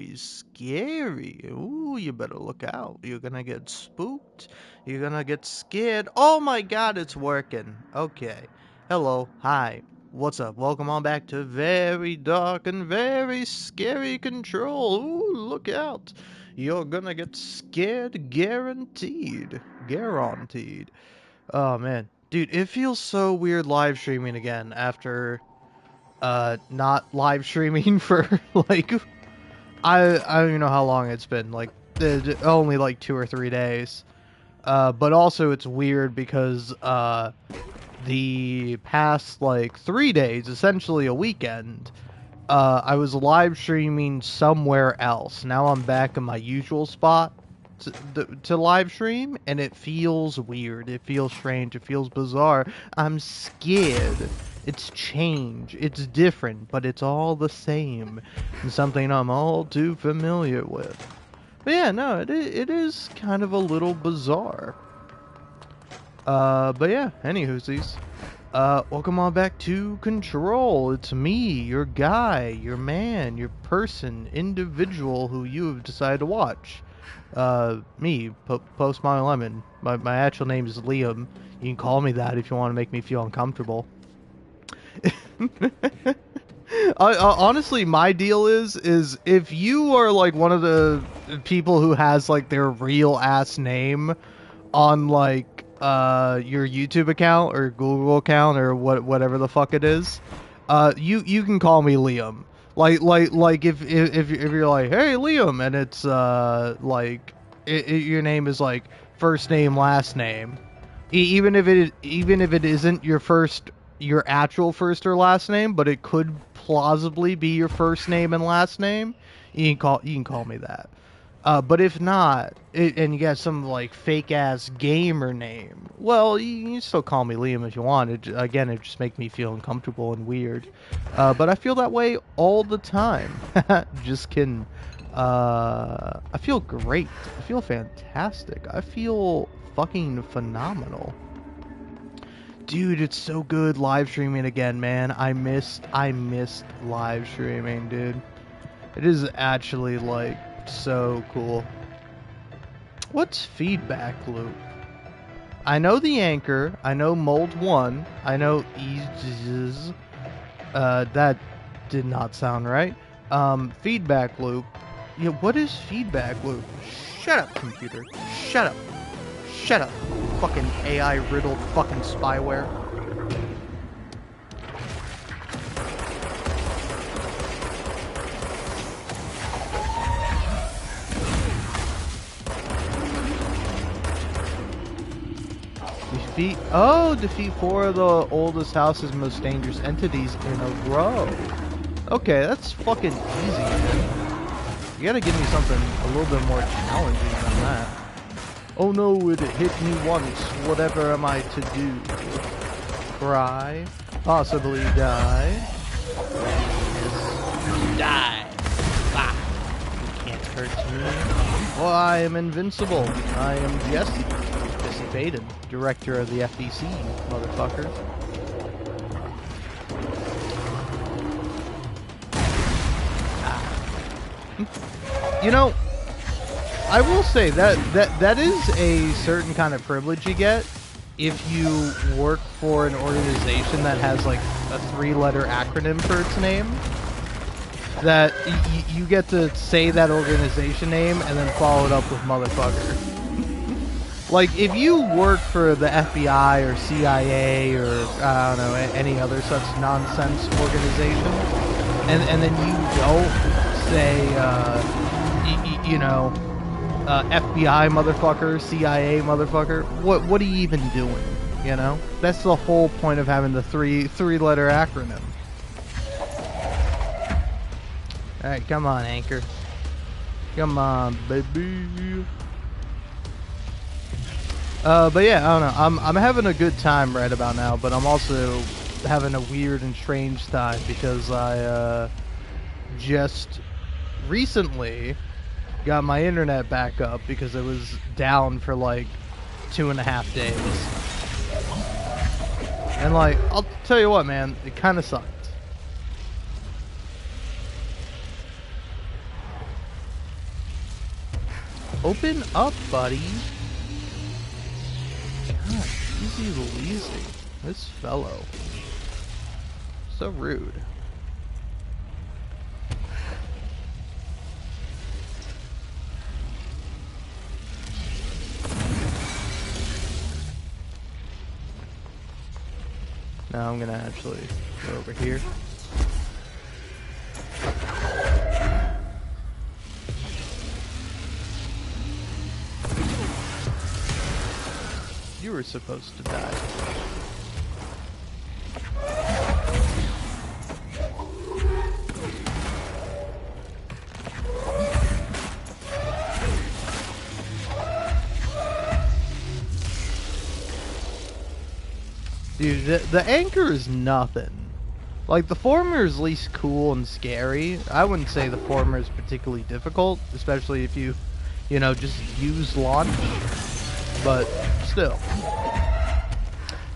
very scary. Ooh, you better look out. You're gonna get spooked. You're gonna get scared. Oh my god, it's working. Okay. Hello. Hi. What's up? Welcome on back to very dark and very scary Control. Ooh, look out. You're gonna get scared, guaranteed. Guaranteed. Oh man. Dude, it feels so weird live streaming again after not live streaming for like I don't even know how long it's been, like only like 2 or 3 days. But also it's weird because the past like 3 days, essentially a weekend, I was live streaming somewhere else. Now I'm back in my usual spot to live stream, and it feels weird. It feels strange. It feels bizarre. I'm scared. It's change. It's different, but it's all the same. And something I'm all too familiar with. But yeah, no, it is kind of a little bizarre. But yeah, anywhoosies. Welcome on back to Control. It's me, your guy, your man, your person, individual who you have decided to watch. Me, PostModernLemon. My actual name is Liam. You can call me that if you want to make me feel uncomfortable. Honestly, my deal is if you are like one of the people who has like their real ass name on like your YouTube account or Google account or whatever the fuck it is, you can call me Liam. Like if you're like, hey Liam, and it's like your name is like first name last name, even if it isn't your actual first or last name, but it could plausibly be your first name and last name, you can call me that. But if not, and you got some like fake ass gamer name, well, you can still call me Liam if you want. It just make me feel uncomfortable and weird. But I feel that way all the time. Just kidding. I feel great. I feel fantastic. I feel fucking phenomenal. Dude, it's so good live streaming again, man. I missed live streaming, dude. It is actually like so cool. What's feedback loop? I know the anchor. I know mold 1. I know eases. That did not sound right. Feedback loop. Yeah, what is feedback loop? Shut up, computer. Shut up. Shut up. Fucking AI riddled fucking spyware. Defeat 4 of the oldest house's most dangerous entities in a row. Okay, that's fucking easy, man. You gotta give me something a little bit more challenging than that. Oh no, it hit me once. Whatever am I to do? Cry? Possibly die? Yes. Die! Ah! You can't hurt me. Well, I am invincible. I am Jesse. Jesse Faden, director of the FBC, motherfucker. Ah. You know, I will say that is a certain kind of privilege you get if you work for an organization that has like a 3-letter acronym for its name. That you get to say that organization name and then follow it up with motherfucker. Like if you work for the FBI or CIA or I don't know any other such nonsense organization, and then you don't say you know. FBI motherfucker, CIA motherfucker. What are you even doing? You know, that's the whole point of having the three-letter acronym. All right, come on, Anchor. Come on, baby. But yeah, I don't know. I'm having a good time right about now, but I'm also having a weird and strange time because I just recently got my internet back up because it was down for like 2.5 days. And like, I'll tell you what, man, it kind of sucked. Open up, buddy. God, easy Louise. This fellow. So rude. Now I'm gonna actually go over here. You were supposed to die. Dude, the anchor is nothing. Like, the former is least cool and scary. I wouldn't say the former is particularly difficult, especially if you know, just use launch. But still.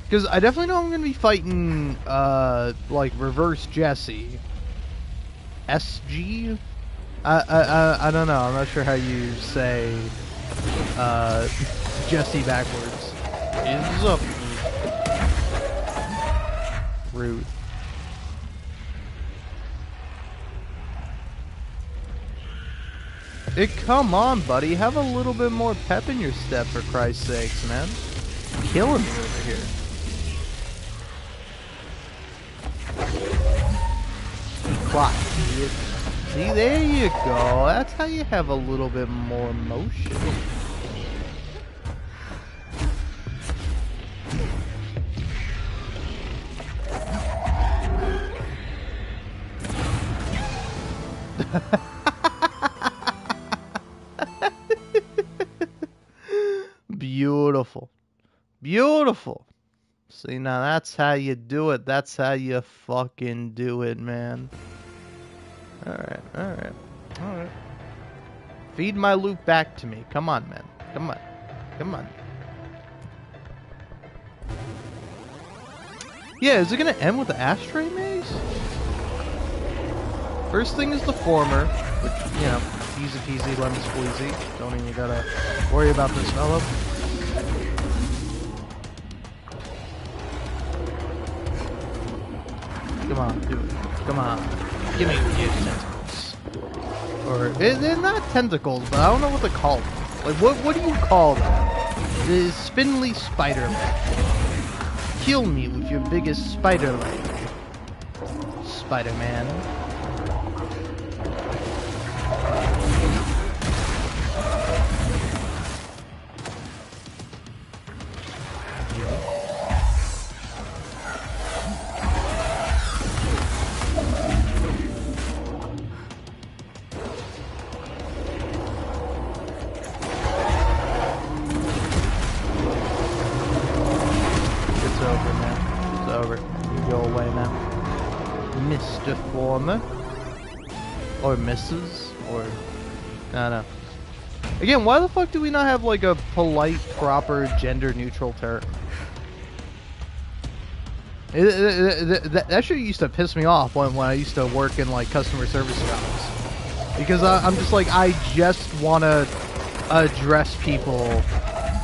Because I definitely know I'm going to be fighting, like, Reverse Jesse. SG? I don't know. I'm not sure how you say, Jesse backwards. Is up. Rude. Come on, buddy. Have a little bit more pep in your step, for Christ's sakes, man. Killing me over here. Clock. See, there you go. That's how you have a little bit more motion. Beautiful. Beautiful. See, now that's how you do it. That's how you fucking do it, man. Alright, alright, alright. Feed my loot back to me. Come on, man. Come on. Come on. Yeah, is it gonna end with the ashtray maze? First thing is the former, which, you know, easy peasy, lemon squeezy. Don't even gotta worry about this fellow. Come on, do it. Come on. Give me your tentacles. Or, they're not tentacles, but I don't know what to call them. Like, what do you call them? The spindly spider leg. Kill me with your biggest spider leg. Spider-Man. Or Mrs. Or I don't know. Again, why the fuck do we not have like a polite, proper, gender-neutral term? That shit used to piss me off when I used to work in like customer service jobs, because I'm just like, I just want to address people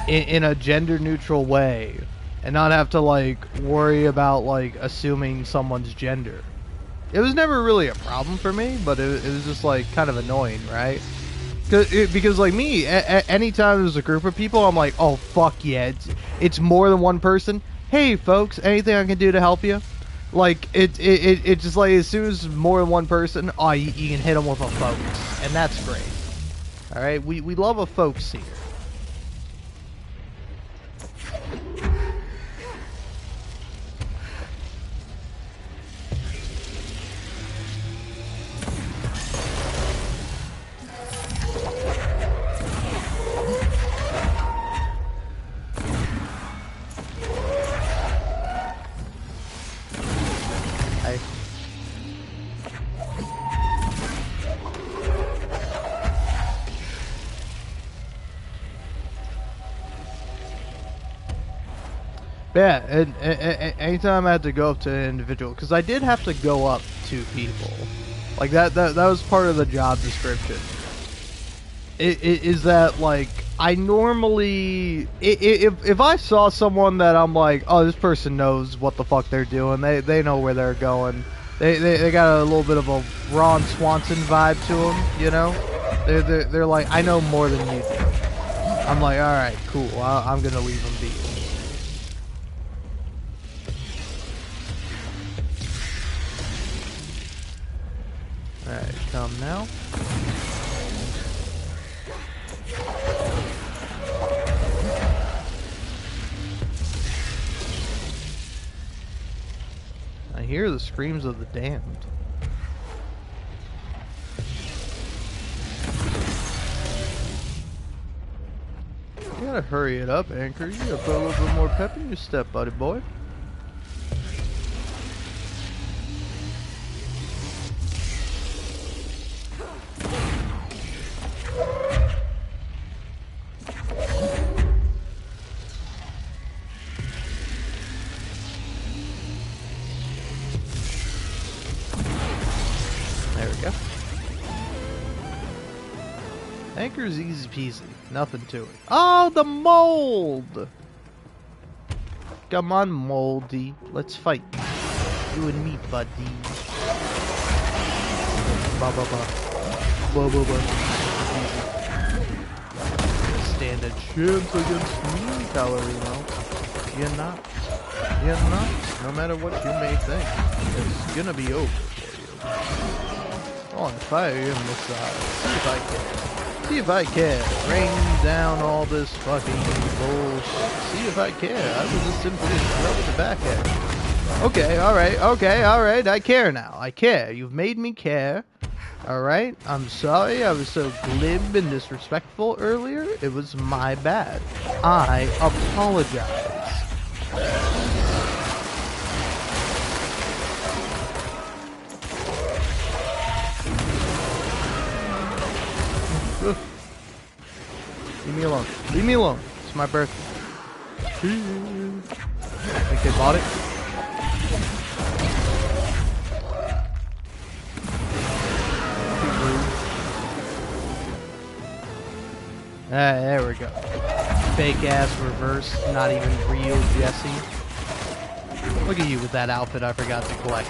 in a gender-neutral way and not have to like worry about like assuming someone's gender. It was never really a problem for me, but it was just like kind of annoying, right? Because like me, anytime there's a group of people, I'm like, oh fuck yeah, it's more than one person. Hey folks, anything I can do to help you? Like it's just like, as soon as more than one person, oh, you can hit them with a folks, and that's great. All right, we love a folks here. Yeah, and anytime I had to go up to an individual, because I did have to go up to people, like that was part of the job description. is that like I normally if I saw someone that I'm like, oh, this person knows what the fuck they're doing, they know where they're going, they got a little bit of a Ron Swanson vibe to them, you know, they're like, I know more than you do. I'm like, all right, cool, I'm gonna leave them be. All right, come now. I hear the screams of the damned. You gotta hurry it up, Anchor. You gotta put a little bit more pep in your step, buddy boy. There we go. Anchor's easy peasy. Nothing to it. Oh, the mold! Come on, Moldy. Let's fight. You and me, buddy. Ba ba ba. Ba ba ba. Stand a chance against me, Calorino. You're not. You're not. No matter what you may think, it's gonna be over for you. On fire, missile. See if I can. See if I can rain down all this fucking bullshit. See if I can. I was just simply rubbing the back end. Okay, alright, I care now. I care. You've made me care. Alright? I'm sorry I was so glib and disrespectful earlier. It was my bad. I apologize. Leave me alone. Leave me alone. It's my birthday. Think they bought it? There we go. Fake ass reverse, not even real Jesse. Look at you with that outfit I forgot to collect.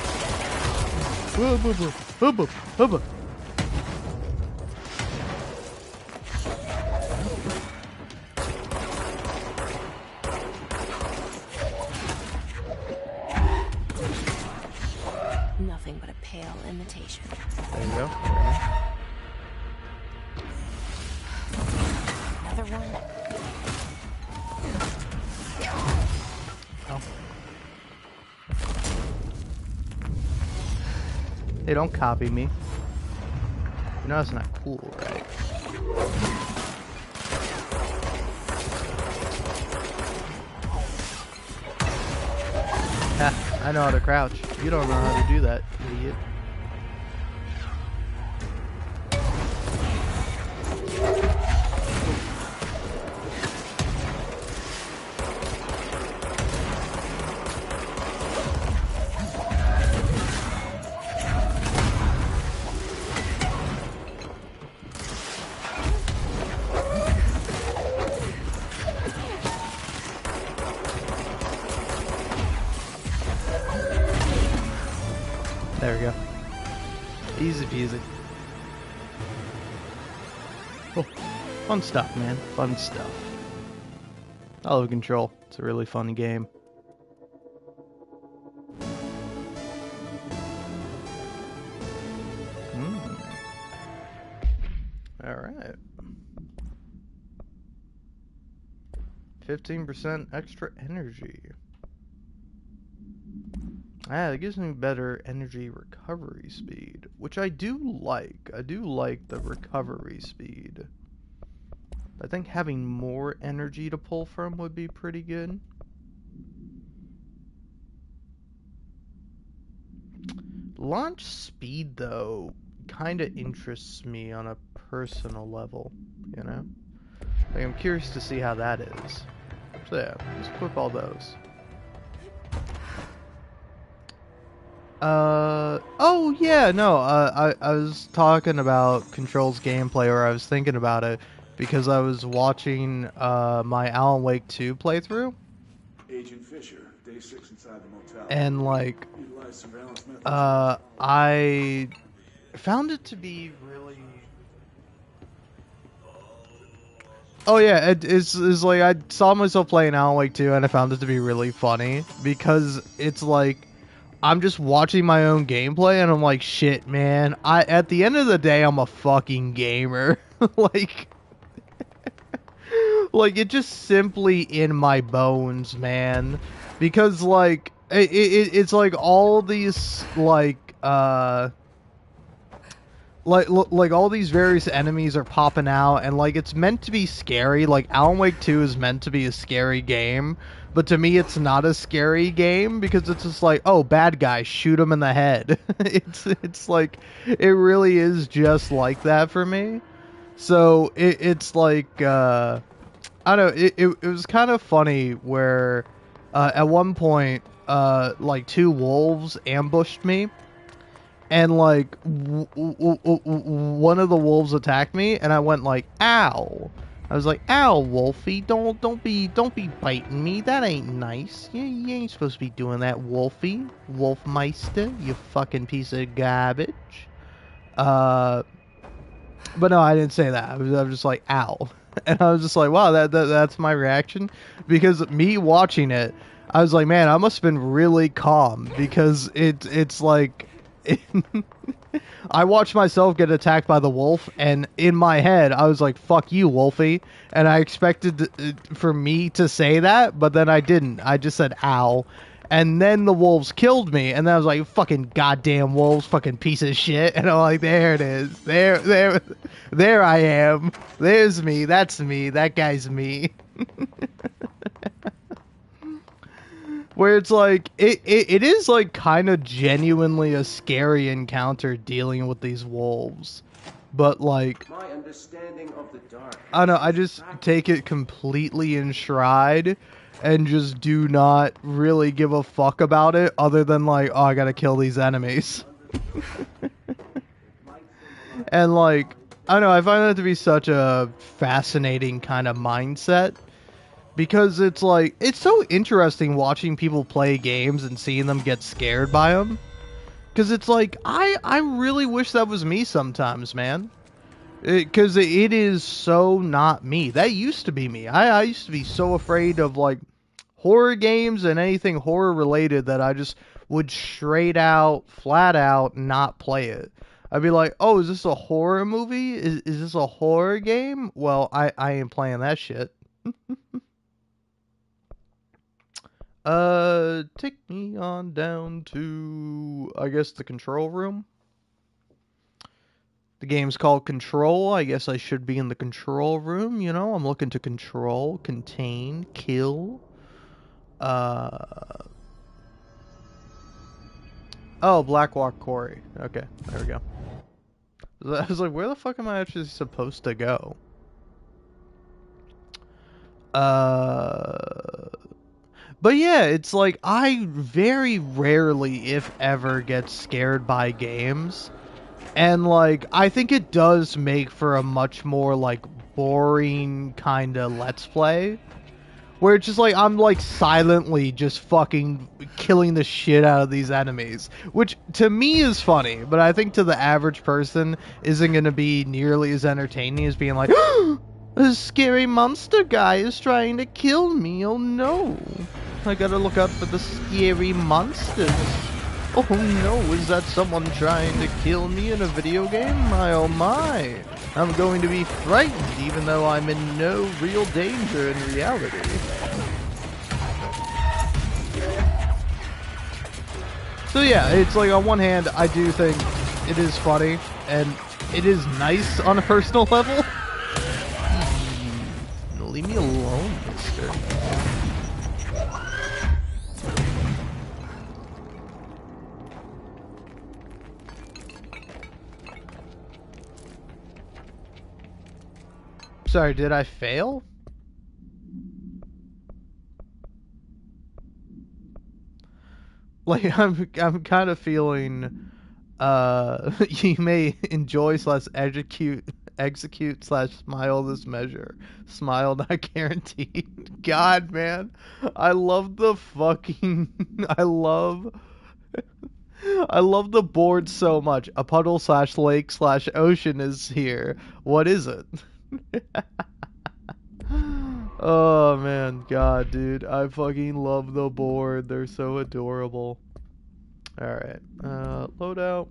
Nothing but a pale imitation. There you go. Another one. Oh. Hey, don't copy me. You know it's not cool, right? Ha, I know how to crouch. You don't know how to do that, idiot. There we go. Easy peasy. Oh, fun stuff, man. Fun stuff. I love Control. It's a really fun game. Alright. 15% extra energy. Ah, it gives me better energy recovery speed, which I do like. I do like the recovery speed. I think having more energy to pull from would be pretty good. Launch speed, though, kind of interests me on a personal level, you know? Like, I'm curious to see how that is. So yeah, let's equip all those. Oh yeah, no. I was talking about Control's gameplay, or I was thinking about it because I was watching my Alan Wake 2 playthrough, Agent Fisher, day 6 inside the motel. and like, Utilize surveillance methods. I found it to be really. Oh yeah, it's like I saw myself playing Alan Wake 2, and I found it to be really funny because it's like I'm just watching my own gameplay, and I'm like, shit, man. At the end of the day, I'm a fucking gamer. like, like it just simply in my bones, man. Because like it's like all these like all these various enemies are popping out, and like it's meant to be scary. Like Alan Wake 2 is meant to be a scary game, but to me it's not a scary game because it's just like, oh, bad guy, shoot him in the head. It's like it really is just like that for me. So it's like I don't know, it was kind of funny where at one point like two wolves ambushed me, and like one of the wolves attacked me, and I went like, ow. I was like, ow, Wolfie, don't be biting me. That ain't nice. You ain't supposed to be doing that, Wolfie. Wolfmeister, you fucking piece of garbage. But no, I didn't say that. I was just like, ow. And I was just like, wow, that's my reaction. Because me watching it, I was like, man, I must have been really calm, because it's like I watched myself get attacked by the wolf, and in my head, I was like, fuck you, Wolfie. And I expected for me to say that, but then I didn't. I just said, ow. And then the wolves killed me, and then I was like, fucking goddamn wolves, fucking piece of shit. And I'm like, there it is. There I am. There's me. That's me. That guy's me. Where it's like it is like kind of genuinely a scary encounter dealing with these wolves, but like My understanding of the dark. I don't know, I just take it completely in stride and just do not really give a fuck about it, other than like, oh, I gotta kill these enemies. And like, I don't know, I find that to be such a fascinating kind of mindset. Because it's like, it's so interesting watching people play games and seeing them get scared by them. Because it's like, I really wish that was me sometimes, man. Because it is so not me. That used to be me. I used to be so afraid of, like, horror games and anything horror related that I just would straight out, flat out, not play it. I'd be like, oh, is this a horror movie? Is this a horror game? Well, I ain't playing that shit. Take me on down to, I guess, the control room. The game's called Control. I guess I should be in the control room, you know? I'm looking to control, contain, kill. Oh, Blackwalk Quarry. Okay, there we go. I was like, where the fuck am I actually supposed to go? But yeah, it's like, I very rarely, if ever, get scared by games. And like, I think it does make for a much more like boring kind of let's play. Where it's just like, I'm like silently just fucking killing the shit out of these enemies. Which to me is funny, but I think to the average person isn't going to be nearly as entertaining as being like, a scary monster guy is trying to kill me, oh no. I gotta look out for the scary monsters. Oh no, is that someone trying to kill me in a video game? My oh my. I'm going to be frightened even though I'm in no real danger in reality. So yeah, it's like, on one hand, I do think it is funny, and it is nice on a personal level. Leave me alone, mister. Sorry, did I fail? Like, I'm kind of feeling You may enjoy slash execute slash smile this measure. Smile not guaranteed. God, man, I love the fucking. I love the board so much. A puddle slash lake slash ocean is here. What is it? Oh man, God, dude, I fucking love the board. They're so adorable. All right, load out.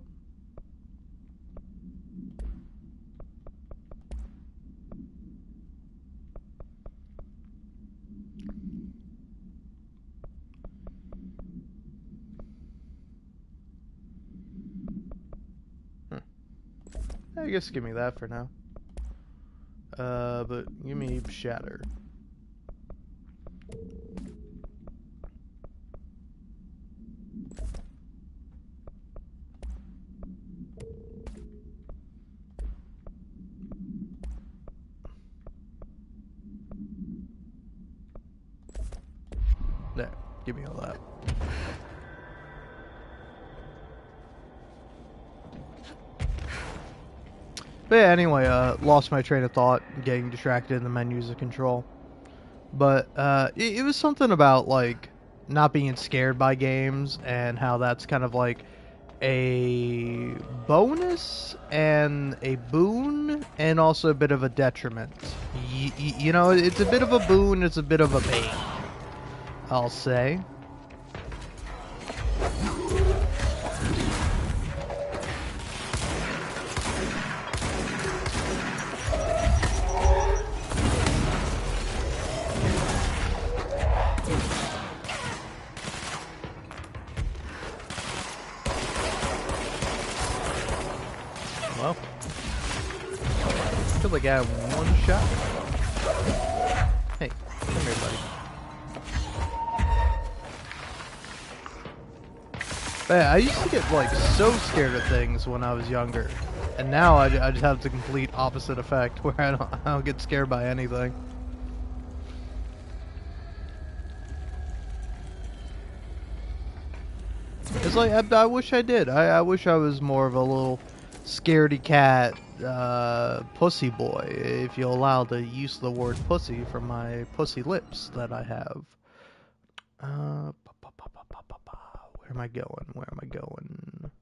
I guess give me that for now. But give me shatter. There, give me all that. But yeah, anyway, lost my train of thought, getting distracted in the menus of control. But it was something about like not being scared by games and how that's kind of like a bonus and a boon and also a bit of a detriment. You know, it's a bit of a boon, it's a bit of a bane, I'll say. Well, I feel like I have one shot. Hey, come here, buddy. But yeah, I used to get like so scared of things when I was younger, and now I just have the complete opposite effect where I don't get scared by anything. It's like I wish I did. I wish I was more of a little scaredy cat pussy boy, if you allow the use of the word pussy from my pussy lips that I have. Where am I going? Where am I going?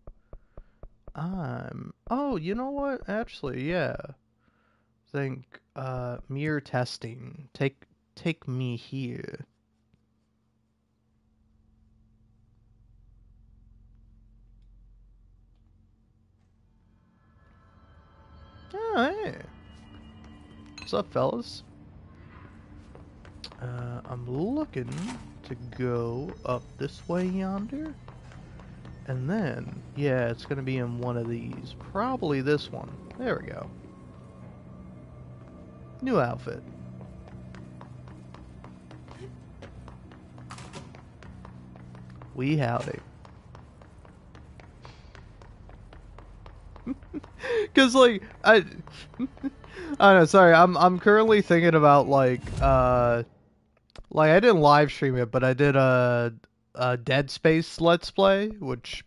Oh, you know what? Actually, yeah. Think mirror testing. Take me here. Oh, hey. What's up, fellas? I'm looking to go up this way yonder. And then, yeah, it's gonna be in one of these. Probably this one. There we go. New outfit. We howdy. Cause like I don't know, sorry, I'm currently thinking about like I didn't live stream it, but I did a Dead Space Let's Play, which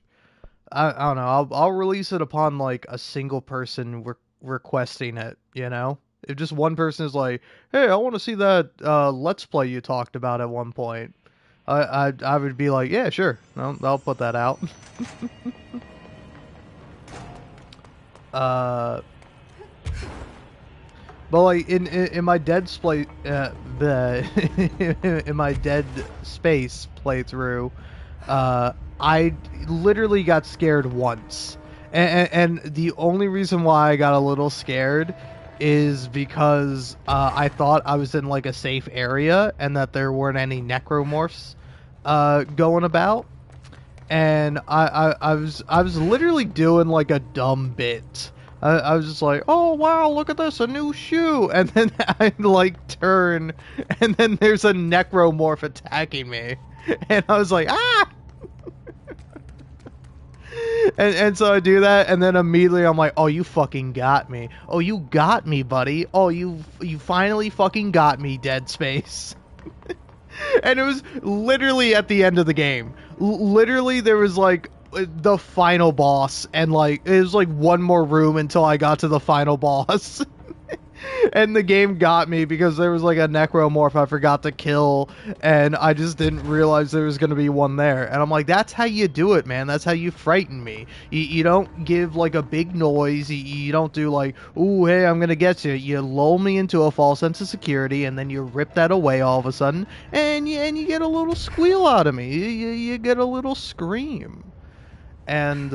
I don't know, I'll release it upon like a single person requesting it, you know? If just one person is like, hey, I want to see that Let's Play you talked about at one point, I would be like, yeah, sure, I'll put that out. But like in my Dead Space in my Dead Space playthrough, I literally got scared once, and the only reason why I got a little scared is because I thought I was in like a safe area and that there weren't any necromorphs going about. And I was literally doing like a dumb bit. I was just like, oh wow, look at this, a new shoe, and then I like turn, and then there's a necromorph attacking me, and I was like, ah, and so I do that, and then immediately I'm like, oh, you fucking got me, oh, you got me, buddy, oh, you finally fucking got me, Dead Space. And it was literally at the end of the game. Literally, there was like the final boss, and like it was like one more room until I got to the final boss. And the game got me because there was like a necromorph I forgot to kill, and I just didn't realize there was going to be one there. And I'm like, that's how you do it, man. That's how you frighten me. You don't give like a big noise. You don't do like, ooh, hey, I'm going to get you. You lull me into a false sense of security, and then you rip that away all of a sudden, and you get a little squeal out of me. You get a little scream. And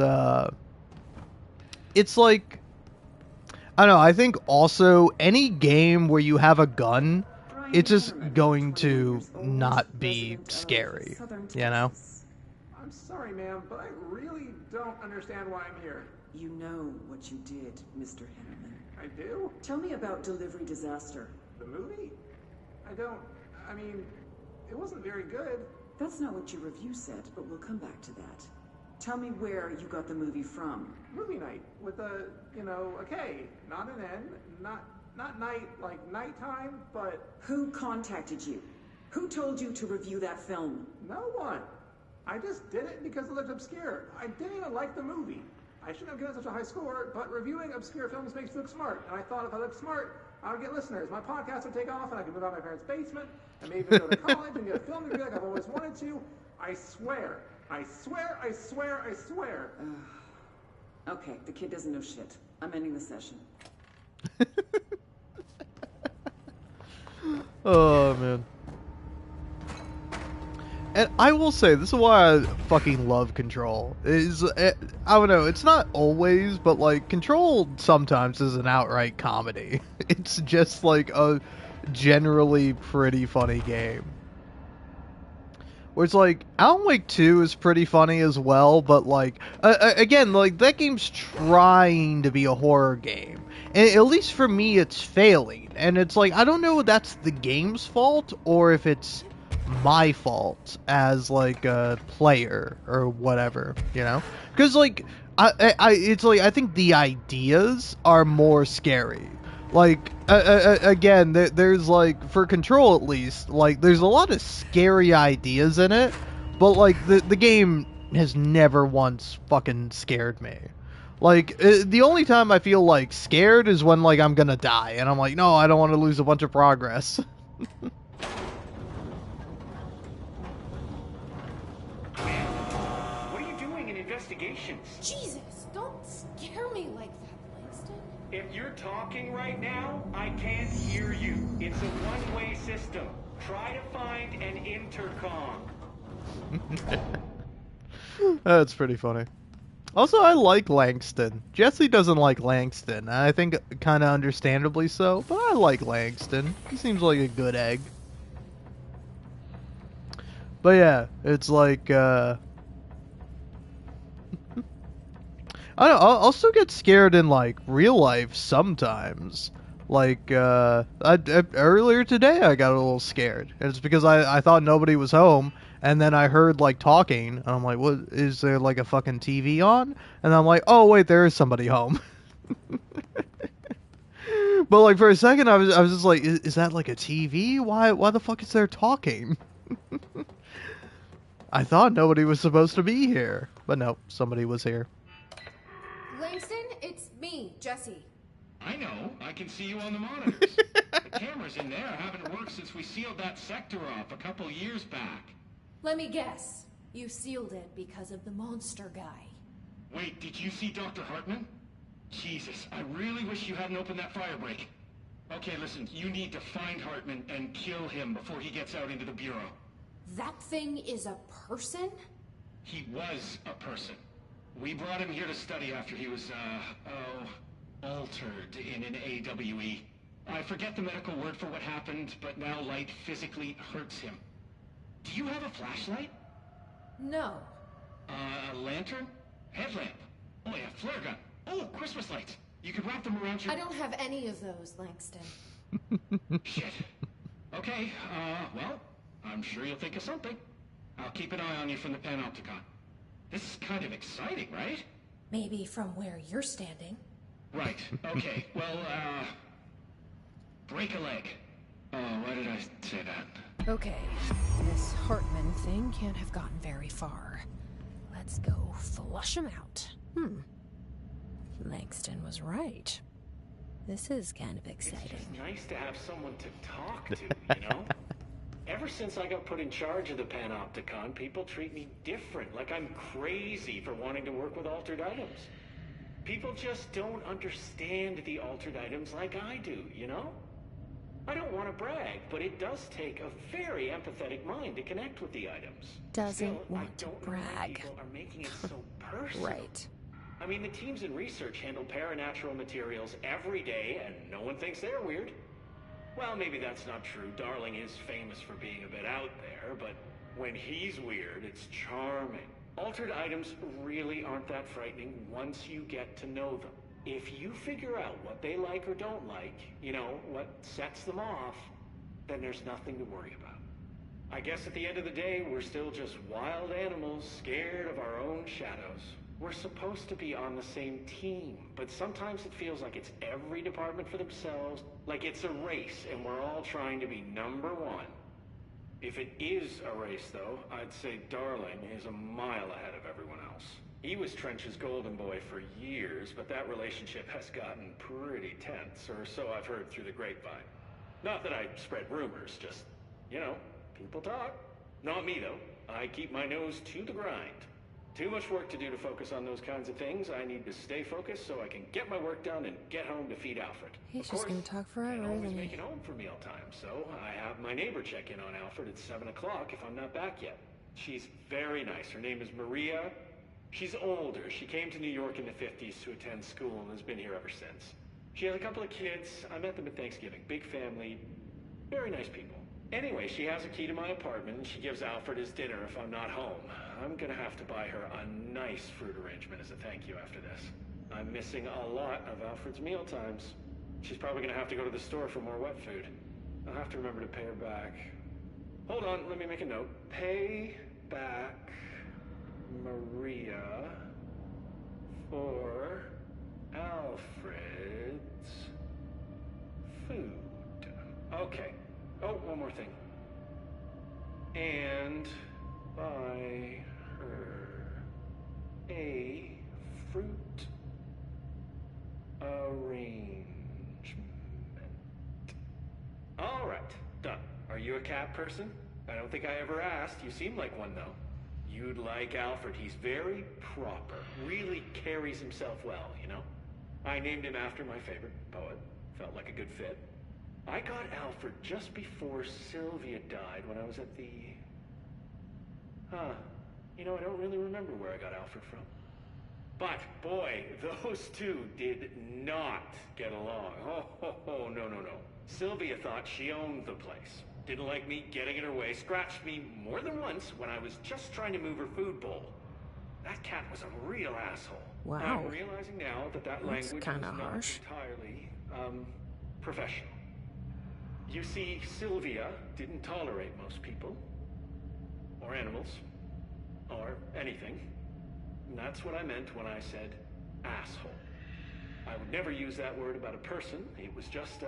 it's like, I don't know, I think also any game where you have a gun, it's just going to not be scary, you know? I'm sorry, ma'am, but I really don't understand why I'm here. You know what you did, Mr. Henneman. I do? Tell me about Delivery Disaster. The movie? I mean, it wasn't very good. That's not what your review said, but we'll come back to that. Tell me where you got the movie from. Movie night with a, a K, not an N, not night like nighttime, but Who contacted you? Who told you to review that film? no one. I just did it because it looked obscure. I didn't even like the movie. I shouldn't have given such a high score, but reviewing obscure films makes me look smart. And I thought if I looked smart, I would get listeners. My podcast would take off, and I could move out of my parents' basement, and maybe even go to college and get a film degree like I've always wanted to. I swear. I swear, I swear, I swear. Okay, the kid doesn't know shit. I'm ending the session. Oh, man. And I will say, this is why I fucking love Control. I don't know, it's not always, but like, Control sometimes is an outright comedy. It's just like a generally pretty funny game. Where it's like, Alan Wake 2 is pretty funny as well, but like, again, like, that game's trying to be a horror game. And at least for me, it's failing. And it's like, I don't know if that's the game's fault, or if it's my fault as, like, a player, or whatever, you know? Because, like, it's like, I think the ideas are more scary. Like, again, there's, like, for Control at least, like, there's a lot of scary ideas in it, but, like, the game has never once fucking scared me. Like, the only time I feel, like, scared is when, like, I'm gonna die, and I'm like, no, I don't want to lose a bunch of progress. What are you doing in investigations? Jesus, don't scare me like that, Langston. If you're talking right now, I can't hear you. It's a one-way system. Try to find an intercom. That's pretty funny. Also, I like Langston. Jesse doesn't like Langston, and I think kind of understandably so, but I like Langston. He seems like a good egg. But yeah, it's like, I don't know, I'll still get scared in, like, real life sometimes. Like, earlier today I got a little scared. And it's because I thought nobody was home, and then I heard, like, talking, and I'm like, what, is there, like, a fucking TV on? And I'm like, oh, wait, there is somebody home. But, like, for a second I was just like, is that, like, a TV? Why the fuck is there talking? I thought nobody was supposed to be here. But no, somebody was here. Langston, it's me, Jesse. I know. I can see you on the monitors. The cameras in there haven't worked since we sealed that sector off a couple years back. Let me guess. You sealed it because of the monster guy. Wait, did you see Dr. Hartman? Jesus, I really wish you hadn't opened that fire break. Okay, listen, you need to find Hartman and kill him before he gets out into the Bureau. That thing is a person? He was a person. We brought him here to study after he was, altered in an AWE. I forget the medical word for what happened, but now light physically hurts him. Do you have a flashlight? No. A lantern? Headlamp? Oh yeah, flare gun. Oh, Christmas lights. You could wrap them around your... I don't have any of those, Langston. Shit. Okay, well, I'm sure you'll think of something. I'll keep an eye on you from the Panopticon. This is kind of exciting, right? Maybe from where you're standing. Right, okay. Well, break a leg. Oh, why did I say that? Okay, this Hartman thing can't have gotten very far. Let's go flush them out. Langston was right. This is kind of exciting. It's just nice to have someone to talk to, you know? Ever since I got put in charge of the Panopticon, people treat me different, like I'm crazy for wanting to work with altered items. People just don't understand the altered items like I do, you know? I don't want to brag, but it does take a very empathetic mind to connect with the items. Doesn't Still, want to I don't know why brag. people are making it so personal. Right. I mean, the teams in research handle paranatural materials every day, and no one thinks they're weird. Well, maybe that's not true. Darling is famous for being a bit out there, but when he's weird, it's charming. Altered items really aren't that frightening once you get to know them. If you figure out what they like or don't like, you know, what sets them off, then there's nothing to worry about. I guess at the end of the day, we're still just wild animals scared of our own shadows. We're supposed to be on the same team, but sometimes it feels like it's every department for themselves, like it's a race and we're all trying to be number one. If it is a race, though, I'd say Darling is a mile ahead of everyone else. He was Trench's golden boy for years, but that relationship has gotten pretty tense, or so I've heard through the grapevine. Not that I spread rumors, just, you know, people talk. Not me, though. I keep my nose to the grind. Too much work to do to focus on those kinds of things. I need to stay focused so I can get my work done and get home to feed Alfred. He's just gonna talk forever, can't always isn't make he? it home for mealtime, so I have my neighbor check in on Alfred at 7 o'clock if I'm not back yet. She's very nice. Her name is Maria. She's older. She came to New York in the 50s to attend school and has been here ever since. She has a couple of kids. I met them at Thanksgiving. Big family. Very nice people. Anyway, she has a key to my apartment, and she gives Alfred his dinner if I'm not home. I'm gonna have to buy her a nice fruit arrangement as a thank you after this. I'm missing a lot of Alfred's meal times. She's probably gonna have to go to the store for more wet food. I'll have to remember to pay her back. Hold on, let me make a note. Pay back Maria for Alfred's food. Okay. Oh, one more thing. And buy her a fruit arrangement. All right, done. Are you a cat person? I don't think I ever asked. You seem like one, though. You'd like Alfred. He's very proper. Really carries himself well, you know? I named him after my favorite poet. Felt like a good fit. I got Alfred just before Sylvia died when I was at the... You know, I don't really remember where I got Alfred from. But, boy, those two did not get along. Oh, no. Sylvia thought she owned the place. Didn't like me getting in her way. Scratched me more than once when I was just trying to move her food bowl. That cat was a real asshole. Wow. I'm realizing now that That's language is kinda not harsh. entirely, professional. You see, Sylvia didn't tolerate most people, or animals, or anything. And that's what I meant when I said asshole. I would never use that word about a person. It was just,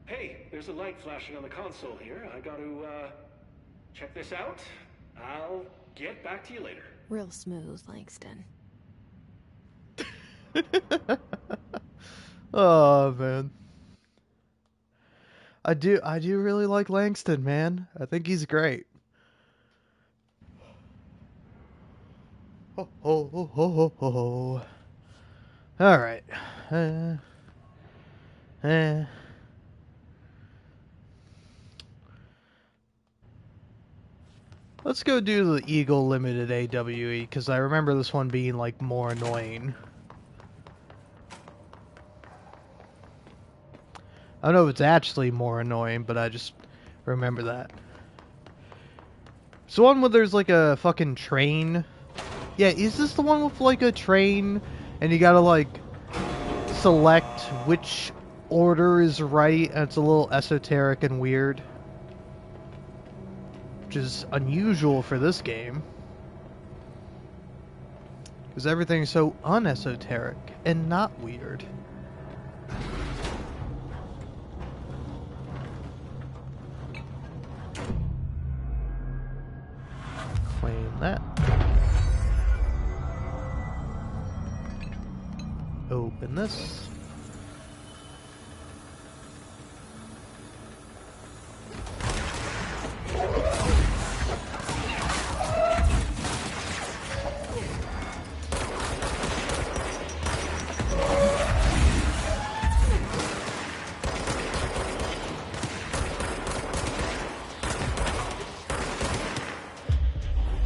hey, there's a light flashing on the console here. I got to, check this out. I'll get back to you later. Real smooth, Langston. Oh man, I do really like Langston, man. I think he's great. Ho ho ho ho ho ho. All right. Let's go do the Eagle Limited AWE because I remember this one being like more annoying. I don't know if it's actually more annoying, but I just remember that. It's the one where there's like a fucking train. Yeah, is this the one with like a train and you gotta like select which order is right and it's a little esoteric and weird? Which is unusual for this game. Because everything's so unesoteric and not weird. Open that. Open this.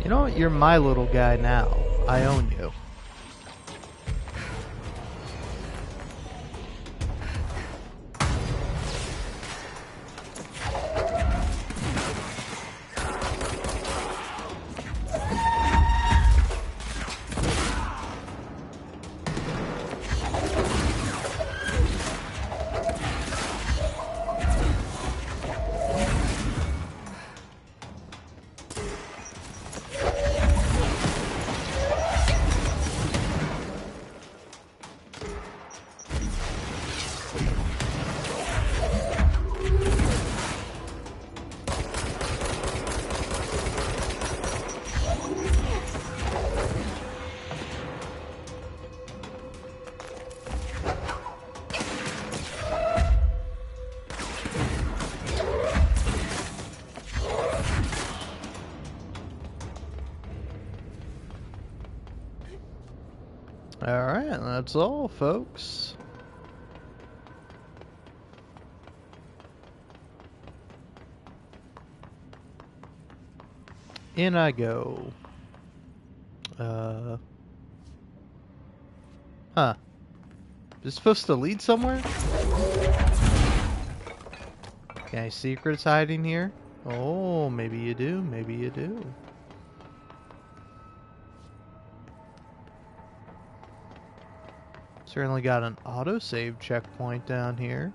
You know what? You're my little guy now. I own you. Alright, that's all, folks. In I go. Huh. Is this supposed to lead somewhere? Any secrets hiding here? Oh, maybe you do, maybe you do. Certainly got an autosave checkpoint down here.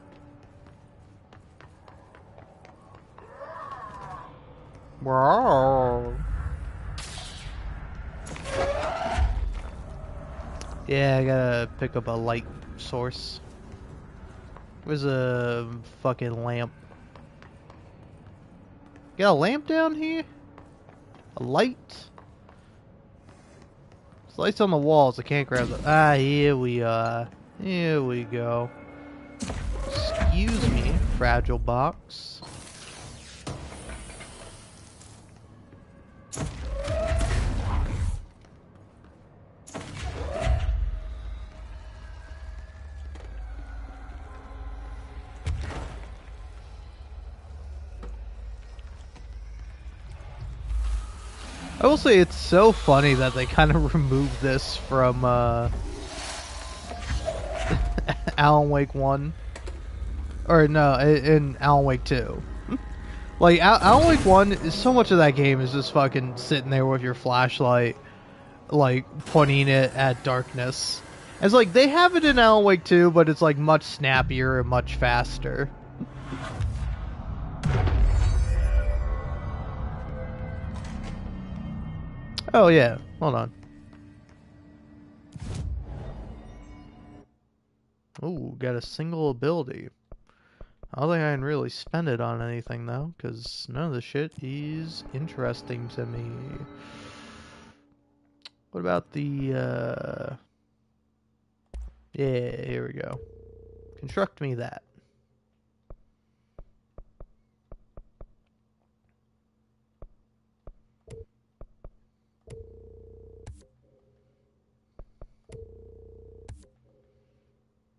Wow. Yeah, I gotta pick up a light source. Where's a fucking lamp? Got a lamp down here? A light? There's lights on the walls. I can't grab them. Ah, here we are. Here we go. Excuse me, fragile box. I will say it's so funny that they kind of removed this from Alan Wake 1. Or no, in Alan Wake 2. Like, Alan Wake 1, so much of that game is just fucking sitting there with your flashlight, like, pointing it at darkness. It's like, they have it in Alan Wake 2, but it's like much snappier and much faster. Oh yeah, hold on. Ooh, got a single ability. I don't think I can really spend it on anything though, because none of the shit is interesting to me. What about the, yeah, here we go. Construct me that.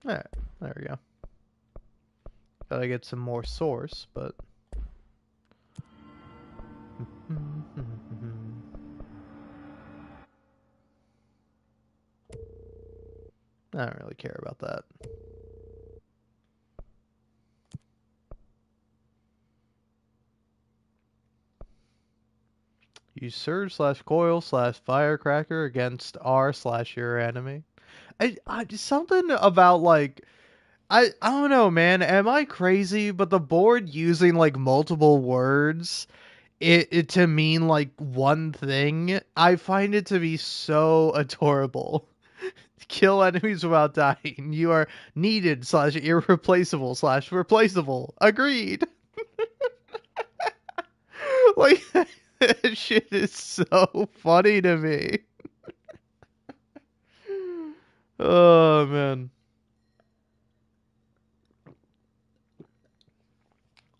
Alright, there we go. Gotta get some more source, but... I don't really care about that. Use surge / coil / firecracker against R / your enemy. Something about like I don't know, man. Am I crazy? But the board using like multiple words it to mean like one thing, I find it to be so adorable. Kill enemies without dying. You are needed / irreplaceable / replaceable. Agreed. Like That shit is so funny to me. Oh man.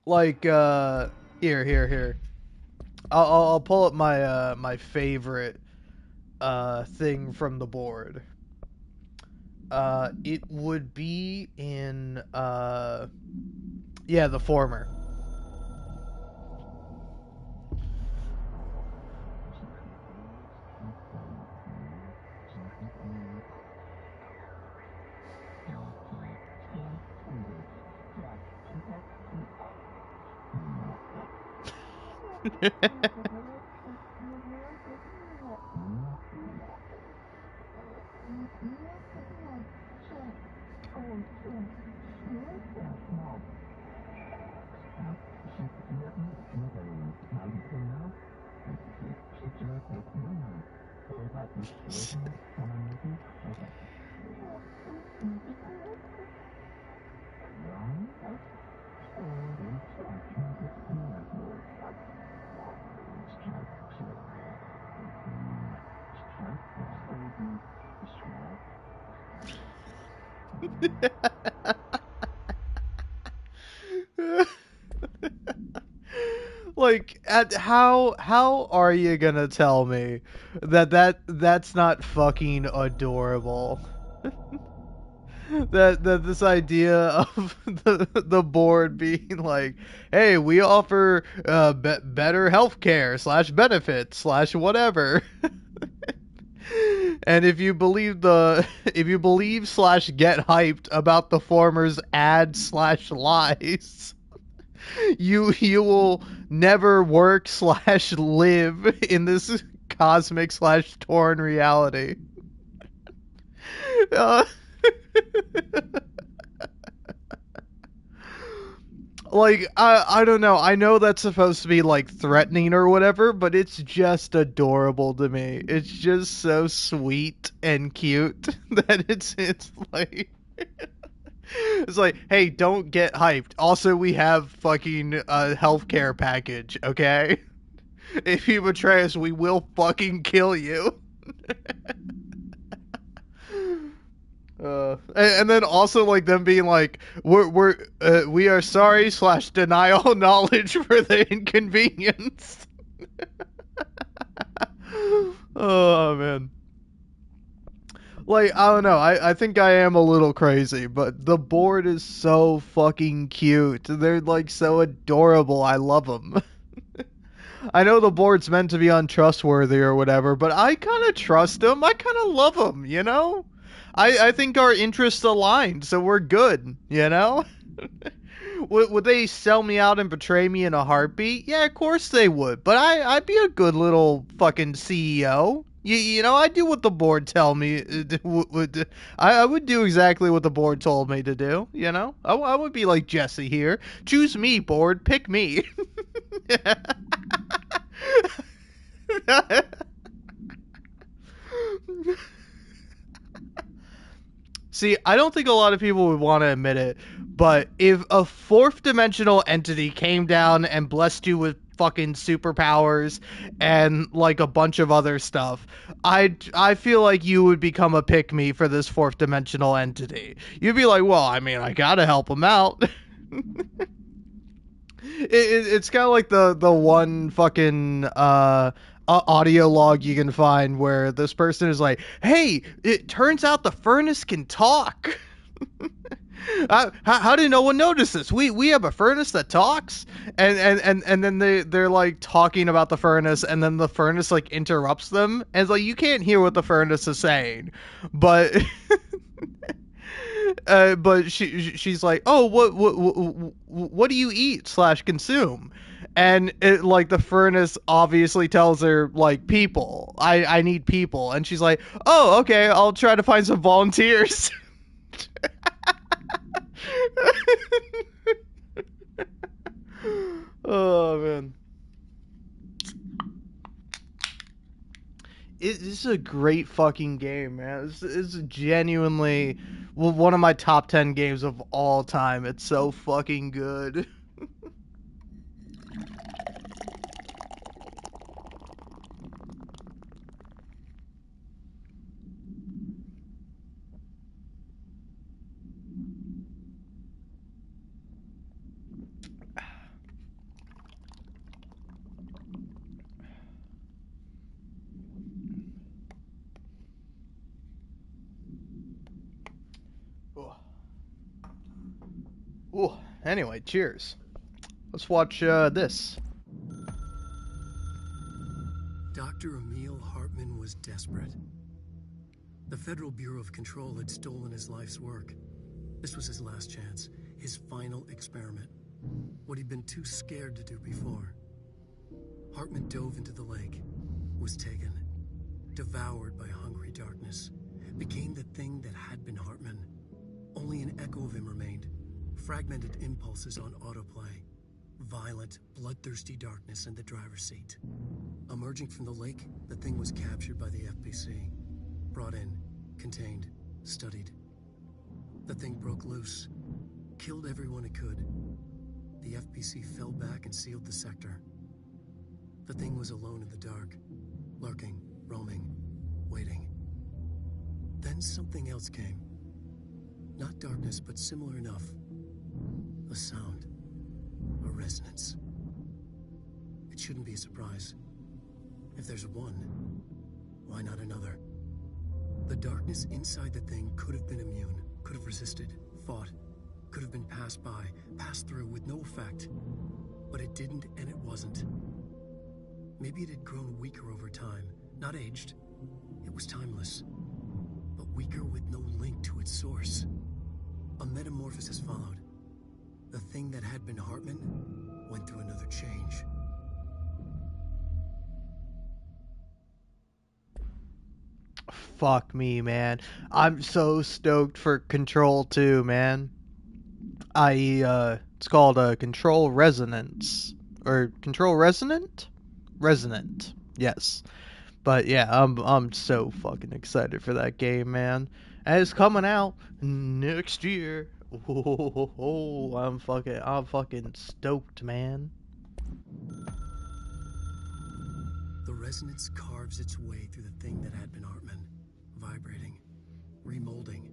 Like here. I'll pull up my my favorite thing from the board. It would be in yeah, the former. Like, how are you gonna tell me that's not fucking adorable? That this idea of the board being like, hey, we offer better healthcare slash benefits slash whatever. And if you believe slash get hyped about the former's ad slash lies, you will never work slash live in this cosmic slash torn reality. Uh, like I don't know. I know that's supposed to be like threatening or whatever, but it's just adorable to me. It's just so sweet and cute that it's like it's like, hey, don't get hyped. Also, we have fucking healthcare package, okay? If you betray us, we will fucking kill you. And then also like them being like, we are sorry slash denial knowledge for the inconvenience. Oh man. Like, I don't know. I think I am a little crazy, but the board is so fucking cute. They're like so adorable. I love them. I know the board's meant to be untrustworthy or whatever, but I kind of trust them. I kind of love them, you know? I think our interests aligned, so we're good, you know? Would they sell me out and betray me in a heartbeat? Yeah, of course they would. But I'd be a good little fucking CEO. You know, I do what the board tell me. I would do exactly what the board told me to do. You know, I would be like Jesse here. Choose me, board. Pick me. See, I don't think a lot of people would want to admit it, but if a fourth dimensional entity came down and blessed you with fucking superpowers and like a bunch of other stuff, I feel like you would become a pick me for this fourth dimensional entity. You'd be like, well, I mean, I gotta help him out. It's kind of like the one fucking audio log you can find where this person is like, hey, it turns out the furnace can talk. How did no one notice this? We have a furnace that talks, and then they're like talking about the furnace, and then the furnace like interrupts them, and it's like you can't hear what the furnace is saying, but but she's like, oh, what do you eat slash consume? And it, like the furnace obviously tells her like people. I need people, and she's like, oh, okay, I'll try to find some volunteers. Oh man, this is a great fucking game, man. It's genuinely one of my top 10 games of all time. It's so fucking good. Ooh. Anyway, cheers. Let's watch this. Dr. Emil Hartman was desperate. The Federal Bureau of Control had stolen his life's work. This was his last chance, his final experiment. What he'd been too scared to do before. Hartman dove into the lake, was taken, devoured by hungry darkness, became the thing that had been Hartman. Only an echo of him remained, fragmented impulses on autoplay, violent, bloodthirsty darkness in the driver's seat. Emerging from the lake, the thing was captured by the FBC, brought in, contained, studied. The thing broke loose, killed everyone it could. The FBC fell back and sealed the sector. The thing was alone in the dark, lurking, roaming, waiting. Then something else came. Not darkness, but similar enough. A sound. A resonance. It shouldn't be a surprise. If there's one, why not another? The darkness inside the thing could have been immune, could have resisted, fought, could have been passed by, passed through with no effect. But it didn't, and it wasn't. Maybe it had grown weaker over time, not aged. It was timeless, but weaker with no link to its source. A metamorphosis followed. The thing that had been Hartman went through another change. Fuck me, man. I'm so stoked for Control 2, man. It's called Control Resonance. Or Control Resonant? Resonant. Yes. But yeah, I'm so fucking excited for that game, man. And it's coming out next year. Oh, I'm fucking stoked, man. The resonance carves its way through the thing that had been Hartman, vibrating, remolding.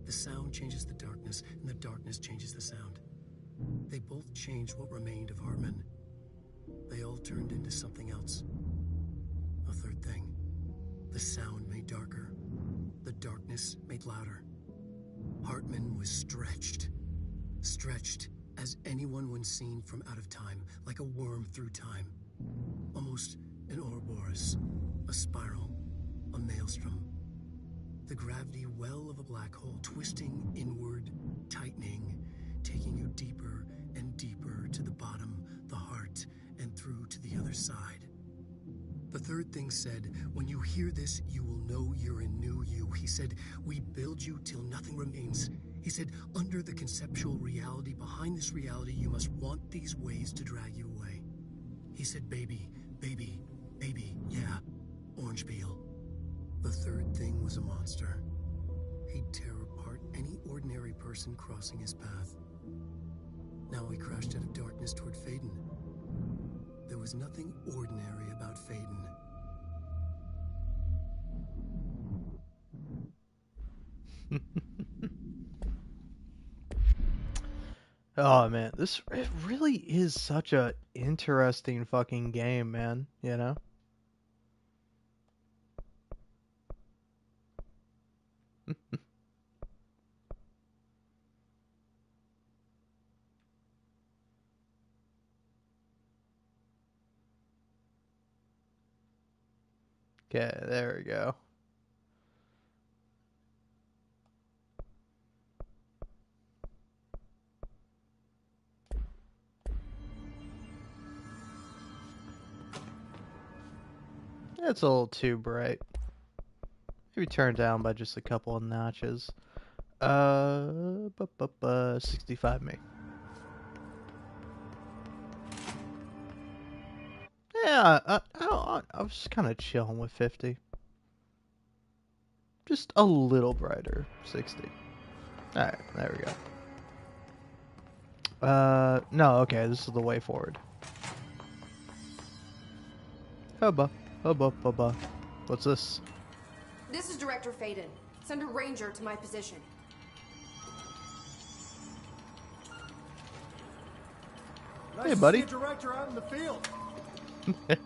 The sound changes the darkness, and the darkness changes the sound. They both changed what remained of Hartman. They all turned into something else. A third thing. The sound made darker. The darkness made louder. Hartman was stretched. Stretched as anyone when seen from out of time, like a worm through time. Almost an Ouroboros, a spiral, a maelstrom. The gravity well of a black hole, twisting inward, tightening, taking you deeper and deeper to the bottom, the heart, and through to the other side. The third thing said, when you hear this, you will know you're a new you. He said, we build you till nothing remains. He said, under the conceptual reality, behind this reality, you must want these waves to drag you away. He said, baby, baby, baby, yeah, orange peel. The third thing was a monster. He'd tear apart any ordinary person crossing his path. Now he crashed out of darkness toward Faden. There was nothing ordinary about Faden. Oh man, it really is such a interesting fucking game, man, you know? Okay, there we go. It's a little too bright. Maybe turn down by just a couple of notches. 65 meg. Yeah, I was kind of chilling with 50. Just a little brighter, 60. Alright, there we go. No, okay, this is the way forward. Hubba, hubba, hubba. What's this? This is Director Faden. Send a ranger to my position. Nice Hey, buddy. To see a director out in the field. Of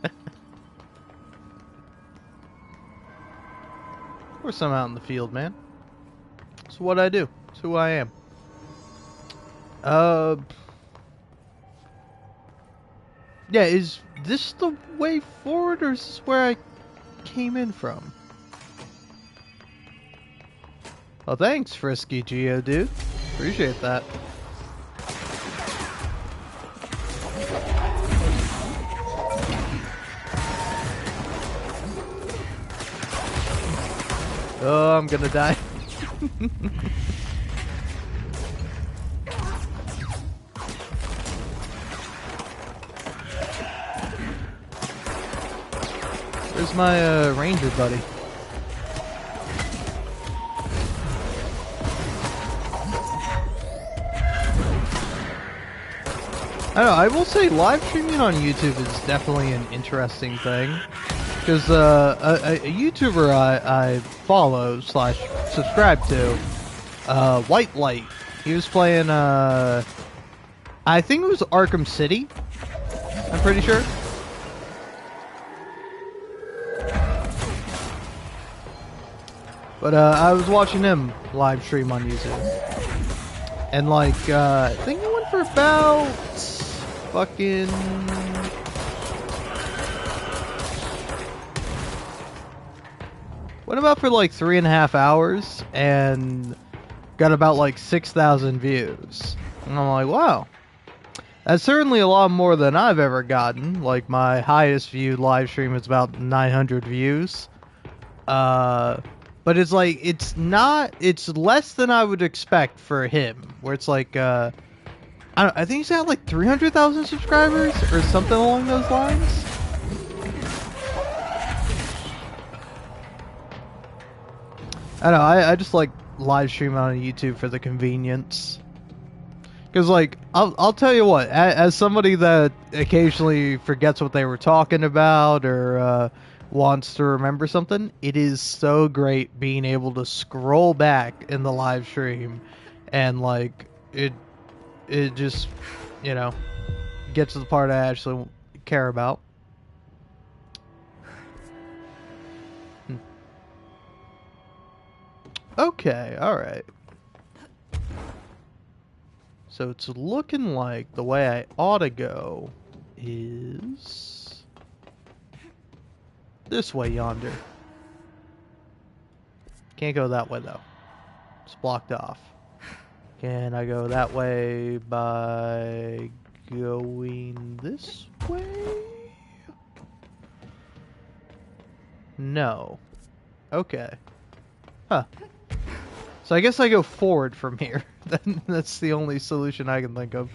course I'm out in the field, man. It's what I do. It's who I am. Uh, yeah, is this the way forward, or is this where I came in from? Well, thanks, Frisky Geo, dude. Appreciate that. Oh, I'm gonna die. Where's my ranger buddy? I don't know, I will say live streaming on YouTube is definitely an interesting thing. Because a YouTuber I follow / subscribe to, White Light, he was playing, I think it was Arkham City, I'm pretty sure. But I was watching him live stream on YouTube. And like, I think it went for about fucking... Went about for like 3.5 hours and got about like 6,000 views. And I'm like, wow. That's certainly a lot more than I've ever gotten. Like my highest viewed live stream is about 900 views. But it's like, it's less than I would expect for him. Where it's like, I think he's got like 300,000 subscribers or something along those lines. I don't know, I just like live streaming on YouTube for the convenience. Because, like, I'll tell you what, as somebody that occasionally forgets what they were talking about or wants to remember something, it is so great being able to scroll back in the live stream and, like, it just, you know, gets to the part I actually care about. Okay, alright. So it's looking like the way I ought to go is this way yonder. Can't go that way though. It's blocked off. Can I go that way by going this way? No. Okay. Huh. So I guess I go forward from here. That's the only solution I can think of.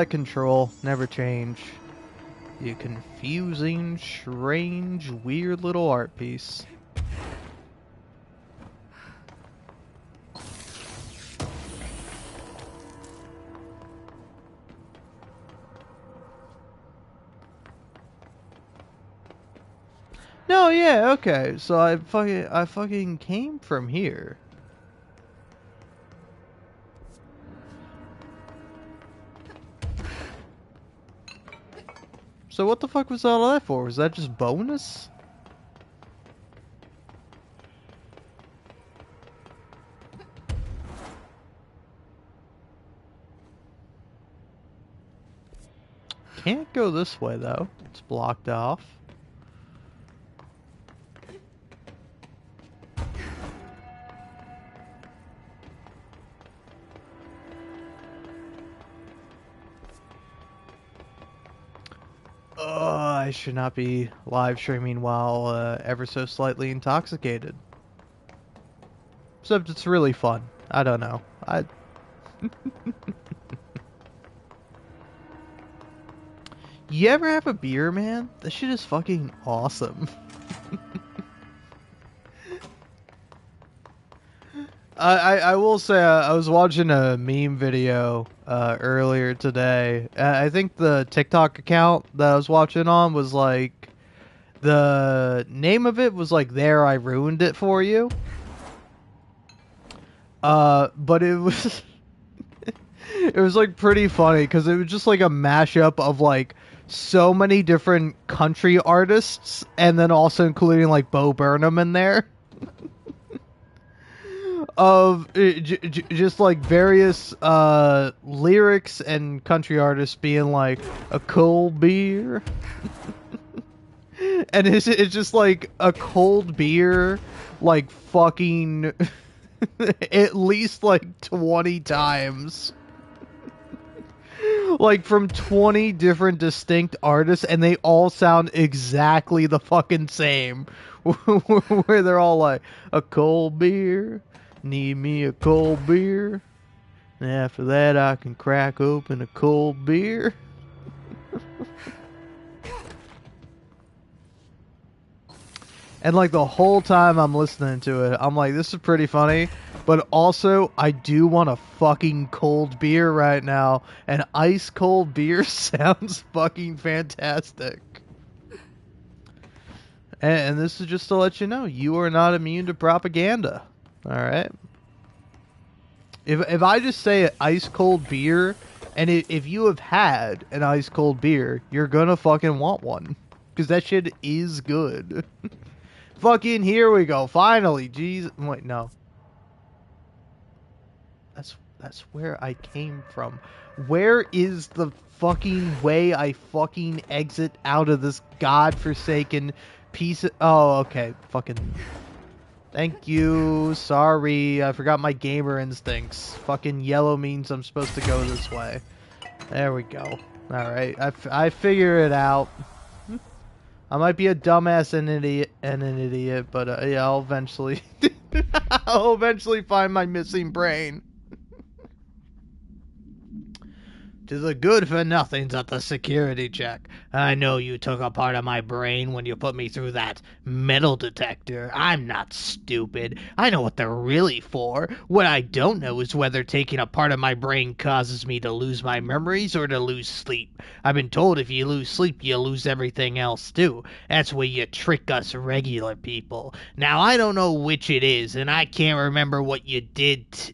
Control. Never change. You confusing, strange, weird little art piece. No, yeah, okay. So I fucking came from here. So what the fuck was all that for? Was that just bonus? Can't go this way though. It's blocked off. I should not be live streaming while ever so slightly intoxicated. Except it's really fun. I don't know. You ever have a beer, man? This shit is fucking awesome. I will say I was watching a meme video earlier today. I think the TikTok account that I was watching on was like, the name of it was like, "There, I Ruined It For You." But it was It was like pretty funny because it was just like a mashup of like so many different country artists, and then also including like Bo Burnham in there. Of just like various lyrics and country artists being like a cold beer. And it's just like a cold beer like fucking at least like 20 times. Like from 20 different distinct artists, and they all sound exactly the fucking same. Where they're all like, a cold beer, need me a cold beer. And after that, I can crack open a cold beer. And like the whole time I'm listening to it, I'm like, this is pretty funny. But also, I do want a fucking cold beer right now. And ice cold beer sounds fucking fantastic. And this is just to let you know, you are not immune to propaganda. Alright? If I just say ice cold beer, and if you have had an ice cold beer, you're gonna fucking want one. Because that shit is good. Fucking here we go. Finally. Jesus. Wait, no. That's where I came from. Where is the fucking way I fucking exit out of this godforsaken piece of... Oh, okay. Fucking... Thank you. Sorry. I forgot my gamer instincts. Fucking yellow means I'm supposed to go this way. There we go. Alright. I figure it out. I might be a dumbass and an idiot, but yeah, I'll eventually I'll eventually find my missing brain. To the good for nothings at the security check. I know you took a part of my brain when you put me through that metal detector. I'm not stupid. I know what they're really for. What I don't know is whether taking a part of my brain causes me to lose my memories or to lose sleep. I've been told if you lose sleep, you lose everything else too. That's where you trick us regular people. Now, I don't know which it is, and I can't remember what you did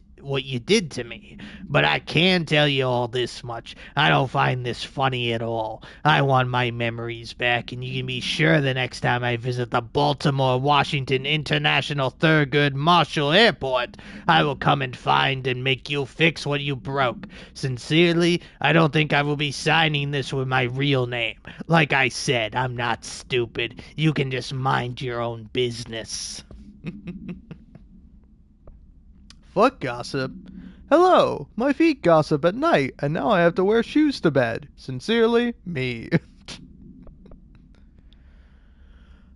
to me, but I can tell you all this much. I don't find this funny at all. I want my memories back, and you can be sure the next time I visit the Baltimore-Washington International Thurgood Marshall Airport, I will come and find and make you fix what you broke. Sincerely, I don't think I will be signing this with my real name. Like I said, I'm not stupid. You can just mind your own business. Fuck gossip. Hello, my feet gossip at night, and now I have to wear shoes to bed. Sincerely, me.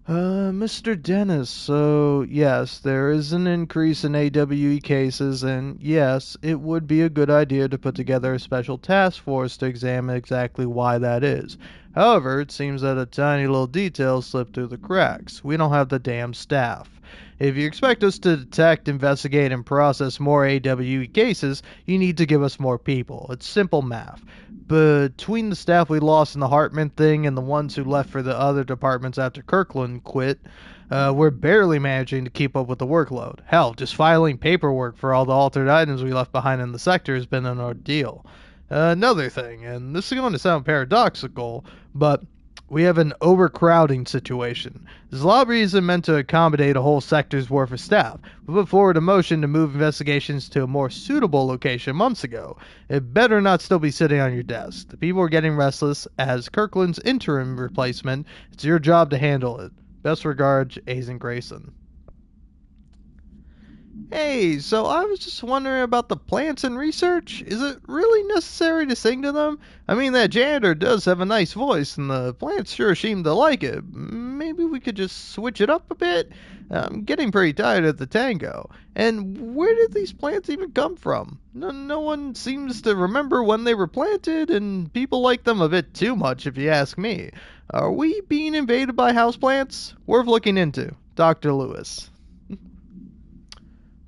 Mr. Dennis, so yes, there is an increase in AWE cases, and yes, it would be a good idea to put together a special task force to examine exactly why that is. However, it seems that a tiny little detail slipped through the cracks. We don't have the damn staff. If you expect us to detect, investigate, and process more AWE cases, you need to give us more people. It's simple math. Between the staff we lost in the Hartman thing and the ones who left for the other departments after Kirkland quit, we're barely managing to keep up with the workload. Hell, just filing paperwork for all the altered items we left behind in the sector has been an ordeal. Another thing, and this is going to sound paradoxical, but we have an overcrowding situation. This lobby isn't meant to accommodate a whole sector's worth of staff. We put forward a motion to move investigations to a more suitable location months ago. It better not still be sitting on your desk. The people are getting restless. As Kirkland's interim replacement, it's your job to handle it. Best regards, Aizen Grayson. Hey, so I was just wondering about the plants and research. Is it really necessary to sing to them? I mean, that janitor does have a nice voice, and the plants sure seem to like it. Maybe we could just switch it up a bit? I'm getting pretty tired of the tango. And where did these plants even come from? No one seems to remember when they were planted, and people like them a bit too much, if you ask me. Are we being invaded by houseplants? Worth looking into. Dr. Lewis.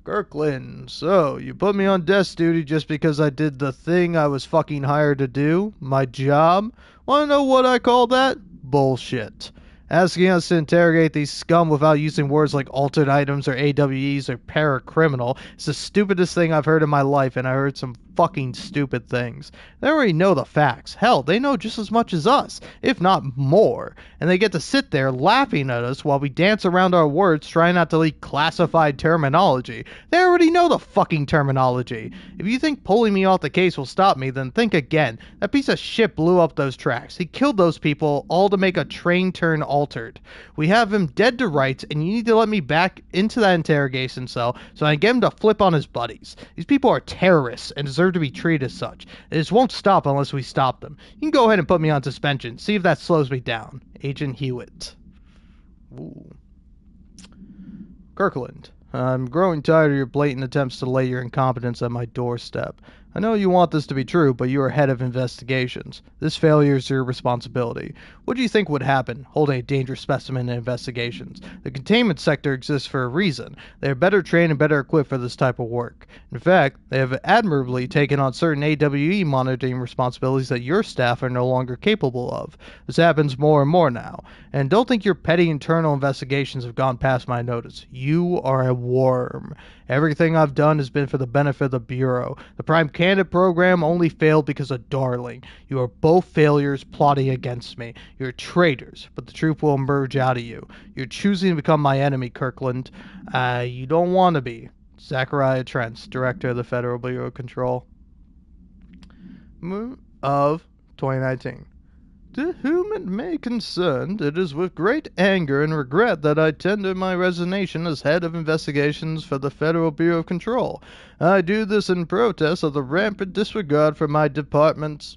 Kirkland, so you put me on desk duty just because I did the thing I was fucking hired to do? My job? Wanna know what I call that? Bullshit. Asking us to interrogate these scum without using words like altered items or AWEs or paracriminal is the stupidest thing I've heard in my life, and I heard some fucking stupid things. They already know the facts. Hell, they know just as much as us, if not more. And they get to sit there laughing at us while we dance around our words trying not to leak classified terminology. They already know the fucking terminology. If you think pulling me off the case will stop me, then think again. That piece of shit blew up those tracks. He killed those people all to make a train turn altered. We have him dead to rights, and you need to let me back into that interrogation cell so I get him to flip on his buddies. These people are terrorists and deserve to be treated as such. It just won't stop unless we stop them. You can go ahead and put me on suspension. See if that slows me down. Agent Hewitt. Ooh. Kirkland. I'm growing tired of your blatant attempts to lay your incompetence at my doorstep. I know you want this to be true, but you are head of investigations. This failure is your responsibility. What do you think would happen holding a dangerous specimen in investigations? The containment sector exists for a reason. They are better trained and better equipped for this type of work. In fact, they have admirably taken on certain AWE monitoring responsibilities that your staff are no longer capable of. This happens more and more now. And don't think your petty internal investigations have gone past my notice. You are a worm. Everything I've done has been for the benefit of the Bureau. The Prime Candidate program only failed because of Darling. You are both failures plotting against me. You're traitors, but the truth will emerge out of you. You're choosing to become my enemy, Kirkland. You don't want to be. Zachariah Trentz, Director of the Federal Bureau of Control. Of 2019. To whom it may concern, it is with great anger and regret that I tender my resignation as head of investigations for the Federal Bureau of Control. I do this in protest of the rampant disregard for my department's.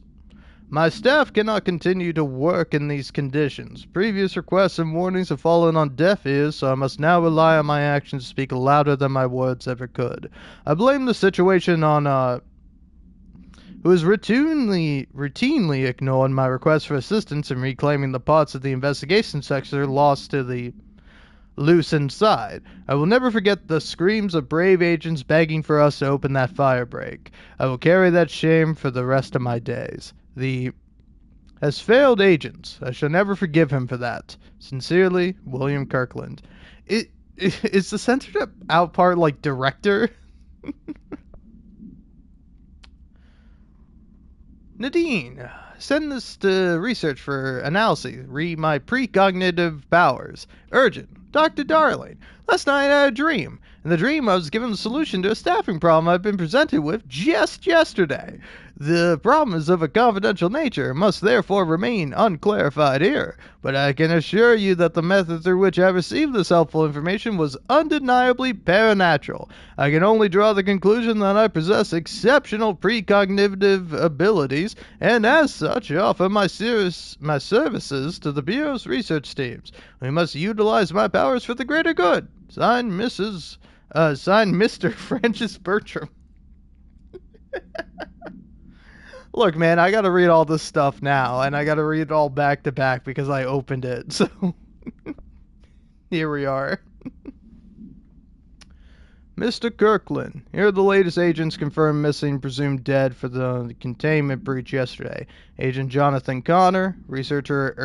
My staff cannot continue to work in these conditions. Previous requests and warnings have fallen on deaf ears, so I must now rely on my actions to speak louder than my words ever could. I blame the situation on, who has routinely ignored my request for assistance in reclaiming the parts of the investigation sector lost to the loose inside. I will never forget the screams of brave agents begging for us to open that firebreak. I will carry that shame for the rest of my days. As failed agents, I shall never forgive him for that. Sincerely, William Kirkland. Is the censored out part like director? Nadine, send this to research for analysis. Read my precognitive powers. Urgent. Dr. Darling. Last night I had a dream. In the dream I was given the solution to a staffing problem I've been presented with just yesterday. The problem is of a confidential nature and must therefore remain unclarified here. But I can assure you that the method through which I received this helpful information was undeniably paranatural. I can only draw the conclusion that I possess exceptional precognitive abilities, and as such offer my services to the Bureau's research teams. We must utilize my powers for the greater good. Signed, Mr. Francis Bertram. Look, man, I gotta read all this stuff now, and I gotta read it all back to back because I opened it, so here we are. Mr. Kirkland, here are the latest agents confirmed missing, presumed dead for the containment breach yesterday. Agent Jonathan Connor, researcher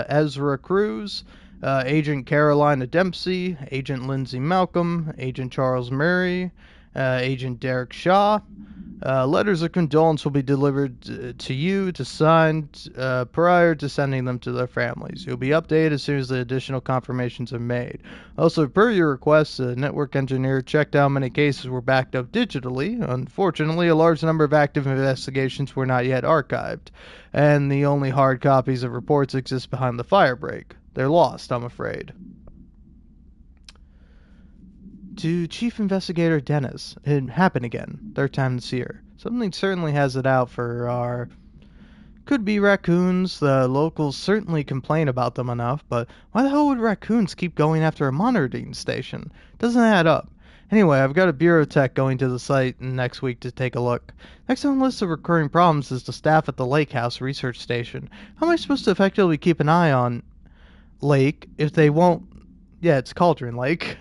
Ezra Cruz, Agent Carolina Dempsey, Agent Lindsay Malcolm, Agent Charles Murray, Agent Derek Shaw. Letters of condolence will be delivered to you to sign prior to sending them to their families. You'll be updated as soon as the additional confirmations are made. Also, per your request, the network engineer checked how many cases were backed up digitally. Unfortunately, a large number of active investigations were not yet archived, and the only hard copies of reports exist behind the firebreak. They're lost, I'm afraid. To Chief Investigator Dennis, it happened again, third time this year. Something certainly has it out for our could-be raccoons. The locals certainly complain about them enough, but why the hell would raccoons keep going after a monitoring station? Doesn't add up. Anyway, I've got a bureau tech going to the site next week to take a look. Next on the list of recurring problems is the staff at the Lake House Research Station. How am I supposed to effectively keep an eye on Lake if they won't... Yeah, it's Cauldron Lake.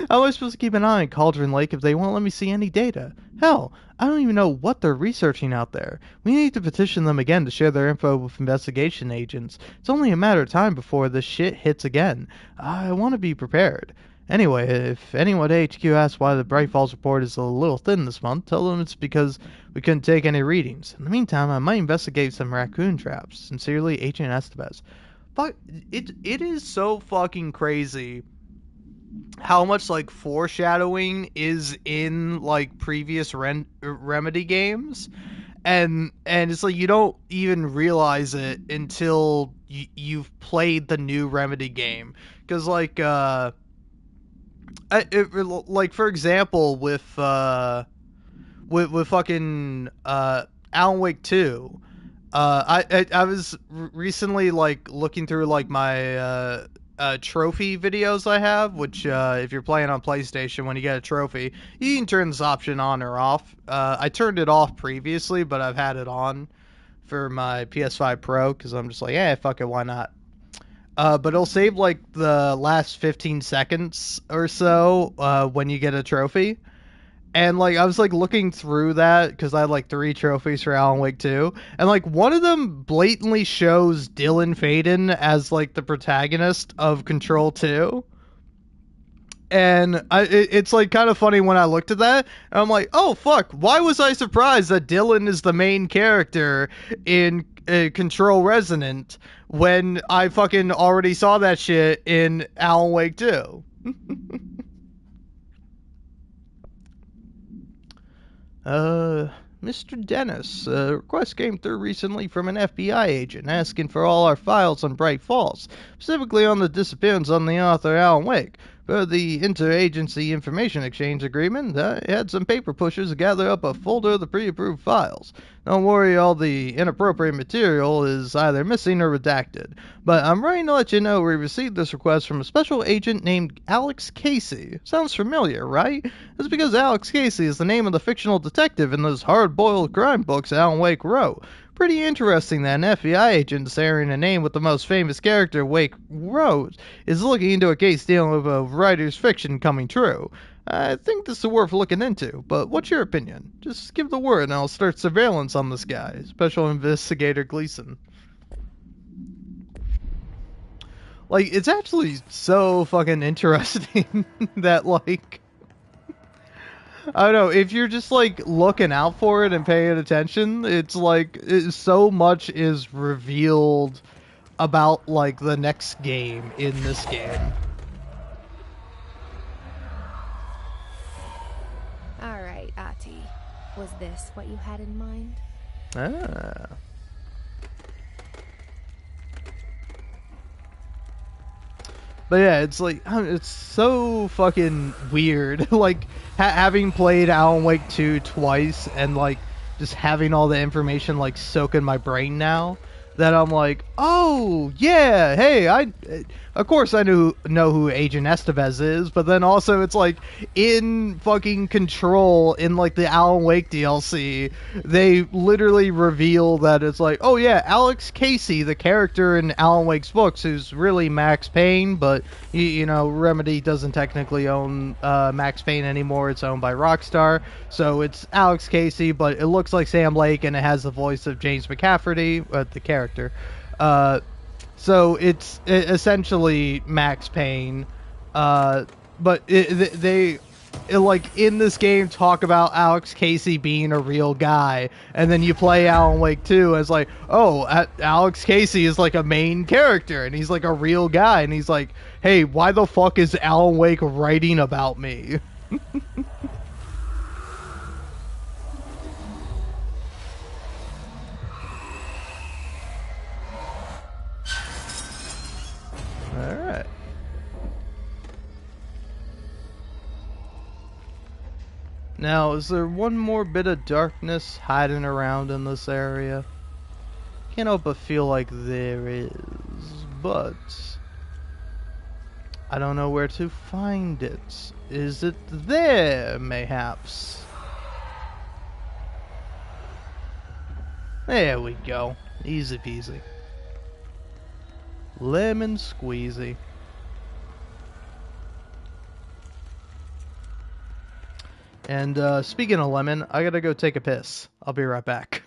How am I supposed to keep an eye on Cauldron Lake if they won't let me see any data? Hell, I don't even know what they're researching out there. We need to petition them again to share their info with investigation agents. It's only a matter of time before this shit hits again. I want to be prepared. Anyway, if anyone at HQ asks why the Bright Falls report is a little thin this month, tell them it's because we couldn't take any readings. In the meantime, I might investigate some raccoon traps. Sincerely, Agent Estevez. Fuck, it is so fucking crazy how much like foreshadowing is in like previous Remedy games, and it's like you don't even realize it until you've played the new Remedy game, because like like for example with fucking Alan Wake 2. I was recently like looking through like my trophy videos I have, which if you're playing on PlayStation, when you get a trophy, you can turn this option on or off. I turned it off previously, but I've had it on for my PS5 Pro because I'm just like, yeah, fuck it, why not? But it'll save like the last 15 seconds or so when you get a trophy. And like I was like looking through that because I had like 3 trophies for Alan Wake 2, and like one of them blatantly shows Dylan Faden as like the protagonist of Control 2. And it's like kind of funny when I looked at that, and I'm like, oh fuck, why was I surprised that Dylan is the main character in Control Resonant when I fucking already saw that shit in Alan Wake 2? Mr. Dennis, a request came through recently from an FBI agent asking for all our files on Bright Falls, specifically on the disappearance on the author Alan Wake. Per the Interagency Information Exchange Agreement, I had some paper pushers gather up a folder of the pre-approved files. Don't worry, all the inappropriate material is either missing or redacted. But I'm writing to let you know we received this request from a special agent named Alex Casey. Sounds familiar, right? That's because Alex Casey is the name of the fictional detective in those hard-boiled crime books Alan Wake wrote. Pretty interesting that an FBI agent sharing a name with the most famous character Wake wrote is looking into a case dealing with a writer's fiction coming true. I think this is worth looking into, but what's your opinion? Just give the word and I'll start surveillance on this guy. Special Investigator Gleason. Like, it's actually so fucking interesting that, like, I don't know, if you're just like looking out for it and paying attention, it's like so much is revealed about like the next game in this game. All right, Ati. Was this what you had in mind? Ah. But yeah, it's like, it's so fucking weird. Like, having played Alan Wake 2 twice and, like, just having all the information, like, soak in my brain now, that I'm like, oh, yeah, hey, of course I know who Agent Estevez is, but then also it's like, in fucking Control, in, like, the Alan Wake DLC, they literally reveal that it's like, oh yeah, Alex Casey, the character in Alan Wake's books, who's really Max Payne, but, you know, Remedy doesn't technically own Max Payne anymore, it's owned by Rockstar, so it's Alex Casey, but it looks like Sam Lake, and it has the voice of James McCafferty, the character. So it's essentially Max Payne, but they like in this game talk about Alex Casey being a real guy, and then you play Alan Wake 2 as like, oh, Alex Casey is like a main character, and he's like a real guy, and he's like, hey, why the fuck is Alan Wake writing about me? Alright. Now, is there one more bit of darkness hiding around in this area? Can't help but feel like there is, but I don't know where to find it. Is it there, mayhaps? There we go. Easy peasy. Lemon squeezy. And speaking of lemon, I gotta go take a piss. I'll be right back.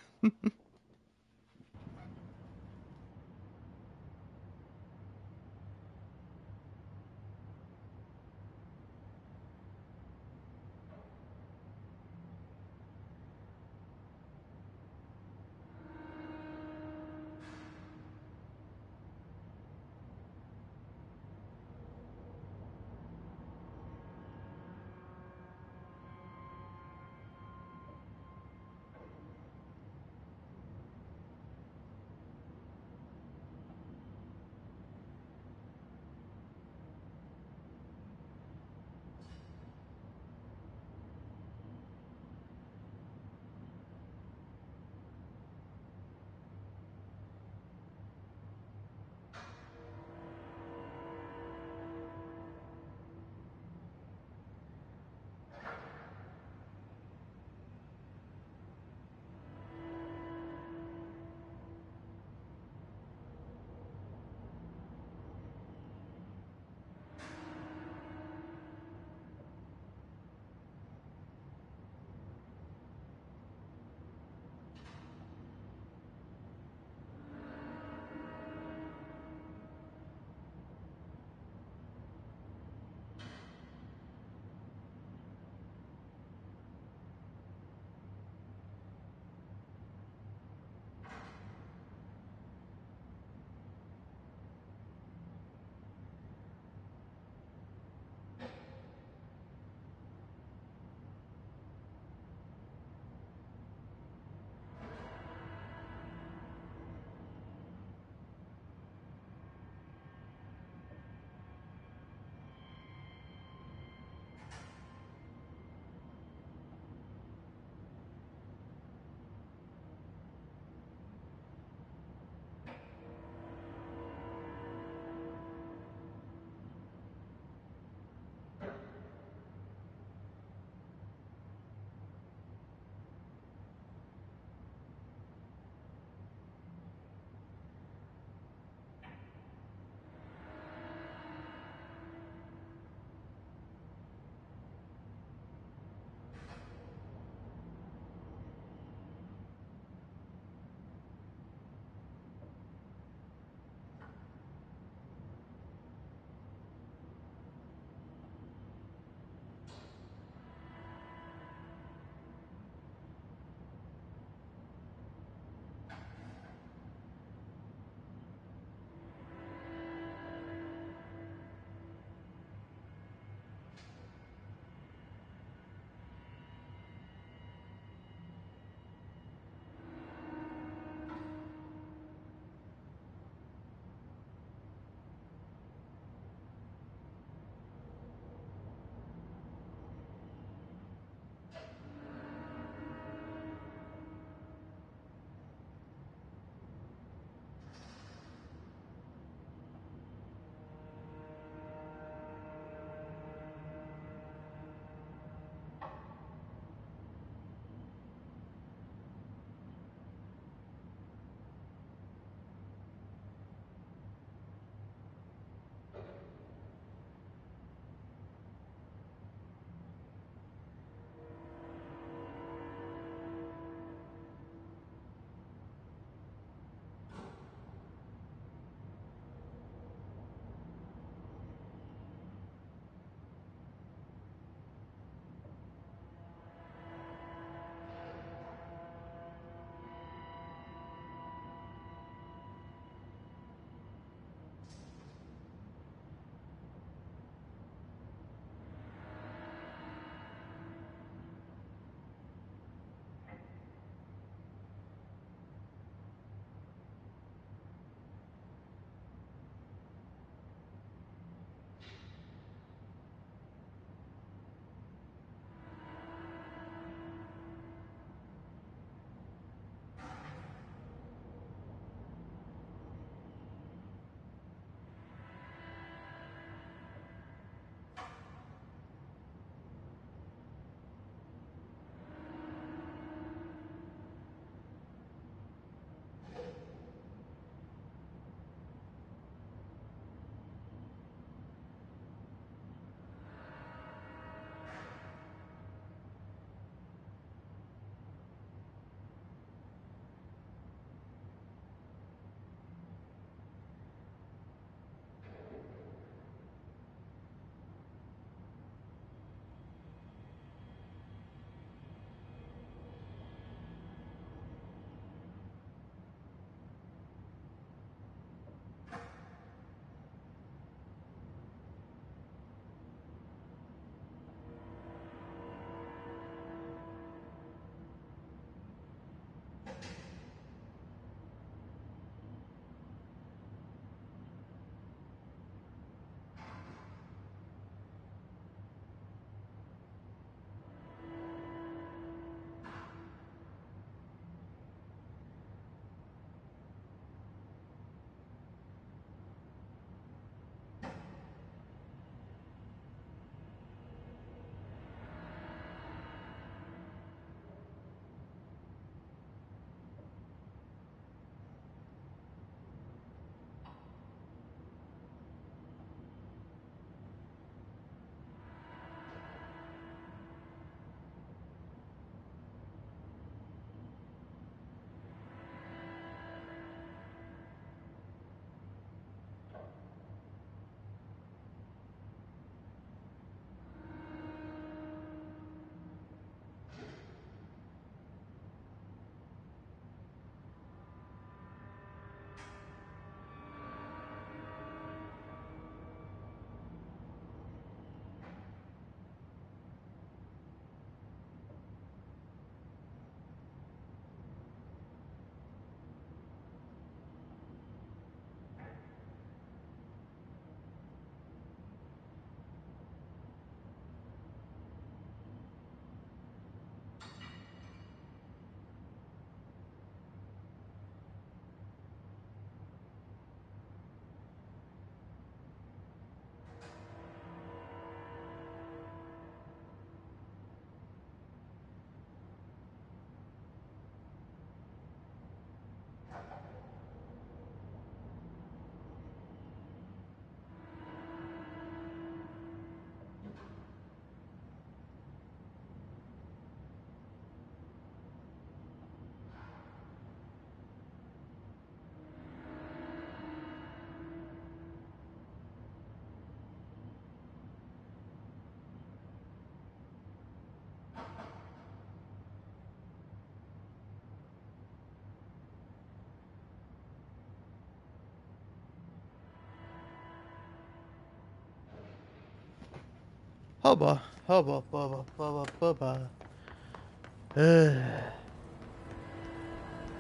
Hubba, hubba, bubba, bubba,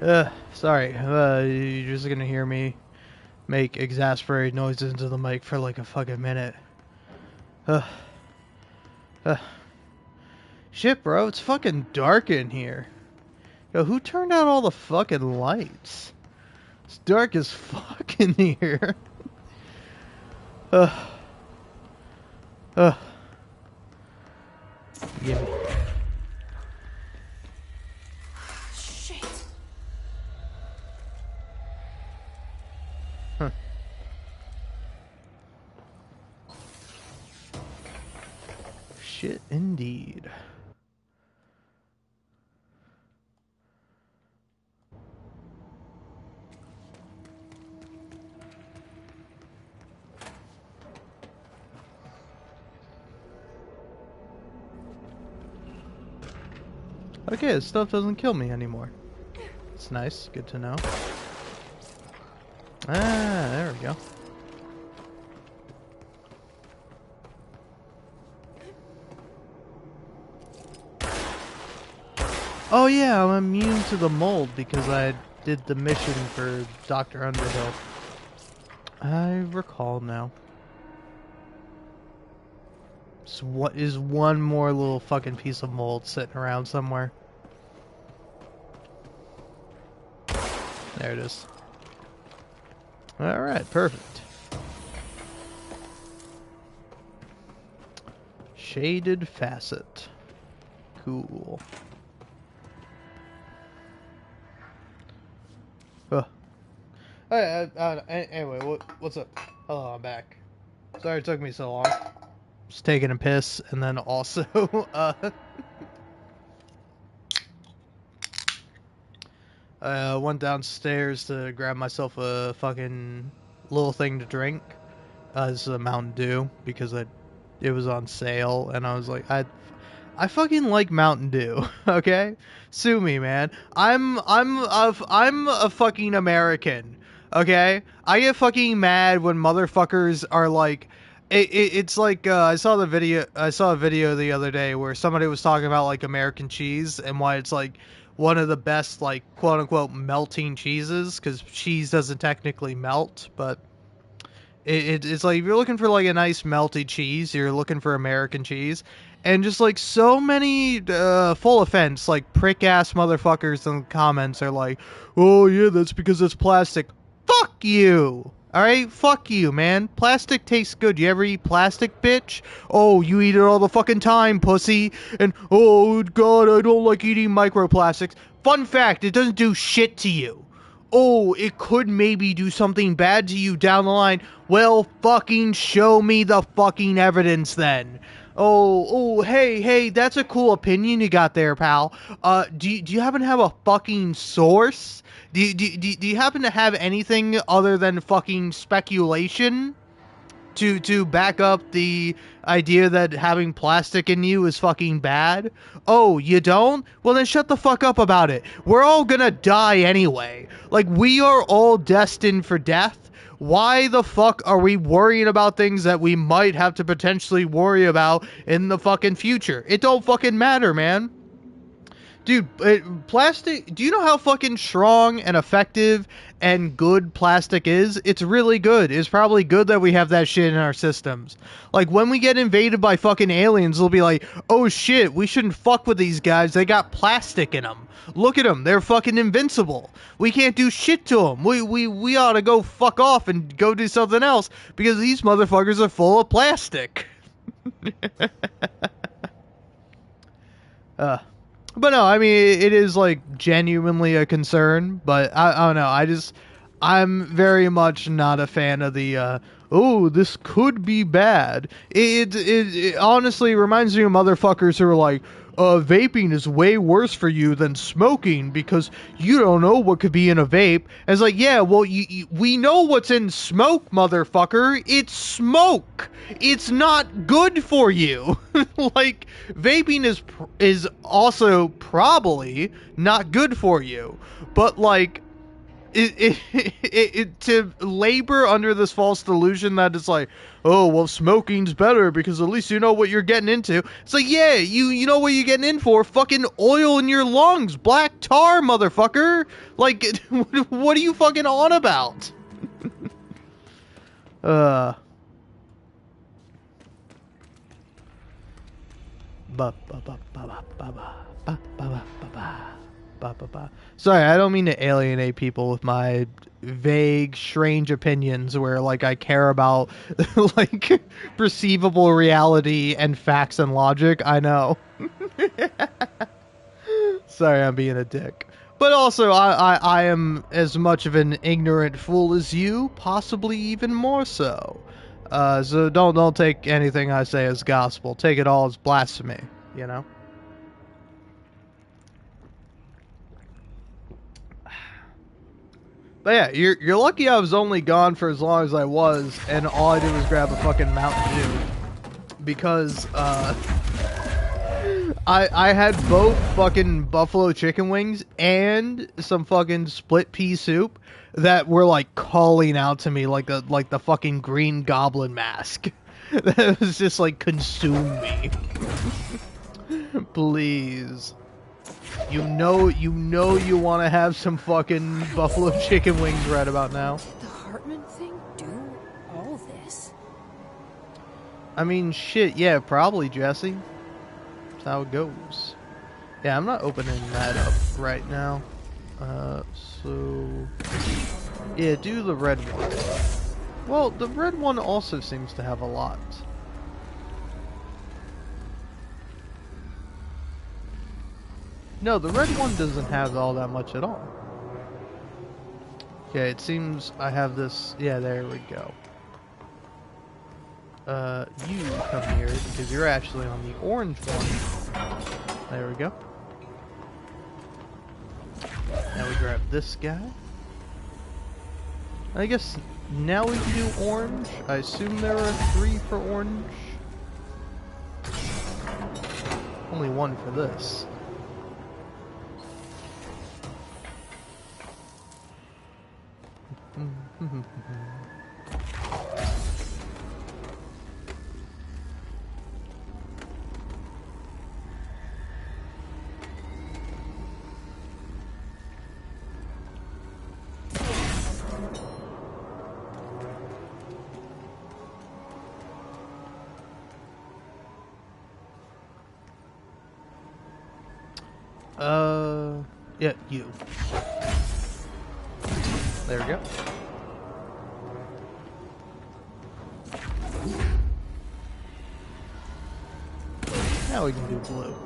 bubba. Sorry, you're just gonna hear me make exasperated noises into the mic for like a fucking minute. Shit, bro, it's fucking dark in here. Yo, who turned out all the fucking lights? It's dark as fuck in here. Gimme. Shit. Huh. Shit, indeed. Okay, this stuff doesn't kill me anymore. It's nice, good to know. Ah, there we go. Oh yeah, I'm immune to the mold because I did the mission for Dr. Underhill. I recall now. So what is one more little fucking piece of mold sitting around somewhere? There it is. Alright, perfect. Shaded facet. Cool. Anyway, what's up? Hello, I'm back. Sorry it took me so long. Just taking a piss, and then also, I went downstairs to grab myself a fucking little thing to drink. It's a Mountain Dew, because it was on sale, and I was like, I fucking like Mountain Dew, okay? Sue me, man. I'm a fucking American, okay? I get fucking mad when motherfuckers are like, it's like I saw a video the other day where somebody was talking about like American cheese and why it's like one of the best like quote unquote melting cheeses, because cheese doesn't technically melt, but it's like if you're looking for like a nice melty cheese, you're looking for American cheese. And just like so many full offense like prick ass motherfuckers in the comments are like, oh yeah, that's because it's plastic. Fuck you. Alright, fuck you, man. Plastic tastes good. You ever eat plastic, bitch? Oh, you eat it all the fucking time, pussy. And, oh, God, I don't like eating microplastics. Fun fact, it doesn't do shit to you. Oh, it could maybe do something bad to you down the line. Well, fucking show me the fucking evidence then. Oh, hey, that's a cool opinion you got there, pal. Do you happen to have a fucking source? Do you happen to have anything other than fucking speculation to back up the idea that having plastic in you is fucking bad? Oh, you don't? Well then shut the fuck up about it. We're all gonna die anyway. Like, we are all destined for death. Why the fuck are we worrying about things that we might have to potentially worry about in the fucking future? It don't fucking matter, man. Dude, plastic, do you know how fucking strong and effective and good plastic is? It's really good. It's probably good that we have that shit in our systems. Like, when we get invaded by fucking aliens, they'll be like, oh shit, we shouldn't fuck with these guys. They got plastic in them. Look at them. They're fucking invincible. We can't do shit to them. We ought to go fuck off and go do something else because these motherfuckers are full of plastic. But no, I mean, it is, like, genuinely a concern, but I don't know, I'm very much not a fan of the, oh, this could be bad. It honestly reminds me of motherfuckers who are like, vaping is way worse for you than smoking because you don't know what could be in a vape. And it's like, yeah, well, we know what's in smoke, motherfucker. It's smoke. It's not good for you. Like, vaping is also probably not good for you. But, like, To labor under this false delusion that it's like, oh well, smoking's better because at least you know what you're getting into. It's like, yeah, you know what you're getting in for. Fucking oil in your lungs, black tar, motherfucker. Like, what are you fucking on about? Sorry, I don't mean to alienate people with my vague, strange opinions where, like, I care about, like, perceivable reality and facts and logic. I know. Sorry, I'm being a dick. But also, I am as much of an ignorant fool as you, possibly even more so. So don't take anything I say as gospel. Take it all as blasphemy, you know? But yeah, you're lucky I was only gone for as long as I was, and all I did was grab a fucking Mountain Dew. Because, I had both fucking buffalo chicken wings and some fucking split pea soup that were like calling out to me like the fucking Green Goblin mask. That was just like, consume me. Please. You know you want to have some fucking buffalo chicken wings right about now. Did the Hartman thing do all this? I mean, shit, yeah, probably, Jesse. That's how it goes. Yeah, I'm not opening that up right now. So... yeah, do the red one. Well, the red one also seems to have a lot. No, the red one doesn't have all that much at all. Okay, it seems I have this... yeah, there we go. You come here, because you're actually on the orange one. There we go. Now we grab this guy. I guess now we can do orange. I assume there are 3 for orange. Only 1 for this. Yeah, you. There we go. Now we can do blue.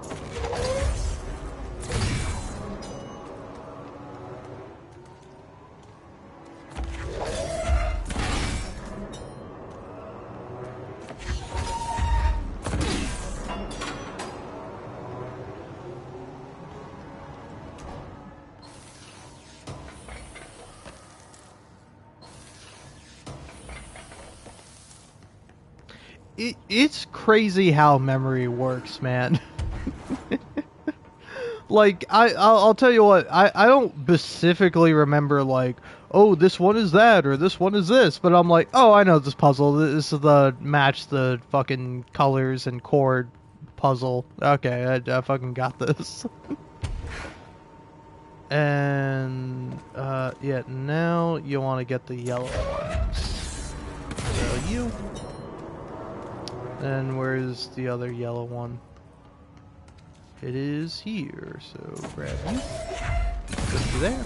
It's crazy how memory works, man. Like, I'll tell you what, I don't specifically remember, like, oh, this one is that, or this one is this, but I'm like, oh, I know this puzzle. This is the match the fucking colors and chord puzzle. Okay, I fucking got this. And, yeah, now you want to get the yellow ones. So you... and where's the other yellow one? It is here, so grab you. Put you there.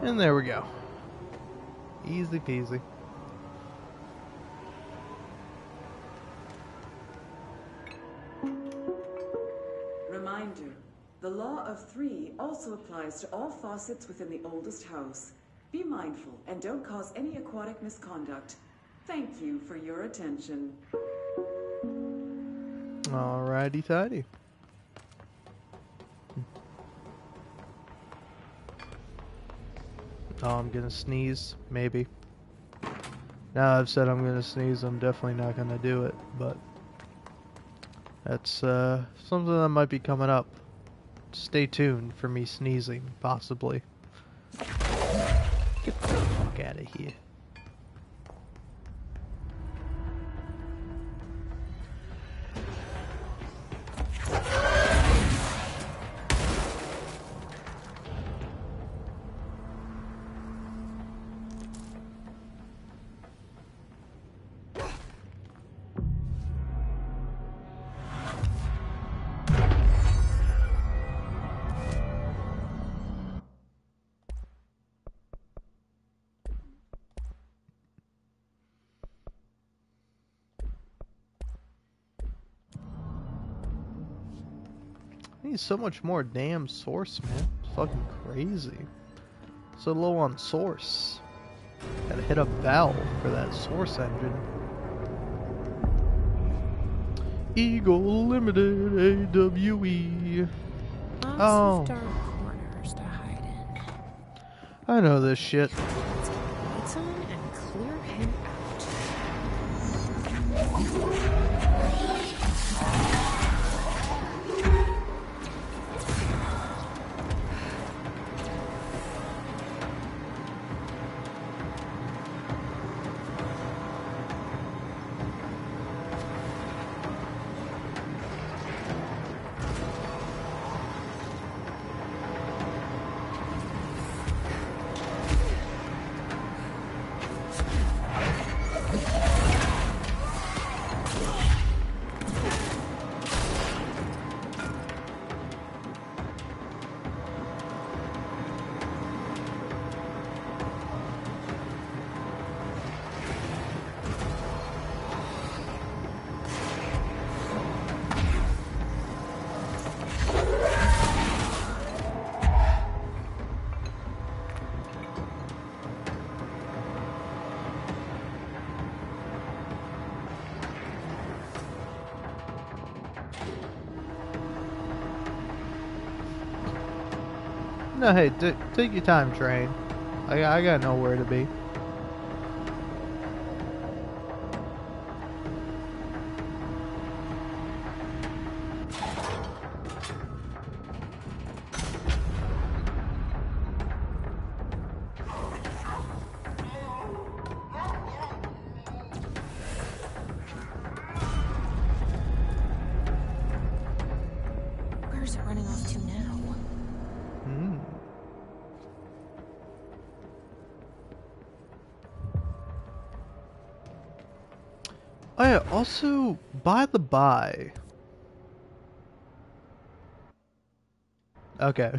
And there we go. Easy peasy. Reminder, the law of 3 also applies to all faucets within the oldest house. Be mindful and don't cause any aquatic misconduct. Thank you for your attention. Alrighty tidy. Oh, I'm gonna sneeze, maybe. Now I've said I'm gonna sneeze, I'm definitely not gonna do it, but that's something that might be coming up. Stay tuned for me sneezing, possibly. out of here. I need so much more damn source, man. It's fucking crazy. So low on source. Gotta hit a valve for that source engine. Eagle Limited AWE. Lots Oh. of dark corners to hide in. I know this shit. Let's get lights on and clear him out. No, hey, take your time, train. I got nowhere to be. Where's it running off to now? Oh yeah, also, by the by. Okay.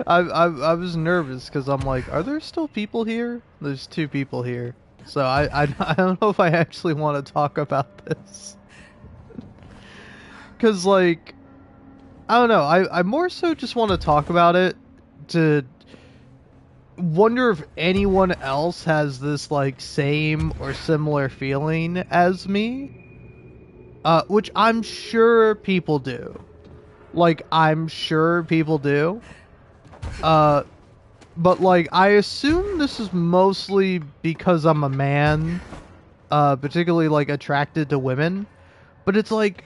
I was nervous because I'm like, are there still people here? There's 2 people here. So I don't know if I actually want to talk about this. Because, like, I don't know. I more so just want to talk about it to wonder if anyone else has this, like, same or similar feeling as me. Which I'm sure people do. Like, I'm sure people do. But, like, I assume this is mostly because I'm a man. Particularly, like, attracted to women. But it's like,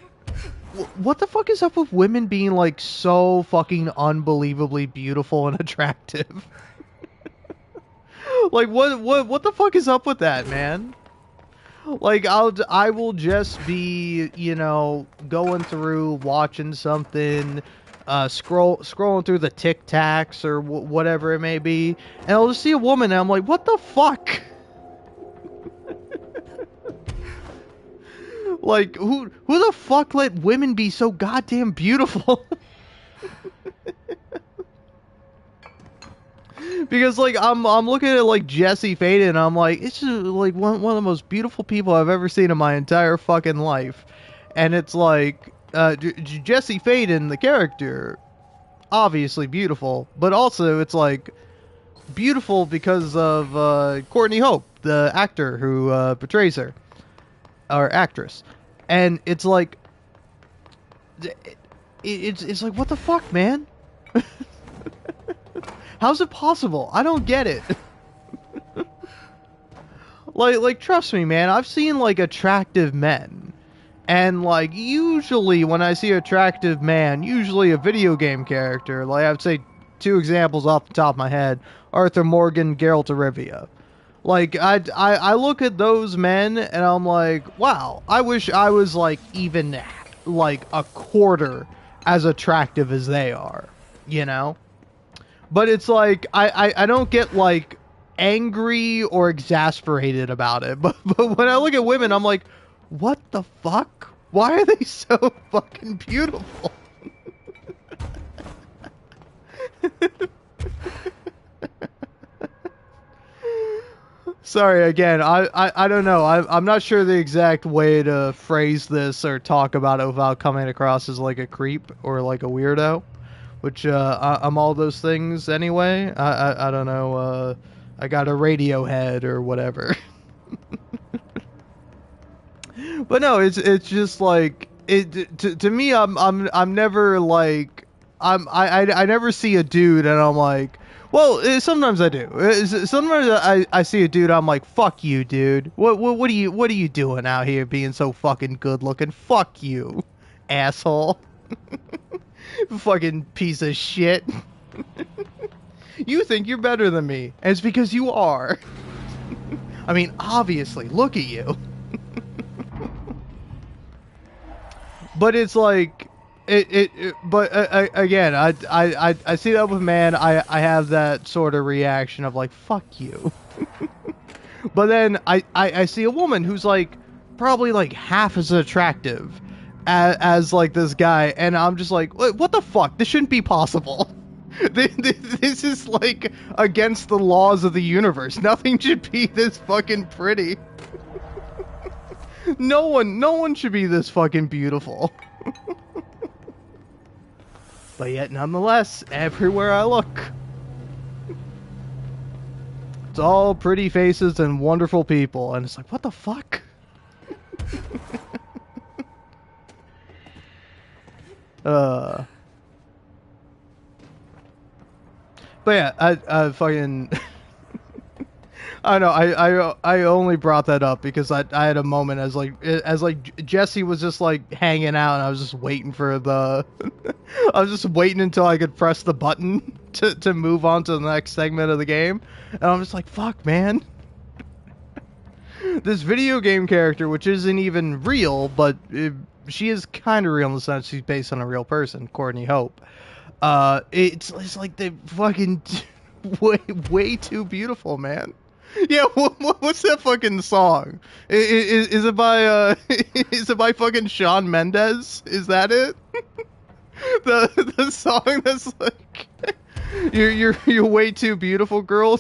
what the fuck is up with women being, like, so fucking unbelievably beautiful and attractive? Like, what the fuck is up with that, man? Like, I will just be, you know, going through, watching something, scrolling through the Tic Tacs or whatever it may be, and I'll just see a woman and I'm like, what the fuck? Like, who the fuck let women be so goddamn beautiful? Because, like, I'm looking at, like, Jesse Faden, and I'm like, it's just, like, one of the most beautiful people I've ever seen in my entire fucking life. And it's like, Jesse Faden, the character, obviously beautiful, but also it's, like, beautiful because of Courtney Hope, the actor who portrays her, or actress. And it's like, it's like, what the fuck, man? How's it possible? I don't get it. like, trust me, man. I've seen, like, attractive men. And, like, usually when I see attractive man, usually a video game character, like, I would say 2 examples off the top of my head, Arthur Morgan, Geralt of Rivia. Like I look at those men and I'm like, wow, I wish I was like even like a quarter as attractive as they are, you know? But it's like I don't get like angry or exasperated about it. But when I look at women, I'm like, what the fuck? Why are they so fucking beautiful? Sorry, again, I don't know. I'm not sure the exact way to phrase this or talk about it without coming across as like a creep or like a weirdo, which I'm all those things anyway. I don't know. I got a radio head or whatever. But no, it's just like it to me. I'm never like I never see a dude and I'm like, well, sometimes I do. Sometimes I see a dude, I'm like, fuck you, dude. What are you doing out here being so fucking good looking? Fuck you, asshole. Fucking piece of shit. You think you're better than me, and it's because you are. I mean, obviously, look at you. But it's like but again, I see that with man, I have that sort of reaction of like, fuck you. But then I see a woman who's like probably like half as attractive as like this guy, and I'm just like, what the fuck, this shouldn't be possible. This is like against the laws of the universe. Nothing should be this fucking pretty. No one should be this fucking beautiful. But yet, nonetheless, everywhere I look, it's all pretty faces and wonderful people, and it's like, what the fuck? But yeah, I fucking... I know. I only brought that up because I had a moment as like Jesse was just like hanging out, and I was just waiting for the I was just waiting until I could press the button to move on to the next segment of the game, and I'm just like, fuck, man. This video game character, which isn't even real, but she is kind of real in the sense she's based on a real person, Courtney Hope. It's like they fucking way too beautiful, man. Yeah, what's that fucking song? Is it by is it by fucking Shawn Mendes? Is that it? the song that's like you're way too beautiful, girl.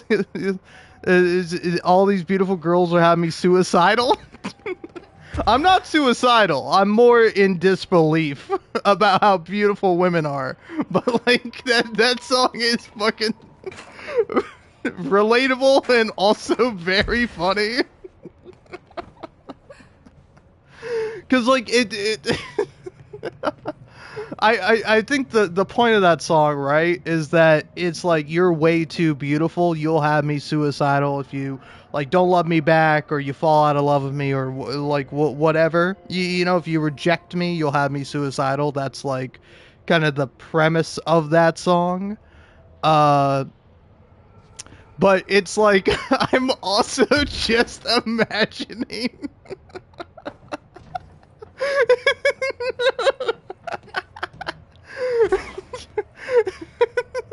Is all these beautiful girls are having me suicidal? I'm not suicidal. I'm more in disbelief about how beautiful women are. But like that song is fucking relatable and also very funny. Cause like it I think the point of that song, right, is that it's like, you're way too beautiful, you'll have me suicidal if you like don't love me back, or you fall out of love with me, or like whatever. You know, if you reject me, you'll have me suicidal. That's like kind of the premise of that song. But it's like, I'm also just imagining.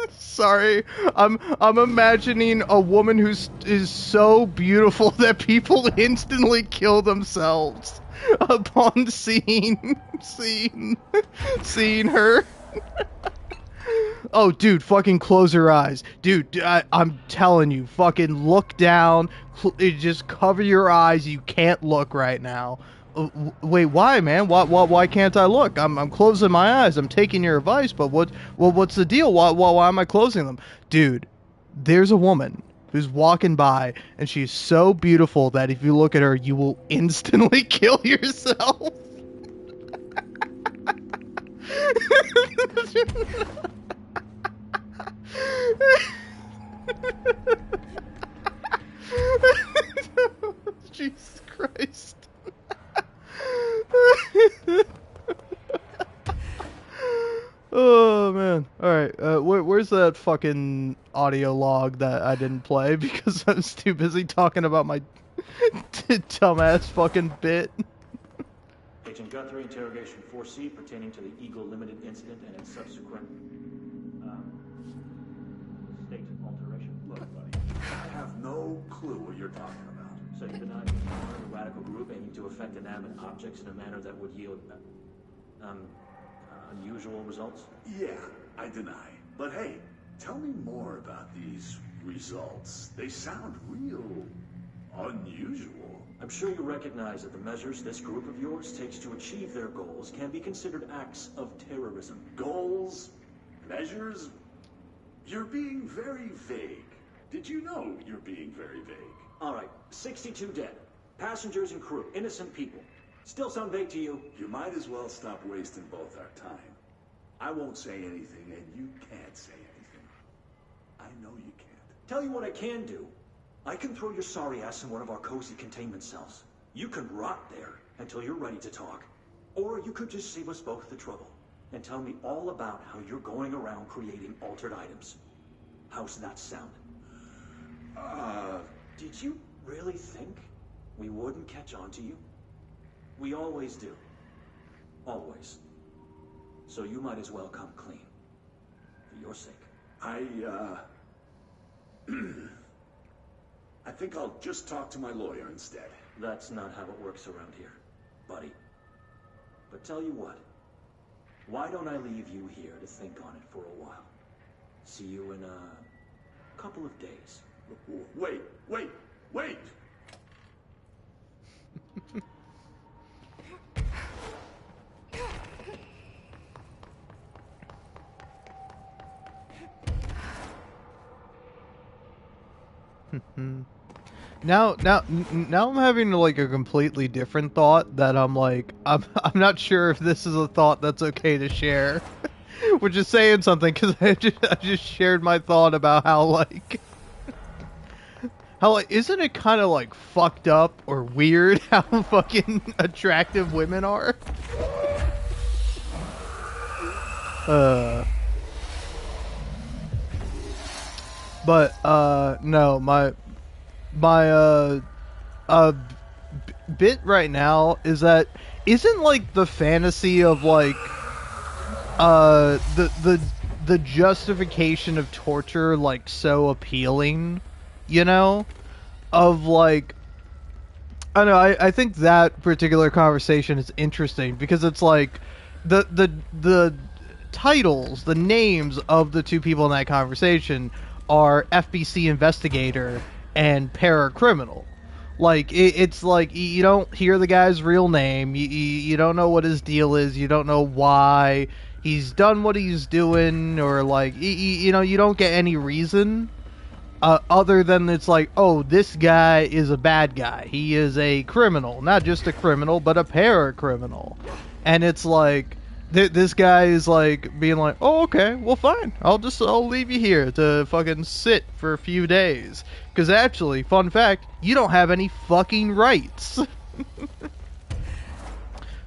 Sorry, I'm imagining a woman who is so beautiful that people instantly kill themselves upon seeing her. Oh, dude, fucking close your eyes. Dude, I'm telling you, fucking look down. Just cover your eyes. You can't look right now. Wait, why, man? Why can't I look? I'm closing my eyes. I'm taking your advice, but what's the deal? Why am I closing them? Dude, there's a woman who's walking by, and she's so beautiful that if you look at her, you will instantly kill yourself. Jesus Christ. Oh man. All right. Where's that fucking audio log that I didn't play because I was too busy talking about my dumbass fucking bit. Agent Guthrie, interrogation 4C pertaining to the Eagle Limited incident and its subsequent state alteration. Look, buddy, I have no clue what you're talking about. So you deny being part of a radical group aiming to affect inanimate objects in a manner that would yield unusual results? Yeah, I deny. But hey, tell me more about these results. They sound real unusual. I'm sure you recognize that the measures this group of yours takes to achieve their goals can be considered acts of terrorism. Goals? Measures? You're being very vague. Did you know you're being very vague? All right, 62 dead. Passengers and crew, innocent people. Still sound vague to you? You might as well stop wasting both our time. I won't say anything, and you can't say anything. I know you can't. Tell you what I can do. I can throw your sorry ass in one of our cozy containment cells. You can rot there until you're ready to talk. Or you could just save us both the trouble and tell me all about how you're going around creating altered items. How's that sound? Did you really think we wouldn't catch on to you? We always do. Always. So you might as well come clean. For your sake. I think I'll just talk to my lawyer instead. That's not how it works around here, buddy. But tell you what. Why don't I leave you here to think on it for a while? See you in a couple of days. Wait. Now I'm having like a completely different thought that I'm like, I'm not sure if this is a thought that's okay to share. Which is saying something, because I just shared my thought about how like isn't it kind of like fucked up or weird how fucking attractive women are? No, my bit right now is that isn't like the fantasy of like the justification of torture like so appealing, you know? Of like, I don't know, I think that particular conversation is interesting because it's like the titles, the names of the two people in that conversation are FBC investigator and paracriminal. Like, it's like, you don't hear the guy's real name, you don't know what his deal is, you don't know why he's done what he's doing, or like, you know, you don't get any reason, other than it's like, oh, this guy is a bad guy, he is a criminal, not just a criminal, but a paracriminal. And it's like, this guy is like, being like, oh, okay, well, fine, I'll leave you here to fucking sit for a few days. Because actually, fun fact, you don't have any fucking rights.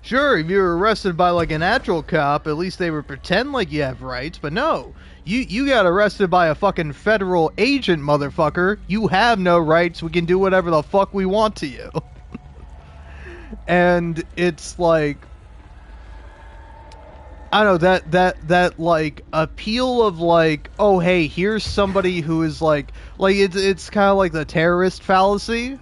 Sure, if you were arrested by like a natural cop, at least they would pretend like you have rights, but no. You got arrested by a fucking federal agent, motherfucker. You have no rights, we can do whatever the fuck we want to you. And it's like, I don't know, that like appeal of like, oh hey, here's somebody who is like it's kind of like the terrorist fallacy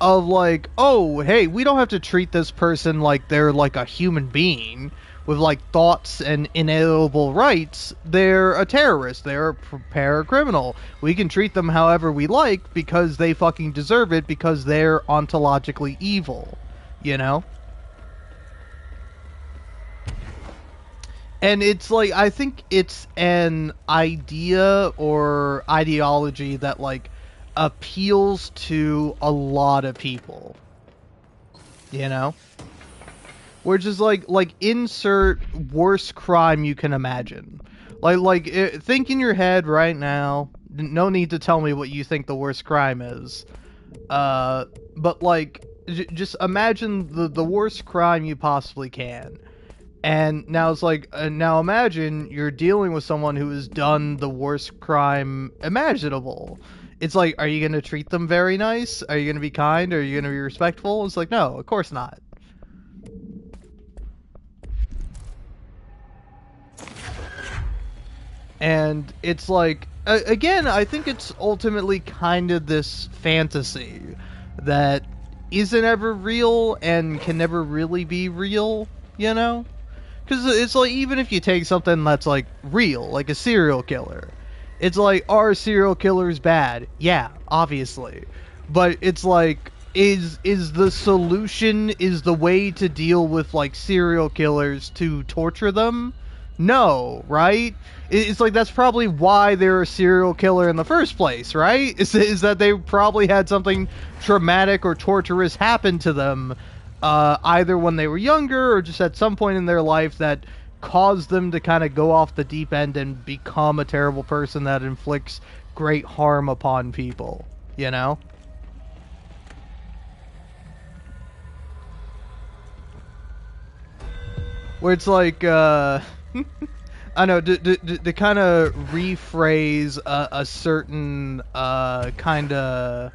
of like, oh hey, we don't have to treat this person like they're like a human being with like thoughts and inalienable rights. They're a terrorist, they're a paracriminal. We can treat them however we like because they fucking deserve it, because they're ontologically evil, you know? And it's like, I think it's an idea or ideology that like appeals to a lot of people, you know? Which is like insert worst crime you can imagine. Think in your head right now. No need to tell me what you think the worst crime is. But like, just imagine the worst crime you possibly can. And now it's like, now imagine you're dealing with someone who has done the worst crime imaginable. It's like, are you going to treat them very nice? Are you going to be kind? Are you going to be respectful? It's like, no, of course not. And it's like, again, I think it's ultimately kind of this fantasy that isn't ever real and can never really be real, you know? Because it's like, even if you take something that's like real, like a serial killer, it's like, are serial killers bad? Yeah, obviously. But it's like, is the solution, is the way to deal with like serial killers to torture them? No, right? It's like, that's probably why they're a serial killer in the first place, right? Is that they probably had something traumatic or torturous happen to them, either when they were younger or just at some point in their life that caused them to kind of go off the deep end and become a terrible person that inflicts great harm upon people, you know? Where it's like, I know, to kind of rephrase a certain kind of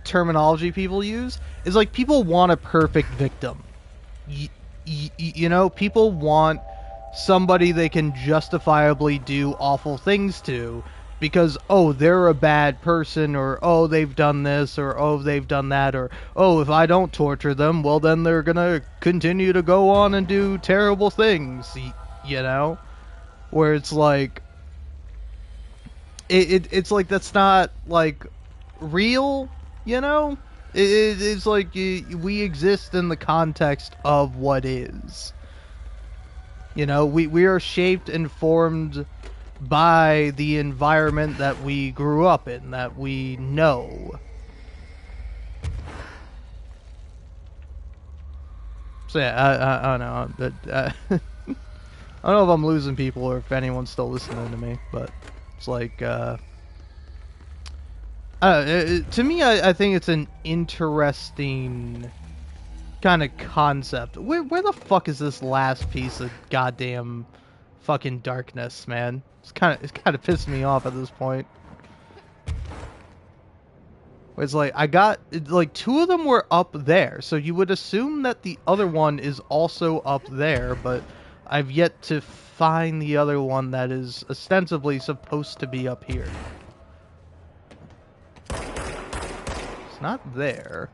terminology people use, is like, people want a perfect victim. You know, people want somebody they can justifiably do awful things to because, oh, they're a bad person, or, oh, they've done this, or, oh, they've done that, or, oh, if I don't torture them, well, then they're gonna continue to go on and do terrible things, you know? Where it's like, it's like, that's not, like, real, you know? It's like, we exist in the context of what is. You know, we are shaped and formed by the environment that we grew up in, that we know. So yeah, I don't know. I don't know if I'm losing people or if anyone's still listening to me, but it's like, to me, I think it's an interesting kind of concept. Where the fuck is this last piece of goddamn fucking darkness, man? It's kind of pissing me off at this point. It's like, I got, like, two of them were up there, so you would assume that the other one is also up there, but I've yet to find the other one that is ostensibly supposed to be up here. It's not there.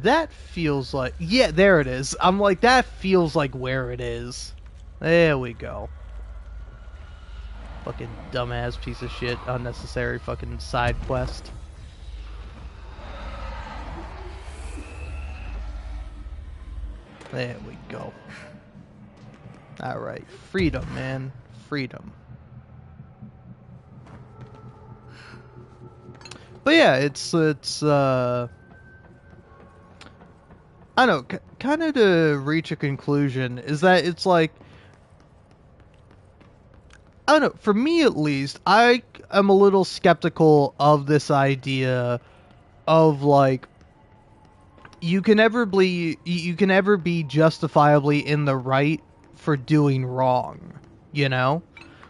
That feels like... Yeah, there it is. I'm like, that feels like where it is. There we go. Fucking dumbass piece of shit. Unnecessary fucking side quest. There we go. Alright. Freedom, man. Freedom. But yeah, it's I don't know, kind of to reach a conclusion, is that it's like, I don't know, for me at least, I am a little skeptical of this idea of, like, you can ever be justifiably in the right for doing wrong, you know?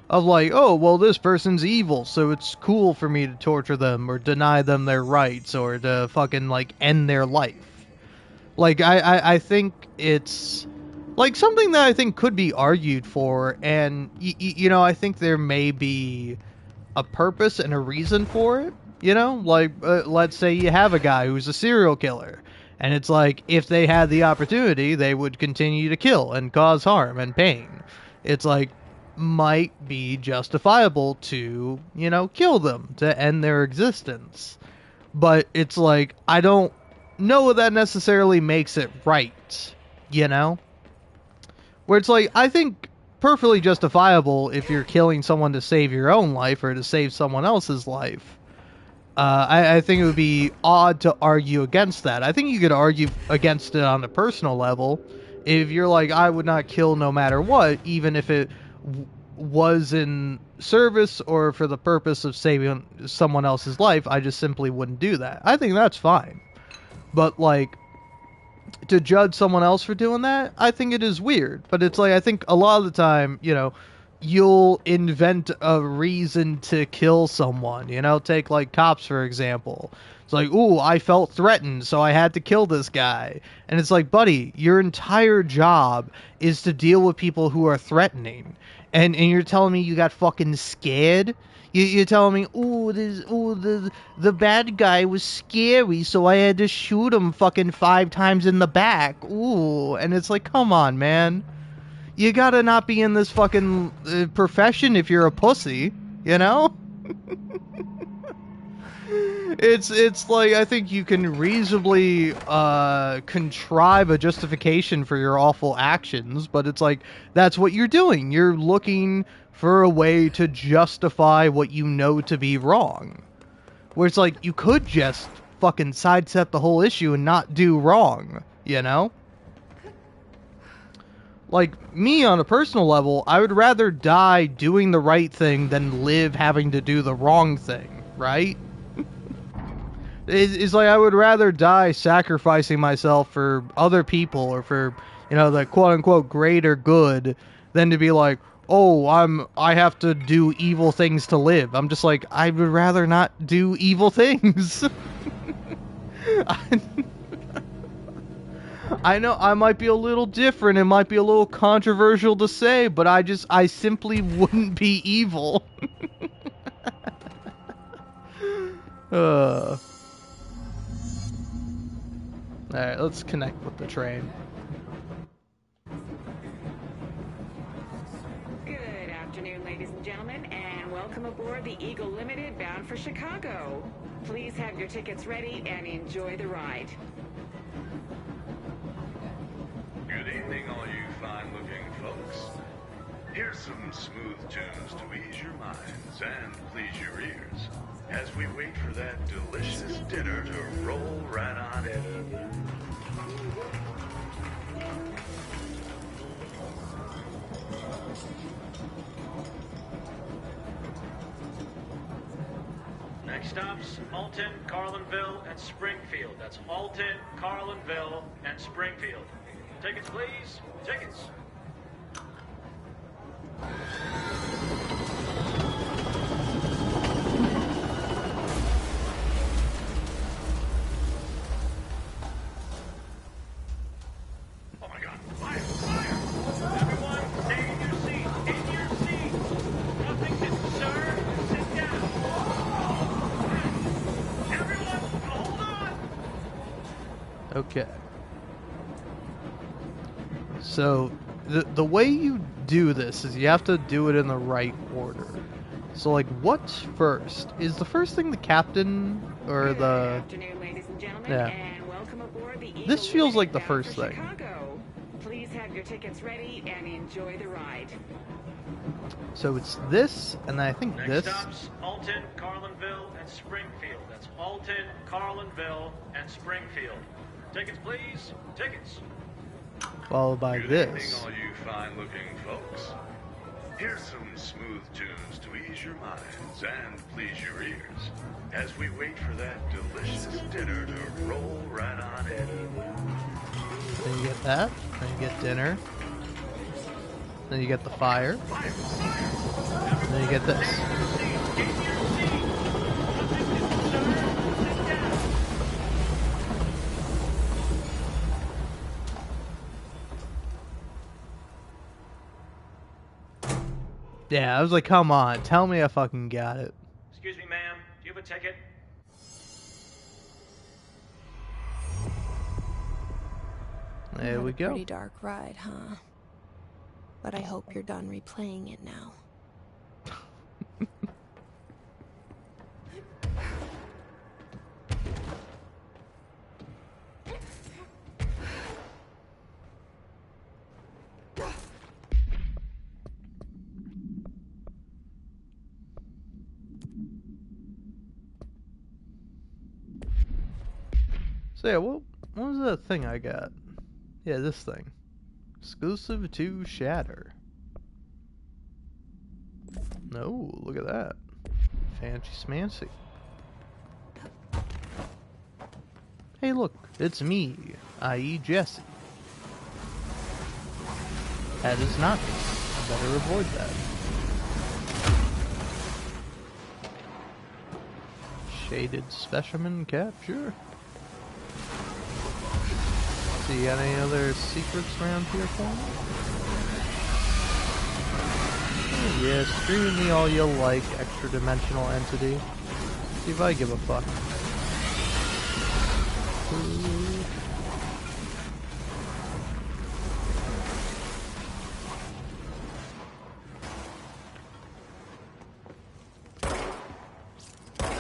Of like, oh, well, this person's evil, so it's cool for me to torture them, or deny them their rights, or to fucking, like, end their life. Like, I think it's, like, something that I think could be argued for, and, you know, I think there may be a purpose and a reason for it, you know? Like, let's say you have a guy who's a serial killer, and it's like, if they had the opportunity, they would continue to kill and cause harm and pain. It's like, might be justifiable to, you know, kill them, to end their existence. But it's like, I don't know that necessarily makes it right, you know? Where it's like, I think perfectly justifiable if you're killing someone to save your own life or to save someone else's life. I think it would be odd to argue against that. I think you could argue against it on a personal level. If you're like, I would not kill no matter what, even if it was in service or for the purpose of saving someone else's life, I just simply wouldn't do that. I think that's fine. But, like, to judge someone else for doing that, I think it is weird. But it's like, I think a lot of the time, you know, you'll invent a reason to kill someone. You know, take like cops, for example. It's like, ooh, I felt threatened, so I had to kill this guy. And it's like, buddy, your entire job is to deal with people who are threatening. And you're telling me you got fucking scared? You're telling me, the bad guy was scary, so I had to shoot him fucking 5 times in the back. Ooh, and it's like, come on, man. You gotta not be in this fucking profession if you're a pussy, you know? It's like, I think you can reasonably contrive a justification for your awful actions, but it's like, that's what you're doing. You're looking for a way to justify what you know to be wrong. Where it's like, you could just fucking sidestep the whole issue and not do wrong, you know? Like, me on a personal level, I would rather die doing the right thing than live having to do the wrong thing, right? It's like, I would rather die sacrificing myself for other people or for, you know, the quote-unquote greater good than to be like, oh, I have to do evil things to live. I'm just like, I would rather not do evil things. I know I might be a little different, it might be a little controversial to say, but I simply wouldn't be evil. Alright, let's connect with the train. Good afternoon, ladies and gentlemen, and welcome aboard the Eagle Limited bound for Chicago. Please have your tickets ready and enjoy the ride. Good evening, all you fine-looking folks. Here's some smooth tunes to ease your minds and please your ears as we wait for that delicious dinner to roll right on in. Next stops, Alton, Carlinville, and Springfield. That's Alton, Carlinville, and Springfield. Tickets, please. Tickets. Oh my God! Fire! Fire! Everyone, stay in your seat. In your seat. Nothing to sir. Sit down. Everyone, hold on. Okay. So, the way you do this is you have to do it in the right order. So, like, what's first? Is the first thing the captain or the... Afternoon, ladies and gentlemen, Yeah. and welcome aboard the Eagle This feels like the Limited bound first for thing. Chicago. Please have your tickets ready and enjoy the ride. So it's this, and then I think Next this. stops, Alton, Carlinville, and Springfield. That's Alton, Carlinville, and Springfield. Tickets, please. Tickets. Followed by Good this. evening, all you fine-looking folks. Here's some smooth tunes to ease your minds and please your ears as we wait for that delicious dinner to roll right on in. Then you get that. Then you get dinner. Then you get the fire. Then you get this. Yeah, I was like, come on, tell me I fucking got it. Excuse me, ma'am. Do you have a ticket? There we go. Pretty dark ride, huh? But I hope you're done replaying it now. So yeah, what was that thing I got? Yeah, this thing. Exclusive to Shatter. No, look at that. Fancy smancy. Hey look, it's me, i.e. Jesse. That is not me. I better avoid that. Shaded specimen capture. So you got any other secrets around here for me? Oh, yeah, scream me all you like, extra dimensional entity. See if I give a fuck.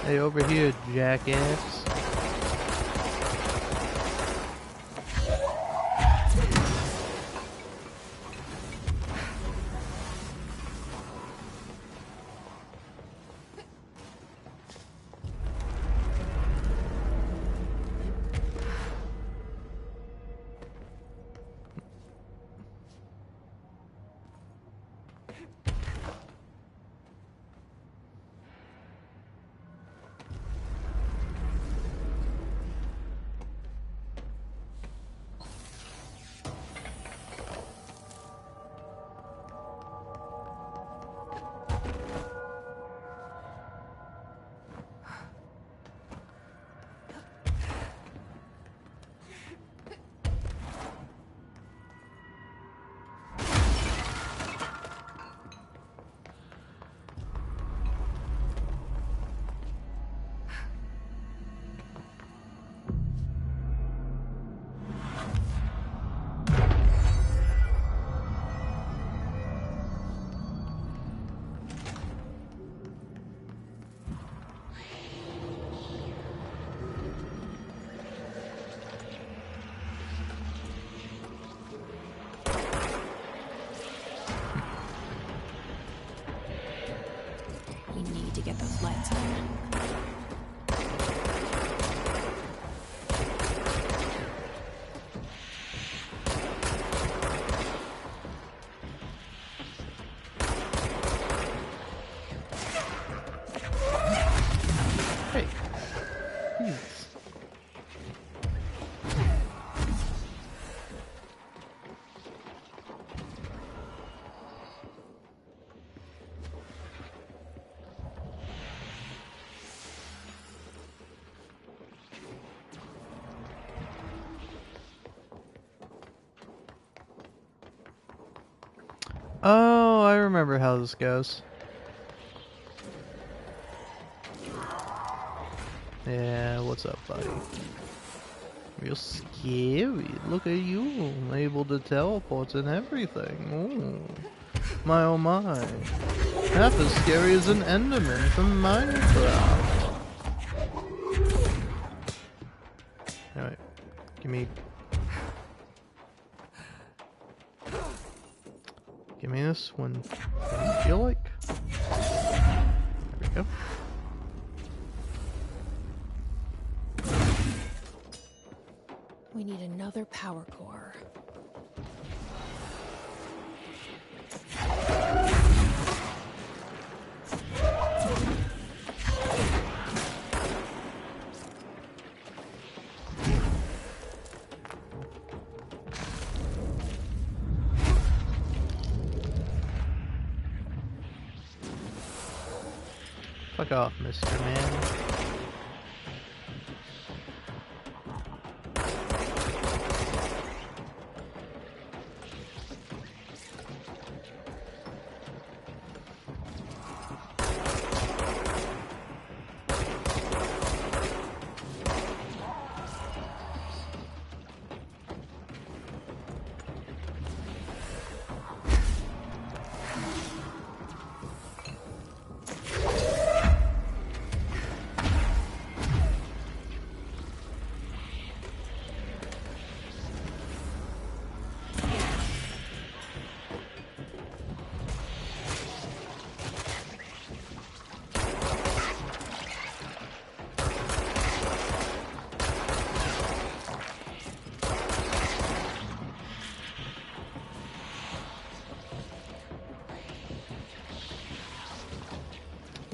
Hey, over here, jackass. Get those lights on. Hey, please. Oh, I remember how this goes. Yeah, what's up, buddy? Real scary. Look at you, able to teleport and everything. Ooh. My oh my. Half as scary as an Enderman from Minecraft. Alright, give me this when you feel like. There we go. We need another power core. Fuck off, Mr. Man.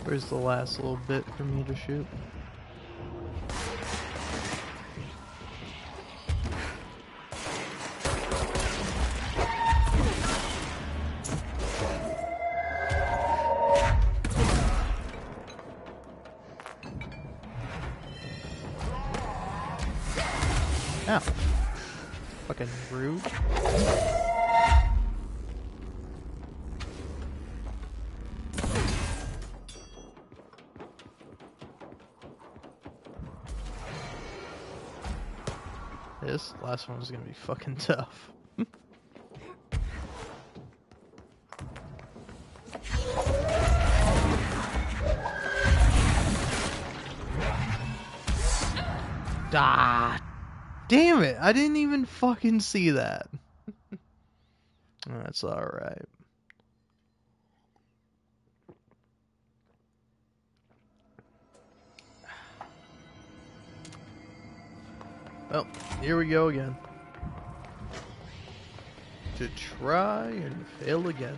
Where's the last little bit for me to shoot? Ow. Fucking rude. This last one is gonna be fucking tough. Ah, damn it! I didn't even fucking see that. That's alright. Well, here we go again. To try and fail again.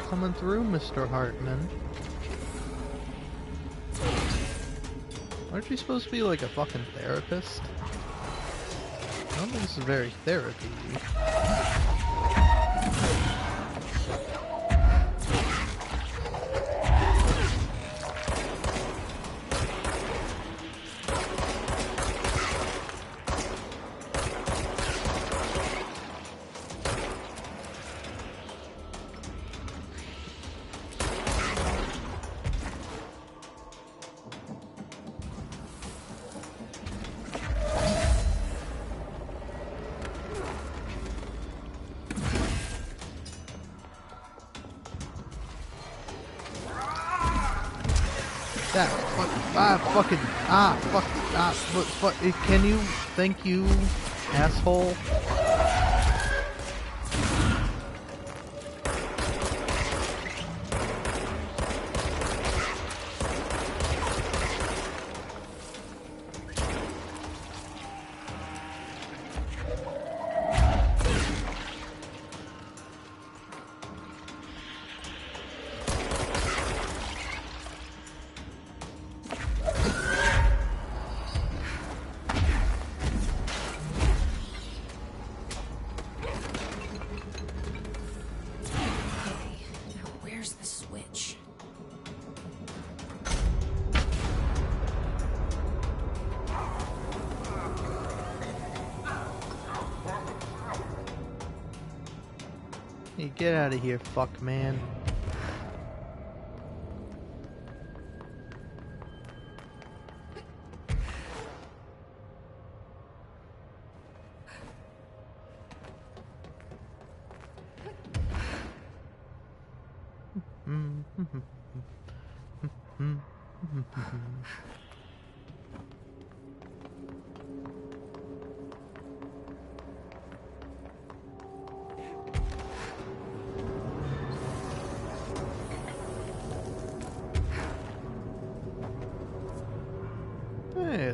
Coming through, Mr. Hartman. Aren't you supposed to be like a fucking therapist? I don't think this is very therapy-y. Can you, thank you, asshole? Hey, get out of here, fuck man. Hey,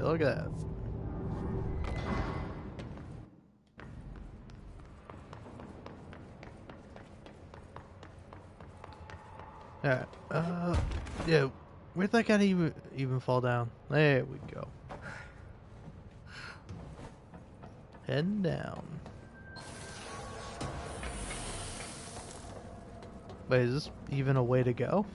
look at that. Alright, yeah, where'd that guy even fall down? There we go. Heading down. Wait, is this even a way to go?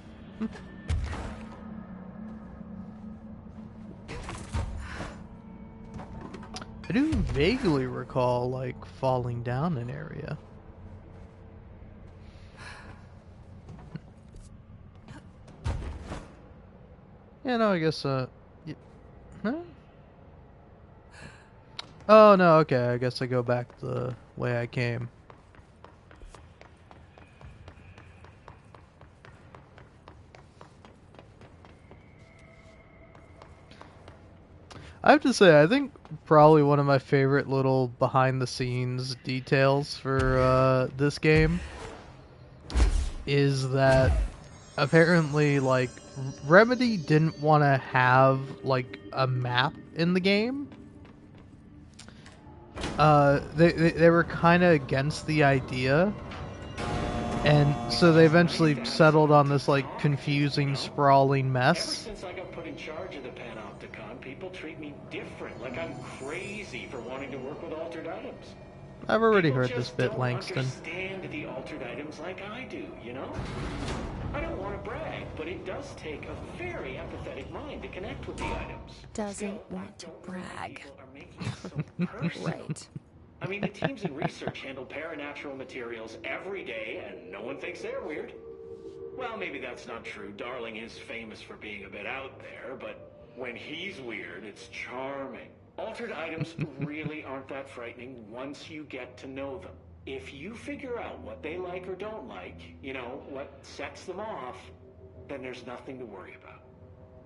I do vaguely recall, like, falling down an area. Yeah, no, I guess, huh? Oh, no, okay, I guess I go back the way I came. I have to say, I think probably one of my favorite little behind-the-scenes details for this game is that apparently, like, Remedy didn't want to have, like, a map in the game. They were kind of against the idea, and so they eventually settled on this, like, confusing, sprawling mess. Ever since I got put in charge of the Panopticon, people treat me different, like I'm crazy for wanting to work with altered items. I've already People heard this just bit, don't Langston. understand the altered items like I do, you know? I don't want to brag, but it does take a very empathetic mind to connect with the items. Doesn't want to brag. Right. I mean, the teams in research handle paranatural materials every day, and no one thinks they're weird. Well, maybe that's not true. Darling is famous for being a bit out there, but when he's weird, it's charming. Altered items really aren't that frightening once you get to know them. If you figure out what they like or don't like, you know, what sets them off, then there's nothing to worry about.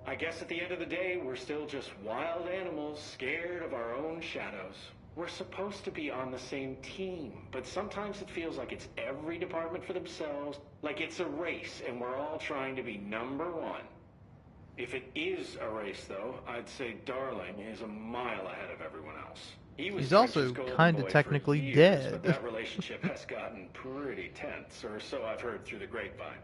I guess at the end of the day, we're still just wild animals scared of our own shadows. We're supposed to be on the same team, but sometimes it feels like it's every department for themselves, like it's a race and we're all trying to be number one. If it is a race, though, I'd say Darling is a mile ahead of everyone else. He's also kind of technically dead. But that relationship has gotten pretty tense, or so I've heard through the grapevine.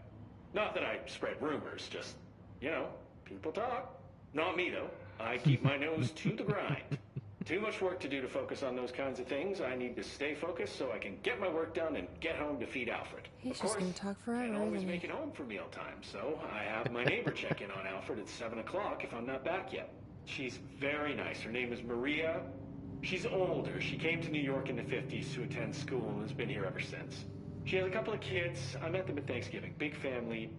Not that I spread rumors, just, you know, people talk. Not me, though. I keep my nose to the grind. Too much work to do to focus on those kinds of things. I need to stay focused so I can get my work done and get home to feed Alfred. He's just gonna talk forever, can't always isn't he? make it home for mealtime, so I have my neighbor check in on Alfred at 7 o'clock if I'm not back yet. She's very nice. Her name is Maria. She's older. She came to New York in the 50s to attend school and has been here ever since. She has a couple of kids. I met them at Thanksgiving. Big family.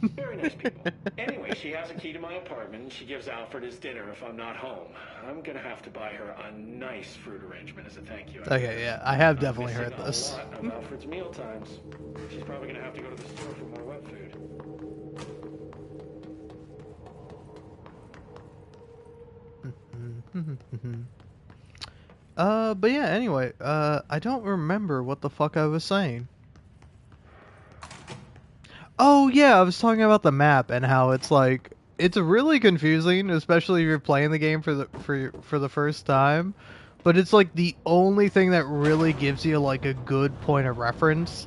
Very nice people. Anyway, she has a key to my apartment, and she gives Alfred his dinner if I'm not home. I'm gonna have to buy her a nice fruit arrangement as a thank you. Okay, yeah, I have definitely heard I'm this. missing a lot of Alfred's meal times. She's probably gonna have to go to the store for more wet food. But yeah, anyway, I don't remember what the fuck I was saying. Oh yeah, I was talking about the map and how it's like, it's really confusing, especially if you're playing the game for the first time. But it's like the only thing that really gives you like a good point of reference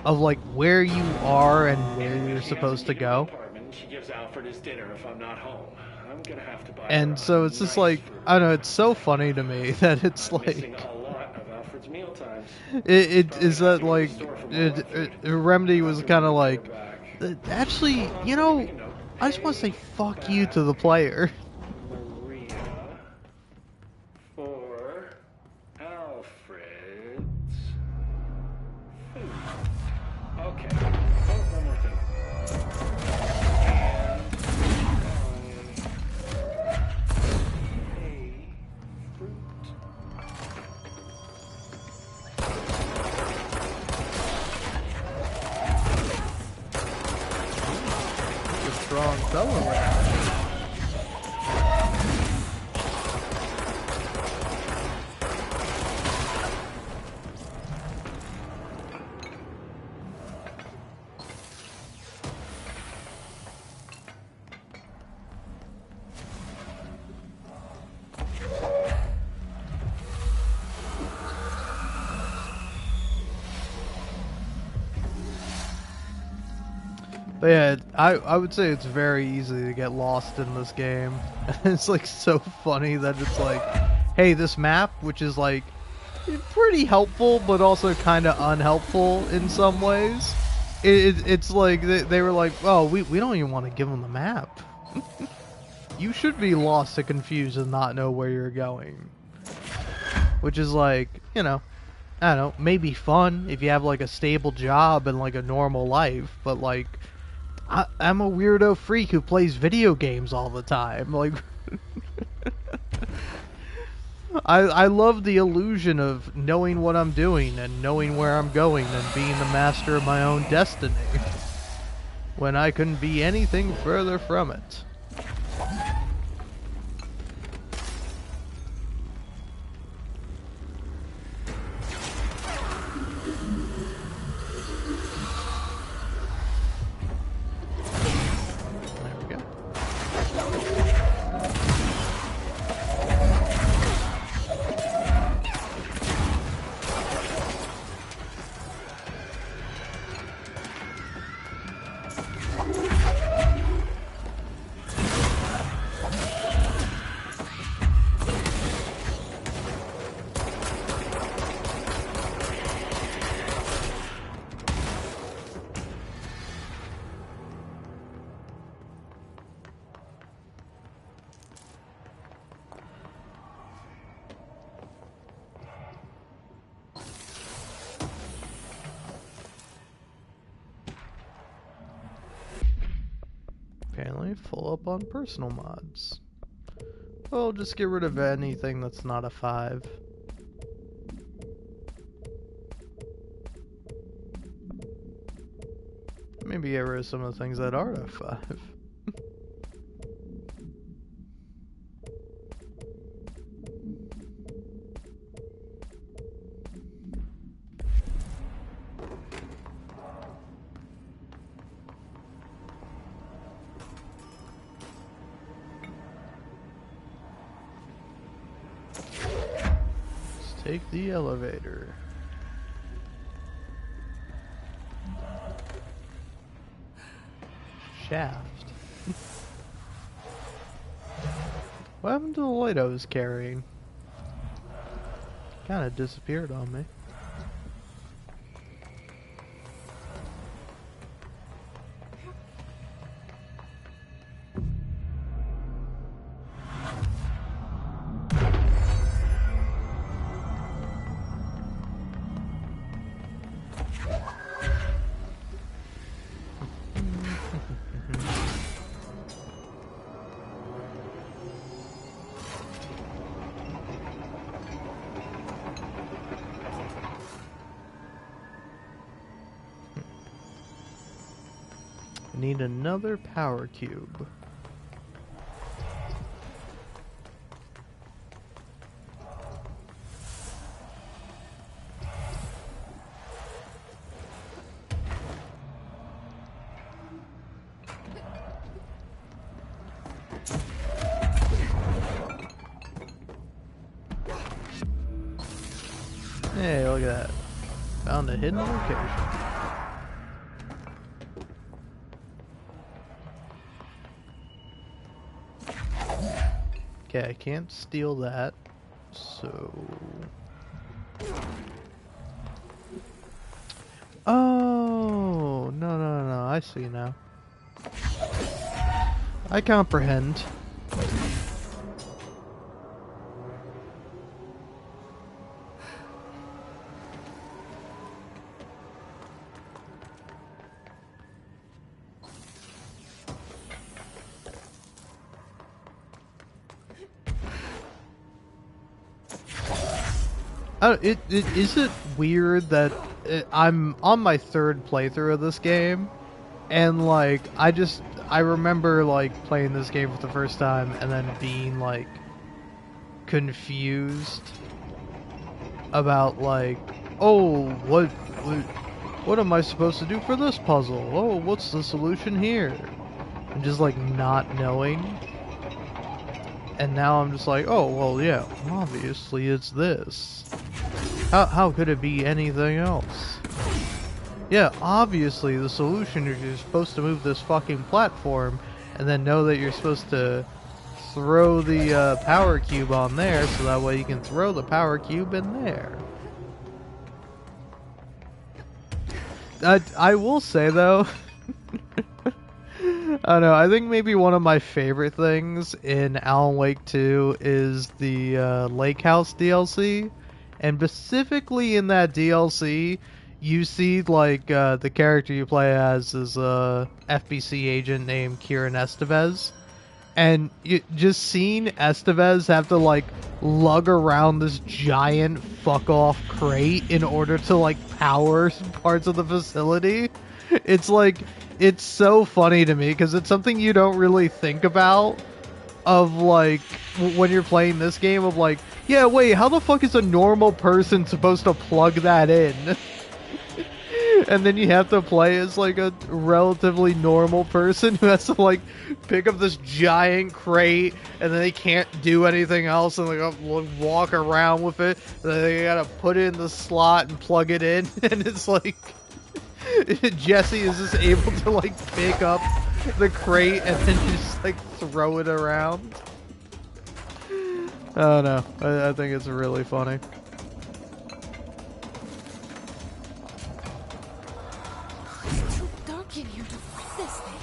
of like where you are and where you're supposed to go. She gives Alfred his dinner if I'm not home. I'm gonna have to buy And so it's just like, I don't know, it's so funny to me that it's like, it is that like, Remedy was kind of like, actually, you know, I just want to say fuck you to the player. Maria for Alfred's food. Okay. Oh, one more thing. strong fellow right. But yeah, I would say it's very easy to get lost in this game. It's like so funny that it's like, hey, this map, which is like pretty helpful but also kind of unhelpful in some ways. It's like they were like, oh, we don't even want to give them the map. You should be lost and confused and not know where you're going. Which is like, you know, I don't know, maybe fun if you have like a stable job and like a normal life, but like I'm a weirdo freak who plays video games all the time. Like, I love the illusion of knowing what I'm doing and knowing where I'm going and being the master of my own destiny, when I couldn't be anything further from it. Apparently full up on personal mods. Well, just get rid of anything that's not a 5. Maybe get rid of some of the things that are a 5. Take the elevator. Shaft. What happened to the light I was carrying? Kinda disappeared on me. I need another power cube. Hey, look at that. Found a hidden location. Okay, I can't steal that, so... Oh, no, I see now. I comprehend. Is it weird that I'm on my 3rd playthrough of this game, and like I I remember like playing this game for the first time and then being like confused about like, oh, what am I supposed to do for this puzzle? Oh, what's the solution here? And just like not knowing. And now I'm just like, oh, well, yeah, obviously it's this. How could it be anything else? Yeah, obviously the solution is you're supposed to move this fucking platform and then know that you're supposed to throw the power cube on there so that way you can throw the power cube in there. I will say though, I don't know, I think maybe one of my favorite things in Alan Wake 2 is the Lake House DLC. And specifically in that DLC, you see like the character you play as is a FBC agent named Kieran Estevez. And just seeing Estevez have to like lug around this giant fuck off crate in order to like power parts of the facility, it's like, it's so funny to me because it's something you don't really think about of like when you're playing this game of like, yeah, wait, how the fuck is a normal person supposed to plug that in? And then you have to play as like a relatively normal person who has to like pick up this giant crate and then they can't do anything else and like walk around with it. And then they gotta put it in the slot and plug it in. And it's like Jesse is just able to like pick up the crate and then just like throw it around. I don't know. I think it's really funny. In here to fight this thing.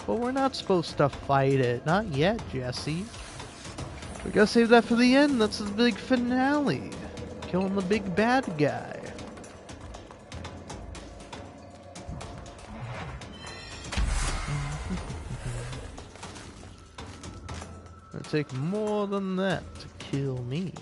But we're not supposed to fight it. Not yet, Jesse. We gotta save that for the end. That's the big finale. Killing the big bad guy. It'll take more than that to kill me.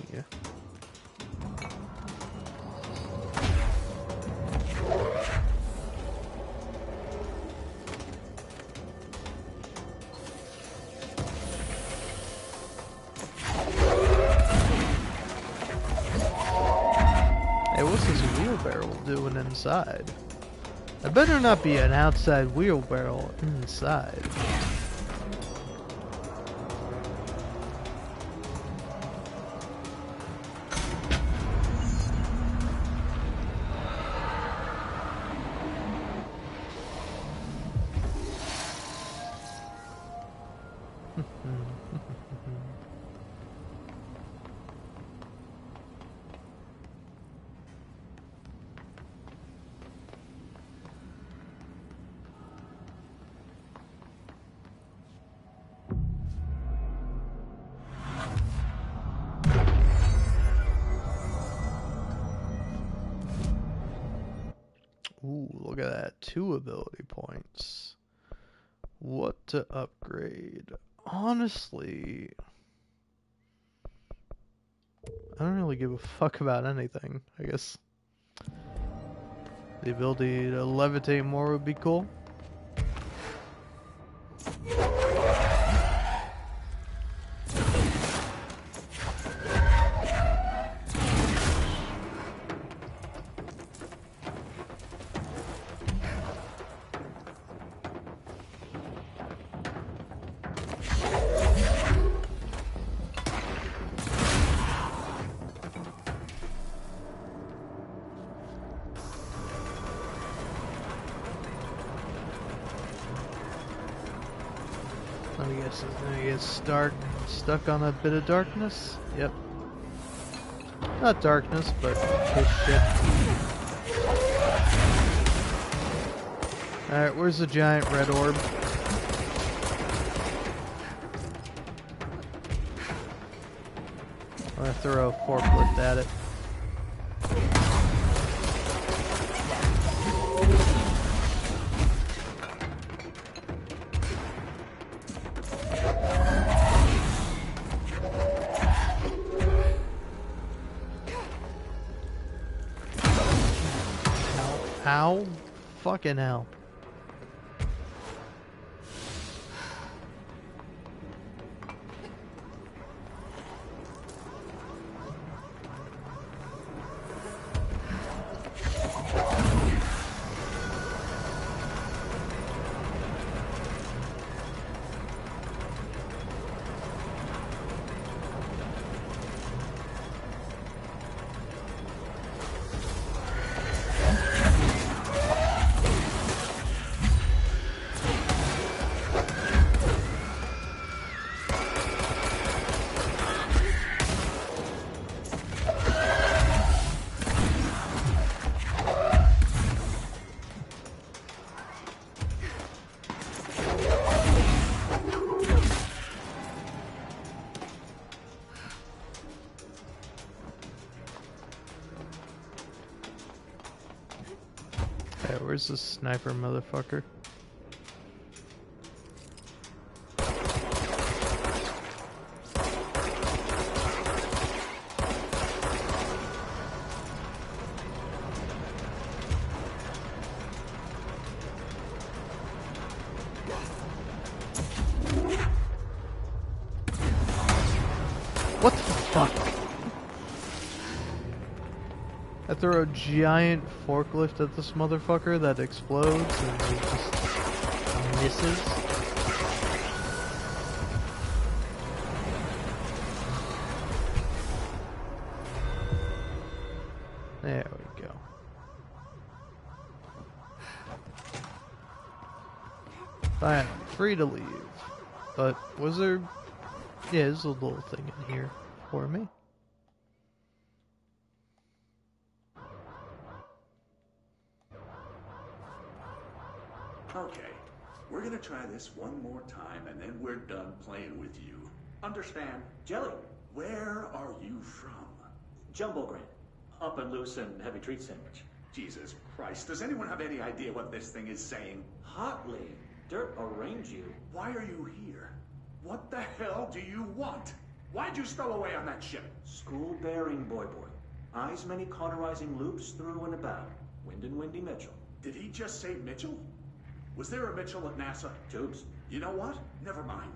Doing inside? I better not be an outside wheelbarrow inside. Ooh, look at that. 2 ability points. What to upgrade? Honestly, I don't really give a fuck about anything. I guess the ability to levitate more would be cool. I guess stuck on a bit of darkness. Yep. Not darkness, but his shit. Alright, where's the giant red orb? I'm gonna throw a forklift at it. Ow. Fucking hell. Okay, where's this sniper motherfucker? What the fuck? I throw a giant forklift at this motherfucker that explodes and he just misses. There we go. I am free to leave. But was there... Yeah, there's a little thing in here for me. Okay, we're gonna try this one more time and then we're done playing with you. Understand? Jelly. Where are you from? Jumbo Grand. Up and loose and heavy treat sandwich. Jesus Christ, does anyone have any idea what this thing is saying? Hotly. Dirt arrange you. Why are you here? What the hell do you want? Why'd you stow away on that ship? School bearing, boy. Eyes many cauterizing loops through and about. Wind and Windy Mitchell. Did he just say Mitchell? Was there a Mitchell at NASA? Tubes. You know what? Never mind.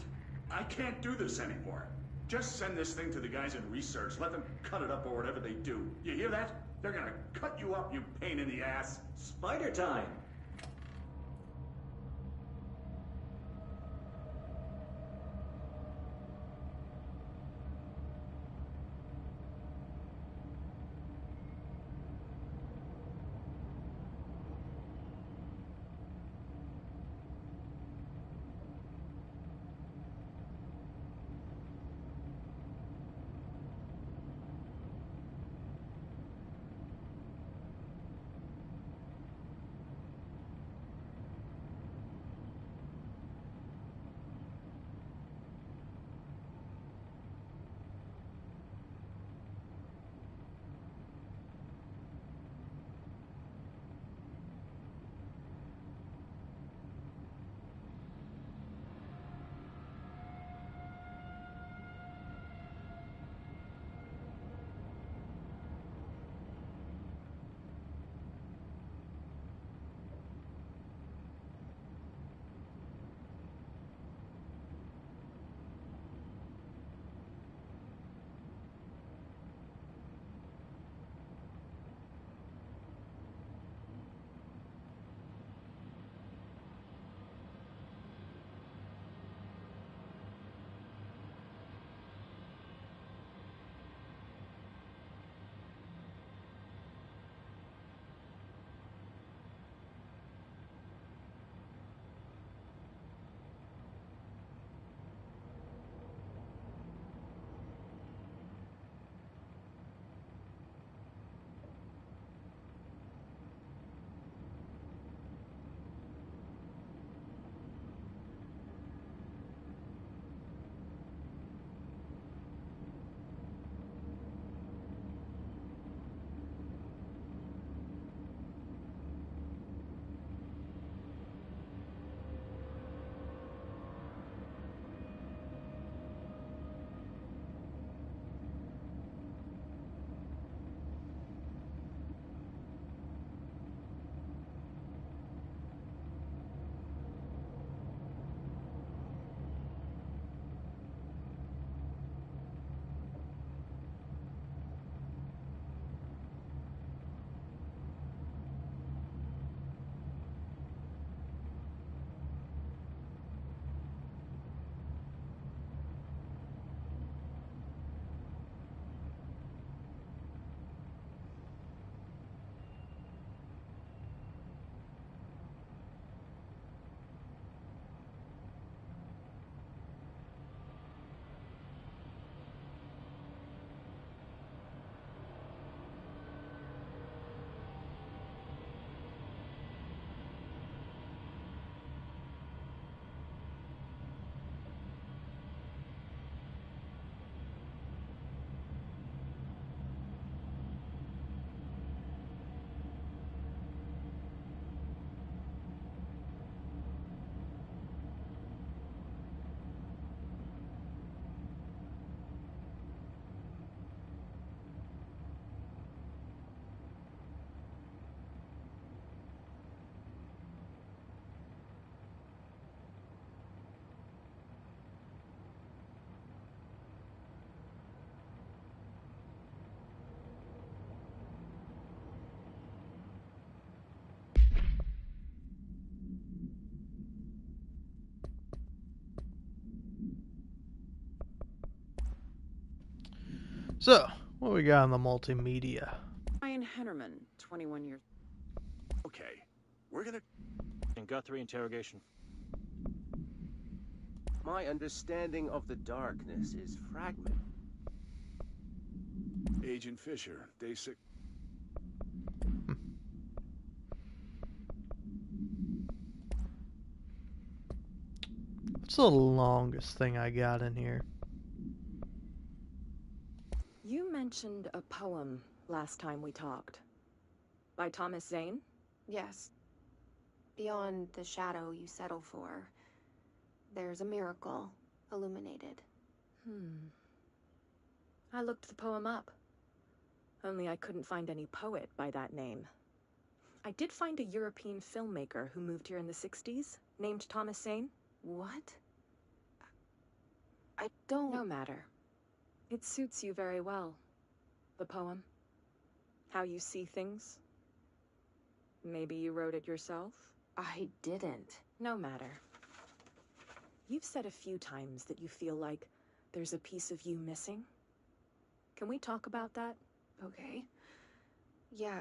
I can't do this anymore. Just send this thing to the guys in research. Let them cut it up or whatever they do. You hear that? They're gonna cut you up, you pain in the ass. Spider time. So, what we got on the multimedia? Ryan Hennerman, 21 years. Okay, we're gonna... And Guthrie interrogation. My understanding of the darkness is fragmented. Agent Fisher, day 6... What's the longest thing I got in here? You mentioned a poem last time we talked. By Thomas Zane? Yes. Beyond the shadow you settle for, there's a miracle illuminated. I looked the poem up. Only I couldn't find any poet by that name. I did find a European filmmaker who moved here in the 60s, named Thomas Zane. What? I don't... No matter. It suits you very well. The poem. How you see things. Maybe you wrote it yourself? I didn't. No matter. You've said a few times that you feel like there's a piece of you missing. Can we talk about that? Okay. Yeah,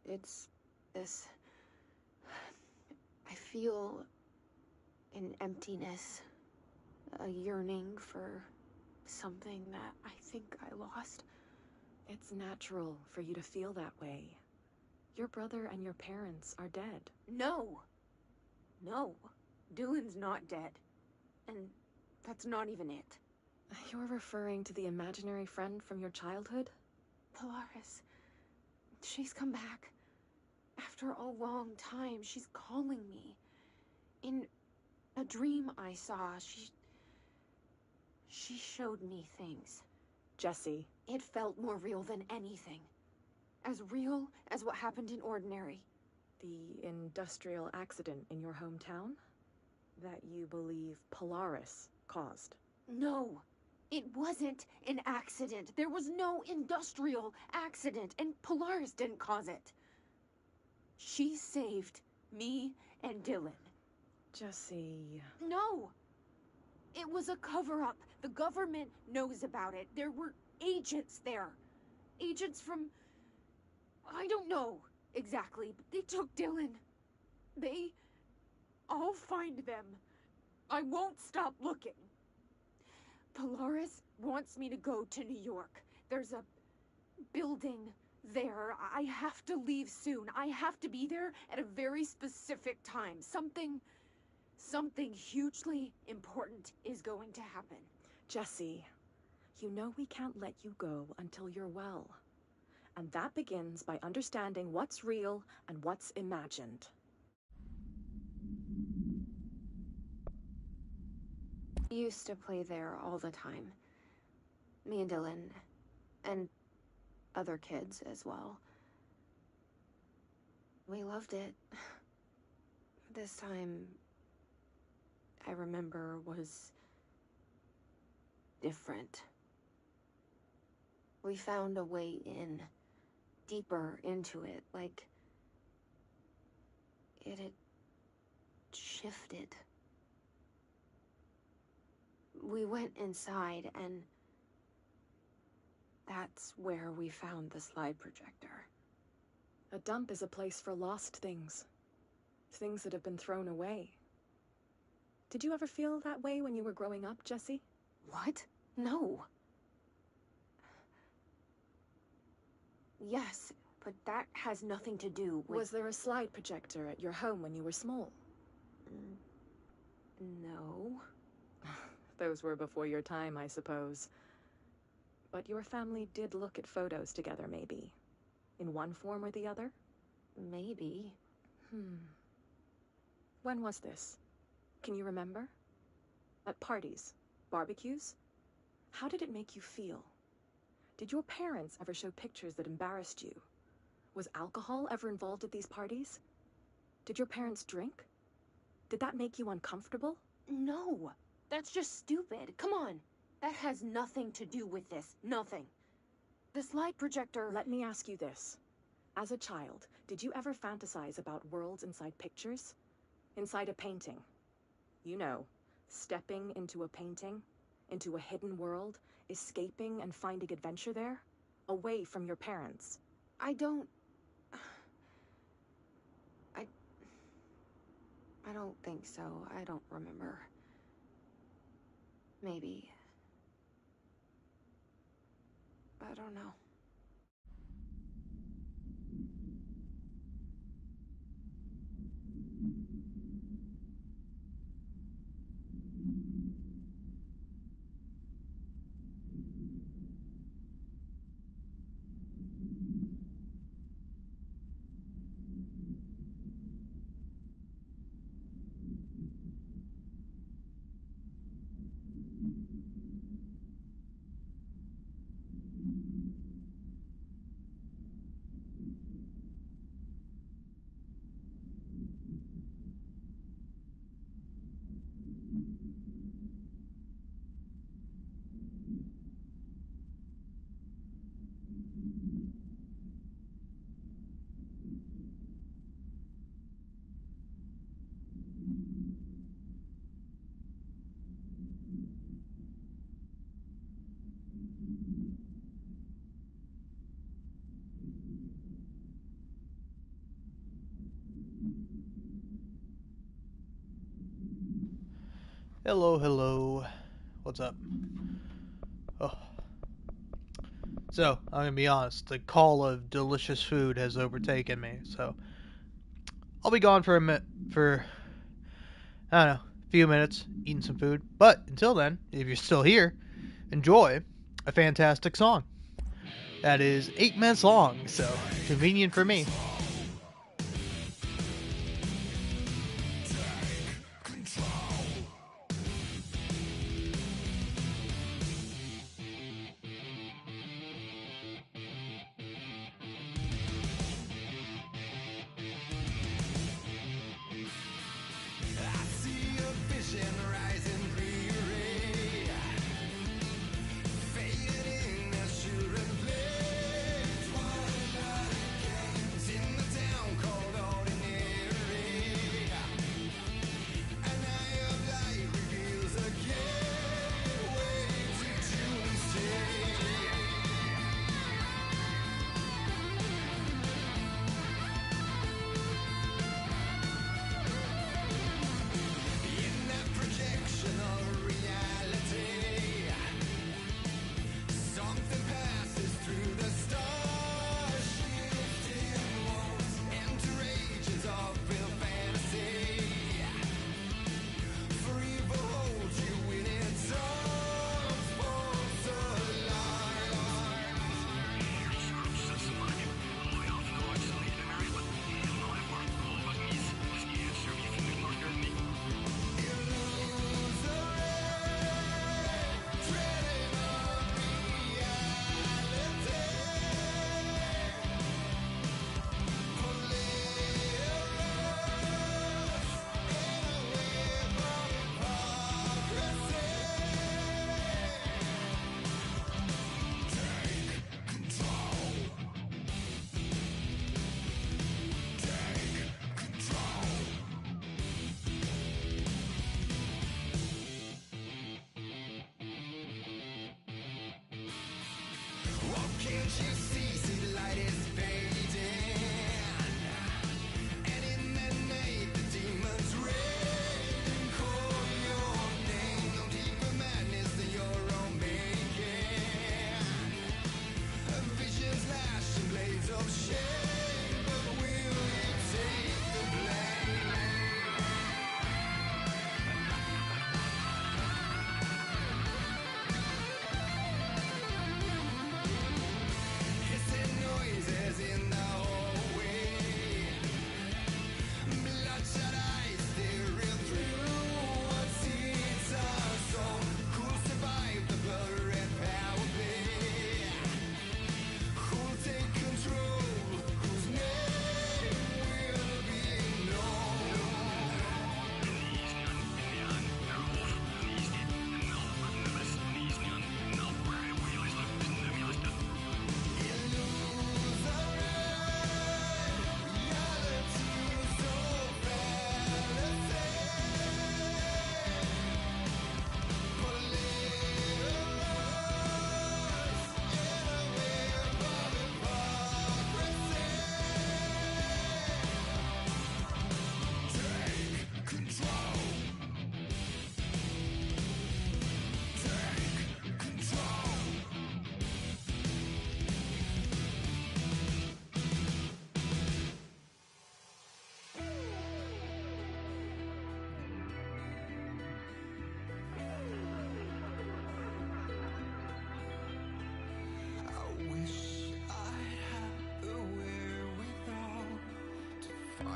it's this... I feel an emptiness, a yearning for something that I think I lost. It's natural for you to feel that way. Your brother and your parents are dead. No! No. Dylan's not dead. And that's not even it. You're referring to the imaginary friend from your childhood? Polaris. She's come back. After a long time, she's calling me. In a dream I saw, she showed me things. Jesse. It felt more real than anything. As real as what happened in Ordinary. The industrial accident in your hometown? That you believe Polaris caused? No! It wasn't an accident. There was no industrial accident, and Polaris didn't cause it. She saved me and Dylan. Jesse... No! It was a cover-up. The government knows about it. There were agents there. Agents from... I don't know exactly, but they took Dylan. I'll find them. I won't stop looking. Polaris wants me to go to New York. There's a building there. I have to leave soon. I have to be there at a very specific time. Something hugely important is going to happen. Jesse, you know we can't let you go until you're well. And that begins by understanding what's real and what's imagined. We used to play there all the time. Me and Dylan, and other kids as well. We loved it. This time, I remember, was different. We found a way in, deeper into it, like it had shifted. We went inside, and that's where we found the slide projector. A dump is a place for lost things. Things that have been thrown away. Did you ever feel that way when you were growing up, Jesse? What? No. Yes, but that has nothing to do with... Was there a slide projector at your home when you were small? No. Those were before your time, I suppose. But your family did look at photos together, maybe? In one form or the other? Maybe. When was this? Can you remember? At parties? Barbecues? How did it make you feel? Did your parents ever show pictures that embarrassed you? Was alcohol ever involved at these parties? Did your parents drink? Did that make you uncomfortable? No. That's just stupid. Come on. That has nothing to do with this. Nothing. The slide projector... Let me ask you this. As a child, did you ever fantasize about worlds inside pictures? Inside a painting? You know, stepping into a painting, into a hidden world, escaping and finding adventure there, away from your parents. I don't think so. I don't remember. Maybe. I don't know. Hello, hello. What's up? Oh. So, I'm gonna be honest, the call of delicious food has overtaken me, so I'll be gone for I don't know, a few minutes, eating some food. But until then, if you're still here, enjoy a fantastic song. That is 8 minutes long, so convenient for me.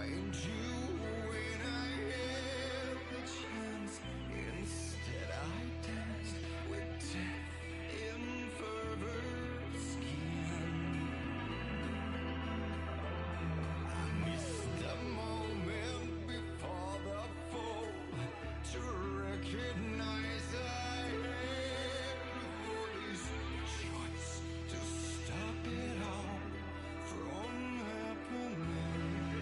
find you when I had the chance. Instead I danced with death in fervor skin. I missed the moment before the fall to recognize I had voice shots to stop it all from happening.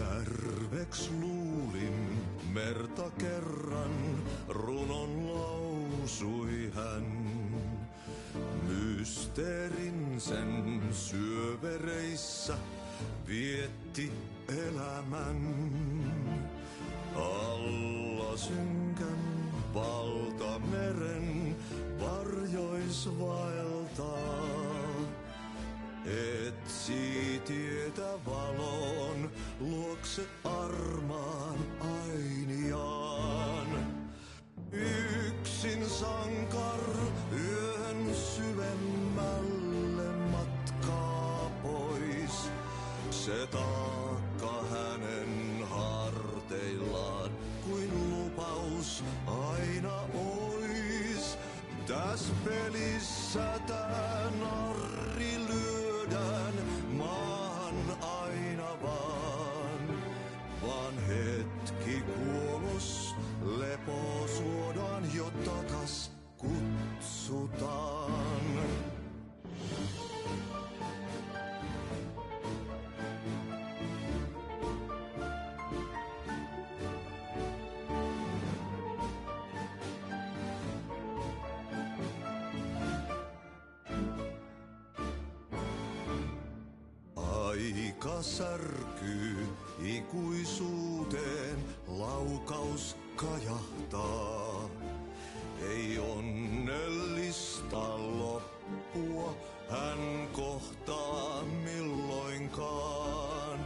Järveks luulin merta kerran, runon lausui hän. Mysteerin sen syövereissä vietti elämän. Alla synkän valtameren varjois vaeltaa. Etsi tietä valon luokse armaan ainiaan. Yksin sankar yön syvemmälle matkaa pois. Se taakka hänen harteillaan kuin lupaus aina ois. Täs pelissä tää narri lyödään maan aina vaan hetki kuolos lepo suodaan jo takas kutsutaan. Aika särkyy ikuisuuteen, laukaus kajahtaa. Ei onnellista loppua hän kohtaa milloinkaan.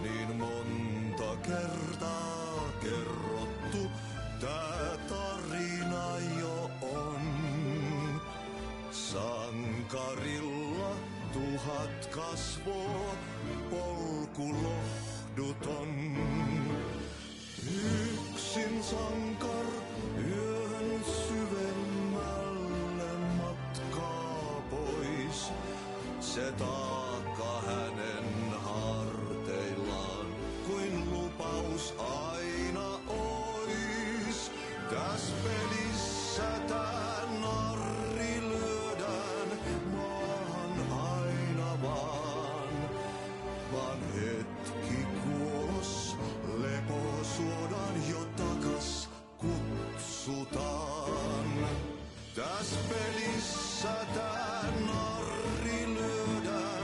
Niin monta kertaa kerrottu tää tarina jo on. Sankarilla 1000 kasvoa, polku lohduton. Yksin sankar yön syvemmälle matkaa pois. Se taakka hänen harteillaan kuin lupaus aina ois. Täs pelissä tää narri lyödään maan aina vaan hetki kuolos lepo suodaan jo takas kutsutaan. Täs pelissä tää narri lyödään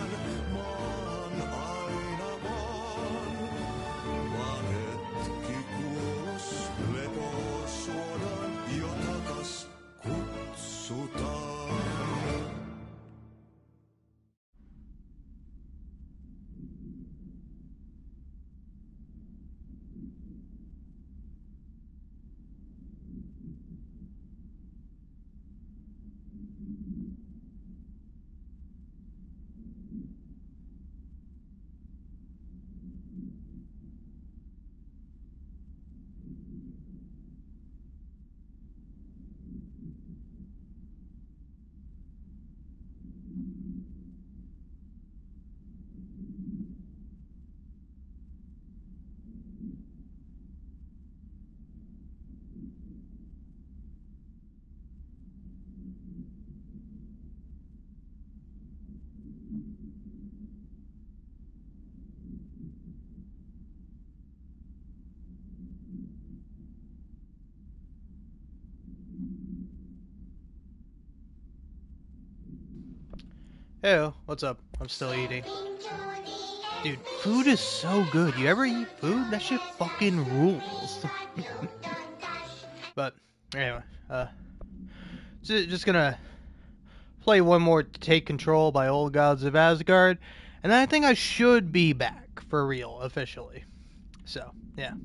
Hey, what's up? I'm still eating. Dude, food is so good. You ever eat food? That shit fucking rules. But, anyway, just gonna play one more Take Control by Old Gods of Asgard, and then I think I should be back for real, officially. So, yeah.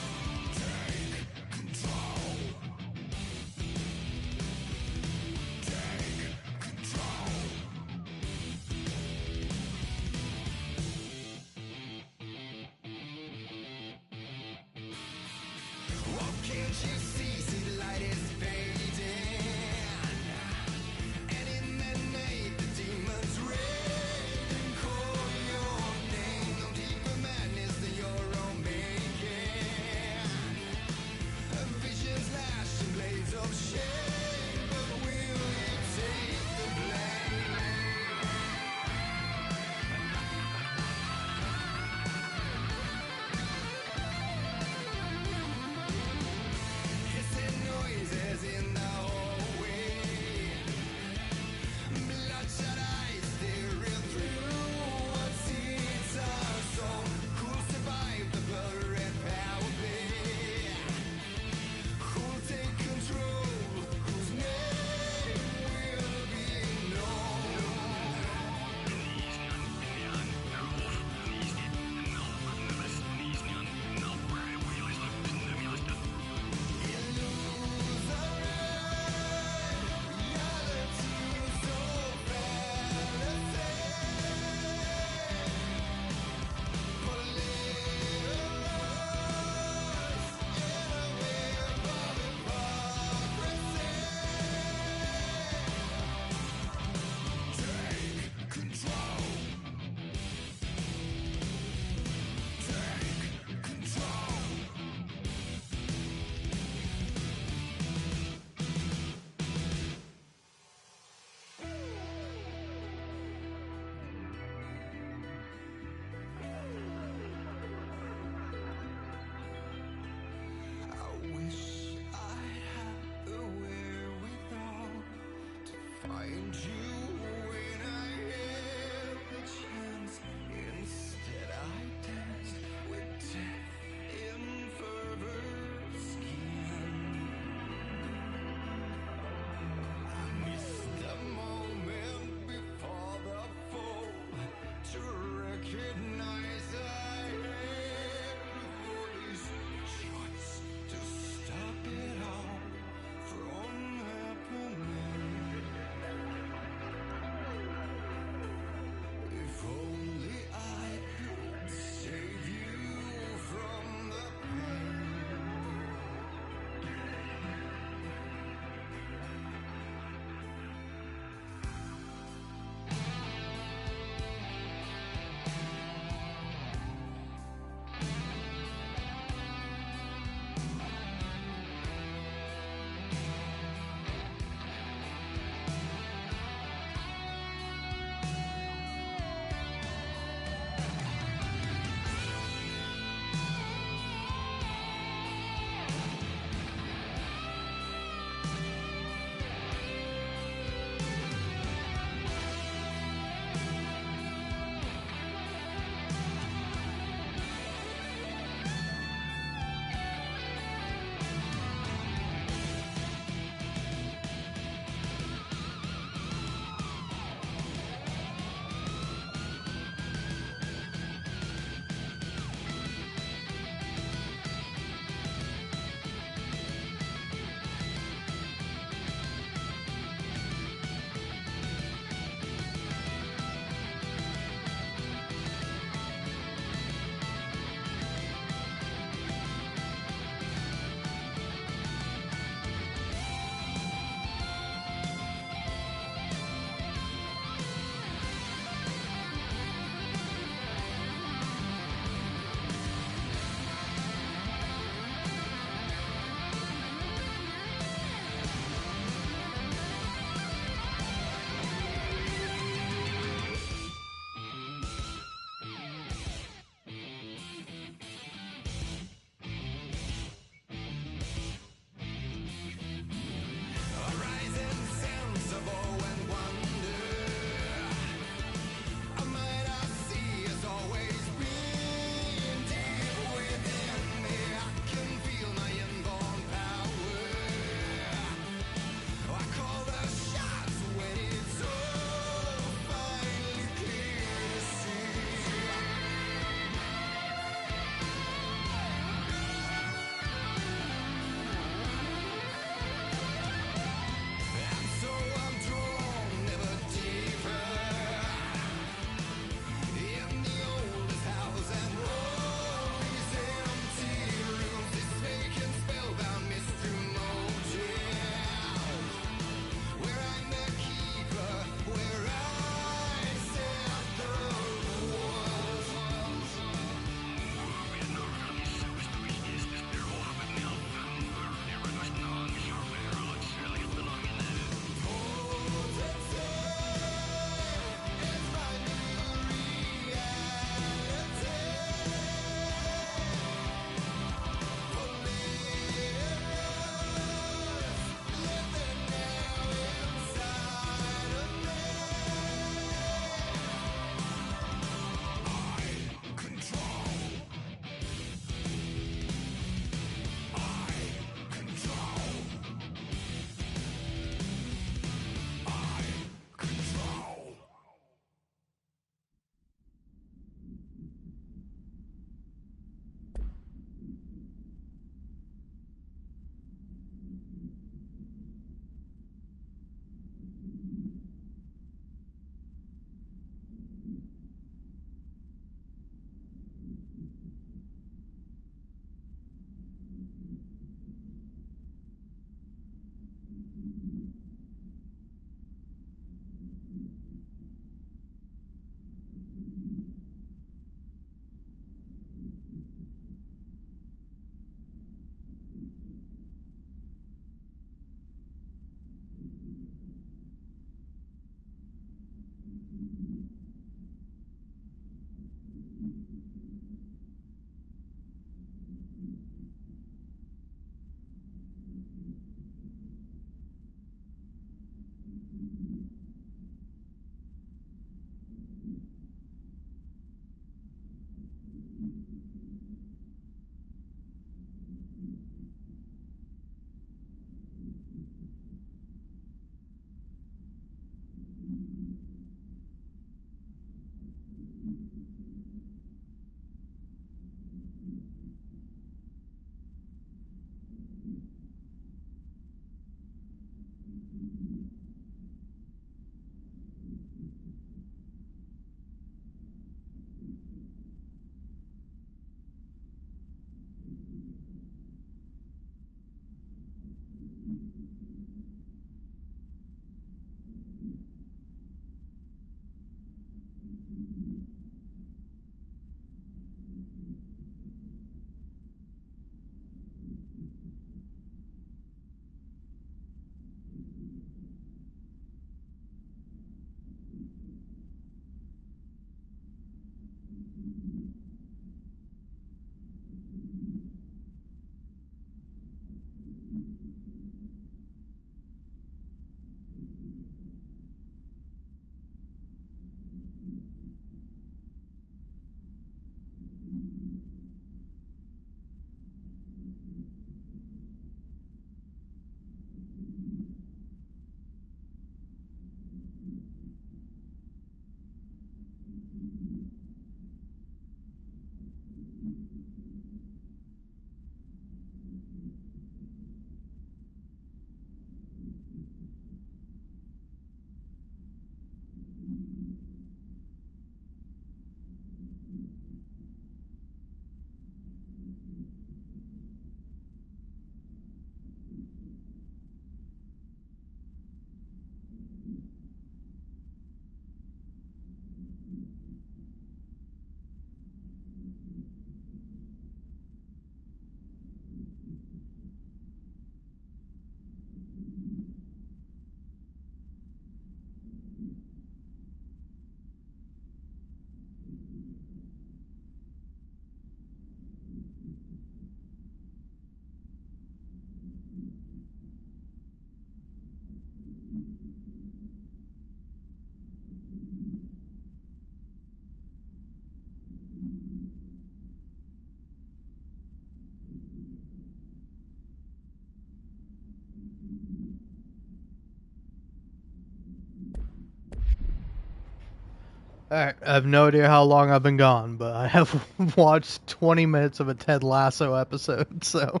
Alright, I have no idea how long I've been gone, but I have watched 20 minutes of a Ted Lasso episode, so...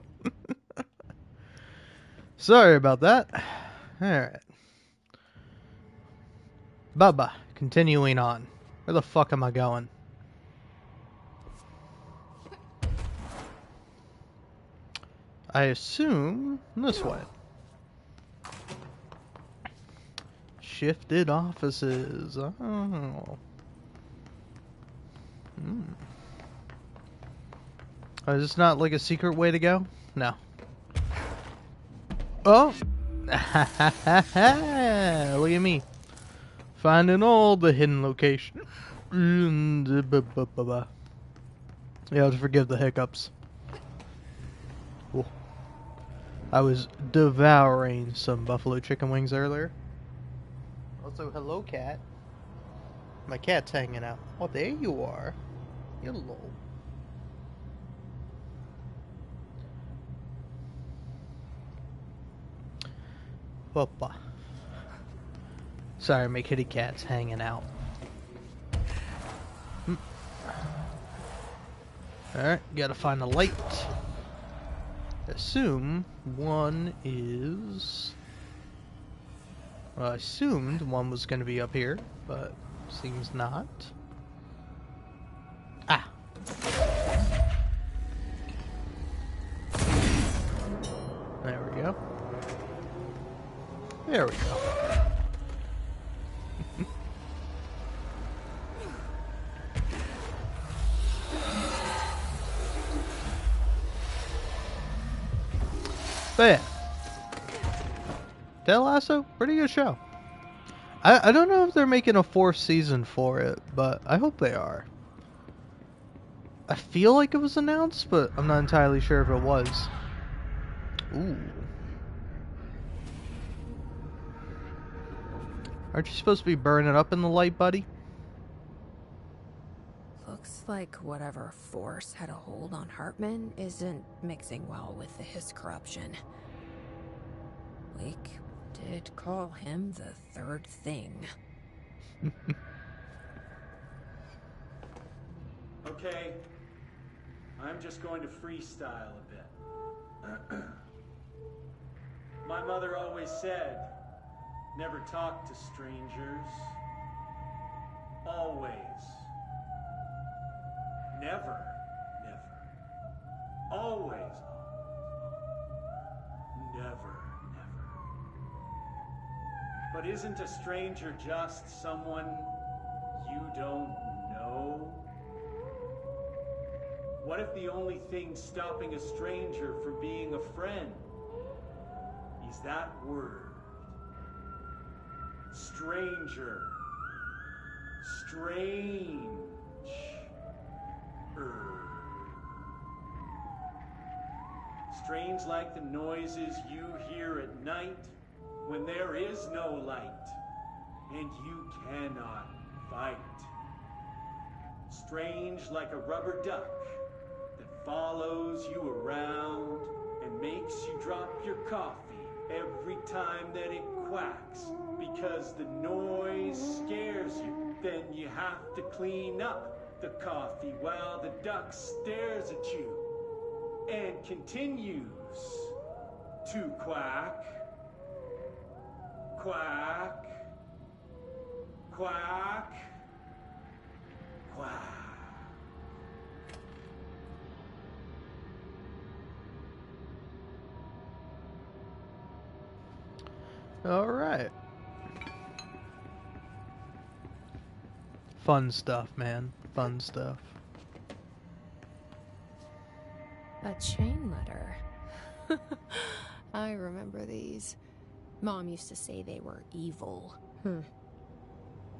Sorry about that. Alright. Bubba, continuing on. Where the fuck am I going? I assume this way. Shifted offices. Oh. Oh, is this not like a secret way to go? No. Oh! Look at me. Finding all the hidden location. You have to forgive the hiccups. Ooh. I was devouring some buffalo chicken wings earlier. Also, hello, cat. My cat's hanging out. Oh, there you are. Hello. Whoopa. Sorry, my kitty cat's hanging out. Alright, gotta find a light. Assume one is... Well, I assumed one was gonna be up here, but seems not. Ah! There we go. There we go. But yeah. Ted Lasso, pretty good show. I don't know if they're making a 4th season for it, but I hope they are. I feel like it was announced, but I'm not entirely sure if it was. Ooh. Aren't you supposed to be burning up in the light, buddy? Looks like whatever force had a hold on Hartman isn't mixing well with his corruption. Wake did call him the third thing. Okay, I'm just going to freestyle a bit. My mother always said, never talk to strangers. Always. Never, never. Always. Never, never. But isn't a stranger just someone you don't know? What if the only thing stopping a stranger from being a friend is that word? Stranger. Strange. Strange like the noises you hear at night when there is no light and you cannot fight. Strange like a rubber duck that follows you around and makes you drop your coffee every time that it quacks because the noise scares you. Then you have to clean up the coffee while the duck stares at you and continues to quack, quack, quack, quack. All right. Fun stuff, man. Fun stuff. A chain letter. I remember these. Mom used to say they were evil.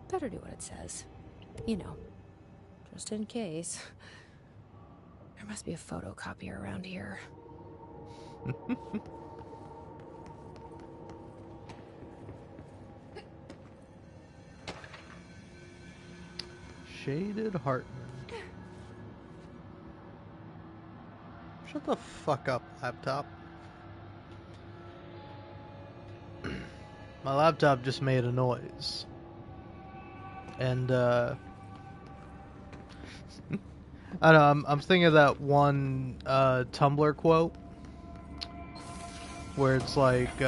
Better do what it says. You know, just in case. There must be a photocopier around here. Shaded Hartman. Shut the fuck up, laptop. My laptop just made a noise. And, I know, I'm thinking of that one Tumblr quote where it's like,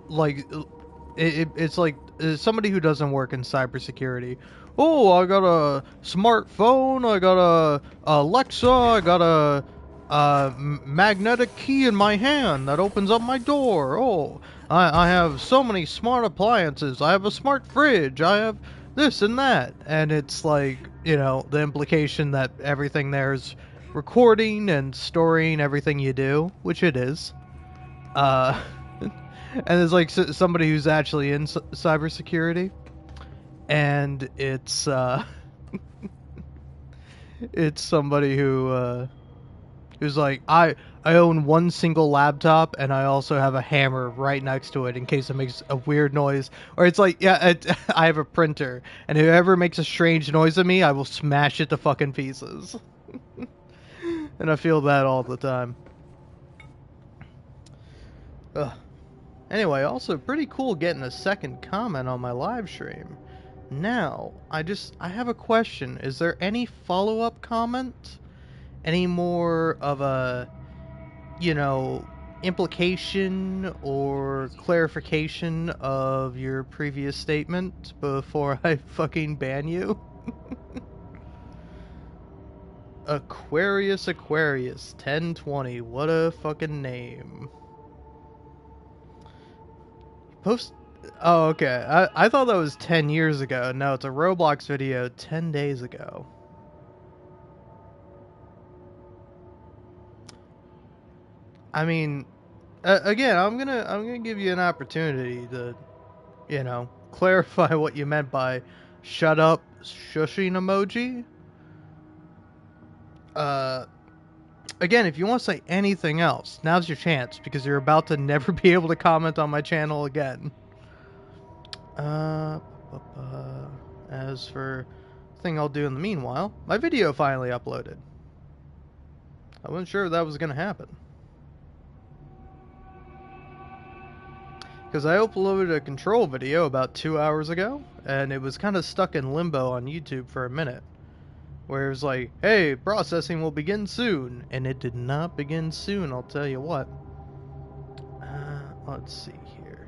like it's like somebody who doesn't work in cybersecurity. Oh, I got a smartphone, I got a Alexa, I got a magnetic key in my hand that opens up my door. Oh, I have so many smart appliances. I have a smart fridge. I have this and that. And it's like, you know, the implication that everything there is recording and storing everything you do, which it is. And there's like somebody who's actually in cybersecurity, and it's it's somebody who's like, I own one single laptop, and I also have a hammer right next to it in case it makes a weird noise. Or it's like, yeah, I have a printer, and whoever makes a strange noise at me, I will smash it to fucking pieces. And I feel that all the time. Ugh. Anyway, also pretty cool getting a second comment on my live stream. Now, I have a question. Is there any follow-up comment? Any more of a, you know, implication or clarification of your previous statement before I fucking ban you? Aquarius 1020. What a fucking name. Oh, okay. I thought that was 10 years ago. No, it's a Roblox video 10 days ago. I mean, again, I'm gonna give you an opportunity to, you know, clarify what you meant by "shut up, shushing emoji." Again, if you want to say anything else, now's your chance because you're about to never be able to comment on my channel again. As for the thing I'll do in the meanwhile, my video finally uploaded. I wasn't sure if that was gonna happen. Because I uploaded a control video about 2 hours ago, and it was kind of stuck in limbo on YouTube for a minute. Where it was like, hey, processing will begin soon. And it did not begin soon, I'll tell you what. Let's see here.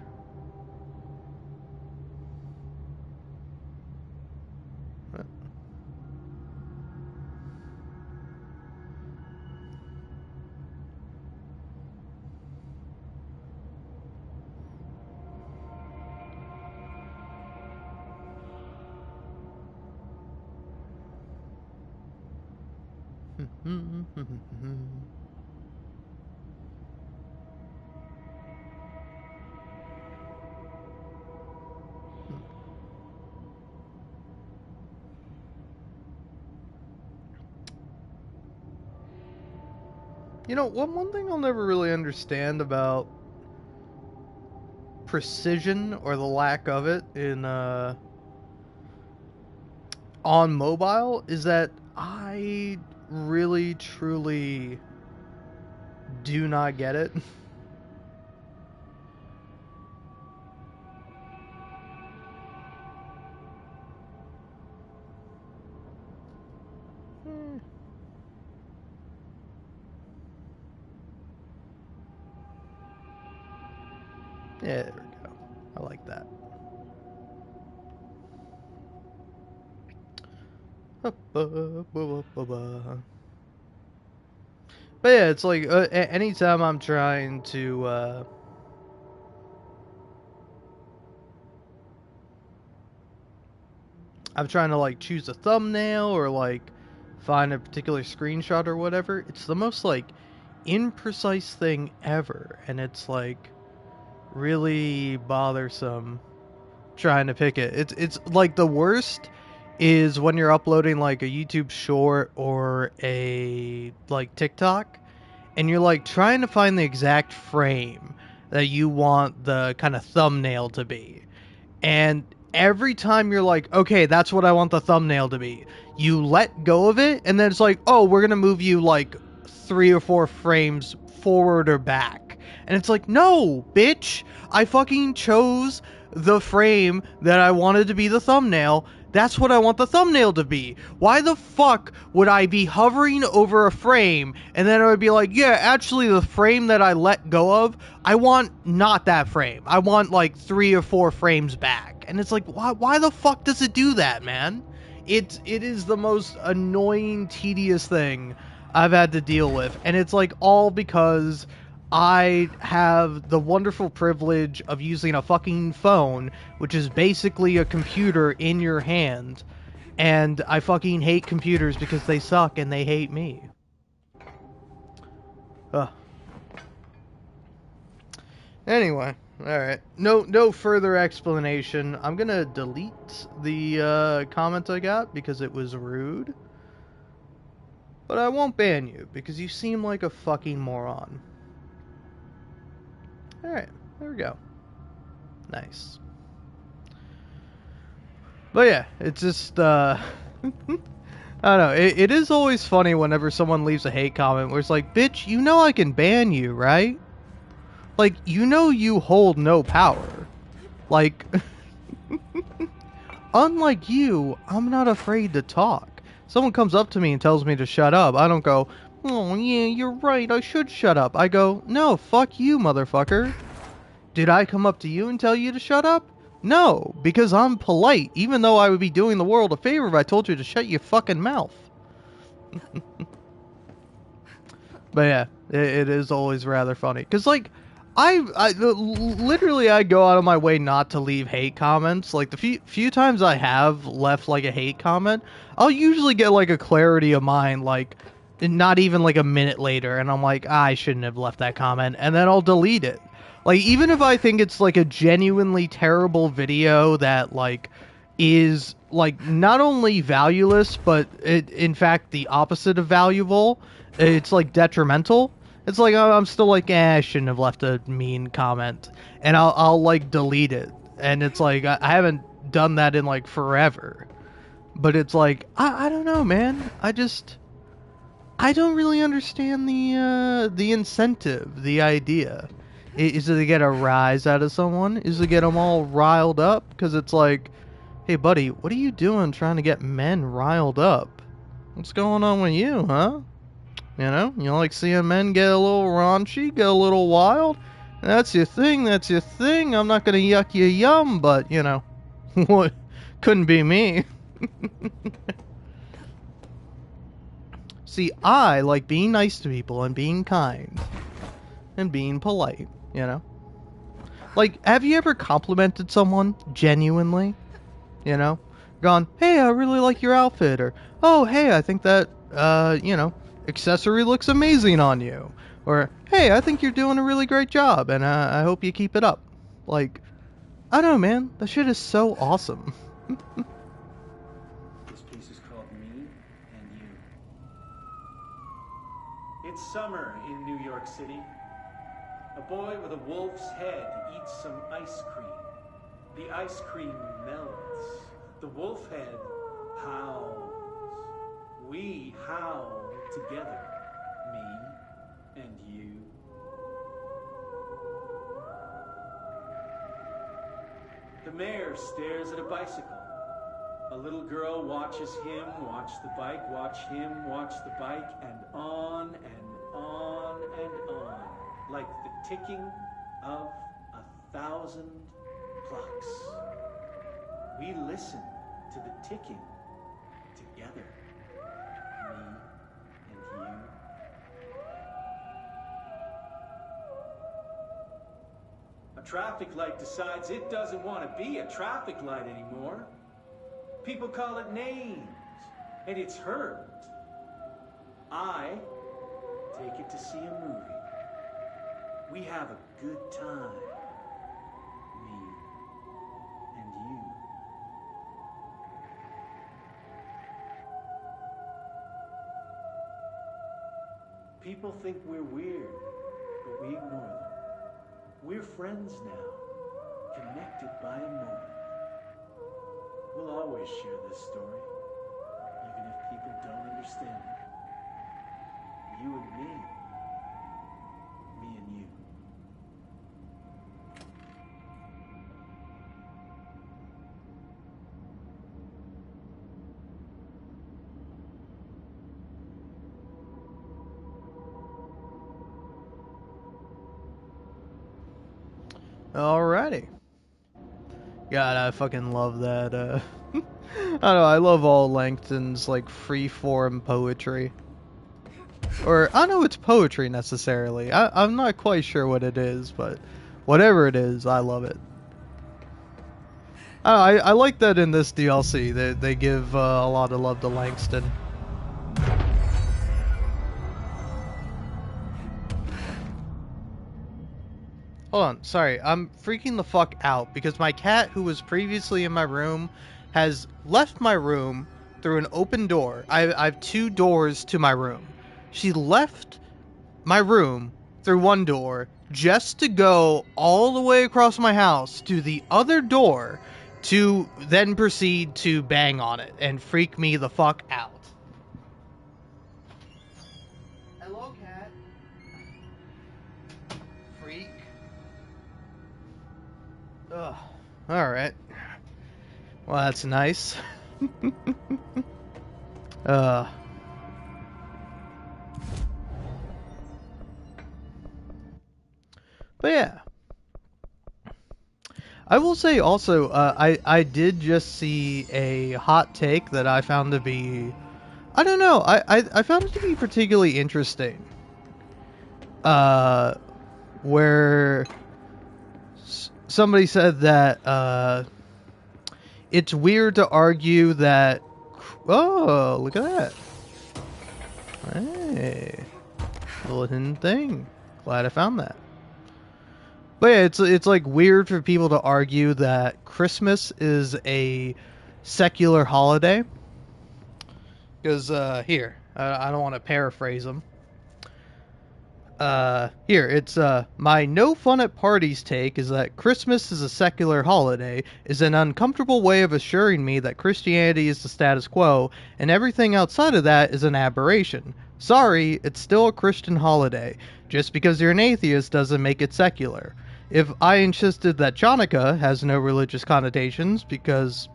You know, one thing I'll never really understand about precision, or the lack of it, in on mobile, is that I really, truly do not get it. Yeah, there we go. I like that. But yeah, it's like anytime I'm trying to like choose a thumbnail or like find a particular screenshot or whatever, it's the most like imprecise thing ever, and it's like really bothersome trying to pick it. It's like the worst is when you're uploading like a YouTube short or a like TikTok, and you're like trying to find the exact frame that you want the kind of thumbnail to be. And every time you're like, okay, that's what I want the thumbnail to be, you let go of it, and then it's like, oh, we're gonna move you like 3 or 4 frames forward or back. And it's like, no, bitch, I fucking chose the frame that I wanted to be the thumbnail. That's what I want the thumbnail to be. Why the fuck would I be hovering over a frame and then I would be like, yeah, actually the frame that I let go of, I want not that frame. I want like 3 or 4 frames back. And it's like, why the fuck does it do that, man? It is the most annoying, tedious thing I've had to deal with. And it's like all because I have the wonderful privilege of using a fucking phone, which is basically a computer in your hand, and I fucking hate computers because they suck and they hate me. Ugh. Anyway, alright. No further explanation. I'm gonna delete the comment I got because it was rude. But I won't ban you because you seem like a fucking moron. Alright, there we go. Nice. But yeah, it's just, I don't know, it is always funny whenever someone leaves a hate comment where it's like, bitch, you know I can ban you, right? Like, you know you hold no power. Like, unlike you, I'm not afraid to talk. Someone comes up to me and tells me to shut up, I don't go, oh yeah, you're right, I should shut up. I go, no, fuck you, motherfucker. Did I come up to you and tell you to shut up? No, because I'm polite, even though I would be doing the world a favor if I told you to shut your fucking mouth. But yeah, it is always rather funny. Because, like, literally, I go out of my way not to leave hate comments. Like, the few times I have left, like, a hate comment, I'll usually get, like, a clarity of mind, like, not even, like, a minute later. And I'm like, I shouldn't have left that comment. And then I'll delete it. Like, even if I think it's, like, a genuinely terrible video that, like, is, like, not only valueless, but in fact, the opposite of valuable, it's, like, detrimental. It's like, I'm still like, I shouldn't have left a mean comment. And I'll like, delete it. And it's like, I haven't done that in, like, forever. But it's like, I don't know, man. I don't really understand the incentive, the idea. Is it to get a rise out of someone? Is it to get them all riled up? Because it's like, hey, buddy, what are you doing trying to get men riled up? What's going on with you, huh? You know, you like seeing men get a little raunchy, get a little wild? That's your thing, that's your thing. I'm not gonna yuck your yum, but, you know, what? Couldn't be me. See, I like being nice to people and being kind. And being polite, you know? Like, have you ever complimented someone genuinely? You know? Gone, hey, I really like your outfit, or, oh, hey, I think that, you know, accessory looks amazing on you. Or, hey, I think you're doing a really great job, and I hope you keep it up. Like, I don't know, man. That shit is so awesome. This piece is called Me and You. It's summer in New York City. A boy with a wolf's head eats some ice cream. The ice cream melts. The wolf head howls. We howl together, me and you. The mayor stares at a bicycle. A little girl watches him watch the bike, watch him watch the bike, and on and on and on, like the ticking of 1,000 clocks. We listen to the ticking together, me and you. A traffic light decides it doesn't want to be a traffic light anymore. People call it names, and it's heard. I take it to see a movie. We have a good time, me and you. People think we're weird, but we ignore them. We're friends now, connected by a moment. We'll always share this story, even if people don't understand it. You and me and you. Alrighty. God, I fucking love that. I don't know, I love all Langton's, like, free-form poetry. Or, I don't know it's poetry, necessarily. I'm not quite sure what it is, but whatever it is, I love it. I like that in this DLC, they give a lot of love to Langston. Hold on, sorry, I'm freaking the fuck out because my cat, who was previously in my room, has left my room through an open door. I have 2 doors to my room. She left my room through one door just to go all the way across my house to the other door to then proceed to bang on it and freak me the fuck out. Hello, cat. Freak. Ugh. Alright. Well, that's nice. But yeah. I will say also, I did just see a hot take that I found to be, I don't know, I found it to be particularly interesting. Where somebody said that, it's weird to argue that, oh, look at that. Hey, little hidden thing. Glad I found that. But yeah, it's like weird for people to argue that Christmas is a secular holiday. Because, here, I don't want to paraphrase them. Here, it's, my no fun at parties take is that Christmas is a secular holiday is an uncomfortable way of assuring me that Christianity is the status quo, and everything outside of that is an aberration. Sorry, it's still a Christian holiday. Just because you're an atheist doesn't make it secular. If I insisted that Chanukah has no religious connotations, because,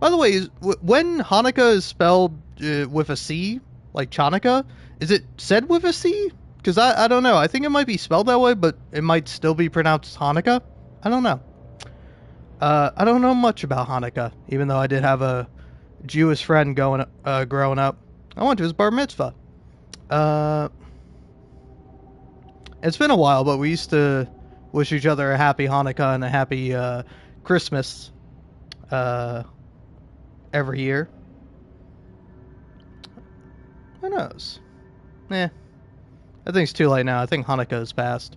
by the way, when Hanukkah is spelled with a C, like Chanukah, is it said with a C? Because I don't know. I think it might be spelled that way, but it might still be pronounced Hanukkah. I don't know. I don't know much about Hanukkah, even though I did have a Jewish friend growing up. I went to his bar mitzvah. It's been a while, but we used to wish each other a happy Hanukkah and a happy Christmas every year. Who knows? I think it's too late now. I think Hanukkah is past.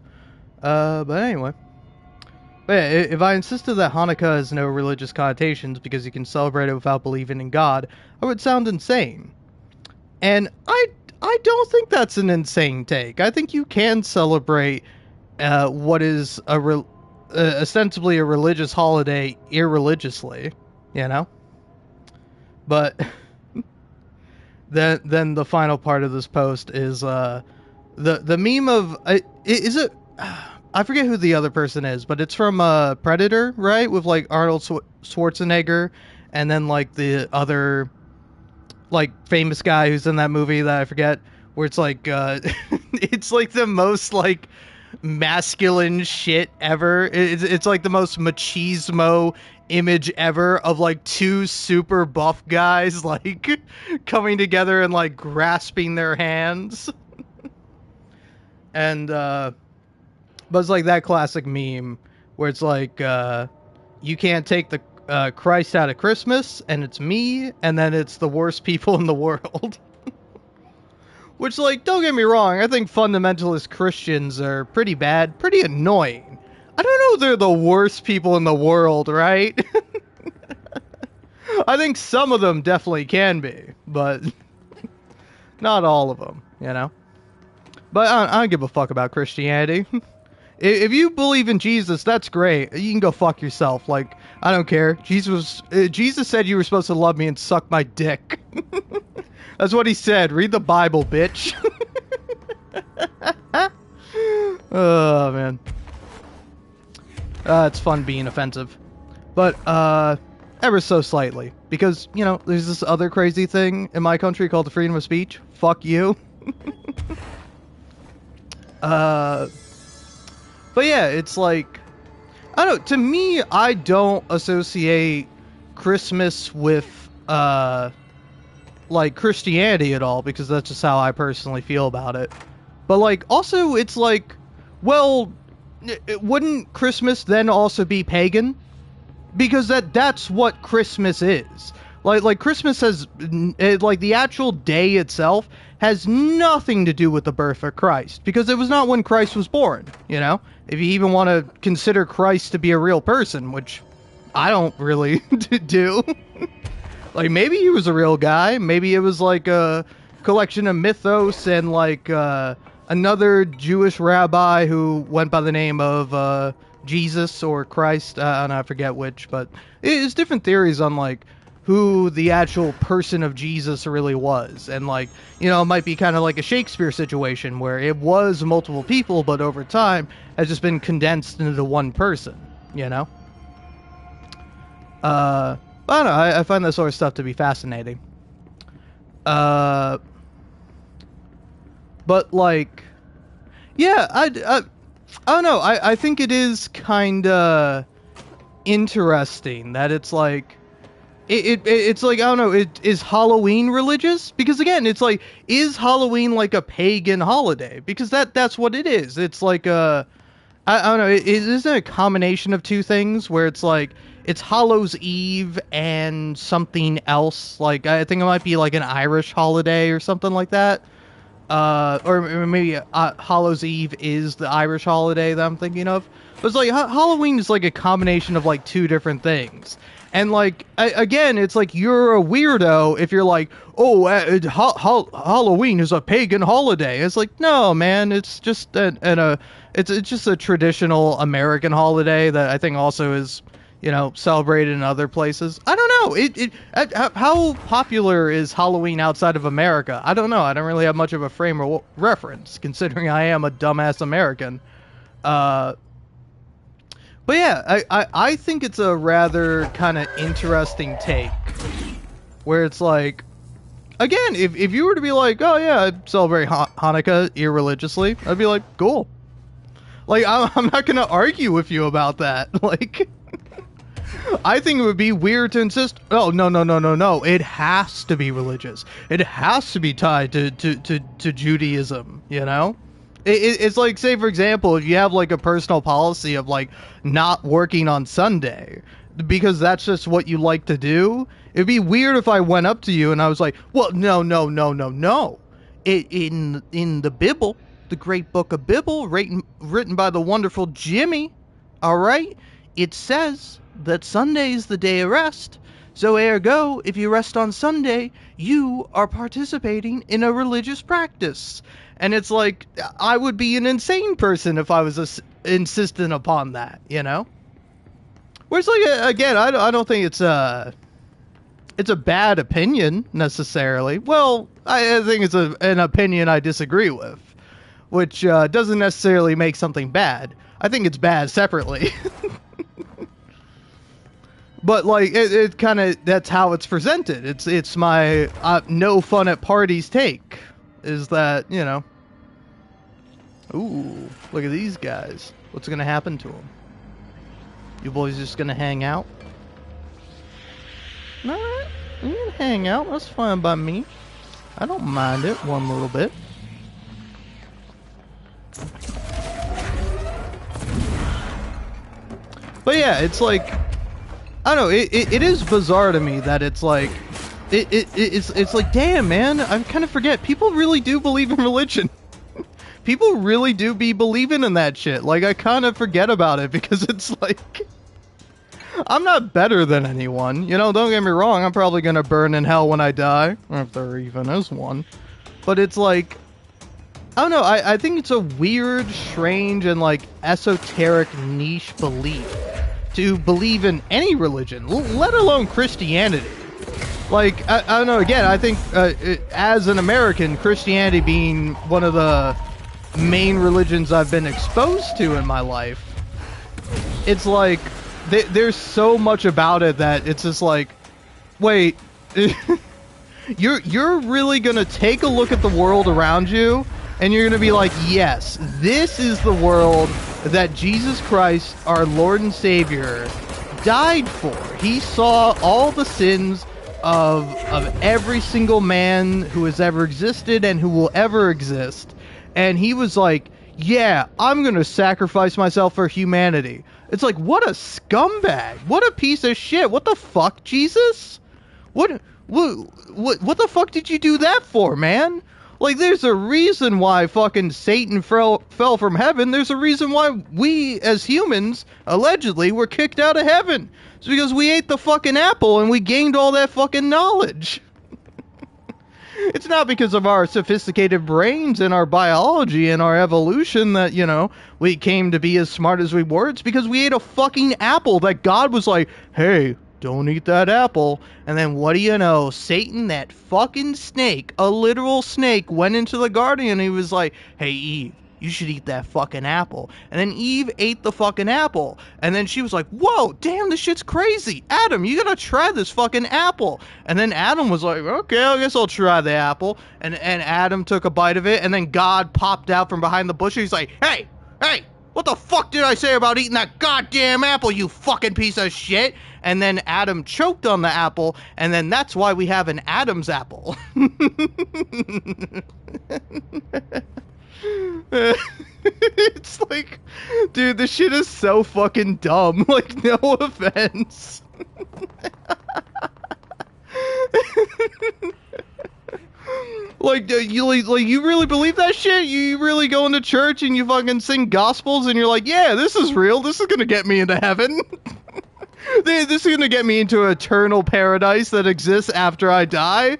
But anyway. But yeah, if I insisted that Hanukkah has no religious connotations because you can celebrate it without believing in God, I would sound insane. And I don't think that's an insane take. I think you can celebrate what is ostensibly a religious holiday irreligiously, you know? But then the final part of this post is the meme of is it I forget who the other person is, but it's from Predator, right? With like Arnold Schwarzenegger and then like the other like famous guy who's in that movie that I forget, where it's like it's like the most like masculine shit ever. It's like the most machismo image ever of like 2 super buff guys like coming together and like grasping their hands. And but it's like that classic meme where it's like you can't take the Christ out of Christmas, and it's me, and then it's the worst people in the world. Which, like, don't get me wrong, I think fundamentalist Christians are pretty bad, pretty annoying. I don't know if they're the worst people in the world, right? I think some of them definitely can be, but not all of them, you know? But I don't give a fuck about Christianity. If you believe in Jesus, that's great. You can go fuck yourself. Like, I don't care. Jesus said you were supposed to love me and suck my dick. That's what he said. Read the Bible, bitch. Oh, man. It's fun being offensive. But, ever so slightly. Because, you know, there's this other crazy thing in my country called the freedom of speech. Fuck you. But yeah, it's like, I don't know, to me, I don't associate Christmas with, like, Christianity at all, because that's just how I personally feel about it. But, like, also, it's like, well, wouldn't Christmas then also be pagan? Because that's what Christmas is. Like Christmas has, like, the actual day itself has nothing to do with the birth of Christ, because it was not when Christ was born, you know? If you even want to consider Christ to be a real person, which I don't really do. Like, maybe he was a real guy, maybe it was like a collection of mythos and, like, another Jewish rabbi who went by the name of, Jesus or Christ, I forget which, but it's different theories on, like, who the actual person of Jesus really was. And, like, you know, it might be kind of like a Shakespeare situation where it was multiple people, but over time has just been condensed into one person, you know? I don't know, I find that sort of stuff to be fascinating. But, like, yeah, I don't know, I think it is kinda interesting that it's like, it's like, I don't know, is Halloween religious? Because again, it's like, is Halloween like a pagan holiday? Because that's what it is. It's like I don't know, isn't it a combination of two things where it's like, it's Hallows Eve and something else? Like, I think it might be like an Irish holiday or something like that. Or maybe Hallows Eve is the Irish holiday that I'm thinking of. But it's like, Halloween is like a combination of like two different things. And, like, again, it's like you're a weirdo if you're like, oh, Halloween is a pagan holiday. It's like, no, man, it's just it's just a traditional American holiday that I think also is, you know, celebrated in other places. I don't know. How popular is Halloween outside of America? I don't know. I don't really have much of a frame of reference, considering I am a dumbass American. But yeah, I think it's a rather kind of interesting take, where it's like, again, if you were to be like, oh yeah, I celebrate Hanukkah irreligiously, I'd be like, cool. Like, I'm not going to argue with you about that. Like, I think it would be weird to insist, oh, no, it has to be religious. It has to be tied to Judaism, you know? It's like, say, for example, if you have, like, a personal policy of, like, not working on Sunday, because that's just what you like to do, it'd be weird if I went up to you and I was like, well, no. In the Bible, the great book of Bible, written by the wonderful Jimmy, all right, it says that Sunday is the day of rest. So ergo, if you rest on Sunday, you are participating in a religious practice. And it's like, I would be an insane person if I was insistent upon that, you know? Whereas, like, again, I don't think it's a bad opinion, necessarily. Well, I think it's an opinion I disagree with, which doesn't necessarily make something bad. I think it's bad separately. But, like, it kind of, that's how it's presented. It's my no fun at parties take, is that, you know, ooh, look at these guys. What's going to happen to them? You boys just going to hang out? Alright, you can hang out. That's fine by me. I don't mind it one little bit. But yeah, it's like, I don't know, it is bizarre to me that it's like, it's like, damn, man, I kind of forget. People really do believe in religion. People really do be believing in that shit. Like, I kind of forget about it because it's like, I'm not better than anyone. You know, don't get me wrong, I'm probably going to burn in hell when I die, or if there even is one. But it's like, I don't know, I think it's a weird, strange, and, like, esoteric niche belief to believe in any religion, let alone Christianity. Like, I don't know, again, I think, as an American, Christianity being one of the main religions I've been exposed to in my life, it's like, there's so much about it that it's just like, wait, you're really gonna take a look at the world around you, and you're gonna be like, yes, this is the world that Jesus Christ, our Lord and Savior, died for. He saw all the sins of every single man who has ever existed and who will ever exist. And he was like, yeah, I'm going to sacrifice myself for humanity. It's like, what a scumbag. What a piece of shit. What the fuck, Jesus? What the fuck did you do that for, man? Like, there's a reason why fucking Satan fell from heaven. There's a reason why we, as humans, allegedly, were kicked out of heaven. It's because we ate the fucking apple and we gained all that fucking knowledge. It's not because of our sophisticated brains and our biology and our evolution that, you know, we came to be as smart as we were. It's because we ate a fucking apple that God was like, hey, don't eat that apple. And then what do you know? Satan, that fucking snake, a literal snake, went into the garden and he was like, hey, Eve, you should eat that fucking apple. And then Eve ate the fucking apple. And then she was like, whoa, damn, this shit's crazy. Adam, you gotta try this fucking apple. And then Adam was like, okay, I guess I'll try the apple. And Adam took a bite of it. And then God popped out from behind the bush. He's like, hey, what the fuck did I say about eating that goddamn apple, you fucking piece of shit? And then Adam choked on the apple, and then that's why we have an Adam's apple. It's like, dude, this shit is so fucking dumb. Like, no offense. Like, you really believe that shit? You really go into church and you fucking sing gospels and you're like, yeah, this is real. This is gonna get me into heaven. This is gonna get me into eternal paradise that exists after I die.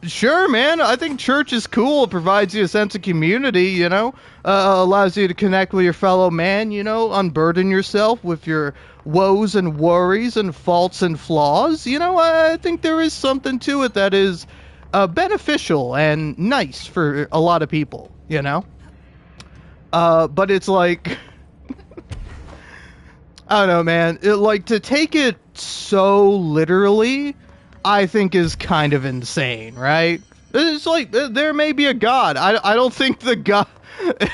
Sure, man. I think church is cool. It provides you a sense of community, you know? Allows you to connect with your fellow man, you know? Unburden yourself with your woes and worries and faults and flaws. You know, I think there is something to it that is beneficial and nice for a lot of people, you know? But it's like... I don't know, man. To take it so literally, I think is kind of insane, right? It's like, there may be a God. I don't think the God...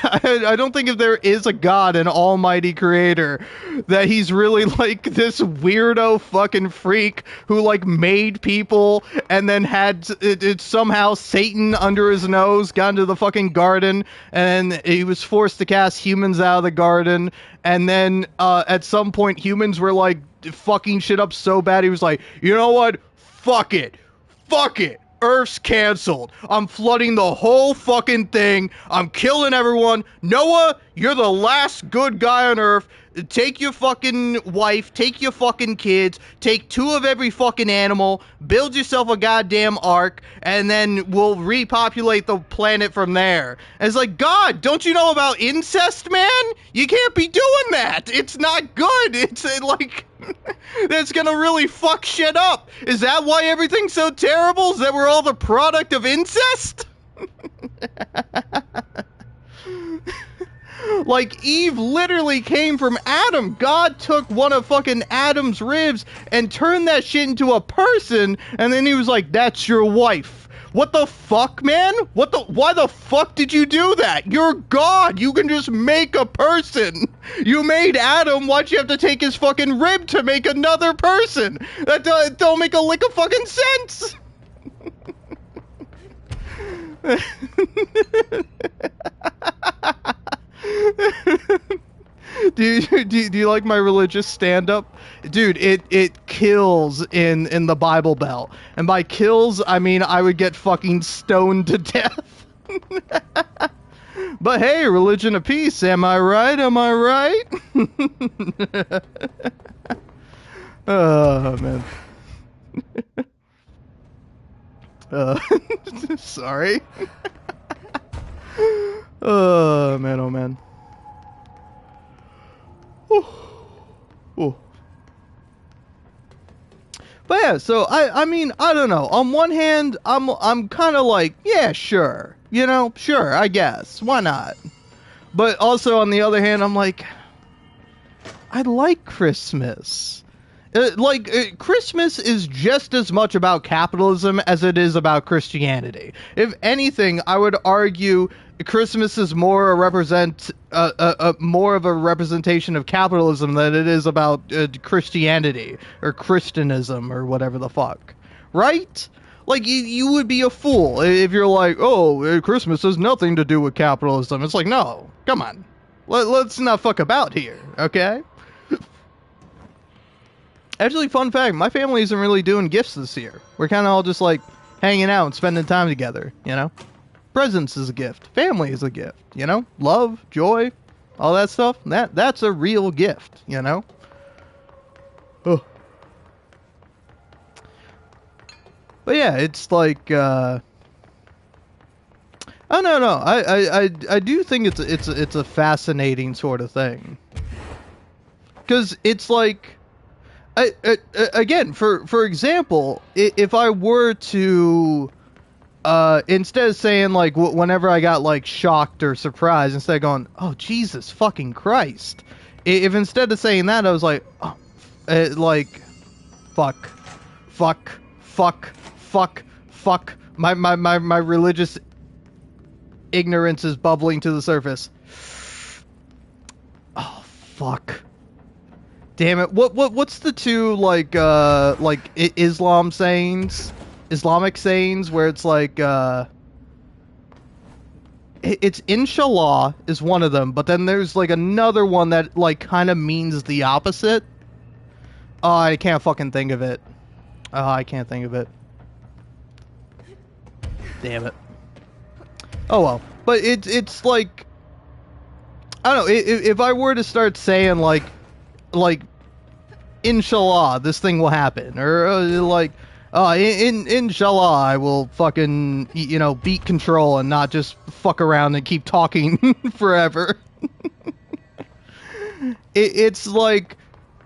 I don't think if there is a God, an almighty creator, that he's really like this weirdo fucking freak who like made people and then had it somehow Satan under his nose got into the fucking garden and he was forced to cast humans out of the garden, and then at some point humans were like fucking shit up so bad he was like, you know what? Fuck it. Earth's canceled. I'm flooding the whole fucking thing. I'm killing everyone. Noah, you're the last good guy on Earth. Take your fucking wife, take your fucking kids, take 2 of every fucking animal, build yourself a goddamn ark, and then we'll repopulate the planet from there. And it's like, God, don't you know about incest, man? You can't be doing that. It's not good. It's like... That's gonna really fuck shit up. Is that why everything's so terrible? Is that we're all the product of incest? Like, Eve literally came from Adam. God took one of fucking Adam's ribs and turned that shit into a person, and then he was like, that's your wife. What the fuck, man? Why the fuck did you do that? You're God. You can just make a person. You made Adam. Why'd you have to take his fucking rib to make another person? That don't make a lick of fucking sense. Do you like my religious stand-up? Dude, it kills in the Bible Belt. And by kills, I mean I would get fucking stoned to death. But hey, religion of peace, am I right? Am I right? Oh, man. Sorry. Oh, man, oh, man. Ooh. But yeah, so I mean, I don't know. On one hand, I'm kind of like, yeah, sure. You know, sure, I guess. Why not? But also on the other hand, I'm like, I like Christmas. Christmas is just as much about capitalism as it is about Christianity. If anything, I would argue Christmas is more more of a representation of capitalism than it is about Christianity or Christianism or whatever the fuck, right? Like you would be a fool if you're like, oh, Christmas has nothing to do with capitalism. It's like, no, come on, let's not fuck about here, okay? Actually, fun fact, my family isn't really doing gifts this year. We're kind of all just like hanging out and spending time together, you know? Presents is a gift. Family is a gift, you know? Love, joy, all that stuff. That's a real gift, you know? Oh. But yeah, it's like oh no. I do think it's a fascinating sort of thing. Cuz it's like again, for example, if I were to instead of saying like whenever I got like shocked or surprised, instead of going, oh Jesus fucking Christ, if instead of saying that I was like, oh, like fuck, my religious ignorance is bubbling to the surface. Oh fuck. Damn it. What's the two like Islamic sayings where it's like it's inshallah is one of them, but then there's like another one that like kind of means the opposite. Oh, I can't fucking think of it. Oh, I can't think of it. Damn it. Oh well. But it's like, I don't know, if I were to start saying like inshallah this thing will happen, or inshallah I will fucking, you know, beat control and not just fuck around and keep talking forever. It's like,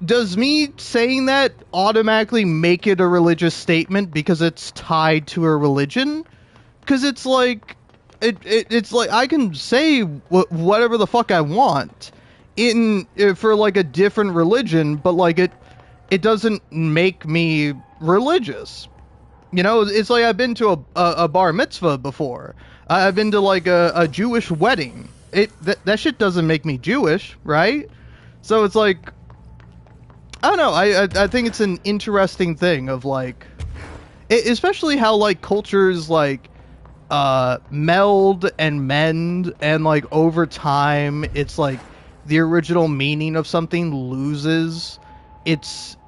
does me saying that automatically make it a religious statement because it's tied to a religion? Because it's like, it's like I can say whatever the fuck I want for like a different religion, but like it doesn't make me religious. You know, it's like I've been to a bar mitzvah before. I've been to like a Jewish wedding. That shit doesn't make me Jewish, right? So it's like, I don't know. I think it's an interesting thing of like, especially how like cultures like meld and mend, and like over time it's like the original meaning of something loses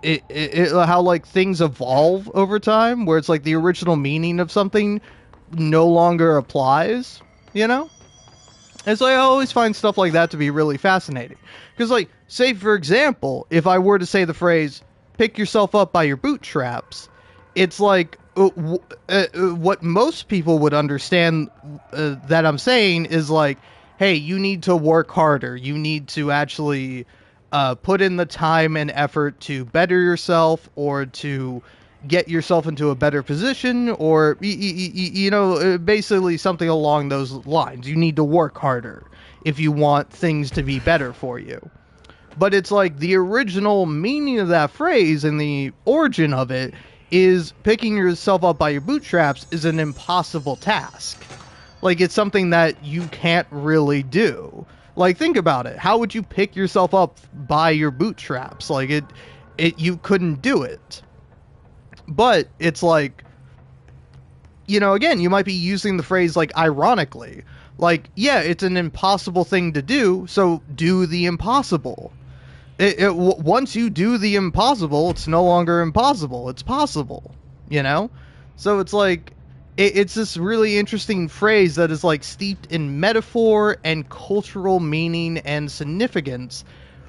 how like things evolve over time, where it's like the original meaning of something no longer applies, you know? And so I always find stuff like that to be really fascinating, because like, say for example, if I were to say the phrase pick yourself up by your bootstraps, it's like what most people would understand that I'm saying is like, hey, you need to work harder. You need to actually put in the time and effort to better yourself, or to get yourself into a better position, or, you know, basically something along those lines. You need to work harder if you want things to be better for you. But it's like the original meaning of that phrase and the origin of it is picking yourself up by your bootstraps is an impossible task. Like, it's something that you can't really do. Like, think about it. How would you pick yourself up by your bootstraps? Like, you couldn't do it. But it's like, you know, again, you might be using the phrase like ironically. Like, yeah, it's an impossible thing to do, so do the impossible. Once you do the impossible, it's no longer impossible. It's possible, you know? So it's like, it's this really interesting phrase that is like steeped in metaphor and cultural meaning and significance,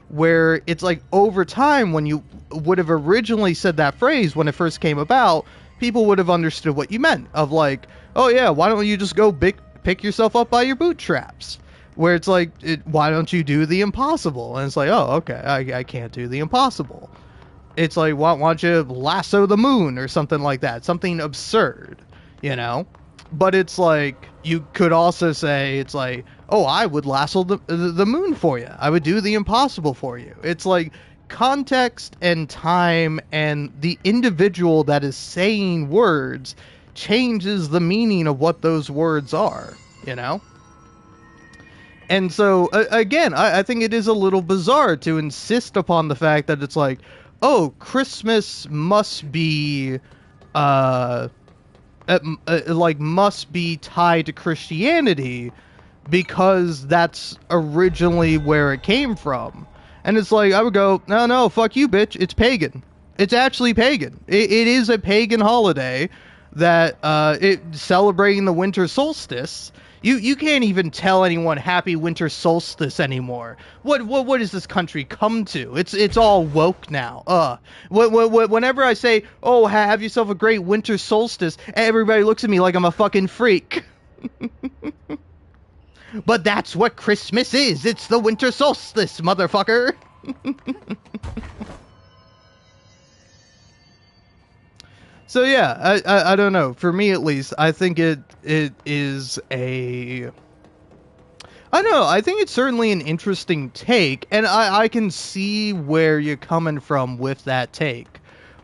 where it's like over time, when you would have originally said that phrase when it first came about, people would have understood what you meant. Of like, oh yeah, why don't you just go pick yourself up by your bootstraps? Where it's like, why don't you do the impossible? And it's like, oh, okay, I can't do the impossible. It's like, why don't you lasso the moon or something like that? Something absurd, you know? But it's like, you could also say, it's like, oh, I would lasso the moon for you. I would do the impossible for you. It's like, context and time and the individual that is saying words changes the meaning of what those words are, you know? And so, again, I think it is a little bizarre to insist upon the fact that it's like, oh, Christmas must be, must be tied to Christianity because that's originally where it came from. And it's like, I would go, no, fuck you, bitch. It's pagan. It's actually pagan. It is a pagan holiday that celebrating the winter solstice. You can't even tell anyone happy winter solstice anymore. What has this country come to? It's all woke now. Whenever I say, oh, have yourself a great winter solstice, everybody looks at me like I'm a fucking freak. But that's what Christmas is. It's the winter solstice, motherfucker. So yeah, I don't know. For me at least, I think it is a... I don't know. I think it's certainly an interesting take, and I can see where you're coming from with that take.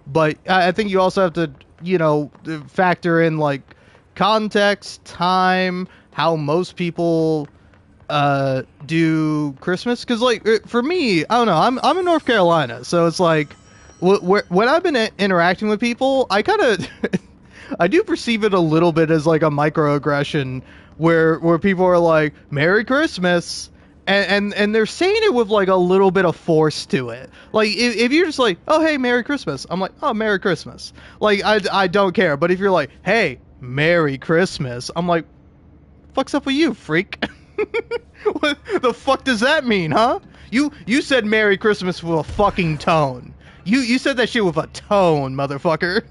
But I think you also have to, factor in, like, context, time, how most people do Christmas. Because, like, for me, I don't know. I'm in North Carolina, so it's like... when I've been interacting with people, I kind of, I do perceive it a little bit as like a microaggression where people are like, Merry Christmas, and they're saying it with like a little bit of force to it. Like, if you're just like, oh, hey, Merry Christmas, I'm like, oh, Merry Christmas. Like, I don't care. But if you're like, hey, Merry Christmas, I'm like, fuck's up with you, freak? What the fuck does that mean, huh? You said Merry Christmas with a fucking tone. You said that shit with a tone, motherfucker.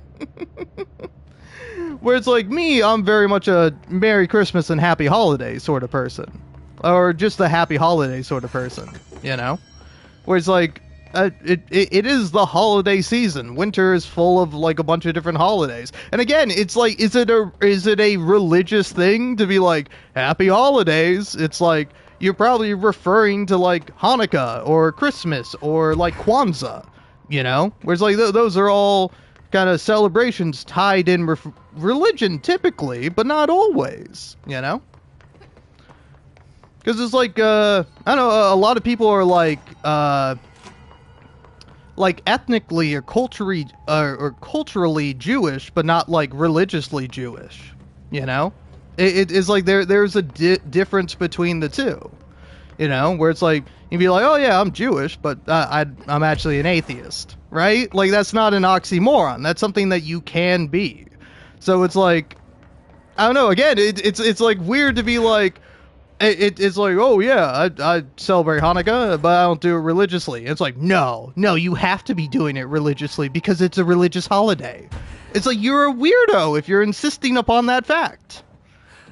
Where it's like me, I'm very much a Merry Christmas and Happy Holidays sort of person. Or just a Happy Holiday sort of person, Where it's like, it is the holiday season. Winter is full of like a bunch of different holidays. And again, it's like, is it a religious thing to be like, Happy Holidays? It's like, you're probably referring to like Hanukkah or Christmas or like Kwanzaa. Whereas like those are all kind of celebrations tied in religion typically, but not always, Because it's like, I don't know, a lot of people are like ethnically or culturally Jewish, but not like religiously Jewish, It is like there's a difference between the two. Where it's like, you'd be like, oh yeah, I'm Jewish, but I'm actually an atheist, right? Like, that's not an oxymoron. That's something that you can be. So it's like, I don't know, again, it's like weird to be like, it's like, oh yeah, I celebrate Hanukkah, but I don't do it religiously. It's like, no, you have to be doing it religiously because it's a religious holiday. It's like, you're a weirdo if you're insisting upon that fact.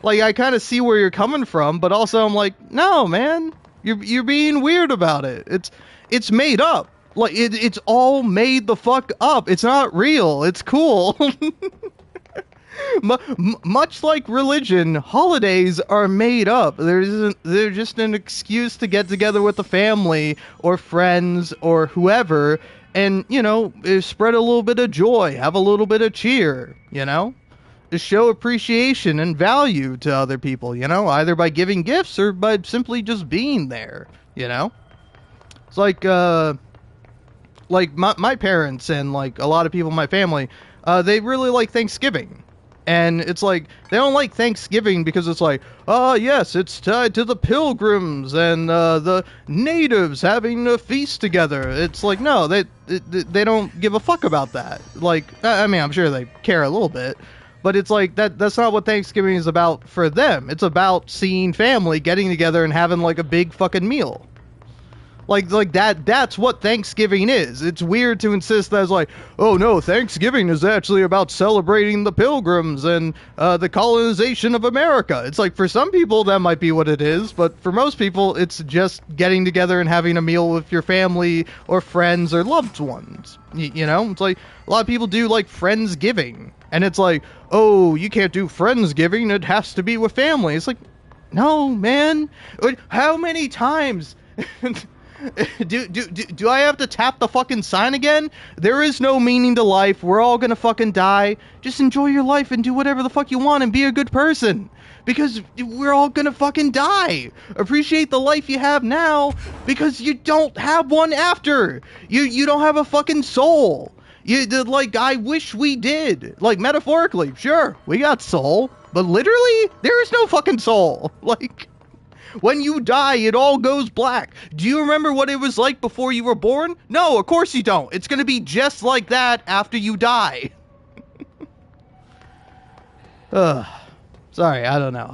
Like, I kind of see where you're coming from, but also I'm like, no, man, you're being weird about it. It's made up. Like, it's all made the fuck up. It's not real. It's cool. Much like religion, holidays are made up. They're just an excuse to get together with the family or friends or whoever and, spread a little bit of joy, have a little bit of cheer, to show appreciation and value to other people, either by giving gifts or by simply just being there, It's like my parents and like a lot of people in my family, they really like Thanksgiving. And it's like, they don't like Thanksgiving because it's like, oh yes, it's tied to the Pilgrims and the natives having a feast together. It's like, no, they don't give a fuck about that. Like, I mean, I'm sure they care a little bit. But it's like, that's not what Thanksgiving is about for them. It's about seeing family, getting together, and having, like, a big fucking meal. Like that's what Thanksgiving is. It's weird to insist that it's like, oh no, Thanksgiving is actually about celebrating the Pilgrims and the colonization of America. It's like, for some people, that might be what it is, but for most people, it's just getting together and having a meal with your family or friends or loved ones. It's like, a lot of people do, like, Friendsgiving. And it's like, oh, you can't do Friendsgiving, it has to be with family. It's like, no, man. How many times Do I have to tap the fucking sign again? There is no meaning to life. We're all gonna fucking die. Just enjoy your life and do whatever the fuck you want and be a good person. Because we're all gonna fucking die. Appreciate the life you have now because you don't have one after. You don't have a fucking soul. Like, I wish we did. Like, metaphorically, sure, we got soul. But literally, there is no fucking soul. Like, when you die, it all goes black. Do you remember what it was like before you were born? No, of course you don't. It's gonna be just like that after you die. Sorry, I don't know.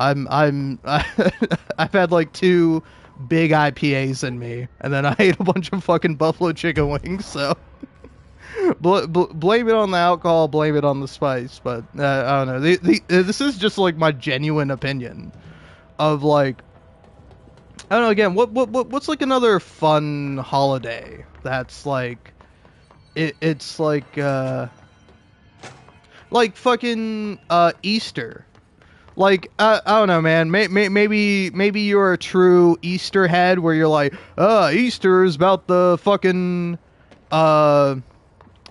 I've had like 2 big IPAs in me, and then I ate a bunch of fucking buffalo chicken wings, so... blame it on the alcohol, blame it on the spice, but I don't know. This is just like my genuine opinion of like, I don't know. Again, what's like another fun holiday that's like, it's like fucking Easter. Like, I don't know, man. Maybe you're a true Easter head where you're like, Easter is about the fucking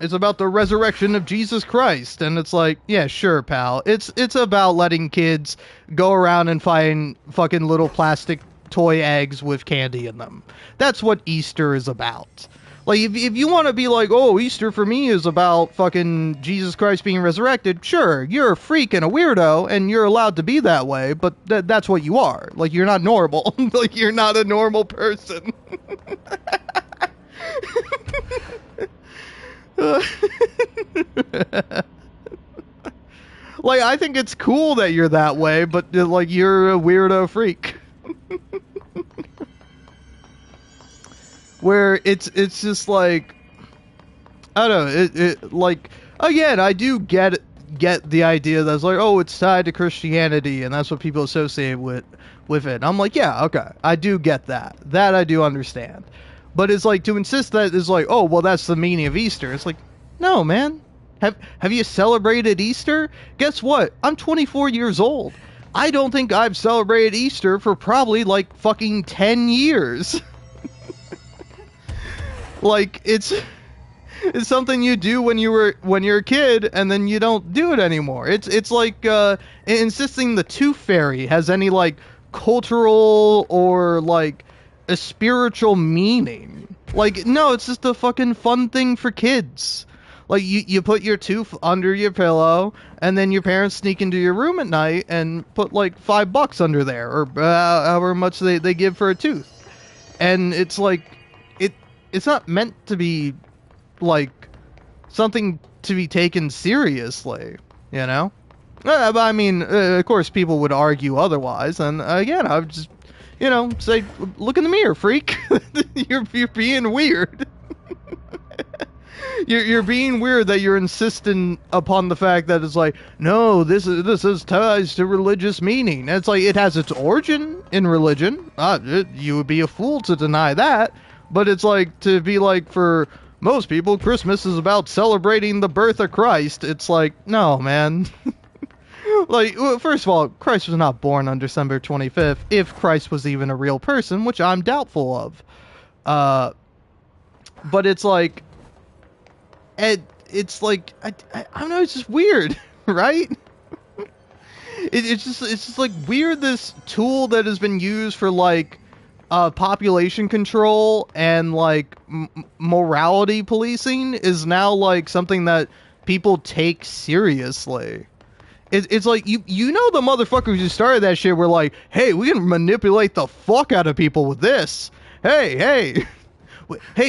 it's about the resurrection of Jesus Christ. And it's like, yeah, sure, pal. It's about letting kids go around and find fucking little plastic toy eggs with candy in them. That's what Easter is about. Like, if you want to be like, oh, Easter for me is about fucking Jesus Christ being resurrected, sure, you're a freak and a weirdo, and you're allowed to be that way, but that's what you are. Like, you're not normal. Like, you're not a normal person. Like, I think it's cool that you're that way, but like, you're a weirdo freak. Where it's just like, I don't know, it like, again, I do get the idea that's like, oh, it's tied to Christianity and that's what people associate with it. And I'm like, yeah, okay, I do get that I do understand. But it's like, to insist that is like, oh, well, that's the meaning of Easter. It's like, no, man. Have you celebrated Easter? Guess what? I'm 24 years old. I don't think I've celebrated Easter for probably like fucking 10 years. Like, it's something you do when you're a kid, and then you don't do it anymore. It's like insisting the Tooth Fairy has any like cultural or like a spiritual meaning. Like, no, it's just a fucking fun thing for kids. Like, you put your tooth under your pillow, and then your parents sneak into your room at night and put like $5 under there, or however much they give for a tooth. And it's like, it's not meant to be like something to be taken seriously, you know? But I mean, of course, people would argue otherwise, and again, I would just, you know, say, look in the mirror, freak. You're being weird. You're being weird that you're insisting upon the fact that it's like, no, this is ties to religious meaning. And it's like, it has its origin in religion. You would be a fool to deny that. But it's like, to be like, for most people, Christmas is about celebrating the birth of Christ. It's like, no, man. Like, first of all, Christ was not born on December 25th, if Christ was even a real person, which I'm doubtful of. But it's like, it's like, I don't know, it's just weird, right? It's just like weird, this tool that has been used for like population control and like morality policing is now like something that people take seriously. It's like, you know, the motherfuckers who started that shit were like, hey, we can manipulate the fuck out of people with this. Hey,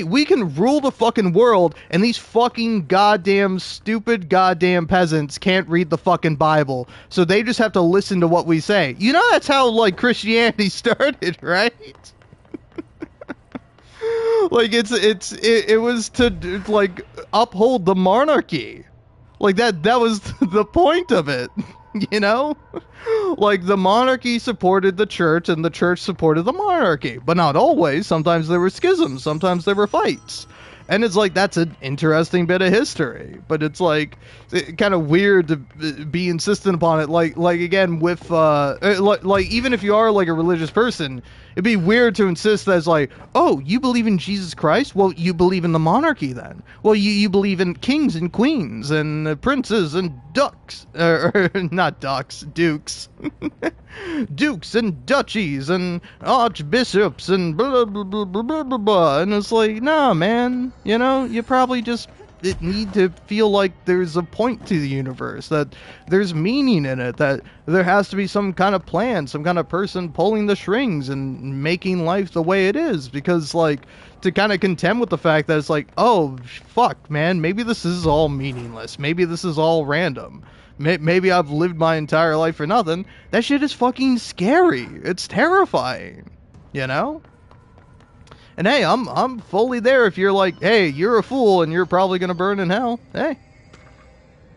we can rule the fucking world, and these fucking goddamn stupid goddamn peasants can't read the fucking Bible, so they just have to listen to what we say. You know, that's how, like, Christianity started, right? Like, it was to, like, uphold the monarchy. Like, that was the point of it, you know? Like, the monarchy supported the church, and the church supported the monarchy. But not always. Sometimes there were schisms. Sometimes there were fights. And it's like, that's an interesting bit of history, but it's like kind of weird to be insistent upon it. Like again, with like even if you are like a religious person, it'd be weird to insist that it's like, oh, you believe in Jesus Christ? Well, you believe in the monarchy then. Well, you believe in kings and queens and princes and ducks, or not ducks, dukes. Dukes and duchies and archbishops and blah blah blah blah blah blah blah. And it's like, nah, man, you know, you probably just need to feel like there's a point to the universe, that there's meaning in it, that there has to be some kind of plan, some kind of person pulling the strings and making life the way it is. Because like, to kind of contend with the fact that it's like, oh fuck, man, maybe this is all meaningless, maybe this is all random, maybe I've lived my entire life for nothing. That shit is fucking scary. It's terrifying, you know? And hey, I'm fully there if you're like, hey, you're a fool and you're probably gonna burn in hell. Hey,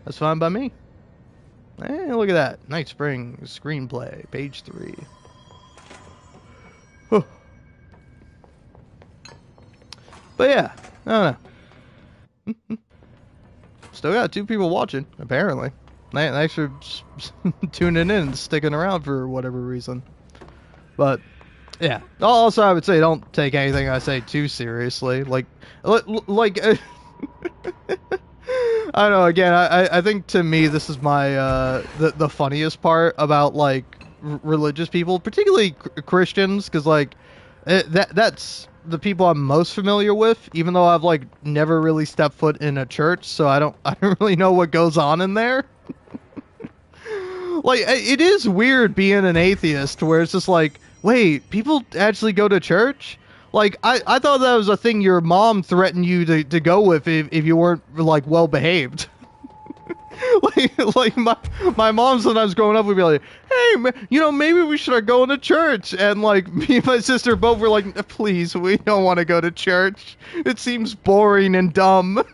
that's fine by me. Hey, look at that. Night Spring screenplay, page 3. Huh. But yeah, I don't know. Still got 2 people watching, apparently. Thanks for tuning in and sticking around for whatever reason. But yeah. Also, I would say don't take anything I say too seriously. Like I don't know. Again, I think to me this is my the funniest part about like religious people, particularly Christians, because like that's the people I'm most familiar with. Even though I've like never really stepped foot in a church, so I don't really know what goes on in there. Like, it is weird being an atheist where it's just like, wait, people actually go to church? Like, I thought that was a thing your mom threatened you to go with if you weren't, like, well-behaved. like my mom sometimes growing up would be like, hey, man, you know, maybe we should start going to church. And, like, me and my sister both were like, please, we don't want to go to church. It seems boring and dumb.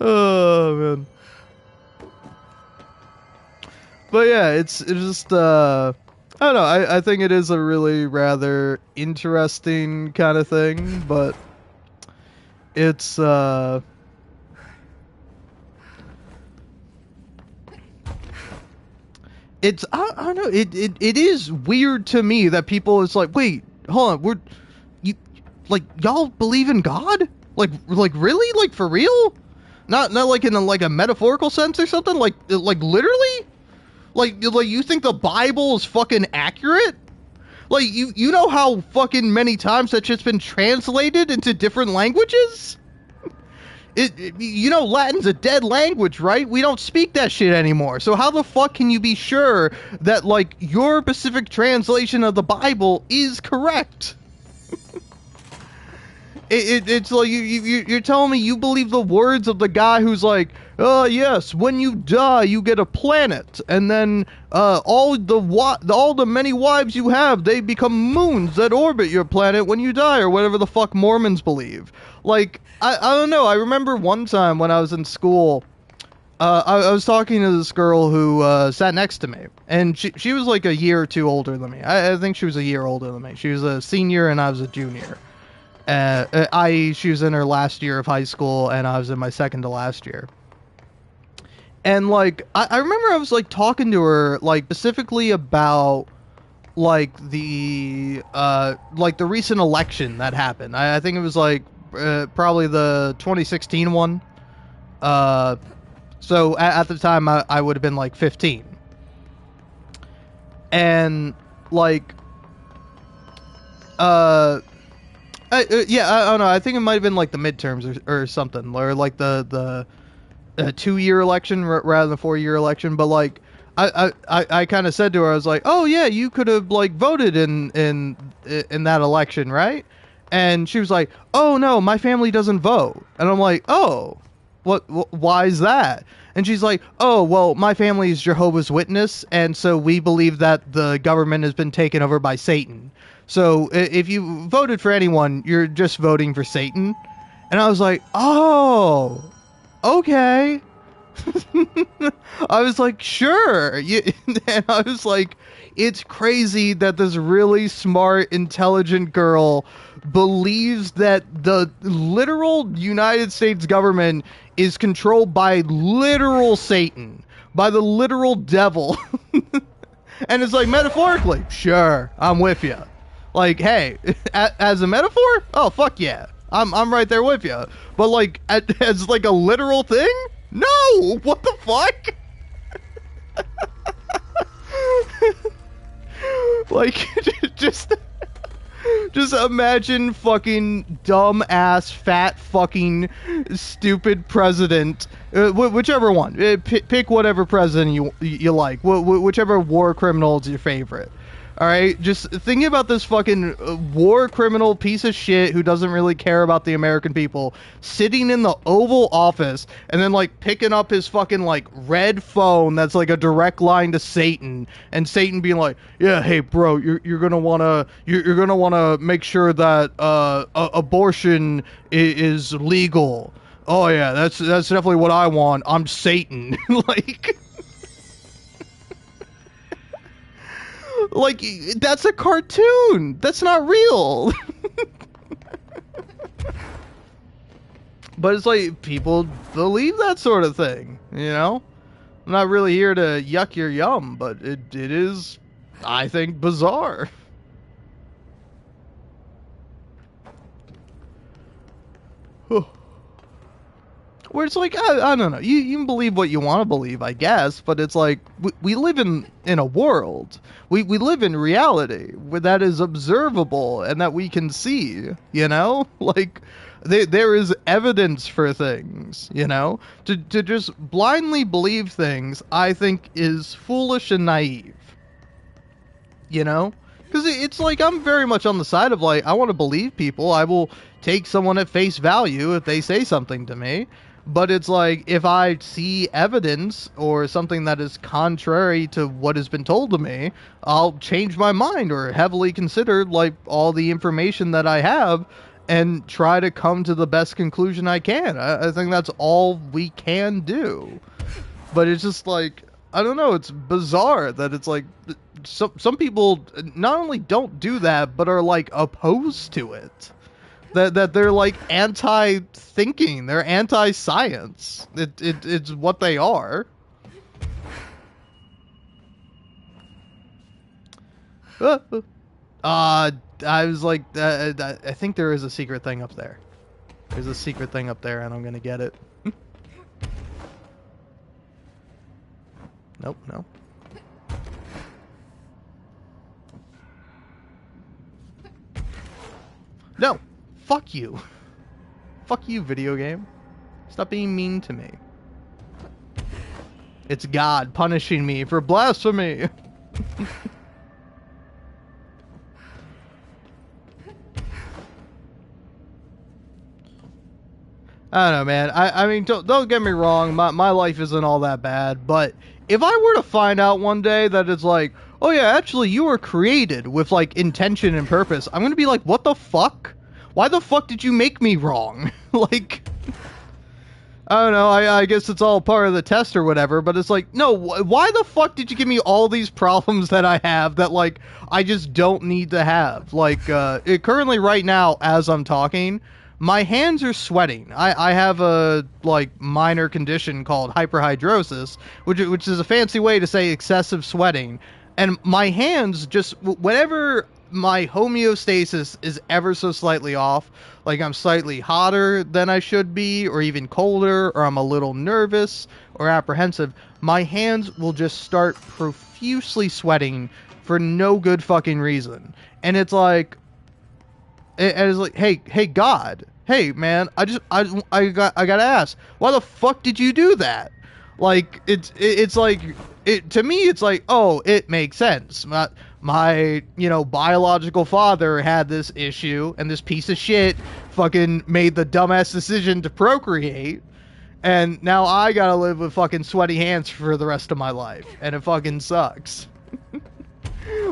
Oh man. But yeah, it's just I don't know, I think it is a really rather interesting kind of thing, but it's I don't know, it is weird to me that people, it's like, wait, hold on, y'all believe in God? Like really? Like for real? Not like in a metaphorical sense or something? Like literally? Like you think the Bible is fucking accurate? Like you know how fucking many times that shit's been translated into different languages? You know Latin's a dead language, right? We don't speak that shit anymore. So how the fuck can you be sure that like your specific translation of the Bible is correct? It's like you're telling me you believe the words of the guy who's like, oh yes, when you die you get a planet, and then all the many wives you have, they become moons that orbit your planet when you die, or whatever the fuck Mormons believe. Like I don't know. I remember one time when I was in school, I was talking to this girl who sat next to me, and she was like a year or 2 older than me. I think she was a year older than me. She was a senior and I was a junior. She was in her last year of high school and I was in my second to last year. And like, I remember I was like talking to her like specifically about like the recent election that happened. I think it was like probably the 2016 one. So at the time I would have been like 15. And like, yeah, I don't know. I think it might have been like the midterms or something, or like the 2-year election rather than 4-year election. But like, I kind of said to her, I was like, oh yeah, you could have like voted in that election, right? And she was like, oh no, my family doesn't vote. And I'm like, oh, why is that? And she's like, oh, well, my family is Jehovah's Witness, and so we believe that the government has been taken over by Satan. So if you voted for anyone, you're just voting for Satan. And I was like, oh, okay. I was like, sure. And I was like, it's crazy that this really smart, intelligent girl believes that the literal United States government is controlled by literal Satan, by the literal devil. And it's like, metaphorically, sure, I'm with you. Like, hey, as a metaphor, oh, fuck yeah. I'm right there with you. But like, as like a literal thing? No! What the fuck? Like, just imagine fucking dumb-ass, fat fucking stupid president, whichever one. Pick whatever president you like, whichever war criminal is your favorite. Alright, just thinking about this fucking war criminal piece of shit who doesn't really care about the American people, sitting in the Oval Office, and then, like, picking up his fucking, like, red phone that's, like, a direct line to Satan, and Satan being like, yeah, hey, bro, you're gonna wanna make sure that, abortion is legal. Oh, yeah, that's definitely what I want. I'm Satan. Like... Like, that's a cartoon. That's not real. But it's like, people believe that sort of thing, you know? I'm not really here to yuck your yum, but it is, I think, bizarre. Where it's like, I don't know, you can believe what you want to believe, I guess, but it's like, we live in a world. We live in reality where that is observable and that we can see, you know? Like, there is evidence for things, you know? To just blindly believe things, I think, is foolish and naive. You know? Because it's like, I'm very much on the side of, like, I want to believe people. I will take someone at face value if they say something to me. But it's like, if I see evidence or something that is contrary to what has been told to me, I'll change my mind or heavily consider, like, all the information that I have and try to come to the best conclusion I can. I think that's all we can do. But it's just like, I don't know, it's bizarre that it's like, some people not only don't do that, but are, like, opposed to it. That they're, like, anti-thinking, they're anti-science. It's what they are. I was like, I think there is a secret thing up there. There's a secret thing up there, and I'm gonna get it. Nope, no. No! Fuck you. Fuck you, video game. Stop being mean to me. It's God punishing me for blasphemy. I don't know, man. I mean, don't get me wrong. My life isn't all that bad, but if I were to find out one day that it's like, oh yeah, actually you were created with, like, intention and purpose, I'm gonna be like, what the fuck? Why the fuck did you make me wrong? Like, I don't know, I guess it's all part of the test or whatever, but it's like, no, why the fuck did you give me all these problems that I have that, like, I just don't need to have? Like, currently right now, as I'm talking, my hands are sweating. I have a, like, minor condition called hyperhidrosis, which is a fancy way to say excessive sweating. And my hands just, whenever my homeostasis is ever so slightly off, like I'm slightly hotter than I should be, or even colder, or I'm a little nervous or apprehensive, my hands will just start profusely sweating for no good fucking reason. And it's like, hey God, hey man, I gotta ask, why the fuck did you do that? Like, it's like, to me, it's like, oh, it makes sense. My, you know, biological father had this issue, and this piece of shit fucking made the dumbass decision to procreate, and now I gotta live with fucking sweaty hands for the rest of my life, and it fucking sucks.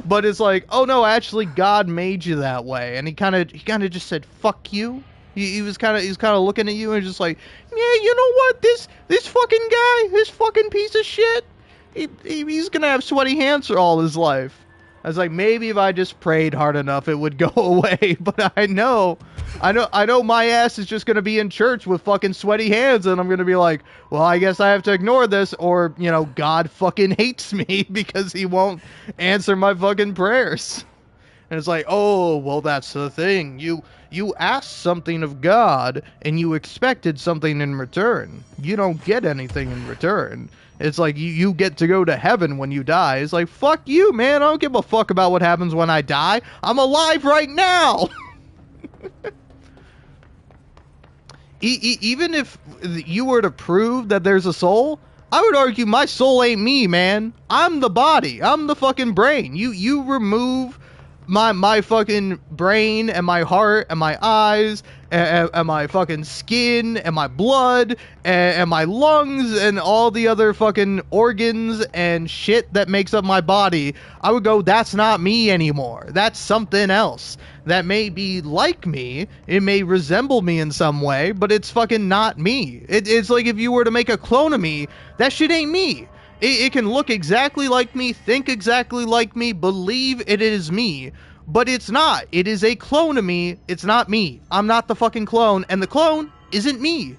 But it's like, oh no, actually God made you that way, and he kind of just said, fuck you, He was kind of looking at you and just like, yeah, you know what, this fucking guy, this fucking piece of shit, he's gonna have sweaty hands for all his life. I was like, maybe if I just prayed hard enough, it would go away. But I know my ass is just gonna be in church with fucking sweaty hands, and I'm gonna be like, well, I guess I have to ignore this, or God fucking hates me because he won't answer my fucking prayers. And it's like, oh, well, that's the thing. You asked something of God, and you expected something in return. You don't get anything in return. It's like you get to go to heaven when you die. It's like, fuck you, man. I don't give a fuck about what happens when I die. I'm alive right now. Even if you were to prove that there's a soul, I would argue my soul ain't me, man. I'm the body. I'm the fucking brain. You remove my fucking brain and my heart and my eyes and my fucking skin and my blood and my lungs and all the other fucking organs and shit that makes up my body. I would go, that's not me anymore. That's something else that may be like me. It may resemble me in some way, but it's fucking not me. It's like if you were to make a clone of me, that shit ain't me. It can look exactly like me, think exactly like me, believe it is me, but it's not. It is a clone of me. It's not me. I'm not the fucking clone, and the clone isn't me.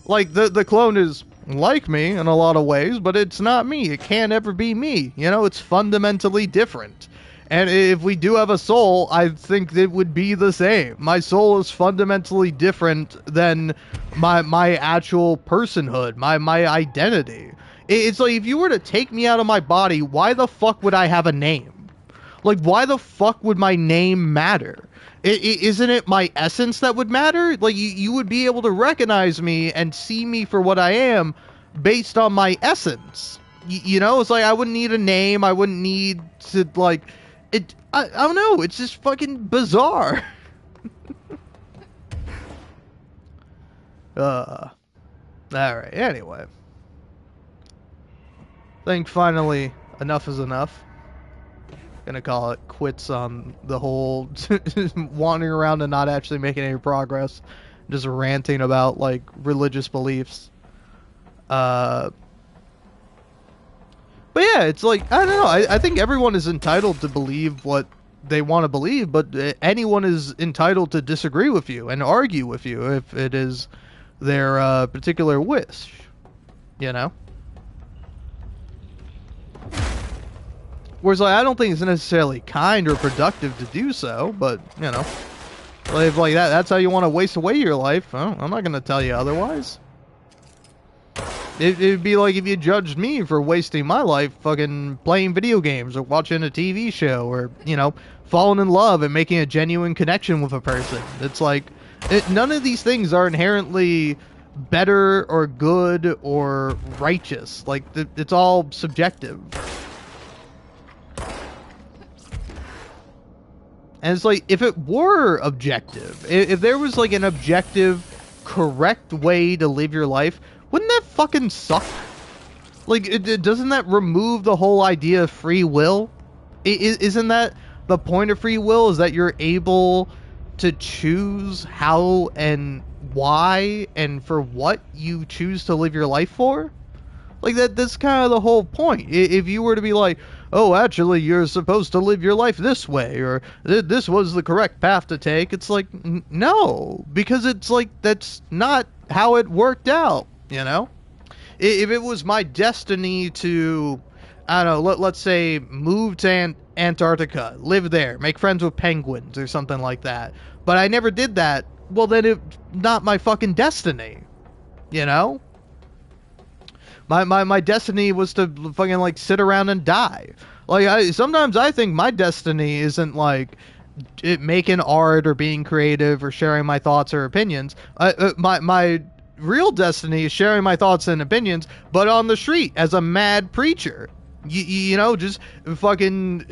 Like, the clone is like me in a lot of ways, but it's not me. It can't ever be me. It's fundamentally different. And if we do have a soul, I think it would be the same. My soul is fundamentally different than my actual personhood, my identity. It's like, if you were to take me out of my body, why the fuck would I have a name? Like, why the fuck would my name matter? Isn't it my essence that would matter? Like, you would be able to recognize me and see me for what I am based on my essence. It's like, I wouldn't need a name. I wouldn't need to, like... I don't know. It's just fucking bizarre. Alright, anyway. I think finally enough is enough. Gonna call it quits on the whole wandering around and not actually making any progress. Just ranting about, like, religious beliefs. But yeah, it's like, I don't know, I think everyone is entitled to believe what they want to believe, but anyone is entitled to disagree with you and argue with you if it is their particular wish, Whereas, like, I don't think it's necessarily kind or productive to do so, but, if, like, that's how you want to waste away your life, well, I'm not going to tell you otherwise. It'd be like if you judged me for wasting my life fucking playing video games or watching a TV show or, falling in love and making a genuine connection with a person. It's like, none of these things are inherently better or good or righteous. Like, it's all subjective. And it's like, if it were objective, if there was, like, an objective, correct way to live your life, wouldn't that fucking suck? Like, doesn't that remove the whole idea of free will? Isn't that the point of free will, is that you're able to choose how and why and for what you choose to live your life for? Like, that's kind of the whole point. If you were to be like, oh, actually, you're supposed to live your life this way, or this was the correct path to take, it's like, no, because it's like, that's not how it worked out. If it was my destiny to, I don't know, let's say move to Antarctica, live there, make friends with penguins or something like that, but I never did that, well, then it's not my fucking destiny, My destiny was to fucking, like, sit around and die. Like, sometimes I think my destiny isn't, like, making art or being creative or sharing my thoughts or opinions. My real destiny is sharing my thoughts and opinions, but on the street as a mad preacher. Just fucking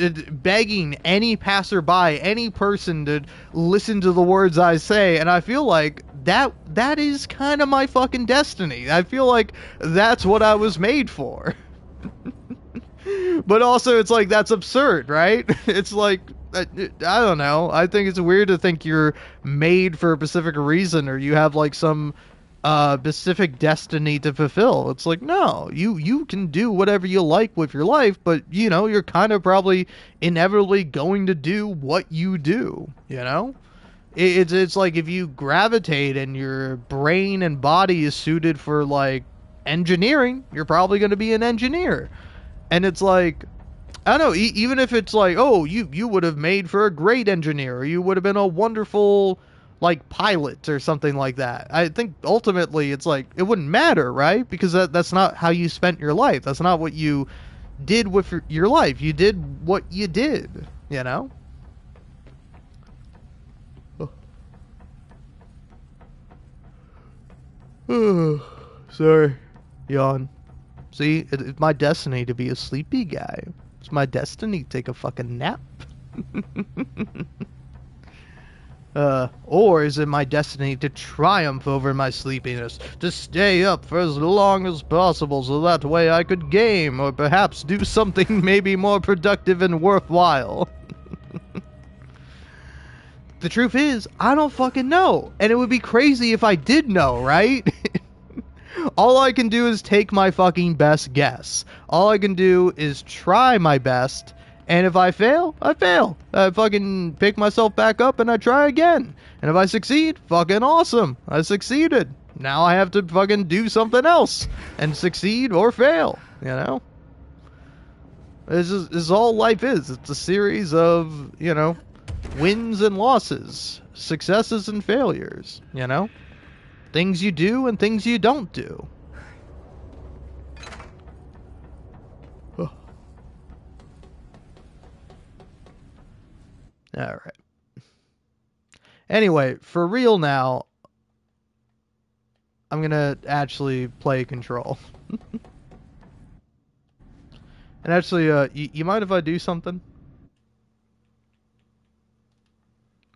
begging any passerby, any person to listen to the words I say, and I feel like that is kind of my fucking destiny. I feel like that's what I was made for. But also, it's like, that's absurd, right? It's like, I don't know. I think it's weird to think you're made for a specific reason or you have like some specific destiny to fulfill. It's like, no, you can do whatever you like with your life, but you know, you're kind of probably inevitably going to do what you do, you know? It's like if you gravitate and your brain and body is suited for like engineering, you're probably going to be an engineer. And it's like, I don't know, even if it's like, oh, you would have made for a great engineer, or you would have been a wonderful, like, pilot or something like that. I think ultimately it's like, it wouldn't matter, right? Because that's not how you spent your life. That's not what you did with your life. You did what you did, you know? Sorry. Yawn. See, it's my destiny to be a sleepy guy. It's my destiny to take a fucking nap. Or is it my destiny to triumph over my sleepiness, to stay up for as long as possible so that way I could game or perhaps do something maybe more productive and worthwhile? The truth is, I don't fucking know. And it would be crazy if I did know, right? All I can do is take my fucking best guess. All I can do is try my best, and if I fail, I fail. I fucking pick myself back up and I try again. And if I succeed, fucking awesome. I succeeded. Now I have to fucking do something else and succeed or fail, you know? This is all life is. It's a series of, you know, wins and losses, successes and failures, you know? Things you do and things you don't do. Alright. Anyway, for real now, I'm gonna actually play Control. And actually, you mind if I do something?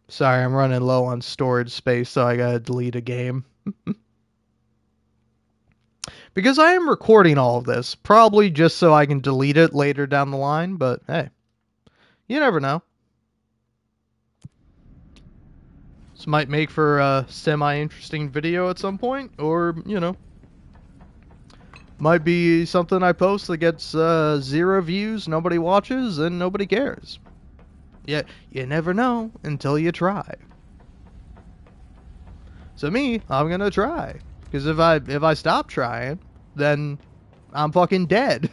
Sorry, I'm running low on storage space, so I gotta delete a game. Because I am recording all of this, probably just so I can delete it later down the line, but hey, you never know. This might make for a semi-interesting video at some point, or, you know, might be something I post that gets 0 views, nobody watches, and nobody cares. Yeah, you never know until you try. So me, I'm gonna try. Because if I stop trying, then I'm fucking dead.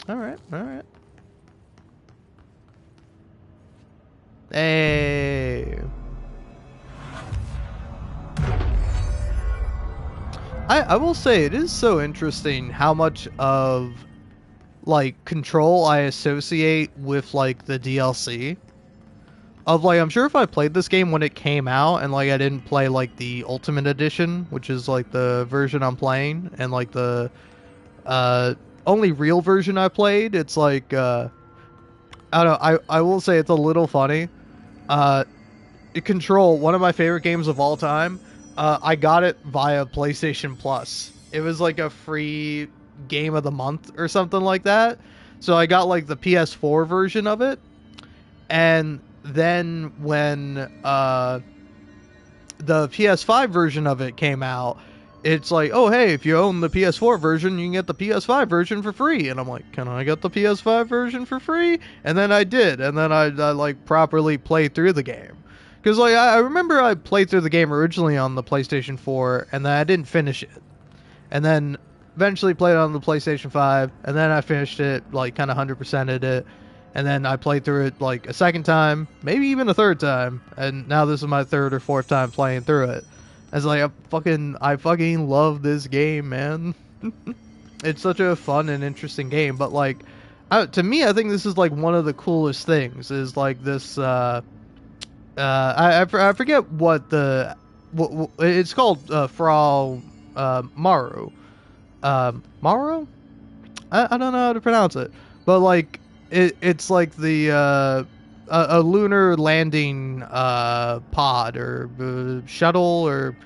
Alright, alright. Hey. I will say, it is so interesting how much of, like, Control I associate with, like, the DLC. Of, like, I'm sure if I played this game when it came out, and, like, I didn't play, like, the Ultimate Edition, which is, like, the version I'm playing, and, like, the, only real version I played, it's, like, I don't know, I will say it's a little funny. Control, one of my favorite games of all time, I got it via PlayStation Plus. It was, like, a free game of the month or something like that. So I got, like, the PS4 version of it, and then when the PS5 version of it came out, it's like, oh hey, if you own the PS4 version, you can get the PS5 version for free. And I'm like, can I get the PS5 version for free? And then I did, and then I like properly played through the game. Because like I remember I played through the game originally on the PlayStation 4, and then I didn't finish it. And then eventually played it on the PlayStation 5, and then I finished it, like kind of 100%ed it. And then I played through it like a second time, maybe even a third time, and now this is my third or fourth time playing through it. It's like I fucking love this game, man. It's such a fun and interesting game, but like, to me, I think this is like one of the coolest things. Is like this. I forget what the what it's called. Frau Maru. Maru. I don't know how to pronounce it, but like. It's like the a lunar landing pod or shuttle, or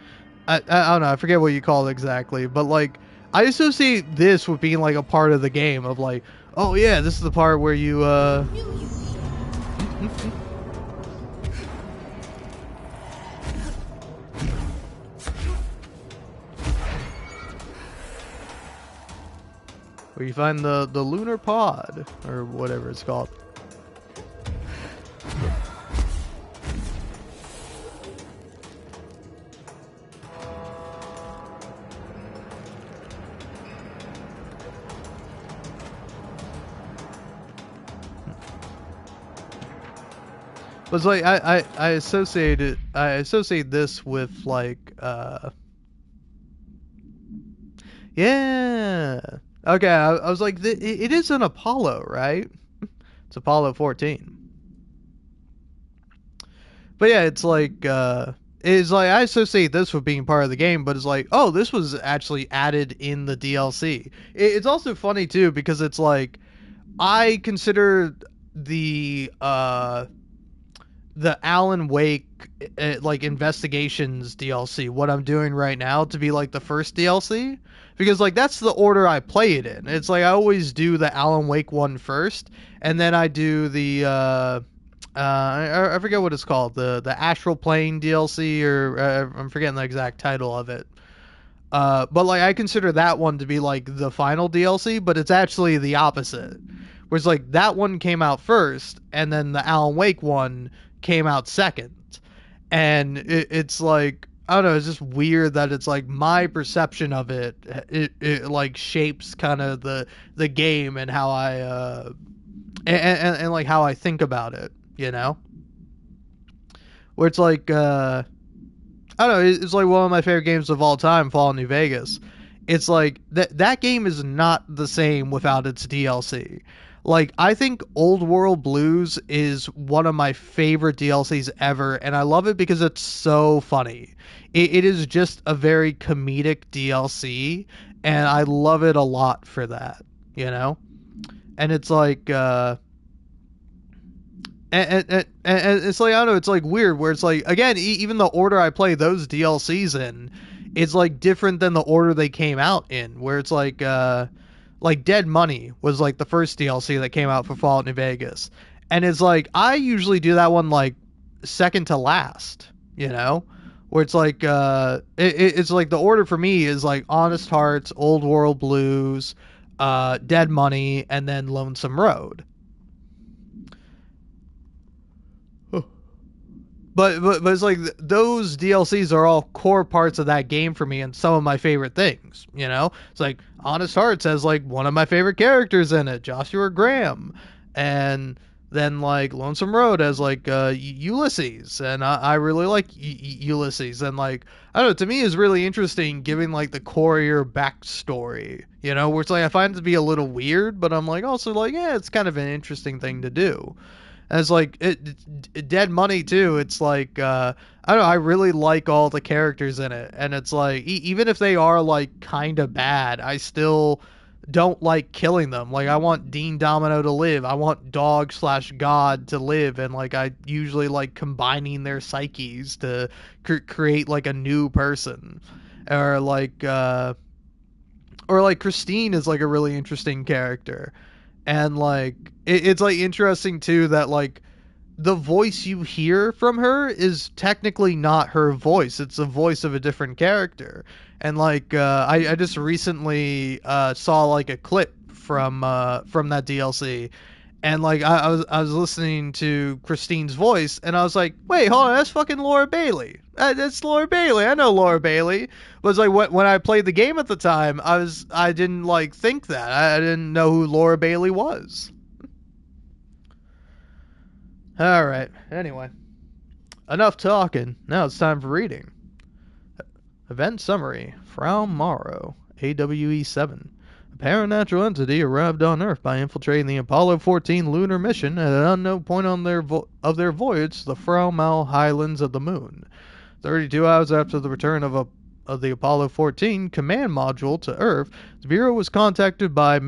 I don't know, I forget what you call it exactly, but like I associate this with being like a part of the game of like, oh yeah, this is the part where you where you find the lunar pod or whatever it's called. But it's like I associate this with like yeah. Okay, I was like it is an Apollo, right? It's Apollo 14. But yeah, it's like I associate this with being part of the game, but it's like, oh, this was actually added in the DLC. It's also funny too because it's like I consider the Alan Wake like investigations DLC, what I'm doing right now, to be like the first DLC, because like that's the order I play it in. It's like I always do the Alan Wake one first, and then I do the I forget what it's called, the Astral Plane DLC, or I'm forgetting the exact title of it. But like I consider that one to be like the final DLC, but it's actually the opposite. Whereas like that one came out first, and then the Alan Wake one came out second. And it's like, I don't know, it's just weird that it's like my perception of it like shapes kind of the game and how I and like how I think about it, you know? Where it's like I don't know, it's like one of my favorite games of all time, Fallout New Vegas. It's like that game is not the same without its DLC. Like, I think Old World Blues is one of my favorite DLCs ever, and I love it because it's so funny. It is just a very comedic DLC, and I love it a lot for that, you know? And it's like, and it's like, I don't know, it's like weird where it's like, again, even the order I play those DLCs in, it's like different than the order they came out in, where it's like Dead Money was like the first DLC that came out for Fallout New Vegas. And it's like, I usually do that one like second to last, you know? Where it's like, it's like the order for me is like Honest Hearts, Old World Blues, Dead Money, and then Lonesome Road. But it's like those DLCs are all core parts of that game for me and some of my favorite things, you know? It's like Honest Hearts has like one of my favorite characters in it, Joshua Graham. And then like Lonesome Road has like Ulysses, and I really like Ulysses. And like, I don't know, to me is really interesting giving like the courier backstory, you know? Where it's like I find it to be a little weird, but I'm like also like, yeah, it's kind of an interesting thing to do. And it's like Dead Money too. It's like I don't know. I really like all the characters in it, and it's like even if they are like kind of bad, I still don't like killing them. Like I want Dean Domino to live. I want Dog/God to live, and like I usually like combining their psyches to create like a new person, or like Christine is like a really interesting character. And like it's like interesting too that like the voice you hear from her is technically not her voice. It's the voice of a different character. And like I just recently saw like a clip from that DLC, and like I was listening to Christine's voice, and I was like, wait, hold on, that's fucking Laura Bailey. That's Laura Bailey. I know Laura Bailey. But it's like when I played the game at the time, I didn't like think that. I didn't know who Laura Bailey was. All right. Anyway, enough talking. Now it's time for reading. Event summary: Frau Morrow, AWE-7. A paranatural entity arrived on Earth by infiltrating the Apollo 14 lunar mission at an unknown point on their voyage to the Frau Mau Highlands of the Moon. 32 hours after the return of the Apollo 14 command module to Earth, the Bureau was contacted by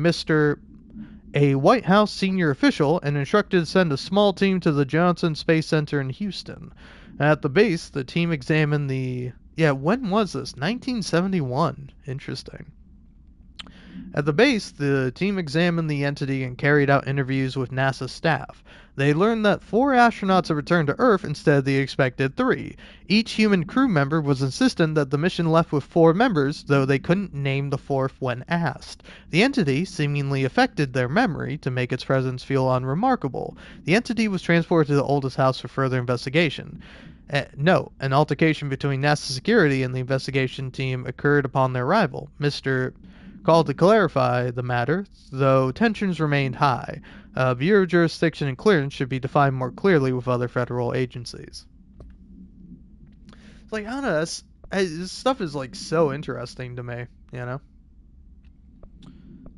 a White House senior official and instructed to send a small team to the Johnson Space Center in Houston. At the base, the team examined when was this? 1971. Interesting. At the base, the team examined the entity and carried out interviews with NASA staff. They learned that 4 astronauts had returned to Earth instead of the expected 3. Each human crew member was insistent that the mission left with 4 members, though they couldn't name the 4th when asked. The entity seemingly affected their memory to make its presence feel unremarkable. The entity was transported to the oldest house for further investigation. No, an altercation between NASA security and the investigation team occurred upon their arrival. Mr. called to clarify the matter, though tensions remained high. Bureau jurisdiction and clearance should be defined more clearly with other federal agencies. It's like, I don't know, this stuff is like so interesting to me, you know?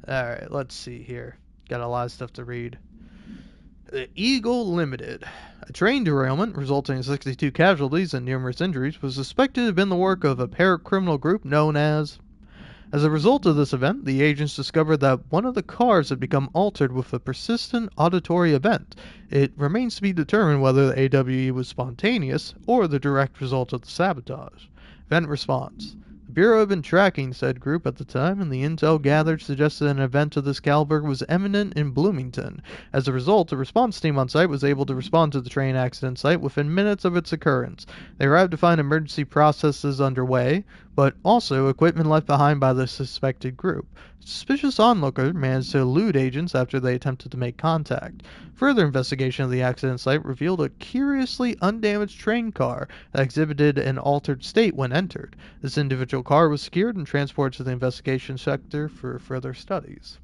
Alright, let's see here. Got a lot of stuff to read. The Eagle Limited. A train derailment resulting in 62 casualties and numerous injuries was suspected to have been the work of a paracriminal group known as... As a result of this event, the agents discovered that one of the cars had become altered with a persistent auditory event. It remains to be determined whether the AWE was spontaneous or the direct result of the sabotage. Event response. The Bureau had been tracking said group at the time, and the intel gathered suggested an event of this caliber was imminent in Bloomington. As a result, the response team on site was able to respond to the train accident site within minutes of its occurrence. They arrived to find emergency processes underway, but also equipment left behind by the suspected group. A suspicious onlooker managed to elude agents after they attempted to make contact. Further investigation of the accident site revealed a curiously undamaged train car that exhibited an altered state when entered. This individual car was secured and transported to the investigation sector for further studies.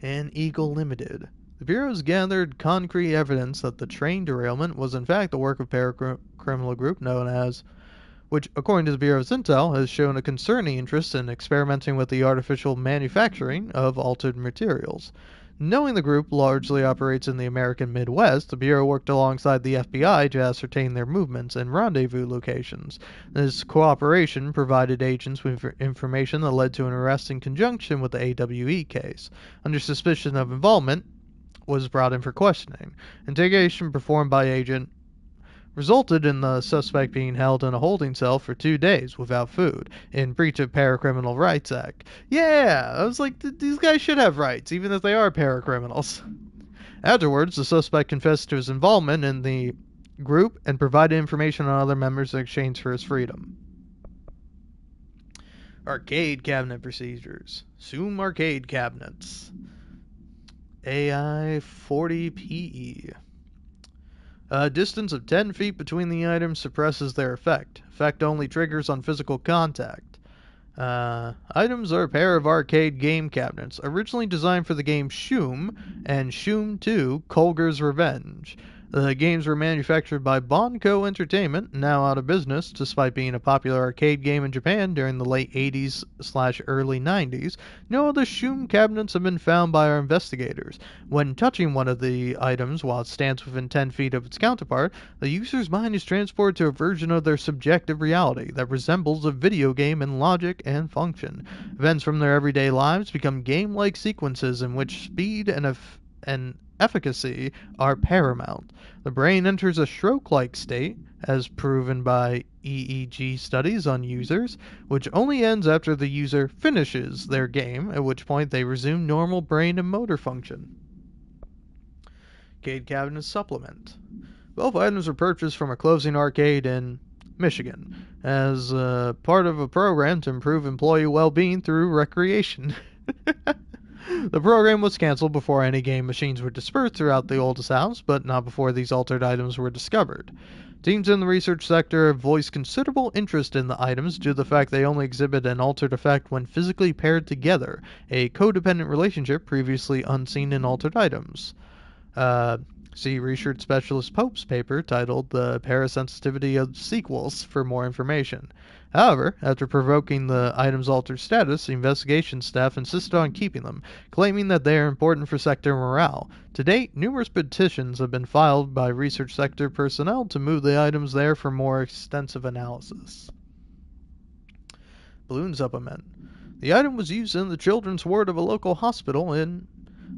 And Eagle Limited. The Bureau has gathered concrete evidence that the train derailment was in fact the work of a paracriminal group known as, which, according to the Bureau's intel, has shown a concerning interest in experimenting with the artificial manufacturing of altered materials. Knowing the group largely operates in the American Midwest, the Bureau worked alongside the FBI to ascertain their movements and rendezvous locations. This cooperation provided agents with information that led to an arrest in conjunction with the AWE case. Under suspicion of involvement, was brought in for questioning. Interrogation performed by Agent resulted in the suspect being held in a holding cell for 2 days without food, in breach of Paracriminal Rights Act. Yeah, I was like, these guys should have rights, even if they are paracriminals. Afterwards, the suspect confessed to his involvement in the group and provided information on other members in exchange for his freedom. Arcade cabinet procedures. Zoom arcade cabinets. AI 40PE. A distance of 10 feet between the items suppresses their effect. Effect only triggers on physical contact. Items are a pair of arcade game cabinets, originally designed for the game Shoom and Shoom 2: Kolger's Revenge. The games were manufactured by Bonco Entertainment, now out of business, despite being a popular arcade game in Japan during the late 80s/early 90s. No other Shoom cabinets have been found by our investigators. When touching one of the items while it stands within 10 feet of its counterpart, the user's mind is transported to a version of their subjective reality that resembles a video game in logic and function. Events from their everyday lives become game-like sequences in which speed and efficacy are paramount. The brain enters a stroke-like state, as proven by EEG studies on users, which only ends after the user finishes their game, at which point they resume normal brain and motor function. Arcade cabinet supplement. Both items were purchased from a closing arcade in Michigan, as part of a program to improve employee well-being through recreation. The program was canceled before any game machines were dispersed throughout the oldest house, but not before these altered items were discovered. Teams in the research sector have voiced considerable interest in the items due to the fact they only exhibit an altered effect when physically paired together, a codependent relationship previously unseen in altered items. See research specialist Pope's paper titled The Parasensitivity of Sequels for more information. However, after provoking the item's altered status, the investigation staff insisted on keeping them, claiming that they are important for sector morale. To date, numerous petitions have been filed by research sector personnel to move the items there for more extensive analysis. Balloon supplement. The item was used in the children's ward of a local hospital in...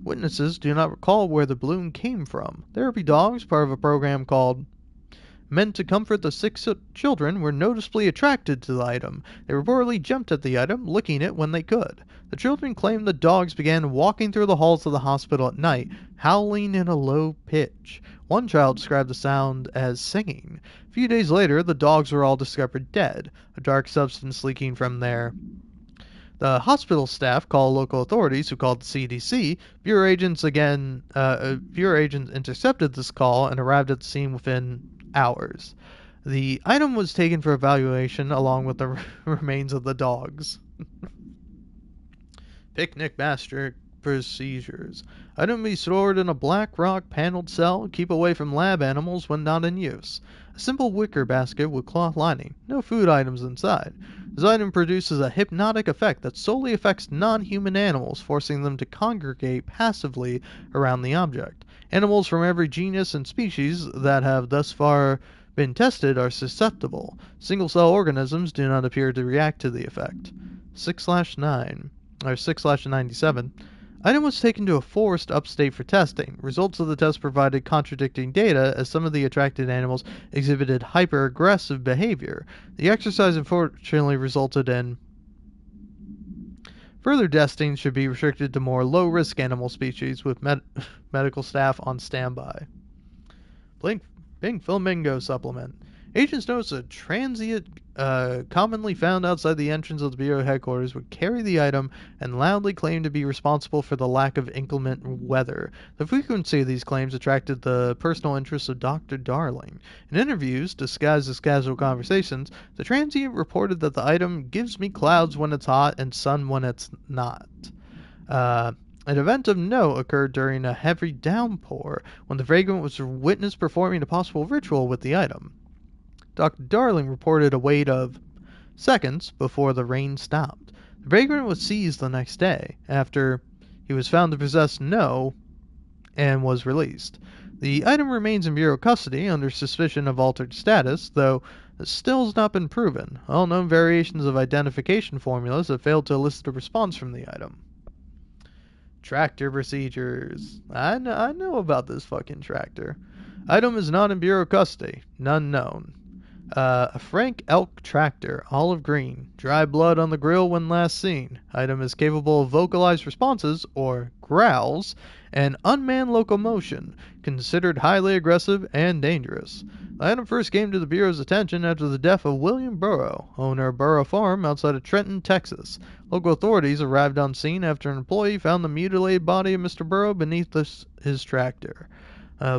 Witnesses do not recall where the balloon came from. Therapy dogs, part of a program called meant to comfort the sick children were noticeably attracted to the item. They reportedly jumped at the item, licking it when they could. The children claimed the dogs began walking through the halls of the hospital at night, howling in a low pitch. One child described the sound as singing. A few days later, the dogs were all discovered dead, a dark substance leaking from their... The hospital staff called local authorities, who called the CDC. Bureau agents intercepted this call and arrived at the scene within hours. The item was taken for evaluation along with the remains of the dogs. Picnic master procedures. Item be stored in a black rock paneled cell. Keep away from lab animals when not in use. A simple wicker basket with cloth lining. No food items inside. This item produces a hypnotic effect that solely affects non-human animals, forcing them to congregate passively around the object. Animals from every genus and species that have thus far been tested are susceptible. Single-cell organisms do not appear to react to the effect. 6/9 or 6/97. Item was taken to a forest upstate for testing. Results of the test provided contradicting data, as some of the attracted animals exhibited hyper-aggressive behavior. The exercise unfortunately resulted in... Further testing should be restricted to more low-risk animal species with medical staff on standby. Pink Flamingo supplement. Agents noticed a transient commonly found outside the entrance of the Bureau headquarters would carry the item and loudly claim to be responsible for the lack of inclement weather. The frequency of these claims attracted the personal interest of Dr. Darling. In interviews, disguised as casual conversations, the transient reported that the item gives me clouds when it's hot and sun when it's not. An event of note occurred during a heavy downpour when the vagrant was witnessed performing a possible ritual with the item. Dr. Darling reported a wait of seconds before the rain stopped. The vagrant was seized the next day after he was found to possess no and was released. The item remains in Bureau custody under suspicion of altered status, though it still has not been proven. All known variations of identification formulas have failed to elicit a response from the item. Tractor procedures. I know about this fucking tractor. Item is not in Bureau custody. None known. A Frank Elk tractor, olive green, dry blood on the grill when last seen. Item is capable of vocalized responses, or growls, and unmanned locomotion, considered highly aggressive and dangerous. The item first came to the Bureau's attention after the death of William Burrow, owner of Burrow Farm outside of Trenton, Texas. Local authorities arrived on scene after an employee found the mutilated body of Mr. Burrow beneath his tractor.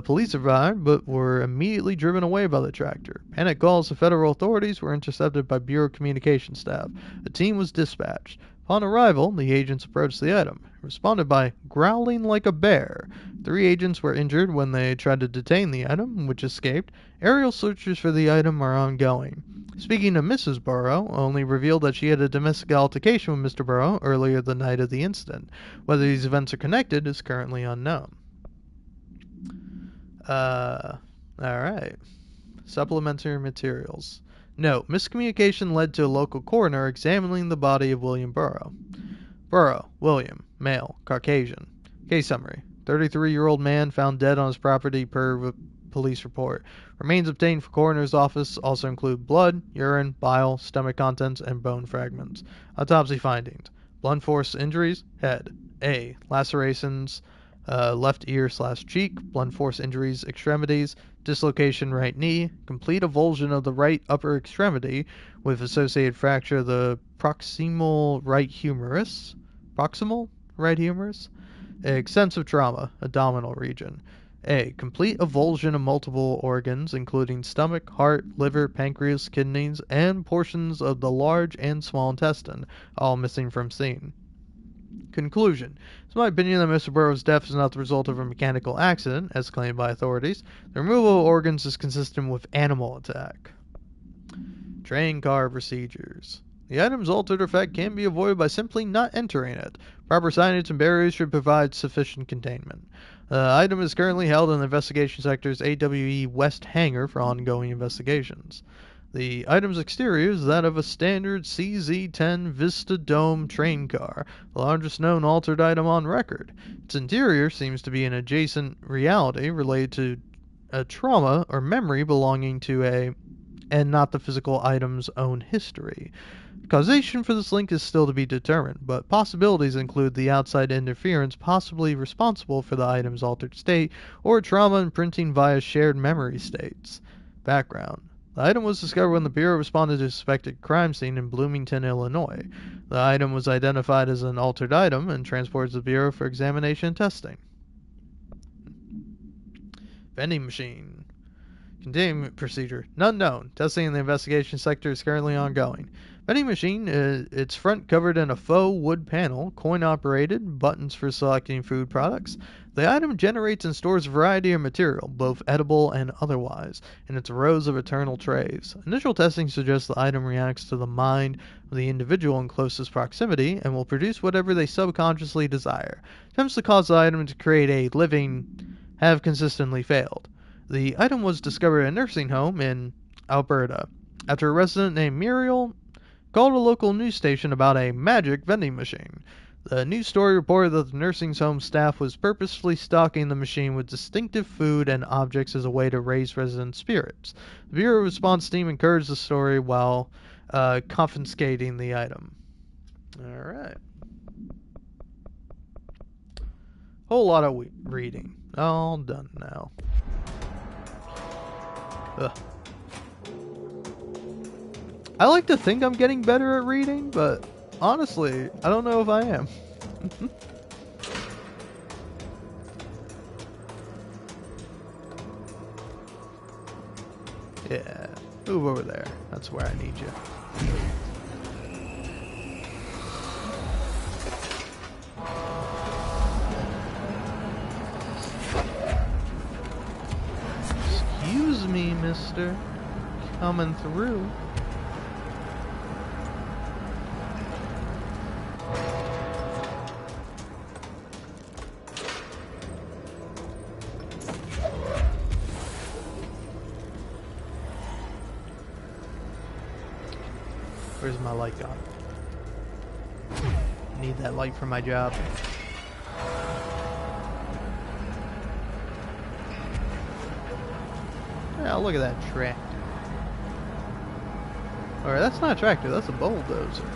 Police arrived, but were immediately driven away by the tractor. Panic calls to federal authorities were intercepted by Bureau communication staff. A team was dispatched. Upon arrival, the agents approached the item, responded by growling like a bear. 3 agents were injured when they tried to detain the item, which escaped. Aerial searches for the item are ongoing. Speaking of Mrs. Burrow, only revealed that she had a domestic altercation with Mr. Burrow earlier the night of the incident. Whether these events are connected is currently unknown. Alright. Supplementary materials. Note, miscommunication led to a local coroner examining the body of William Burrow. Burrow, William, male, Caucasian. Case summary. 33-year-old man found dead on his property per police report. Remains obtained for coroner's office also include blood, urine, bile, stomach contents, and bone fragments. Autopsy findings. Blunt force injuries, head. A. Lacerations, left ear/cheek, blunt force injuries, extremities, dislocation right knee, complete avulsion of the right upper extremity with associated fracture of the proximal right humerus, extensive trauma, abdominal region. A. Complete avulsion of multiple organs, including stomach, heart, liver, pancreas, kidneys, and portions of the large and small intestine, all missing from scene. Conclusion. It's my opinion that Mr. Burrow's death is not the result of a mechanical accident, as claimed by authorities. The removal of organs is consistent with animal attack. Train car procedures. The item's altered effect can be avoided by simply not entering it. Proper signage and barriers should provide sufficient containment. The item is currently held in the Investigation Sector's AWE West Hangar for ongoing investigations. The item's exterior is that of a standard CZ-10 Vista Dome train car, the largest known altered item on record. Its interior seems to be an adjacent reality related to a trauma or memory belonging to and not the physical item's own history. Causation for this link is still to be determined, but possibilities include the outside interference possibly responsible for the item's altered state, or trauma imprinting via shared memory states. Background. The item was discovered when the Bureau responded to a suspected crime scene in Bloomington, Illinois. The item was identified as an altered item and transported to the Bureau for examination and testing. Vending machine. Containment procedure. None known. Testing in the investigation sector is currently ongoing. Vending machine, its front covered in a faux wood panel, coin operated, buttons for selecting food products. The item generates and stores a variety of material, both edible and otherwise, in its rows of eternal trays. Initial testing suggests the item reacts to the mind of the individual in closest proximity and will produce whatever they subconsciously desire. Attempts to cause the item to create a living have consistently failed. The item was discovered in a nursing home in Alberta after a resident named Muriel called a local news station about a magic vending machine. The news story reported that the nursing home staff was purposefully stocking the machine with distinctive food and objects as a way to raise resident spirits. The Bureau response team encouraged the story while confiscating the item. Alright. Whole lot of reading. All done now. Ugh. I like to think I'm getting better at reading, but honestly, I don't know if I am. Yeah, move over there. That's where I need you. Excuse me, mister. Coming through. Where's my light gone? Need that light for my job. Yeah, look at that tractor. Alright, that's not a tractor, that's a bulldozer.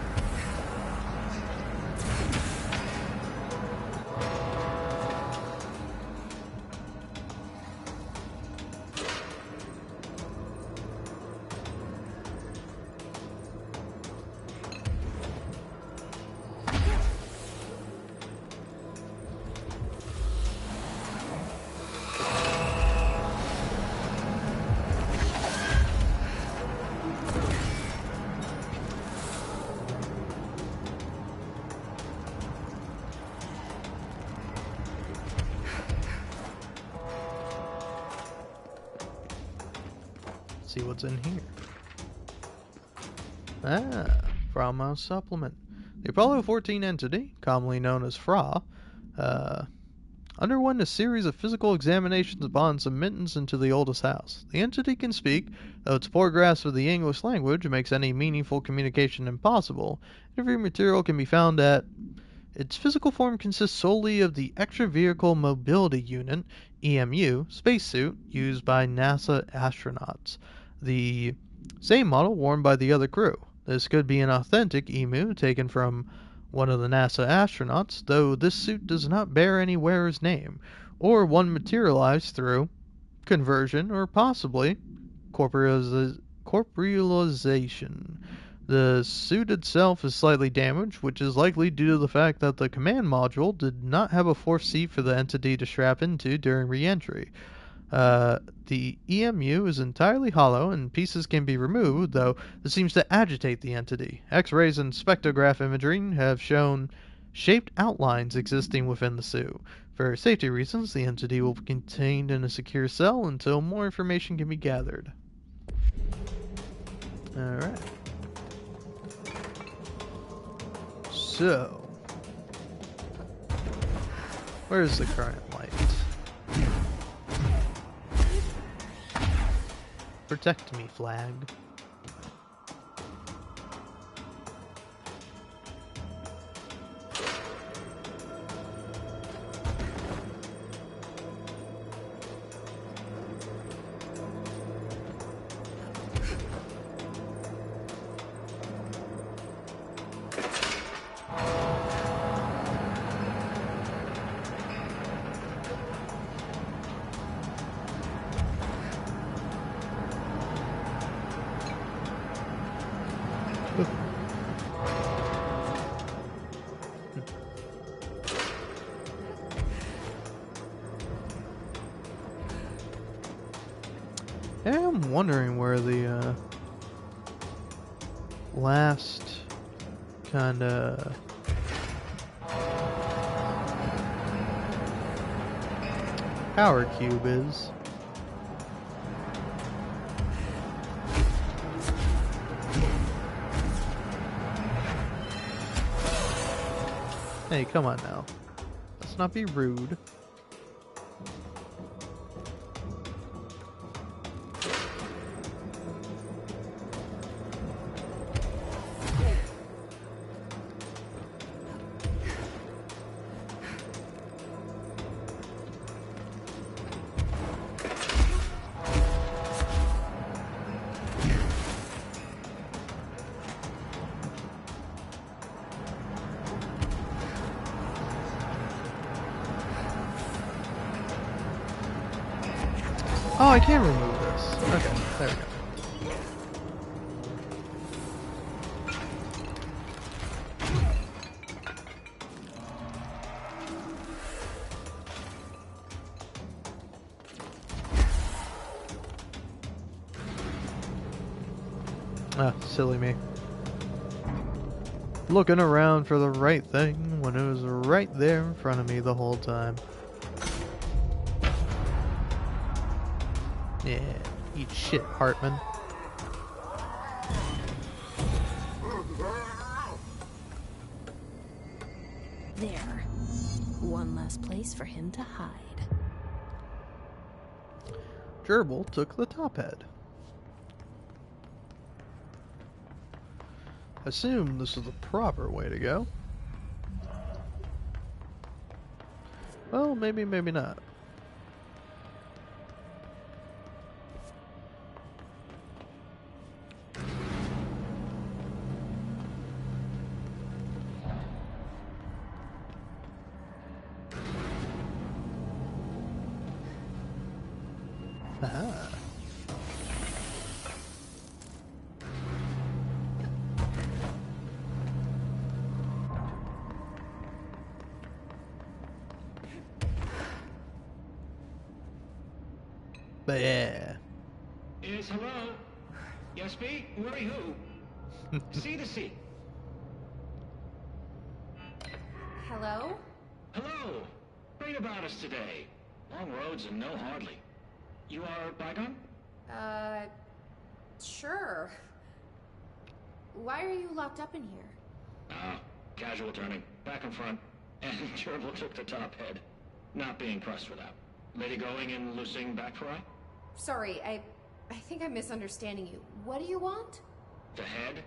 See what's in here. Fromos supplement. The Apollo 14 entity, commonly known as Fra, underwent a series of physical examinations upon submittance into the oldest house. The entity can speak, though its poor grasp of the English language makes any meaningful communication impossible. Interview material can be found at... Its physical form consists solely of the Extra Vehicle Mobility Unit, EMU, spacesuit used by NASA astronauts. The same model worn by the other crew. This could be an authentic EMU taken from one of the NASA astronauts, though this suit does not bear any wearer's name, or one materialized through conversion or possibly corporealization. The suit itself is slightly damaged, which is likely due to the fact that the command module did not have a fourth seat for the entity to strap into during re-entry. The EMU is entirely hollow and pieces can be removed, though this seems to agitate the entity. X-rays and spectrograph imaging have shown shaped outlines existing within the suit. For safety reasons, the entity will be contained in a secure cell until more information can be gathered. Alright. So, where's the current light? Protect me, flag. Yeah, I'm wondering where the last kind of power cube is. Hey, come on now. Let's not be rude. Oh, I can remove this. Okay, there we go. Ah, silly me. Looking around for the right thing when it was right there in front of me the whole time. Yeah, eat shit, Hartman. There. One last place for him to hide. Gerbil took the top head. Assume this is the proper way to go. Well, maybe, maybe not. Aha. But yeah. Yes, hello? Yes, B? Worry who? C to C. Hello? Hello. Great about us today. Long roads and no hardly. You are Bygone? Sure. Why are you locked up in here? Ah, casual turning. Back and front. And Gerbil took the top head. Not being pressed for that. Lady going and loosing back fry? Sorry, I think I'm misunderstanding you. What do you want? The head?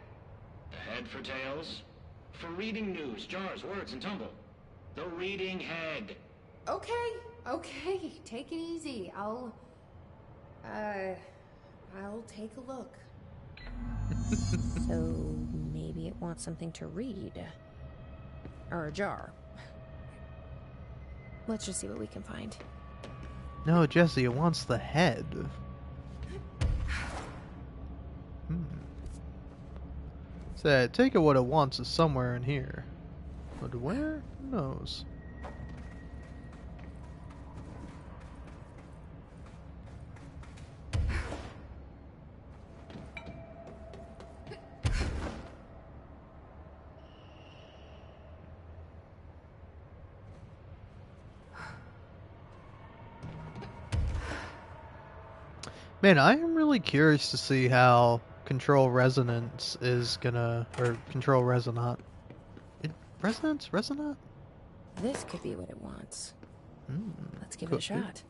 The head for tails? For reading news, jars, words, and tumble. The reading head. Okay, take it easy. I'll take a look. So maybe it wants something to read. Or a jar. Let's just see what we can find. No, Jesse, it wants the head. So, take it what it wants is somewhere in here. But where? Who knows? Man, I am really curious to see how Control Resonance is gonna, or Control Resonant. Resonance? Resonant? This could be what it wants. Let's give it a Could be. shot.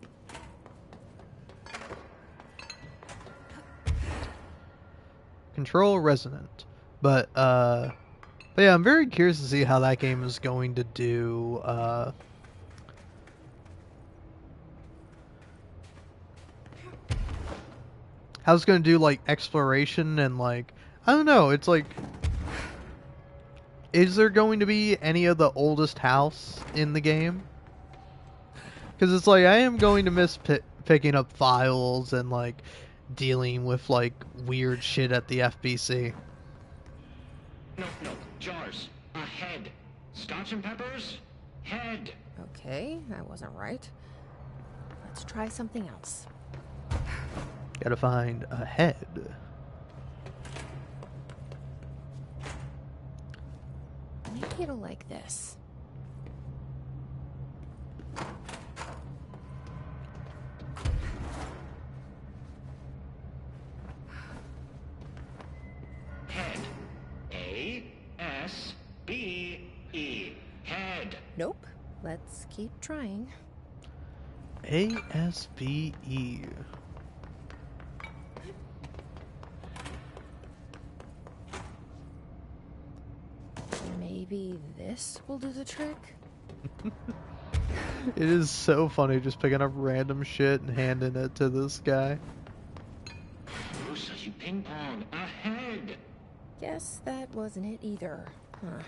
Control Resonant. But yeah, I'm very curious to see how that game is going to do, how it's going to do, like, exploration and, like, I don't know, it's like, is there going to be any of the oldest house in the game? Because it's like, I am going to miss picking up files and, like, dealing with, like, weird shit at the FBC. No, jars. A head. Scotch and peppers? Head. Okay, I wasn't right. Let's try something else. Gotta find a head. Maybe it'll like this. Head. A-S-B-E. Head. Nope. Let's keep trying. A-S-B-E. Maybe this will do the trick? It is so funny just picking up random shit and handing it to this guy. Rusa, you ping pong. A head. Guess that wasn't it either. Huh.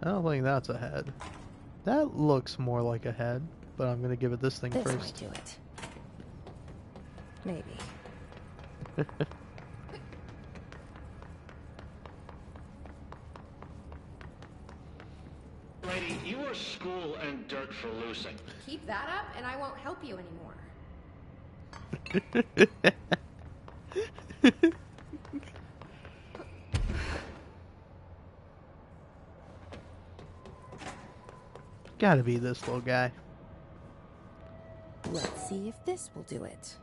I don't think that's a head. That looks more like a head, but I'm gonna give it this thing This first. might do it. Maybe. Lady, you are school and dirt for losing. Keep that up, and I won't help you anymore. Gotta be this little guy. Let's see if this will do it.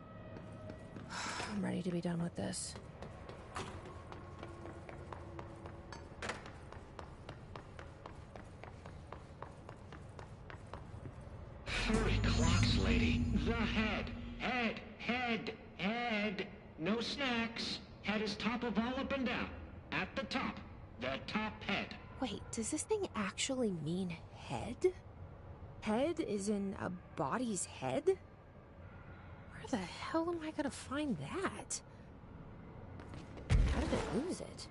I'm ready to be done with this. Hurry, clocks, lady. The head. Head. Head. Head. No snacks. Head is top of all up and down. At the top. The top head. Wait, does this thing actually mean head? Head is in a body's head? Where the hell am I gonna find that? How did it lose it?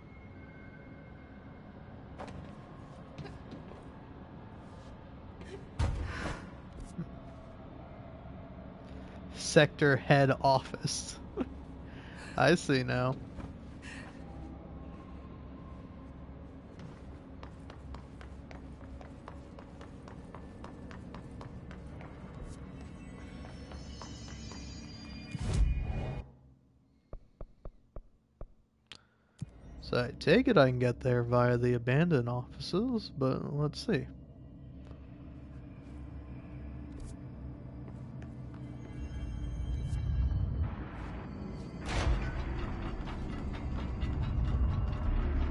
Sector head office. I see now. So I take it I can get there via the abandoned offices, but let's see.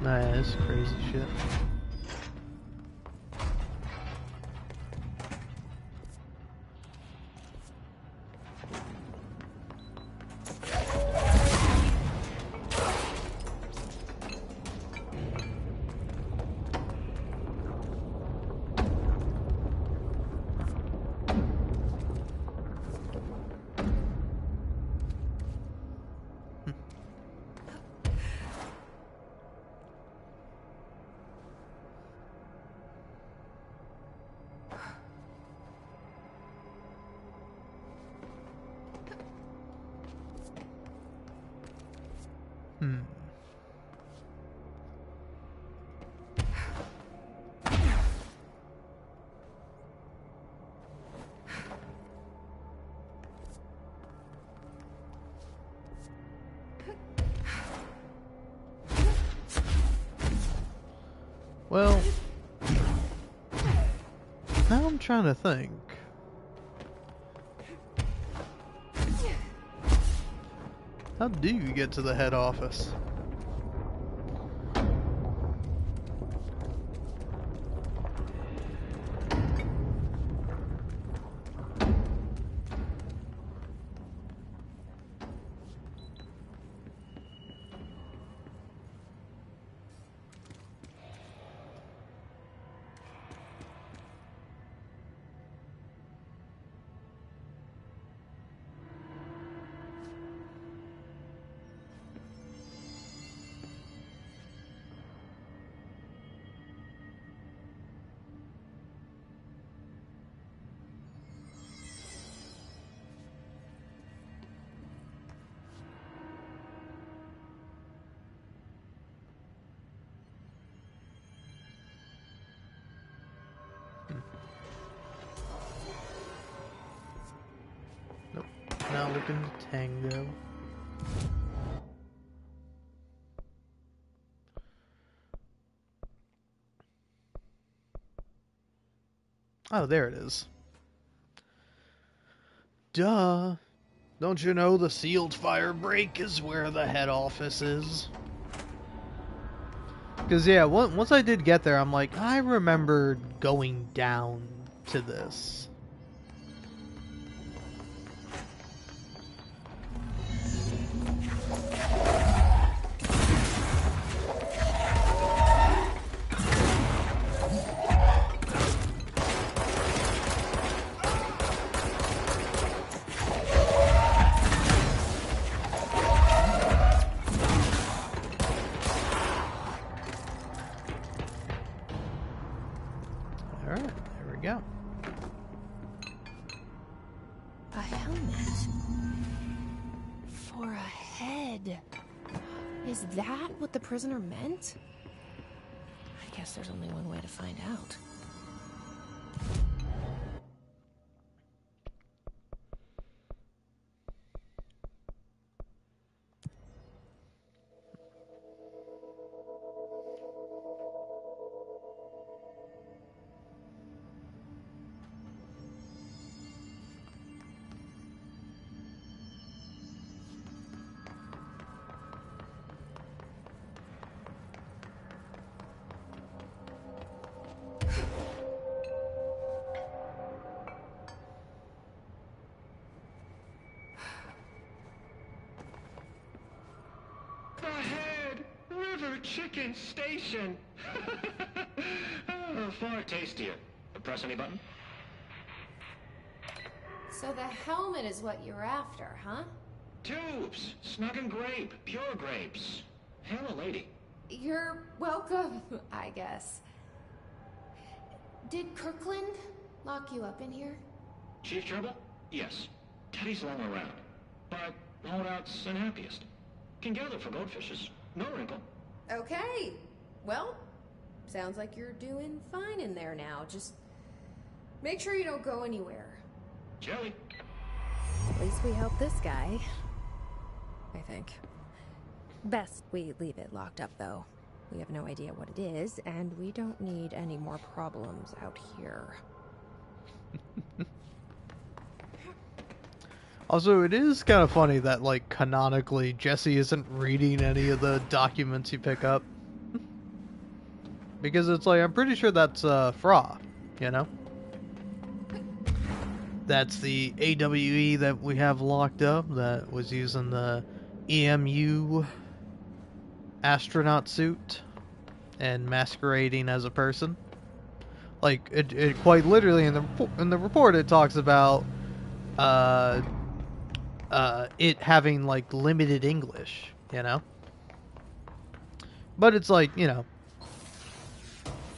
Nice, crazy shit. Well, now I'm trying to think. How do you get to the head office? Now looking to tango. Oh, there it is. Duh. Don't you know the sealed fire break is where the head office is? Because, yeah, once I did get there, I'm like, I remember going down to this. A helmet for a head. Is that what the prisoner meant? I guess there's only one way to find out. Chicken station. Far tastier. Press any button? So the helmet is what you're after, huh? Tubes. Snug and grape. Pure grapes. Hail a lady. You're welcome, I guess. Did Kirkland lock you up in here? Chief Trouble? Yes. Teddy's long around. But holdout's unhappiest. Can gather for goldfishes. No wrinkle. Okay. Well, sounds like you're doing fine in there now. Just make sure you don't go anywhere. Jelly. At least we helped this guy. I think. Best we leave it locked up, though. We have no idea what it is, and we don't need any more problems out here. Also, it is kind of funny that, like, canonically, Jesse isn't reading any of the documents you pick up. Because it's like, I'm pretty sure that's, Fra, you know? That's the AWE that we have locked up that was using the EMU astronaut suit and masquerading as a person. Like, it quite literally, in the report, it talks about, it having, like, limited English, you know? But it's like, you know,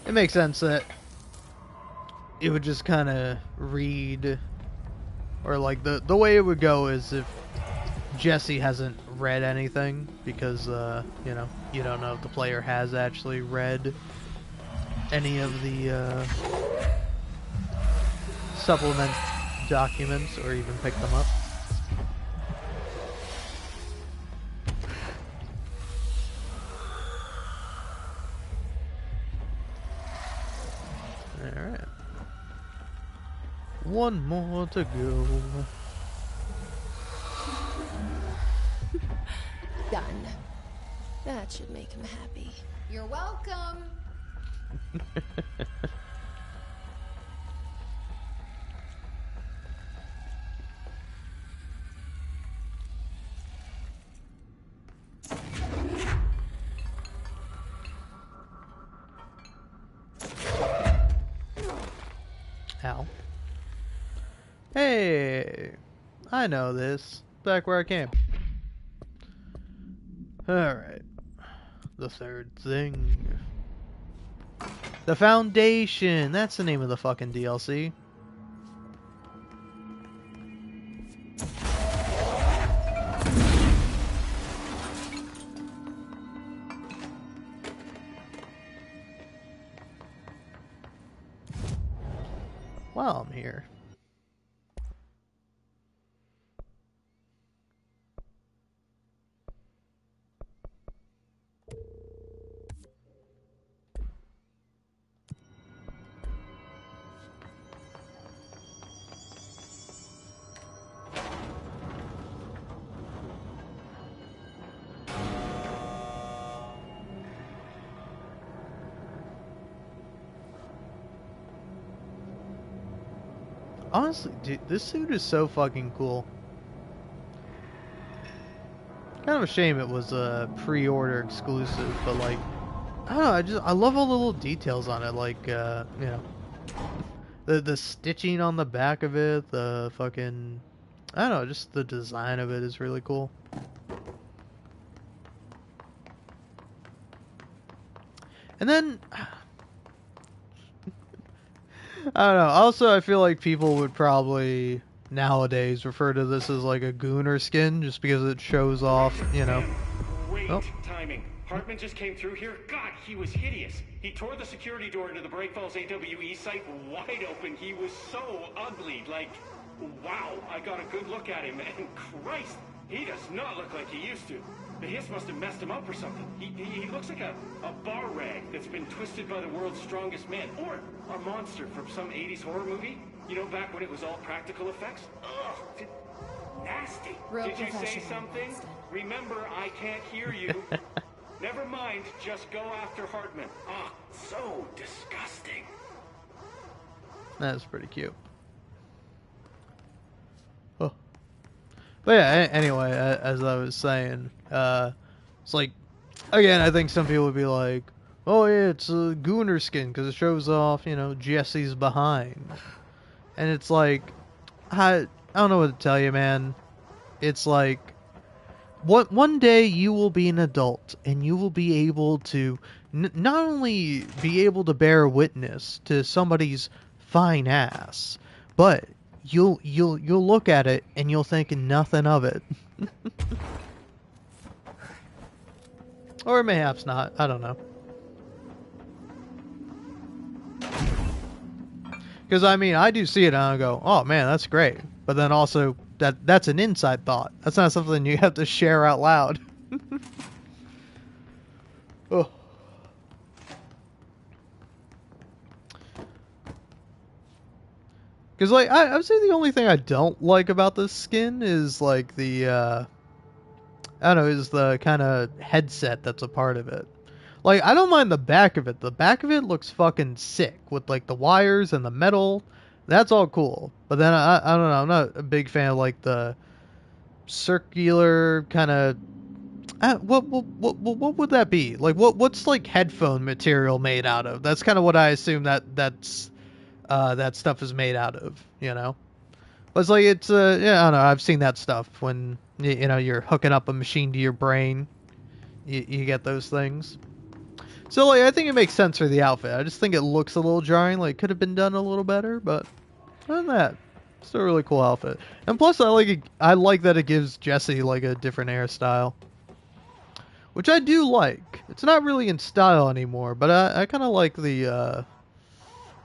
it makes sense that it would just kind of read, or like, the way it would go is if Jesse hasn't read anything, because, you know, you don't know if the player has actually read any of the, supplement documents, or even picked them up. Alright. One more to go. Done. That should make him happy. You're welcome. Ow. Hey, I know this. Back where I came. Alright. The third thing. The Foundation! That's the name of the fucking DLC. While I'm here. Honestly, dude, this suit is so fucking cool. Kind of a shame it was a pre-order exclusive, but like, I don't know, I love all the little details on it, like, you know, the stitching on the back of it, the fucking, I don't know, just the design of it is really cool. And then, I don't know, also I feel like people would probably nowadays refer to this as like a gooner skin, just because it shows off, you know. Great Oh. timing. Hartman just came through here. God, he was hideous. He tore the security door into the Break Falls AWE site wide open. He was so ugly. Like, wow, I got a good look at him, and Christ, he does not look like he used to. The hiss must have messed him up or something. He looks like a bar rag that's been twisted by the world's strongest man. Or a monster from some 80s horror movie. You know, back when it was all practical effects? Ugh, nasty. Real Did you say professional, something? Winston. Remember, I can't hear you. Never mind, just go after Hartman. Ah, so disgusting. That's pretty cute. Oh. But yeah, anyway, as I was saying, it's like, again, I think some people would be like, oh yeah, it's a gooner skin because it shows off, you know, Jesse's behind. And it's like, I don't know what to tell you, man. It's like, one day you will be an adult and you will be able to not only be able to bear witness to somebody's fine ass, but you'll look at it and you'll think nothing of it. Or mayhaps not, I don't know. Because I mean, I do see it and I go, oh man, that's great. But then also, that's an inside thought. That's not something you have to share out loud. Oh. Because, like, I would say the only thing I don't like about this skin is, like, the, I don't know, is the kind of headset that's a part of it. Like, I don't mind the back of it. The back of it looks fucking sick with, like, the wires and the metal. That's all cool. But then, I don't know, I'm not a big fan of, like, the circular kind of... what would that be? Like, what's, like, headphone material made out of? That's kind of what I assume that stuff is made out of, you know? But it's like, it's, yeah, I don't know, I've seen that stuff when, you know, you're hooking up a machine to your brain. You get those things. So, like, I think it makes sense for the outfit. I just think it looks a little jarring, like, could have been done a little better, but other than that, it's a really cool outfit. And plus, I like that it gives Jesse, like, a different hairstyle. Which I do like. It's not really in style anymore, but I kind of like the,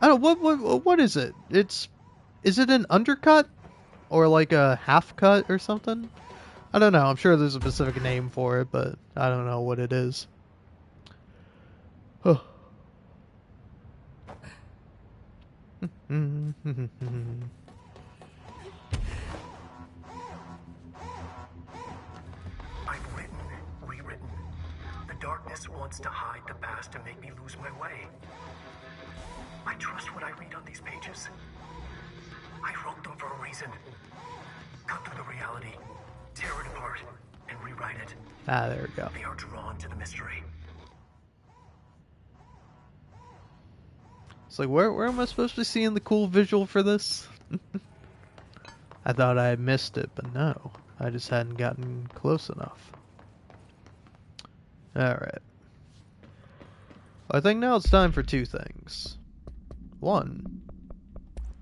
I don't know, what is it? Is it an undercut? Or like a half cut or something? I don't know. I'm sure there's a specific name for it, but I don't know what it is. Oh. I've written, rewritten. The darkness wants to hide the past to make me lose my way. I trust what I read on these pages. I wrote them for a reason. Cut through the reality, tear it apart, and rewrite it. Ah, there we go. They are drawn to the mystery. It's like, where am I supposed to be seeing the cool visual for this? I thought I had missed it, but no. I just hadn't gotten close enough. Alright. I think now it's time for two things. One,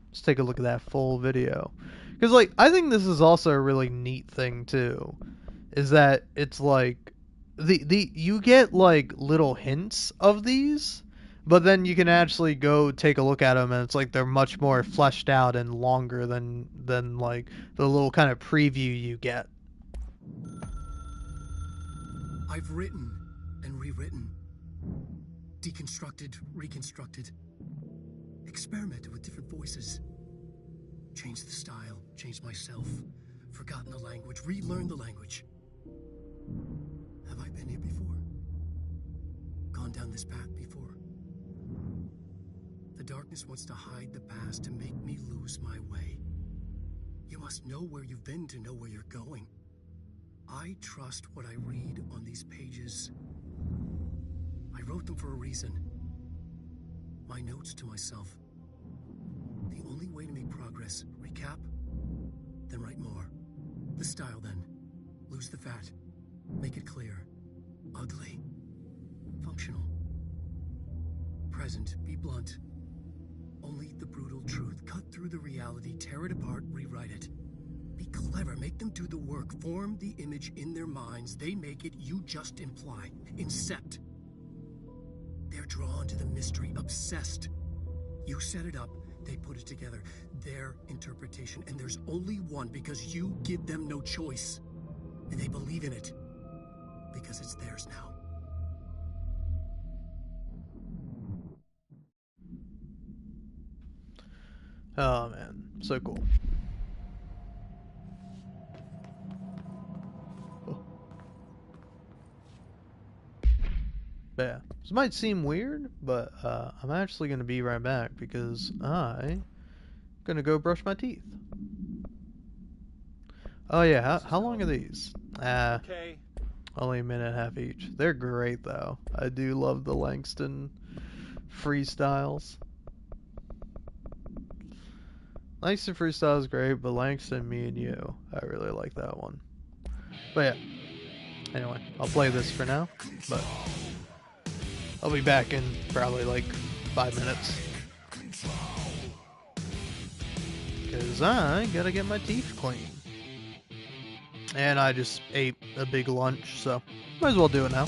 let's take a look at that full video. Because, like, I think this is also a really neat thing, too. Is that it's like, you get, like, little hints of these, but then you can actually go take a look at them, and it's like they're much more fleshed out and longer than like, the little kind of preview you get. I've written and rewritten. Deconstructed, reconstructed. Experimented with different voices. Changed the style, changed myself. Forgotten the language, relearned the language. Have I been here before? Gone down this path before? The darkness wants to hide the past to make me lose my way. must know where you've been to know where you're going. I trust what I read on these pages. I wrote them for a reason. My notes to myself. The only way to make progress, recap, then write more. The style then. Lose the fat. Make it clear. Ugly. Functional. Present. Be blunt. Only the brutal truth. Cut through the reality, tear it apart, rewrite it. Be clever, make them do the work, form the image in their minds. They make it, you just imply. Incept. They're drawn to the mystery, obsessed. You set it up, they put it together. Their interpretation, and there's only one because you give them no choice. And they believe in it. Because it's theirs now. Oh man, so cool. Oh. Yeah, this might seem weird, but I'm actually gonna be right back because I'm gonna go brush my teeth. Oh yeah, how long are these? Okay. Only a minute and a half each. They're great though. I do love the Langston freestyles. Langston freestyle is great, but Langston, Me and You, I really like that one. But yeah, anyway, I'll play this for now, but I'll be back in probably like 5 minutes. Because I gotta get my teeth clean. And I just ate a big lunch, so might as well do it now.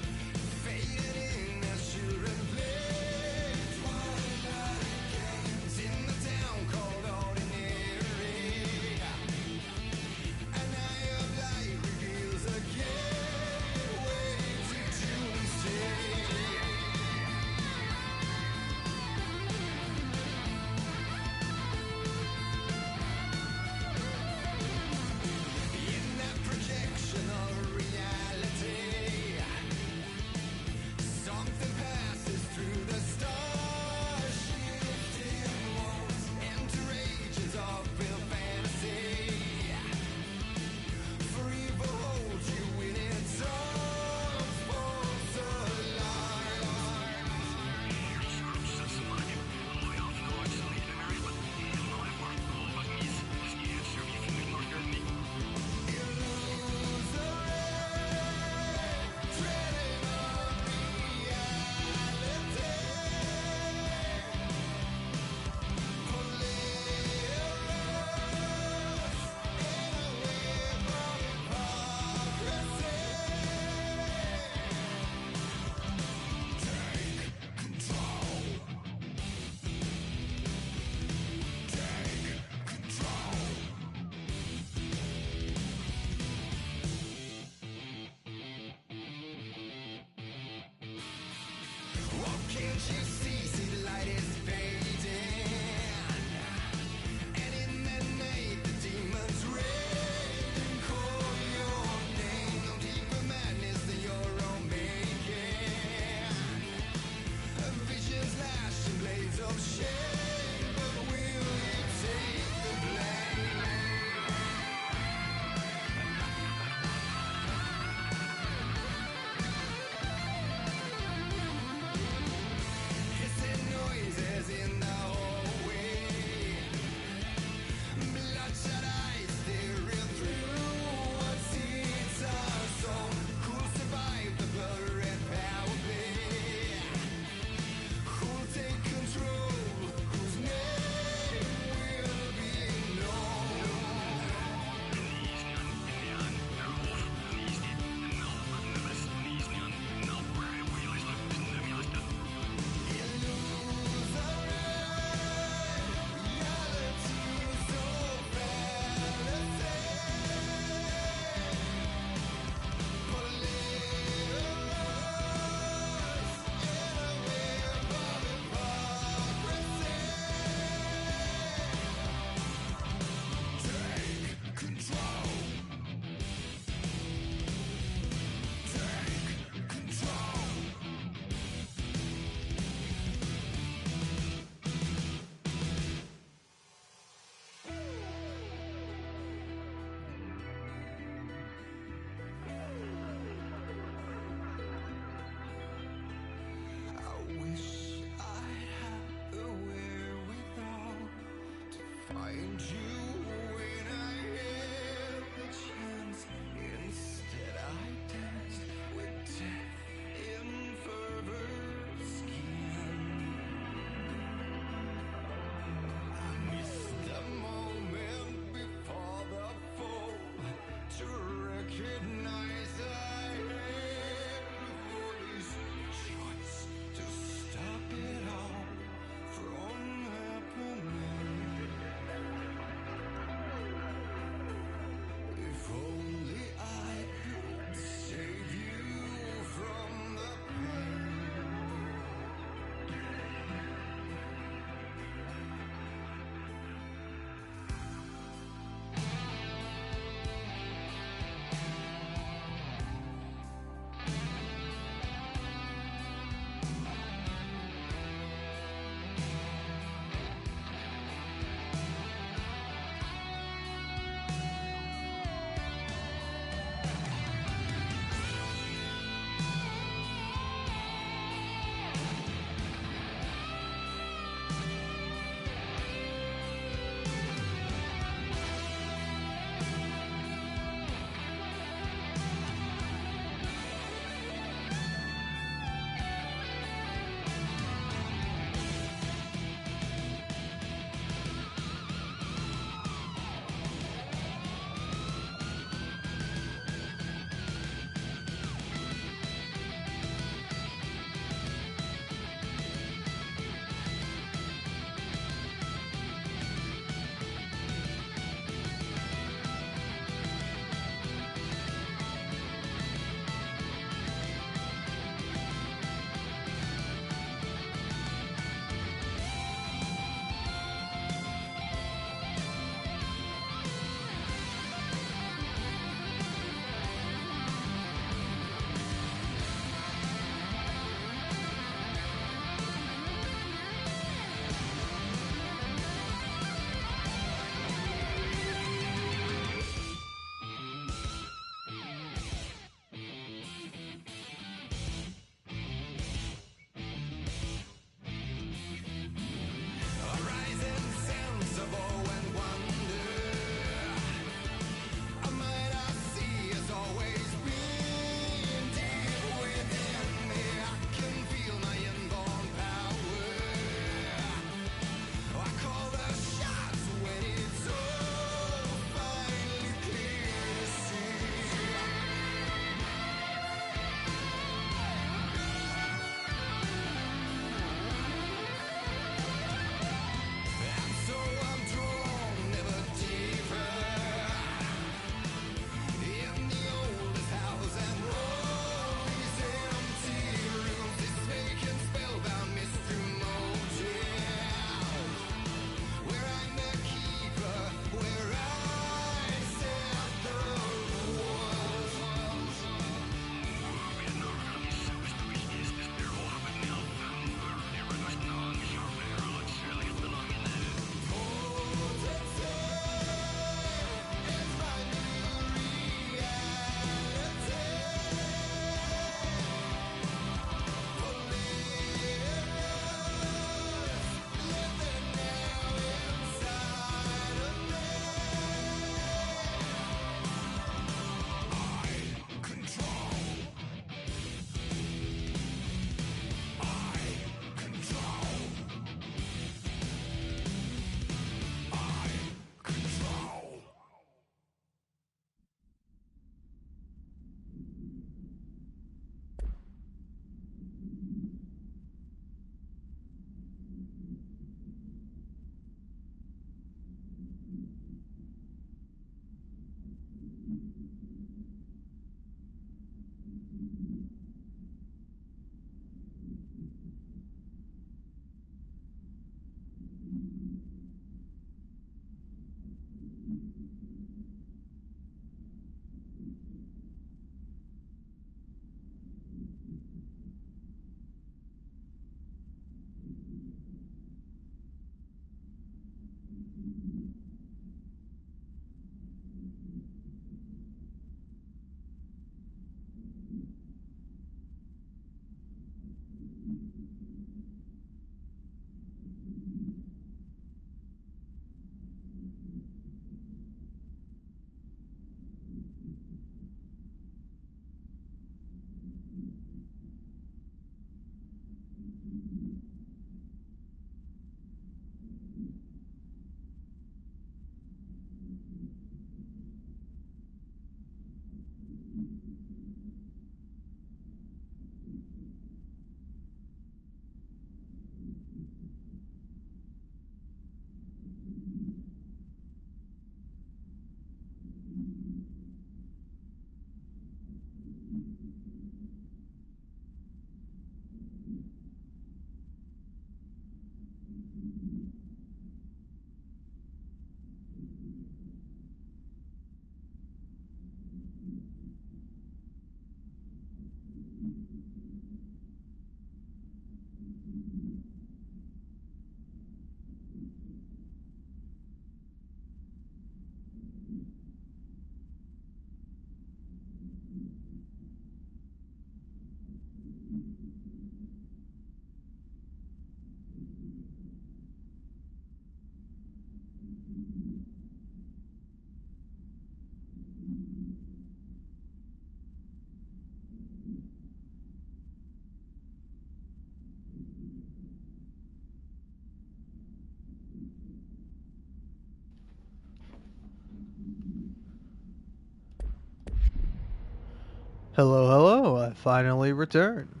Hello, hello, I finally returned.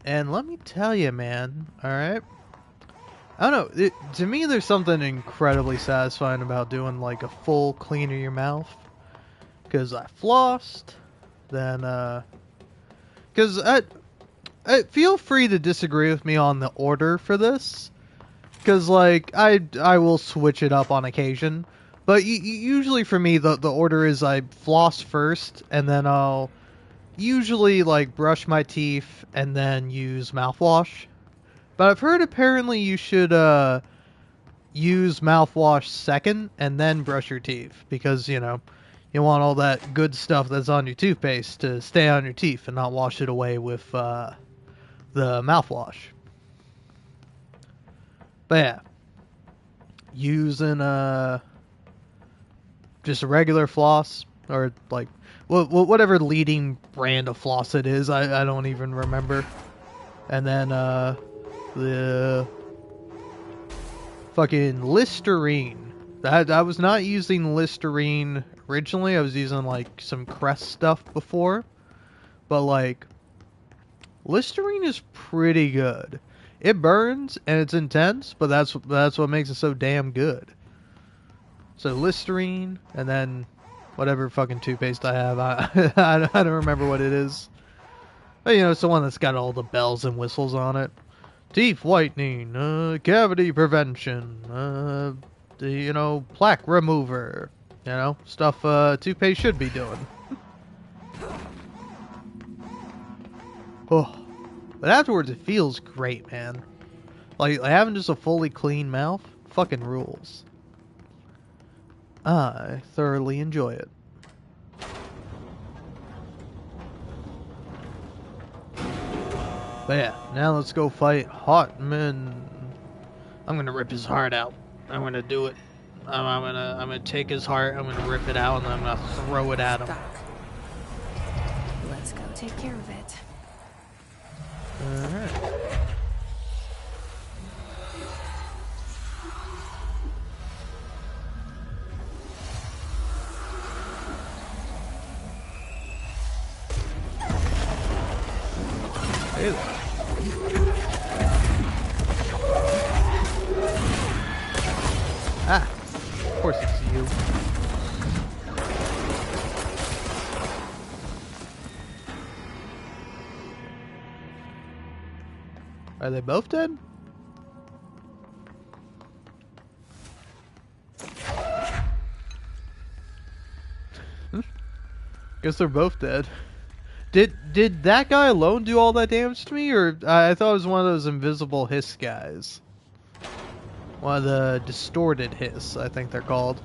And let me tell you, man, alright? I don't know, to me there's something incredibly satisfying about doing like a full clean of your mouth. Because I flossed, then, because I feel free to disagree with me on the order for this. Because, like, I will switch it up on occasion. But usually for me, the order is I floss first, and then I'll usually, like, brush my teeth, and then use mouthwash. But I've heard apparently you should, use mouthwash second, and then brush your teeth. Because, you know, you want all that good stuff that's on your toothpaste to stay on your teeth and not wash it away with, the mouthwash. But yeah. Using, just a regular floss, or like whatever leading brand of floss it is, I don't even remember. And then the fucking Listerine. I was not using Listerine originally. I was using like some Crest stuff before, but like Listerine is pretty good. It burns and it's intense, but that's what makes it so damn good. So Listerine, and then whatever fucking toothpaste I have. I don't remember what it is. But, you know, it's the one that's got all the bells and whistles on it. Teeth whitening, cavity prevention, you know, plaque remover. You know, stuff toothpaste should be doing. Oh, but afterwards it feels great, man. Like having just a fully clean mouth, fucking rules. I thoroughly enjoy it. But yeah, now let's go fight Hartman. I'm gonna rip his heart out. I'm gonna do it. I'm gonna take his heart. I'm gonna rip it out, and I'm gonna throw it at him. Let's go take care of it. All right. Hey there. Ah, of course it's you. Are they both dead? Guess they're both dead. Did that guy alone do all that damage to me, or I thought it was one of those invisible hiss guys? One of the distorted hiss, I think they're called.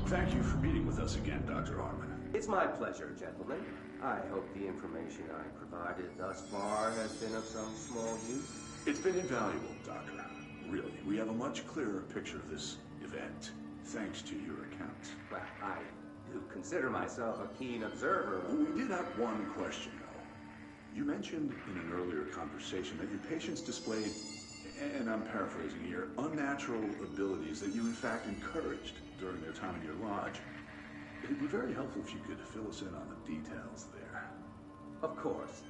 Thank you for meeting with us again, Dr. Hartman. It's my pleasure, gentlemen. I hope the information I provided thus far has been of some small use. It's been invaluable, Doctor. Really, we have a much clearer picture of this event, thanks to your accounts. Well, I do consider myself a keen observer. We did have one question, though. You mentioned in an earlier conversation that your patients displayed, and I'm paraphrasing here, unnatural abilities that you in fact encouraged during their time in your lodge. It'd be very helpful if you could fill us in on the details there. Of course.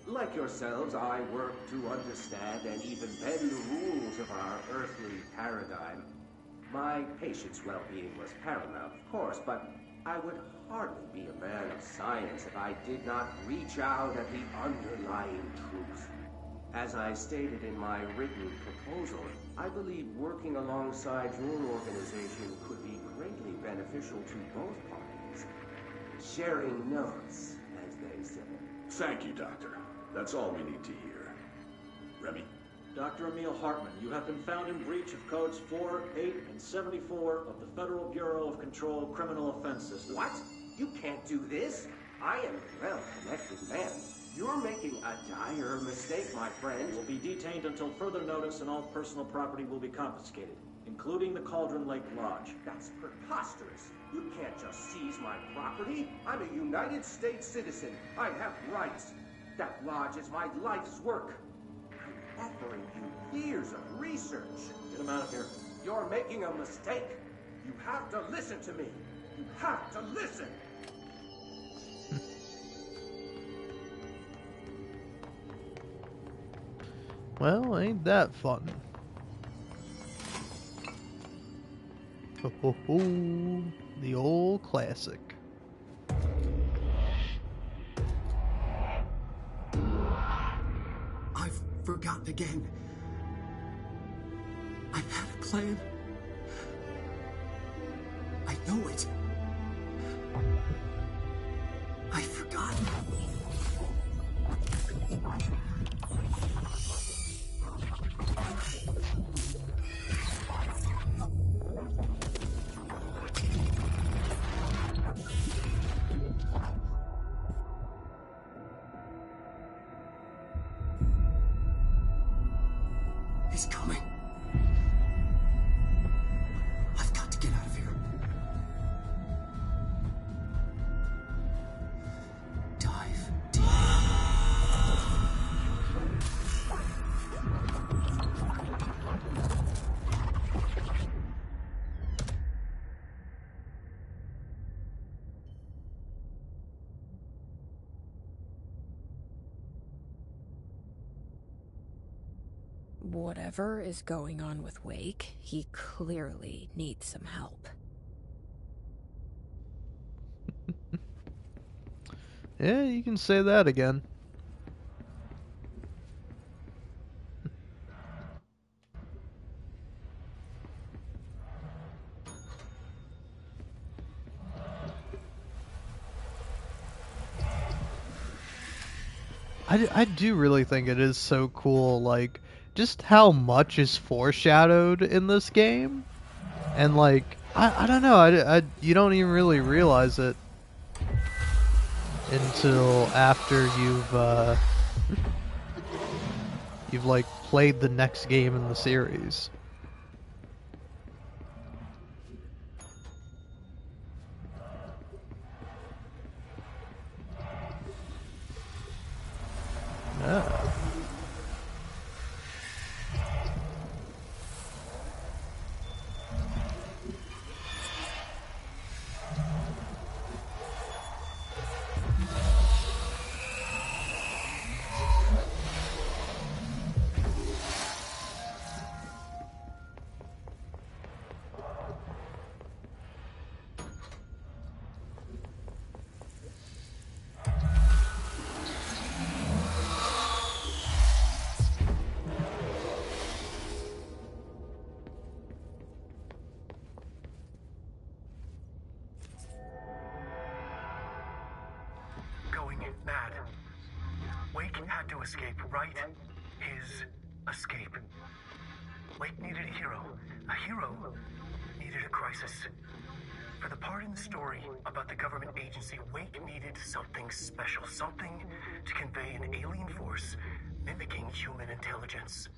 Like yourselves, I work to understand and even bend the rules of our earthly paradigm. My patient's well-being was paramount, of course, but I would hardly be a man of science if I did not reach out at the underlying truth. As I stated in my written proposal, I believe working alongside your organization could be greatly beneficial to both parties. Sharing notes, as they say. Thank you, Doctor. That's all we need to hear. Remy? Dr. Emil Hartman, you have been found in breach of codes 4, 8, and 74 of the Federal Bureau of Control Criminal Offense System. What? You can't do this. I am a well-connected man. You're making a dire mistake, my friend. You will be detained until further notice and all personal property will be confiscated. including the Cauldron Lake Lodge. That's preposterous. You can't just seize my property. I'm a United States citizen. I have rights. That lodge is my life's work. I'm offering you years of research. Get him out of here. You're making a mistake. You have to listen to me. You have to listen. Well, ain't that fun? Ho ho ho! The old classic. I've forgotten again. I had a plan. I know it. I've forgotten. He's coming. I've got to get out of here. Dive deep. Whatever is going on with Wake, he clearly needs some help. Yeah, you can say that again. I do really think it is so cool, like, just how much is foreshadowed in this game. And, like, I don't know, you don't even really realize it until after you've like, played the next game in the series. Yeah. Going mad. Wake had to escape, right? His escape. Wake needed a hero. A hero needed a crisis. For the part in the story about the government agency, Wake needed something special. Something to convey an alien force mimicking human intelligence.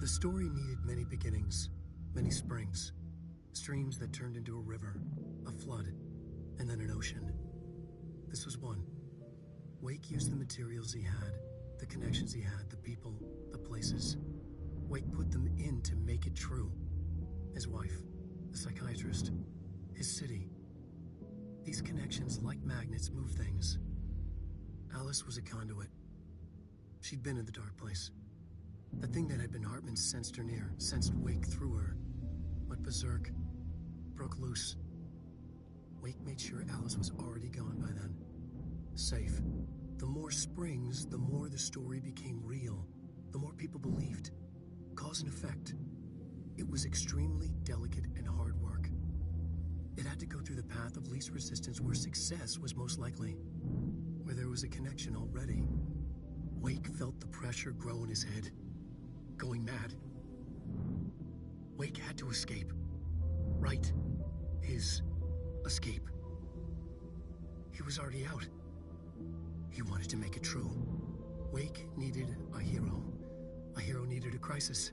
The story needed many beginnings, many springs, streams that turned into a river, a flood, and then an ocean. This was one. Wake used the materials he had, the connections he had, the people, the places. Wake put them in to make it true. His wife, the psychiatrist, his city. These connections, like magnets, move things. Alice was a conduit. She'd been in the dark place. The thing that had been Hartman sensed her near, sensed Wake through her. Went berserk, broke loose. Wake made sure Alice was already gone by then. Safe. The more springs, the more the story became real. The more people believed. Cause and effect. It was extremely delicate and hard work. It had to go through the path of least resistance where success was most likely. Where there was a connection already. Wake felt the pressure grow in his head, going mad. Wake had to escape. Right. His escape. He was already out. He wanted to make it true. Wake needed a hero. A hero needed a crisis.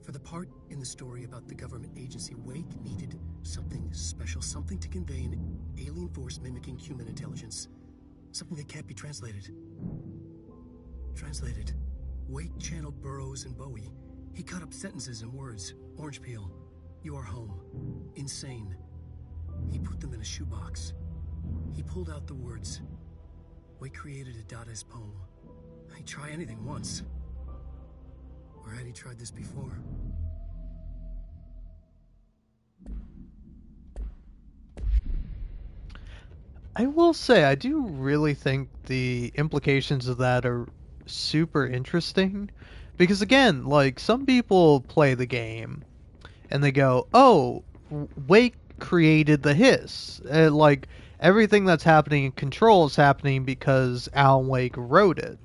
For the part in the story about the government agency, Wake needed something special, something to convey an alien force mimicking human intelligence. Something that can't be translated. Translated. Wake channeled Burroughs and Bowie. He cut up sentences and words. Orange peel. You are home. Insane. He put them in a shoebox. He pulled out the words. Wake created a Dadaist poem. He'd try anything once. Or had he tried this before? I will say, I do really think the implications of that are super interesting. Because again, like, some people play the game and they go, oh, Wake created the hiss. Like, everything that's happening in Control is happening because Alan Wake wrote it.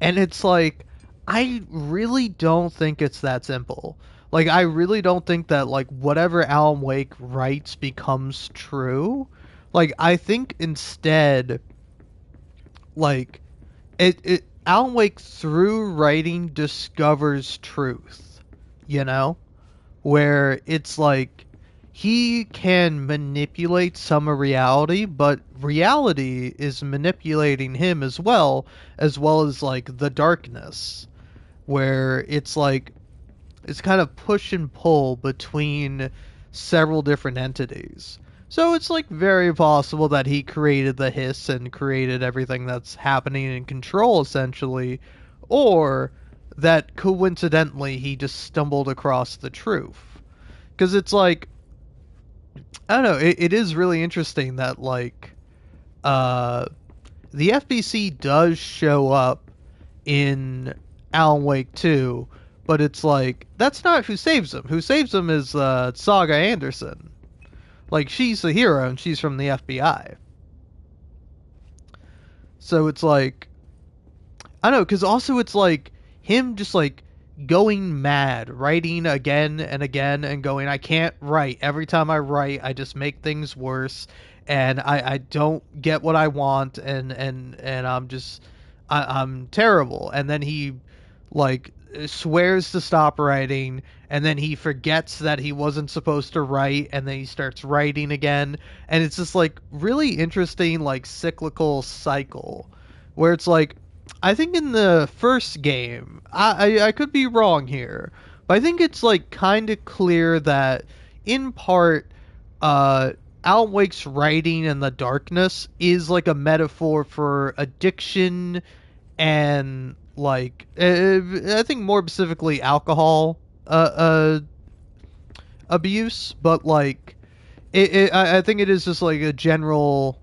And it's like, I really don't think it's that simple. Like, I really don't think that, like, whatever Alan Wake writes becomes true. Like, I think instead, like, Alan Wake through writing discovers truth, you know? Where it's like, he can manipulate some of reality, but reality is manipulating him as well as, like, the darkness. Where it's like, it's kind of push and pull between several different entities. So it's like very possible that he created the hiss and created everything that's happening in Control, essentially, or that coincidentally he just stumbled across the truth. Because it's like, I don't know, it is really interesting that, like, the FBC does show up in Alan Wake 2, but it's like, that's not who saves him. Who saves him is Saga Anderson. Like, she's the hero, and she's from the FBI. So it's like, I don't know, because also it's like, him just, like, going mad, writing again and again, and going, I can't write. Every time I write, I just make things worse, and I don't get what I want, and I'm terrible. And then he, like, swears to stop writing, and then he forgets that he wasn't supposed to write, and then he starts writing again, and it's just, like, really interesting, like, cyclical cycle, where it's like, I think in the first game, I could be wrong here, but I think it's, like, kind of clear that, in part, Alan Wake's writing in the darkness is, like, a metaphor for addiction and, like, I think more specifically alcohol abuse, but, like, I think it is just, like, a general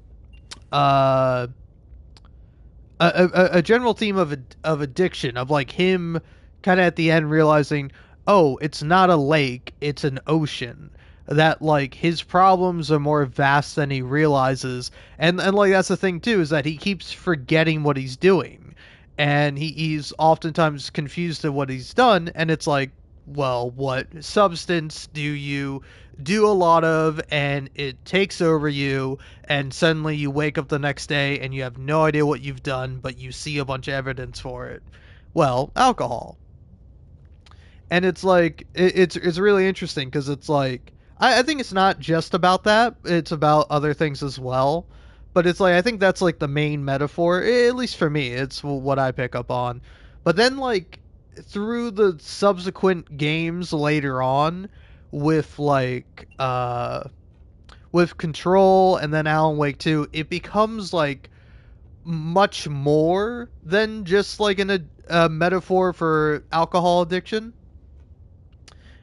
a general theme of addiction, of, like, him kind of at the end realizing, oh, it's not a lake, it's an ocean. That, like, his problems are more vast than he realizes, and like, that's the thing too, is that he keeps forgetting what he's doing, and he's oftentimes confused at what he's done, and it's like, well, what substance do you do a lot of, and it takes over you, and suddenly you wake up the next day and you have no idea what you've done, but you see a bunch of evidence for it? Well, alcohol. And it's like, it's really interesting, because it's like, I think it's not just about that, it's about other things as well, but it's like, I think that's, like, the main metaphor, at least for me, it's what I pick up on. But then, like, through the subsequent games later on, with, like, with Control and then Alan Wake 2, it becomes, like, much more than just, like, a metaphor for alcohol addiction.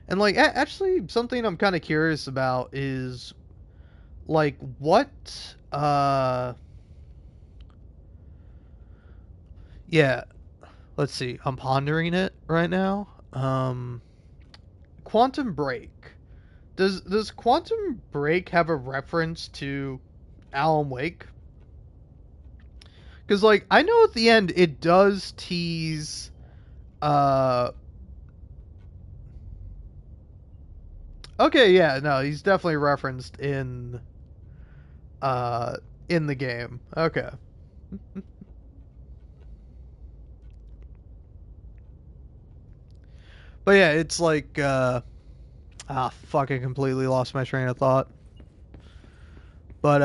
And, like, actually, something I'm kind of curious about is, like, what, yeah, let's see, I'm pondering it right now. Quantum Break. Does Quantum Break have a reference to Alan Wake? Because, like, I know at the end it does tease, okay, yeah, no, he's definitely referenced in the game. Okay. But yeah, it's like, fuck, I completely lost my train of thought. But,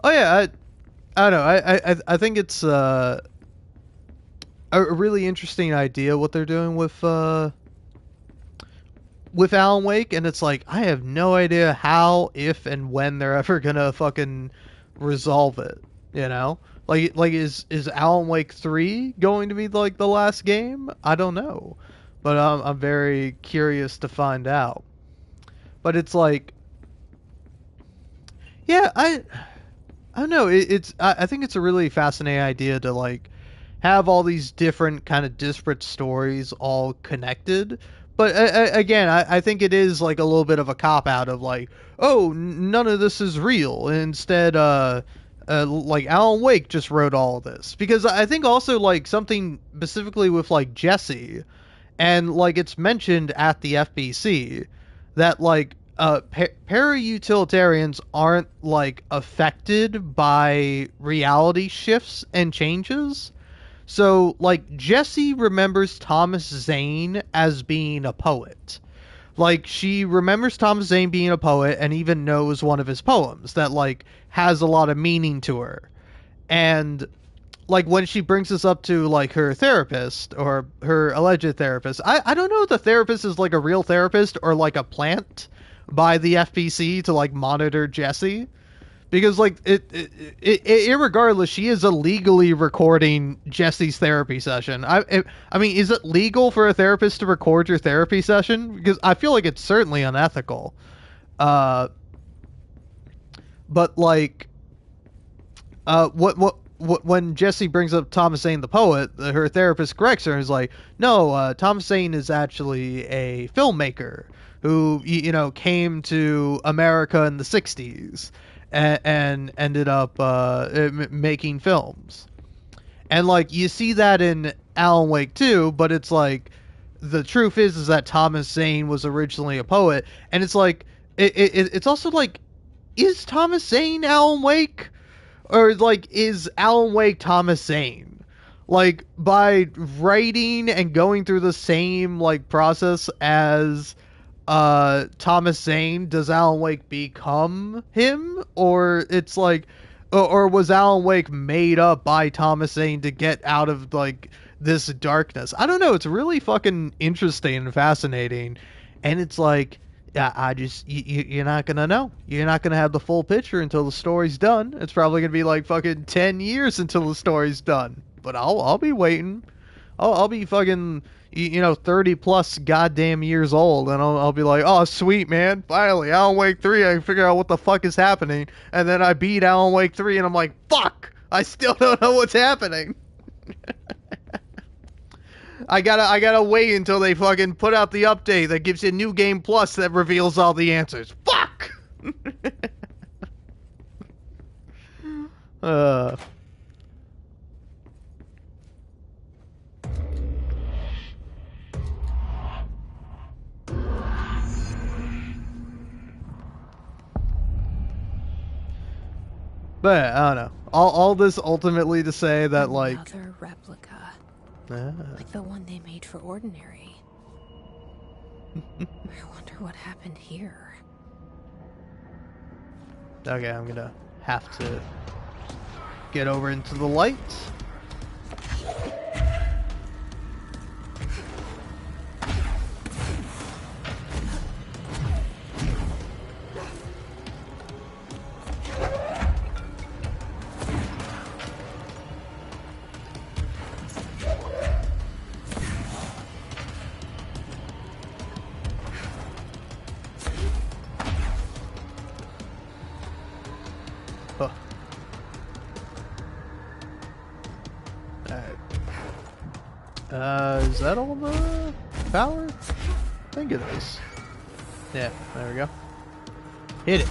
oh yeah, I don't know. I think it's a really interesting idea what they're doing with Alan Wake, and it's like I have no idea how, if, and when they're ever gonna fucking resolve it. You know, like is Alan Wake 3 going to be like the last game? I don't know, but I'm very curious to find out. But it's like, yeah, I don't know. I think it's a really fascinating idea to like have all these different kind of disparate stories all connected. But again, I think it is like a little bit of a cop out of like, oh, none of this is real. Instead, like Alan Wake just wrote all of this, because I think also like something specifically with like Jesse, and like it's mentioned at the FBC that like para-utilitarians aren't like affected by reality shifts and changes. So like Jesse remembers Thomas Zane as being a poet. Like she remembers Thomas Zane being a poet and even knows one of his poems that like has a lot of meaning to her. And like when she brings this up to like her therapist or her alleged therapist, I don't know if the therapist is like a real therapist or like a plant by the FBC to like monitor Jesse, because like irregardless, she is illegally recording Jesse's therapy session. I mean, is it legal for a therapist to record your therapy session? Because I feel like it's certainly unethical. But like what when Jesse brings up Thomas Zane the poet, her therapist corrects her and is like, no, Thomas Zane is actually a filmmaker who came to America in the 60s and ended up making films. And like you see that in Alan Wake 2, but it's like the truth is that Thomas Zane was originally a poet, and it's like it's also like, is Thomas Zane Alan Wake? Or like, is Alan Wake Thomas Zane? Like, by writing and going through the same like process as Thomas Zane, does Alan Wake become him? Or it's like, or was Alan Wake made up by Thomas Zane to get out of like this darkness? I don't know. It's really fucking interesting and fascinating, and it's like, I just you're not gonna know. You're not gonna have the full picture until the story's done. It's probably gonna be like fucking 10 years until the story's done. But I'll be waiting. I'll be fucking 30 plus goddamn years old, and I'll be like, oh sweet man, finally Alan Wake 3. I can figure out what the fuck is happening, and then I beat Alan Wake 3, and I'm like, fuck, I still don't know what's happening. I gotta wait until they fucking put out the update that gives you New Game Plus that reveals all the answers. Fuck! But I don't know. All this ultimately to say that like another replica. Like the one they made for Ordinary. I wonder what happened here. Okay, I'm gonna have to get over into the light. Is that all the power? I think it is. Yeah, there we go. Hit it.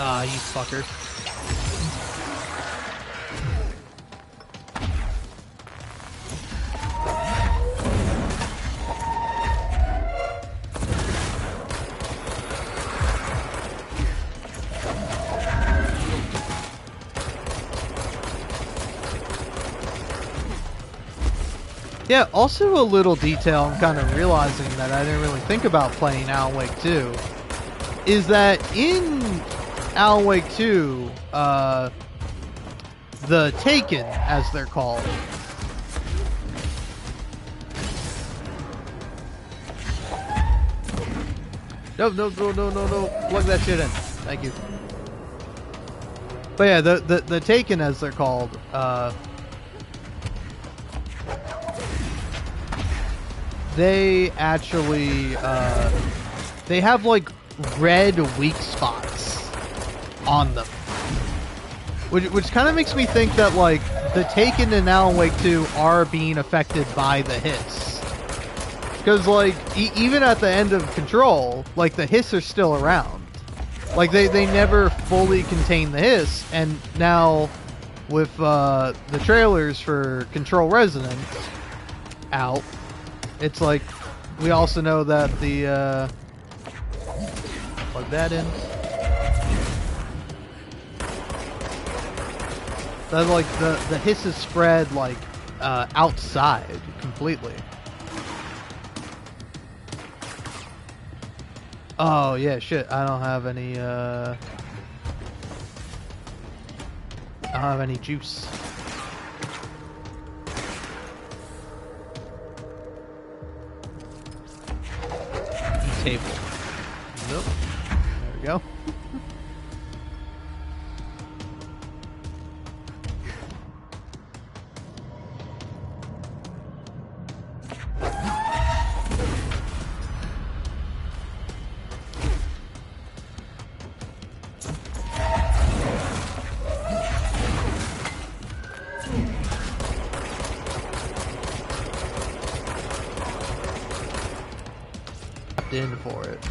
Ah, you fucker. Yeah, also a little detail I'm kind of realizing that I didn't really think about playing Alan Wake 2 is that in Alan Wake 2, the Taken, as they're called, no, plug that shit in. Thank you. But yeah, the Taken, as they're called, they actually, they have like red weak spots on them. Which kind of makes me think that like the Taken in Alan Wake 2 are being affected by the hiss. Because like, even at the end of Control, like the hiss are still around. Like they never fully contain the hiss, and now with the trailers for Control Resonance out, it's like we also know that the plug that in. That like the hiss is spread like outside completely. Oh yeah, shit. I don't have any juice. Table. Nope. There we go. In for it.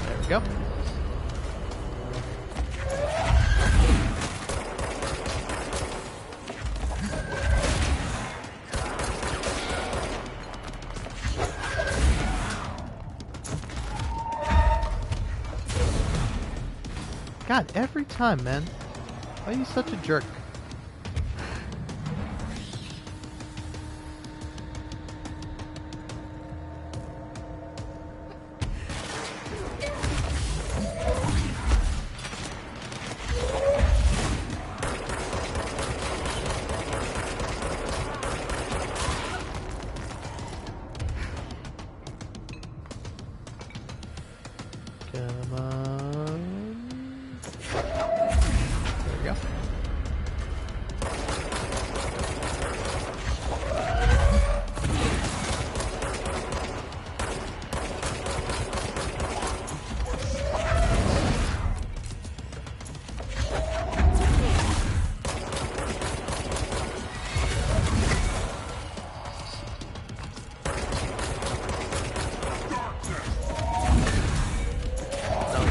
There we go. God, every time, man. Why are you such a jerk? Come on. There we go.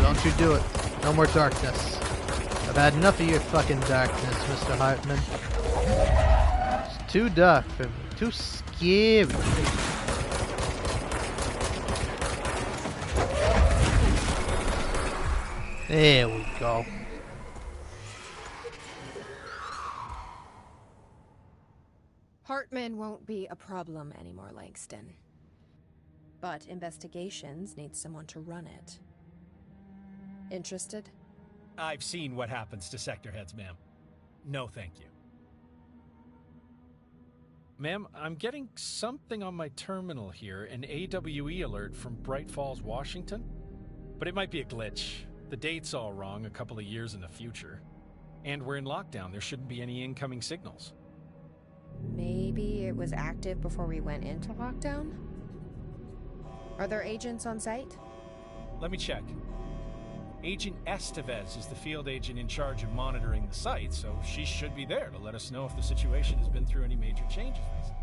Don't you do it. No more darkness. I've had enough of your fucking darkness, Mr. Hartman. It's too dark for me. Too scary. There we go. Hartman won't be a problem anymore, Langston. But investigations need someone to run it. Interested? I've seen what happens to sector heads, ma'am. No, thank you. Ma'am, I'm getting something on my terminal here, an AWE alert from Bright Falls, Washington. But it might be a glitch. The date's all wrong, a couple of years in the future. And we're in lockdown, there shouldn't be any incoming signals. Maybe it was active before we went into lockdown? Are there agents on site? Let me check. Agent Estevez is the field agent in charge of monitoring the site, so she should be there to let us know if the situation has been through any major changes recently.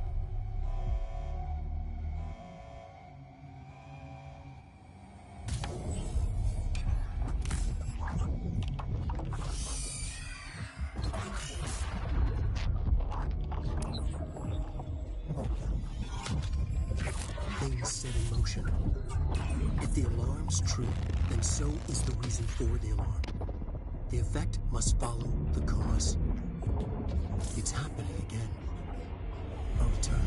Things set in motion. If the alarm's true, then so is the reason for the alarm. The effect must follow the cause. It's happening again. I'll return.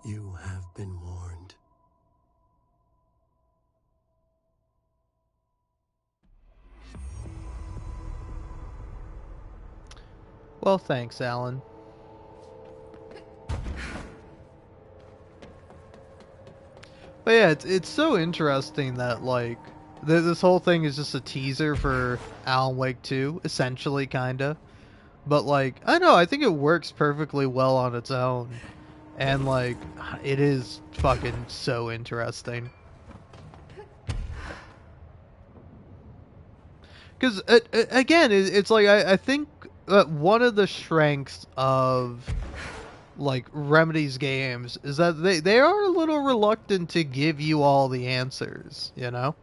You have been warned. Well, thanks, Alan. But yeah, it's so interesting that, like, this whole thing is just a teaser for Alan Wake 2, essentially, kinda. But, like, I don't know, I think it works perfectly well on its own. And, like, it is fucking so interesting. Because, again, it's like, I think one of the strengths of, like, Remedy's games is that they are a little reluctant to give you all the answers, you know?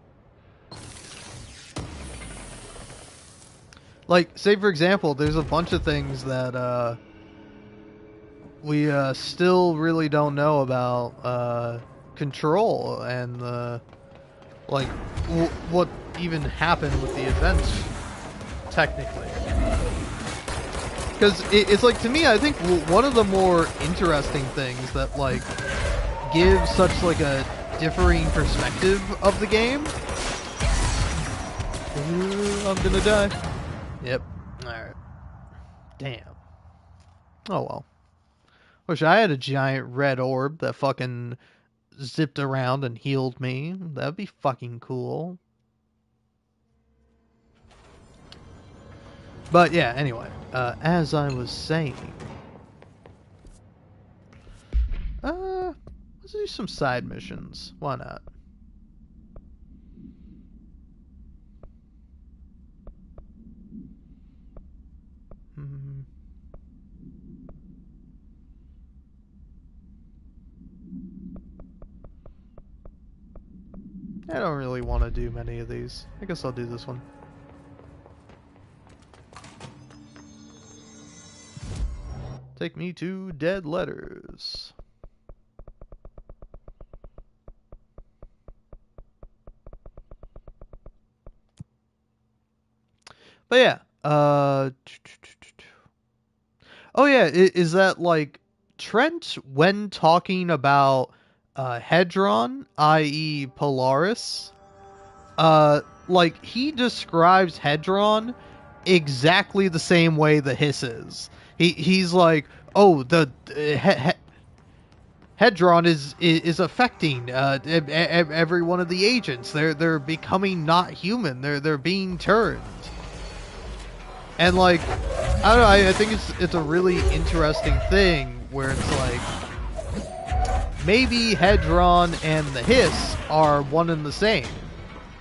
Like, say for example, there's a bunch of things that we still really don't know about Control and like what even happened with the events technically. Because it's like, to me, I think one of the more interesting things that, like, gives such, like, a differing perspective of the game. Ooh, I'm gonna die. Yep. Alright. Damn. Oh well. Wish I had a giant red orb that fucking zipped around and healed me. That'd be fucking cool. But yeah, anyway, as I was saying, let's do some side missions. Why not? I don't really want to do many of these. I guess I'll do this one. Take me to Dead Letters. But yeah, oh yeah, is that, like, Trent, when talking about Hedron, i.e. Polaris, like, he describes Hedron exactly the same way the Hiss is. He's like, oh, the Hedron is affecting every one of the agents. They're becoming not human. They're being turned. And, like, I don't know, I think it's a really interesting thing where it's like, maybe Hedron and the Hiss are one and the same.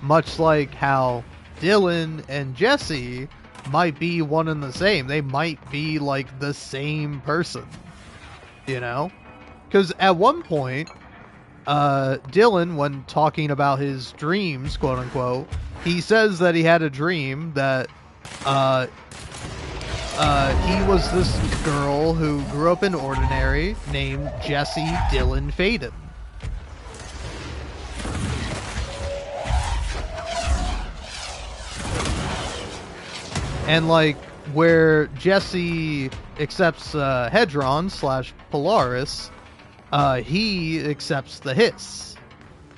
Much like how Dylan and Jesse might be one and the same. They might be, like, the same person. You know? Because at one point, Dylan, when talking about his dreams, quote unquote, he says that he had a dream that he was this girl who grew up in Ordinary named Jessie Dylan Faden. And, like, where Jesse accepts Hedron / Polaris, he accepts the Hiss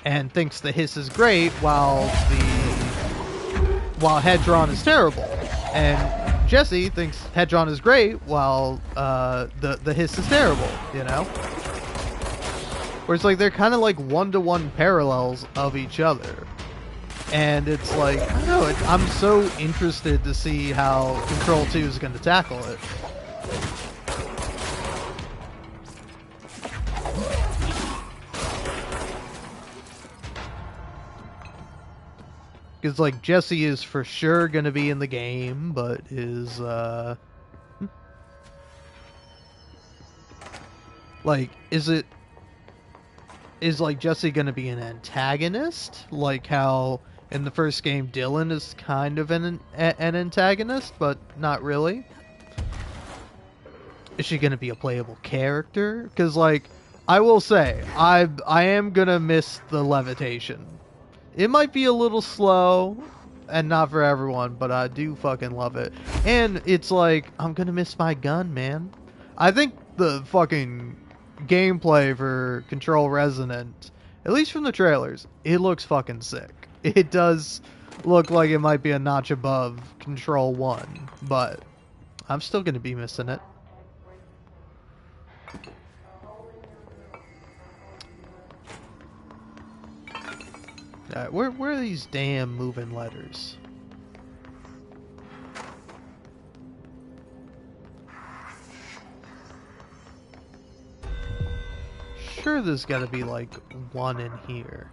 and thinks the Hiss is great, while while Hedron is terrible, and Jesse thinks Hedron is great while the hiss is terrible, you know? Where it's like they're kind of like one-to-one parallels of each other. And it's like, I don't know, I'm so interested to see how Control 2 is going to tackle it. Because, like, Jesse is for sure going to be in the game, but is, like, is like Jesse going to be an antagonist? Like how in the first game Dylan is kind of an antagonist, but not really? Is she going to be a playable character? Because, like, I will say, I am going to miss the levitation. It might be a little slow and not for everyone, but I do fucking love it. And it's like, I'm going to miss my gun, man. I think the fucking gameplay for Control Resonant, at least from the trailers, it looks fucking sick. It does look like it might be a notch above Control 1, but I'm still going to be missing it. Alright, where are these damn moving letters? Sure, there's gotta be like one in here.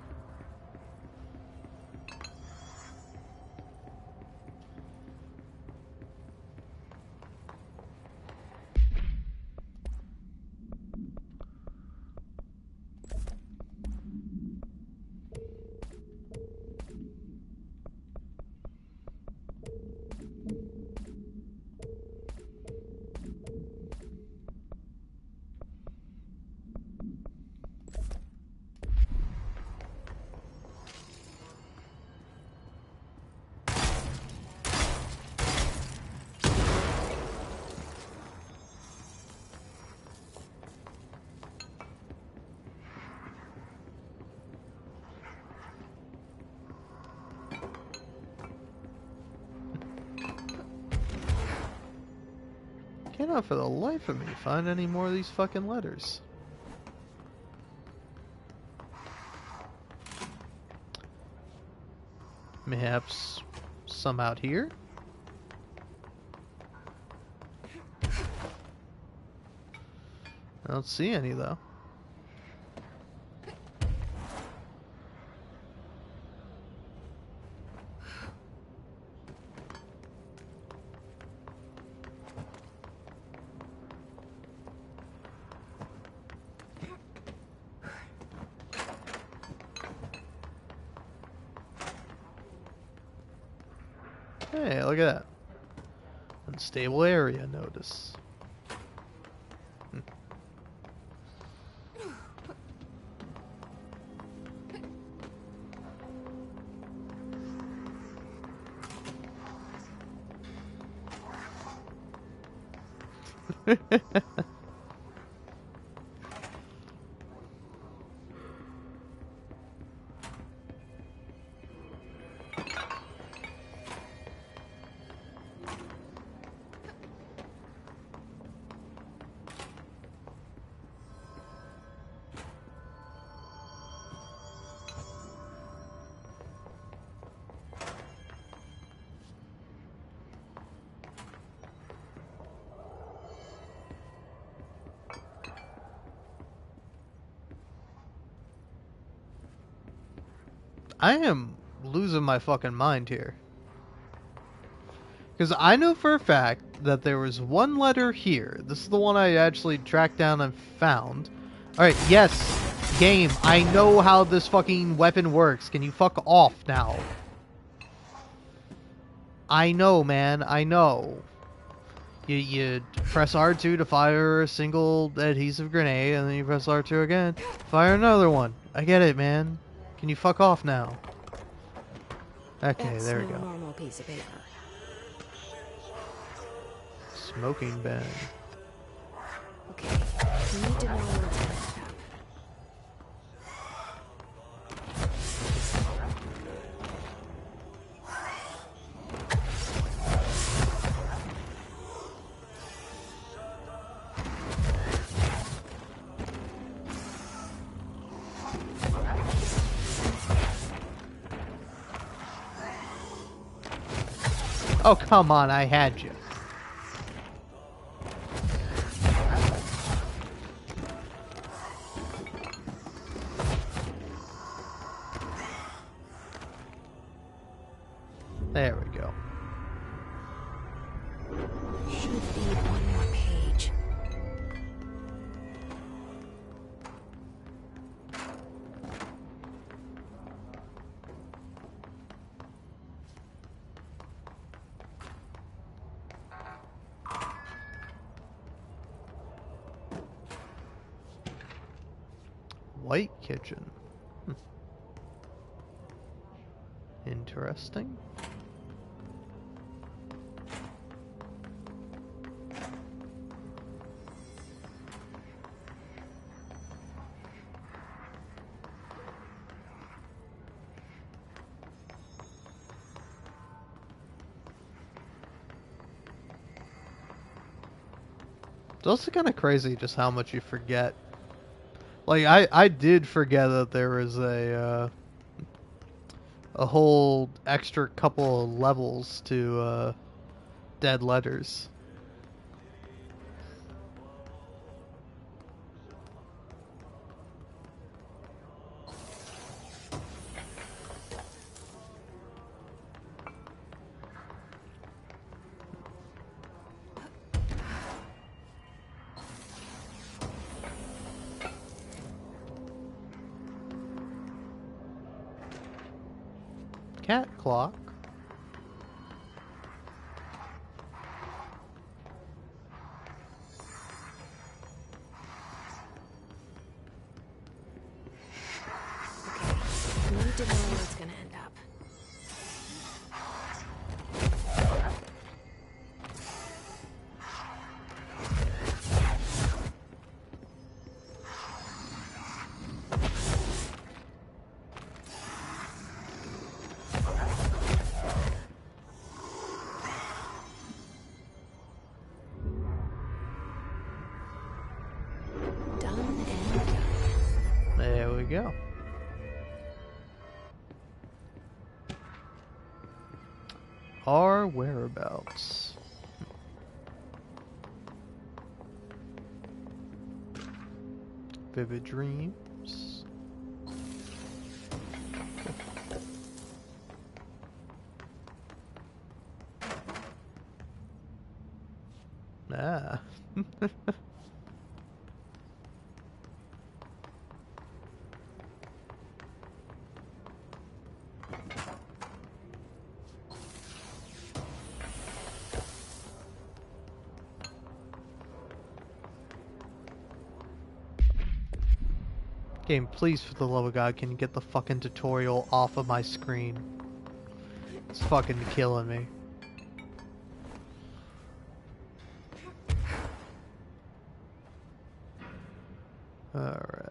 Cannot for the life of me find any more of these fucking letters. Perhaps some out here? I don't see any though. Hey, look at that. Unstable area notice. I am losing my fucking mind here. Because I know for a fact that there was one letter here. This is the one I actually tracked down and found. Alright, yes, game, I know how this fucking weapon works. Can you fuck off now? I know, man, I know. You press R2 to fire a single adhesive grenade, and then you press R2 again, fire another one. I get it, man. Can you fuck off now? Okay, That's there we no go. normal piece of paper. Smoking ban. Okay, you need to know what's next. Oh, come on, I had you. There we go. Should be one more page. White kitchen. Interesting. It's also kind of crazy just how much you forget. Like, I did forget that there was a whole extra couple of levels to Dead Letters. Cat clock. Need to know where it's gonna end up. Done and done. There we go. Our whereabouts. Vivid dreams. Ah. Game, please, for the love of God, can you get the fucking tutorial off of my screen? It's fucking killing me. Alright.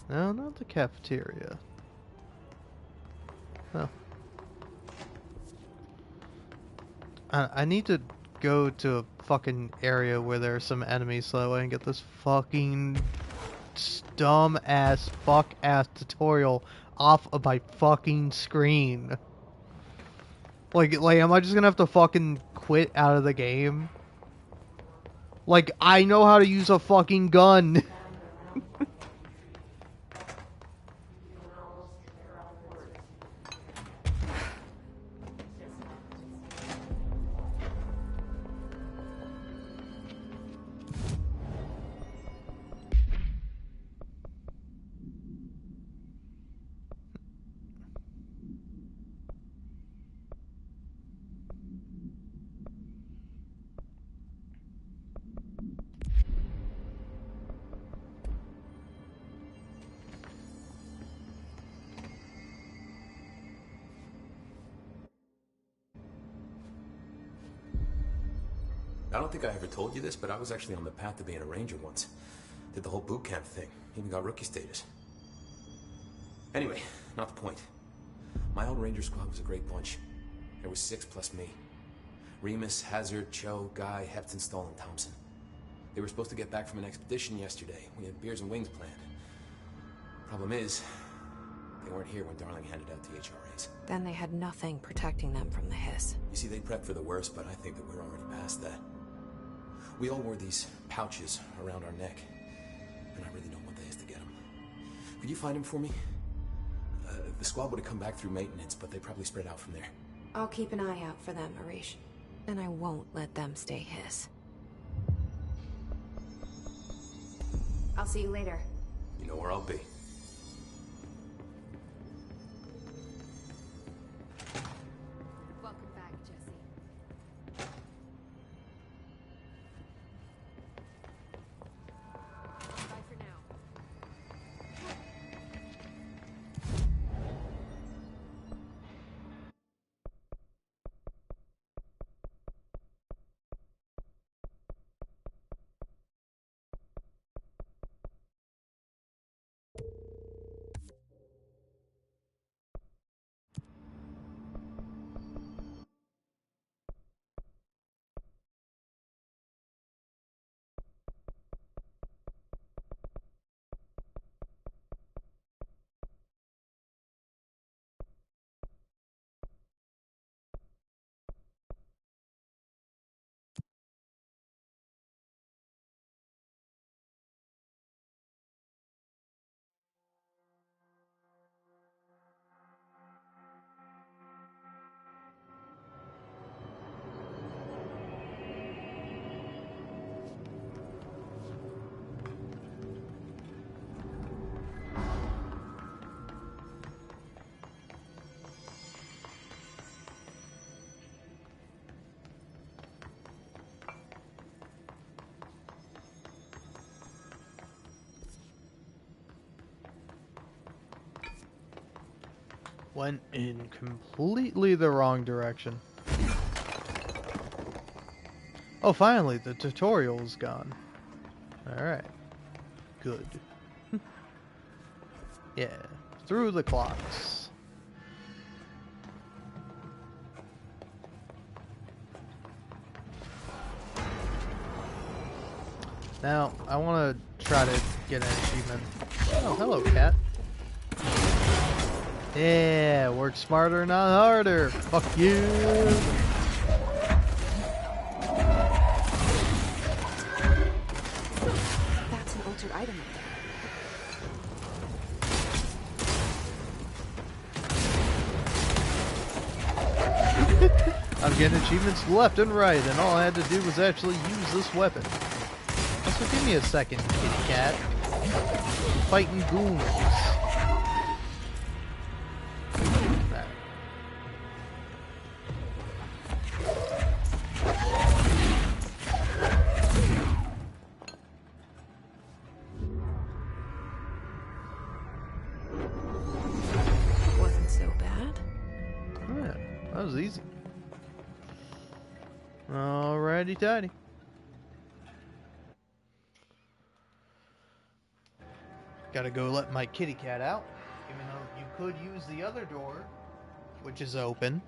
No, not the cafeteria. Oh. I need to go to a fucking area where there are some enemies so that way I can get this fucking dumb ass fuck ass tutorial off of my fucking screen. Like, am I just gonna have to fucking quit out of the game? Like, I know how to use a fucking gun. I don't think I ever told you this, but I was actually on the path to being a ranger once. Did the whole boot camp thing. Even got rookie status. Anyway, not the point. My old ranger squad was a great bunch. There was 6 plus me. Remus, Hazard, Cho, Guy, Hepton, Stoll, and Thompson. They were supposed to get back from an expedition yesterday. We had beers and wings planned. Problem is, they weren't here when Darling handed out the HRAs. Then they had nothing protecting them from the hiss. You see, they prepped for the worst, but I think that we're already past that. We all wore these pouches around our neck, and I really don't want the hiss to get them. Could you find them for me? The squad would have come back through maintenance, but they probably spread out from there. I'll keep an eye out for them, Arish. And I won't let them stay hiss. I'll see you later. You know where I'll be. Welcome back, Jesse. Bye for now. Went in completely the wrong direction. Oh, finally, the tutorial is gone. Alright. Good. Yeah. Through the clocks. Now, I want to try to get an achievement. Oh, hello, cat. Yeah, work smarter, not harder. Fuck you. That's an altered item. I'm getting achievements left and right, and all I had to do was actually use this weapon. Also, give me a second, kitty cat. Fighting goons. Wasn't so bad. Yeah, that was easy. Alrighty tidy. Gotta go let my kitty cat out, even though you could use the other door, which is open.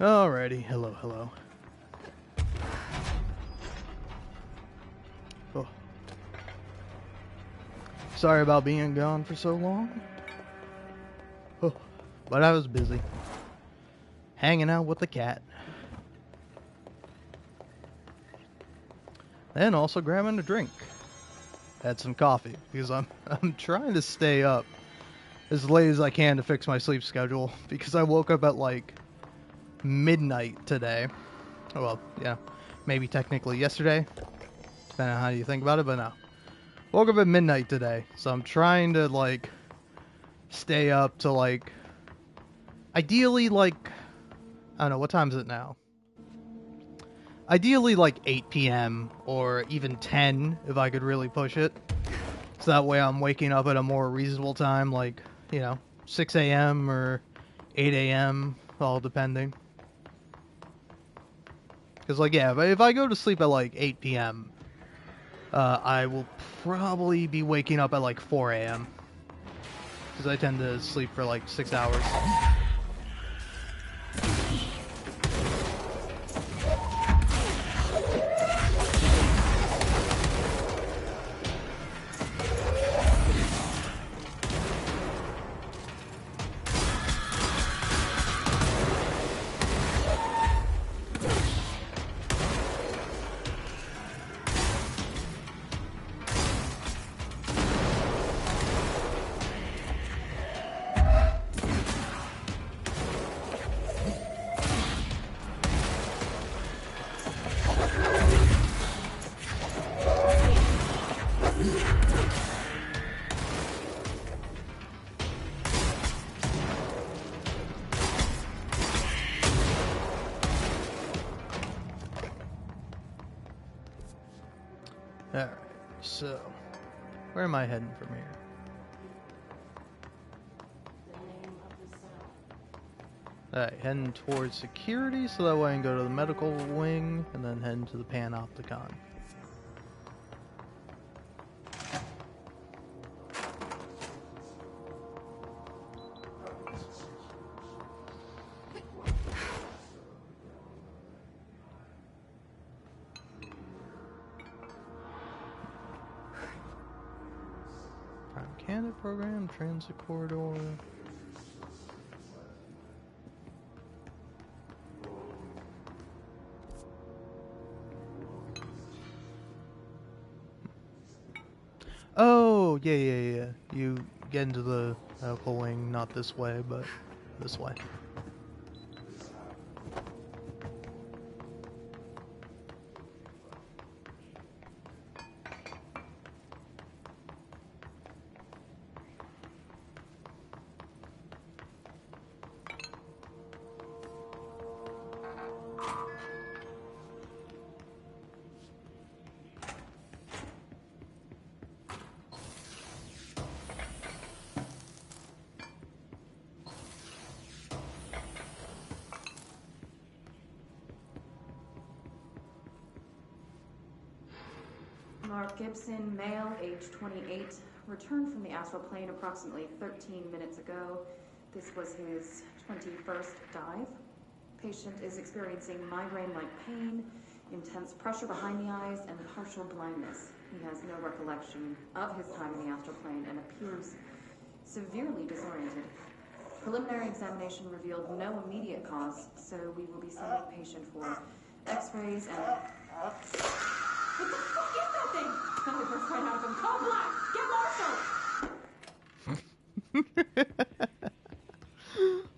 Alrighty, hello. Oh. Sorry about being gone for so long. Oh. But I was busy. Hanging out with the cat. And also grabbing a drink. Had some coffee, because I'm trying to stay up as late as I can to fix my sleep schedule, because I woke up at like midnight today. Well, yeah, maybe technically yesterday, depending on how you think about it, but no. Woke up at midnight today, so I'm trying to like stay up to like, ideally like, I don't know, what time is it now? Ideally like 8 p.m. or even 10 if I could really push it. So that way I'm waking up at a more reasonable time, like, you know, 6 a.m. or 8 a.m., all depending. Because, like, yeah, if I go to sleep at, like, 8 p.m., I will probably be waking up at, like, 4 a.m. Because I tend to sleep for, like, 6 hours. Alright, so where am I heading from here? Alright, heading towards security, so that way I can go to the medical wing, and then heading to the Panopticon. Candidate program, transit corridor. Oh, yeah. You get into the medical wing, not this way, but this way. Mark Gibson, male, age 28, returned from the astral plane approximately 13 minutes ago. This was his 21st dive. Patient is experiencing migraine-like pain, intense pressure behind the eyes, and partial blindness. He has no recollection of his time in the astral plane and appears severely disoriented. Preliminary examination revealed no immediate cause, so we will be sending the patient for x-rays and... What the fuck is that thing? Let me first find out if I'm call black! Get Marshall!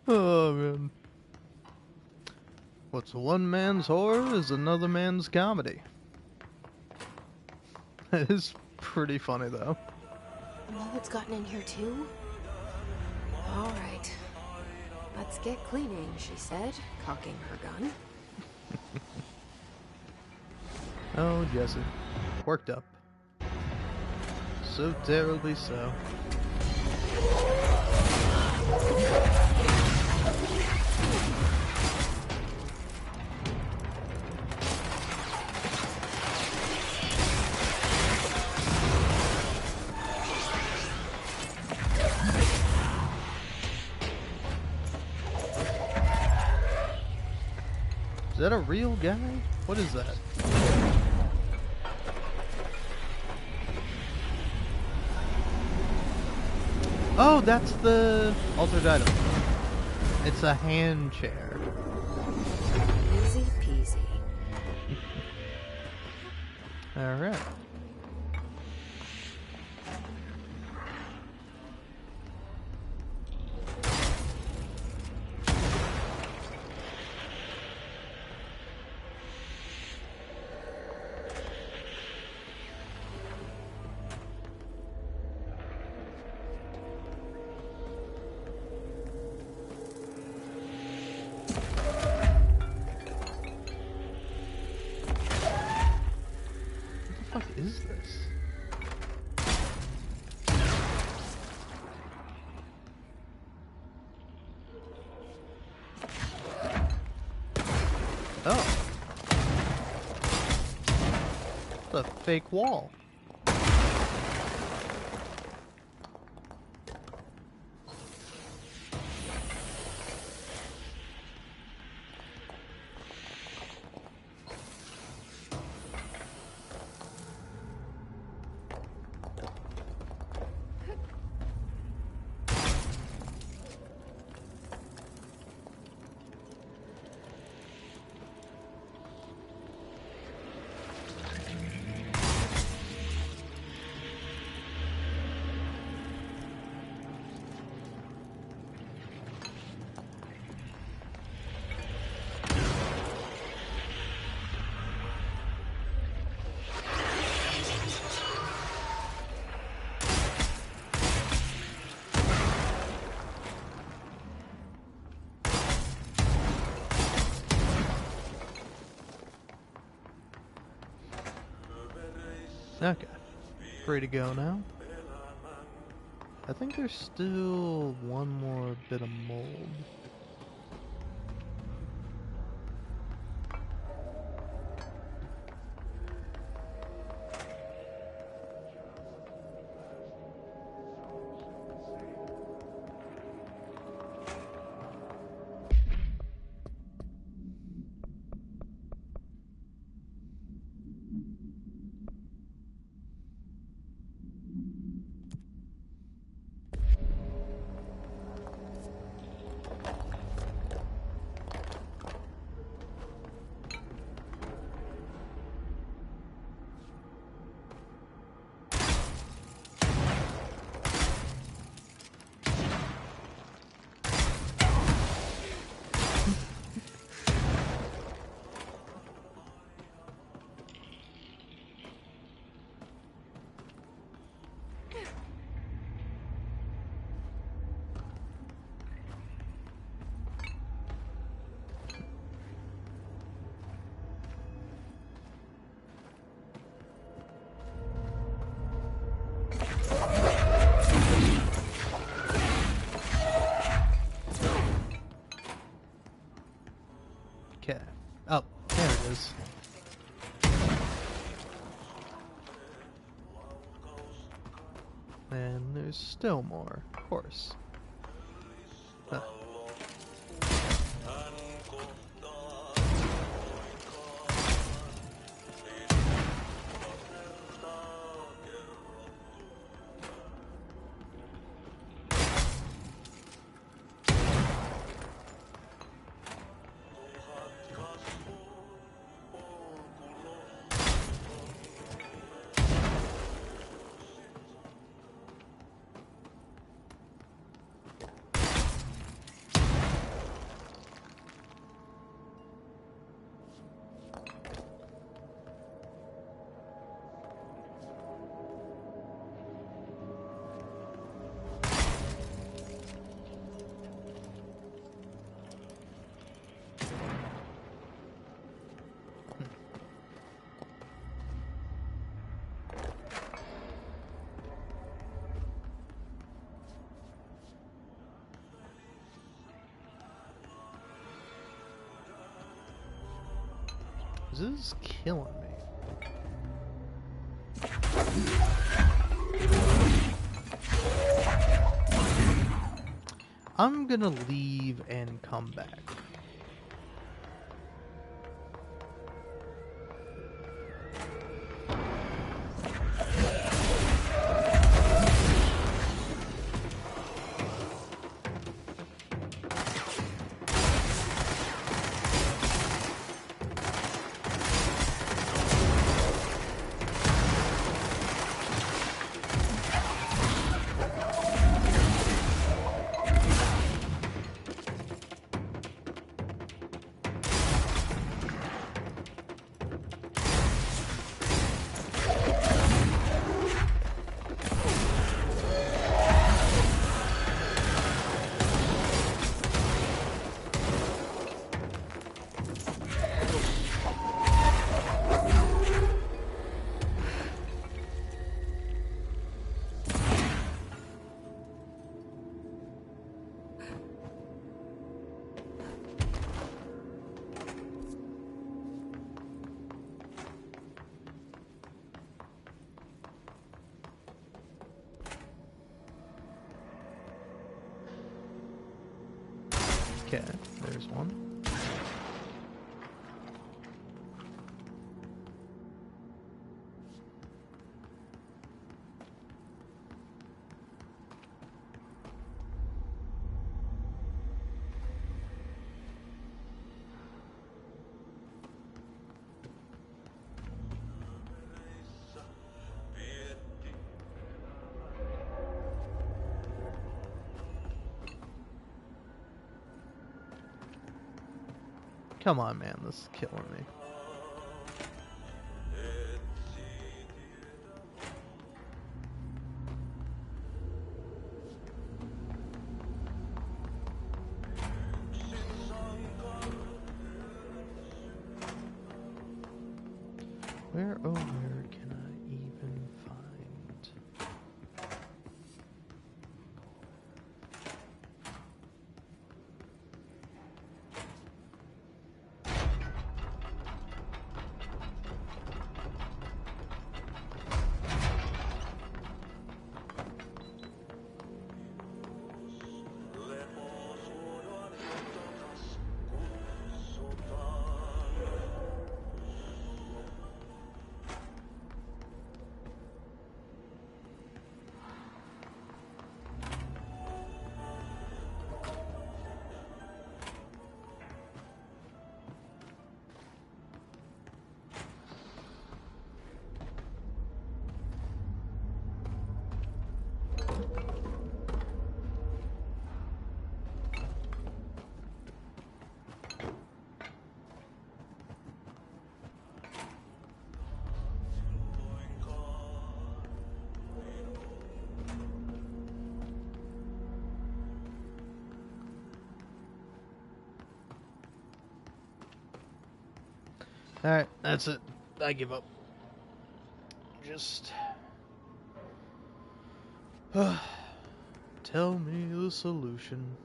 Oh, man. What's one man's horror is another man's comedy. That is pretty funny, though. Mullet's gotten in here, too? Alright. Let's get cleaning, she said, cocking her gun. Oh, Jesse. Worked up. So terribly so. Is that a real guy? What is that? Oh, that's the altered item. It's a hand chair. Easy peasy. Alright. What the fuck is this? Oh. It's a fake wall. Okay. Free to go now. I think there's still one more bit of mold. Okay. Oh, there it is. And there's still more, of course. Huh. This is killing me. I'm gonna leave and come back. Okay, there's one. Come on, man, this is killing me. Where, oh, where can I even find... Alright, that's it. I give up. Just... tell me the solution.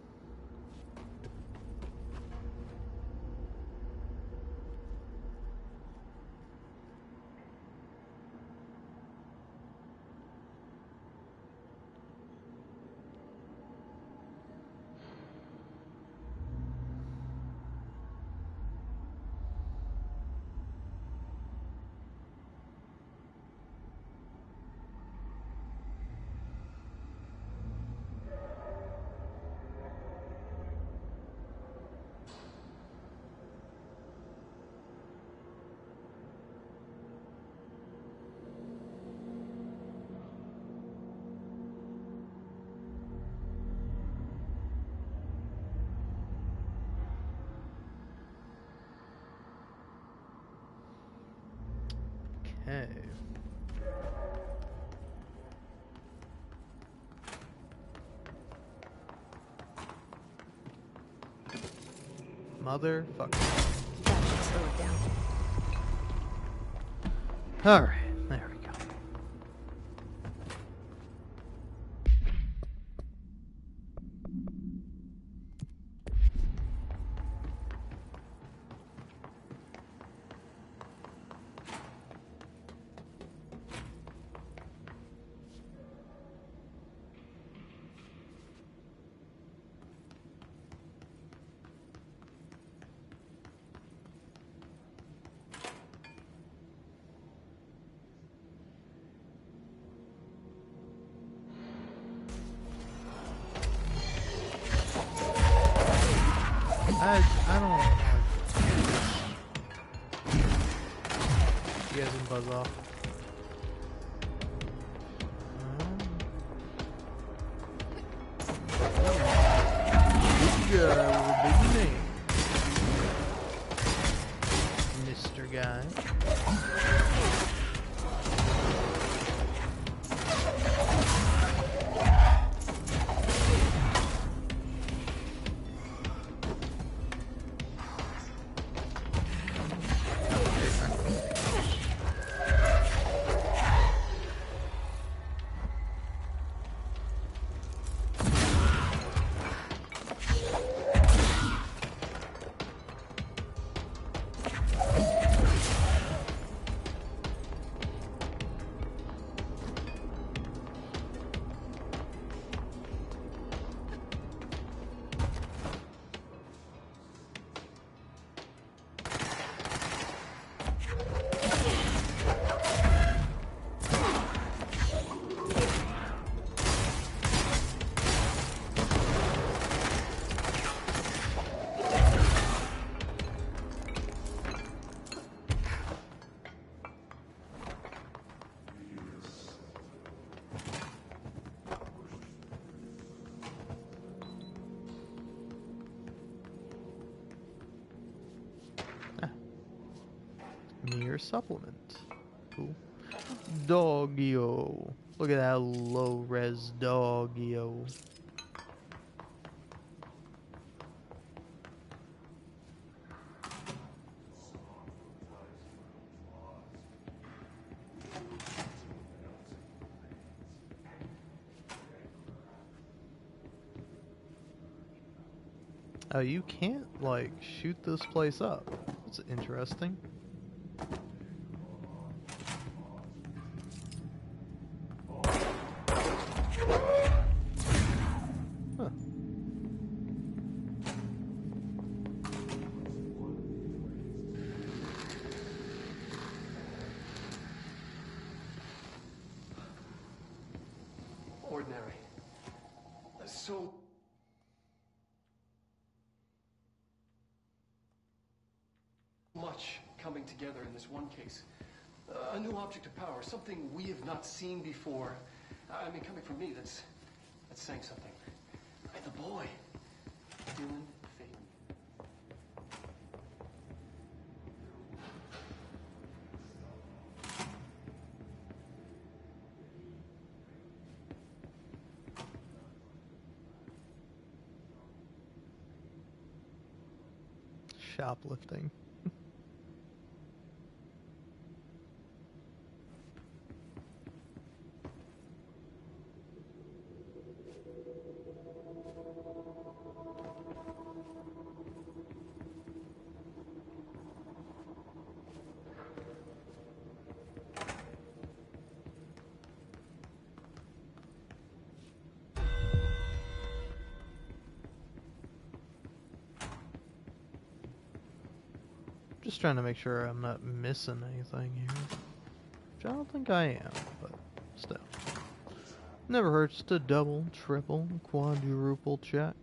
Okay. Motherfucker. Slow it down. Alright, there we go. I don't know. You guys can buzz off. Big guy with a big name. Mr. Guy. Near supplement. Cool. Doggio. Look at that low res doggio. Oh, you can't, like, shoot this place up. That's interesting. Huh. Ordinary. So much coming together in this one case. A new object of power, something we have not seen before. I mean, coming from me, that's saying something. And the boy, Dylan Faden. Shoplifting. Just trying to make sure I'm not missing anything here. Which I don't think I am, but still. Never hurts to double, triple, quadruple check.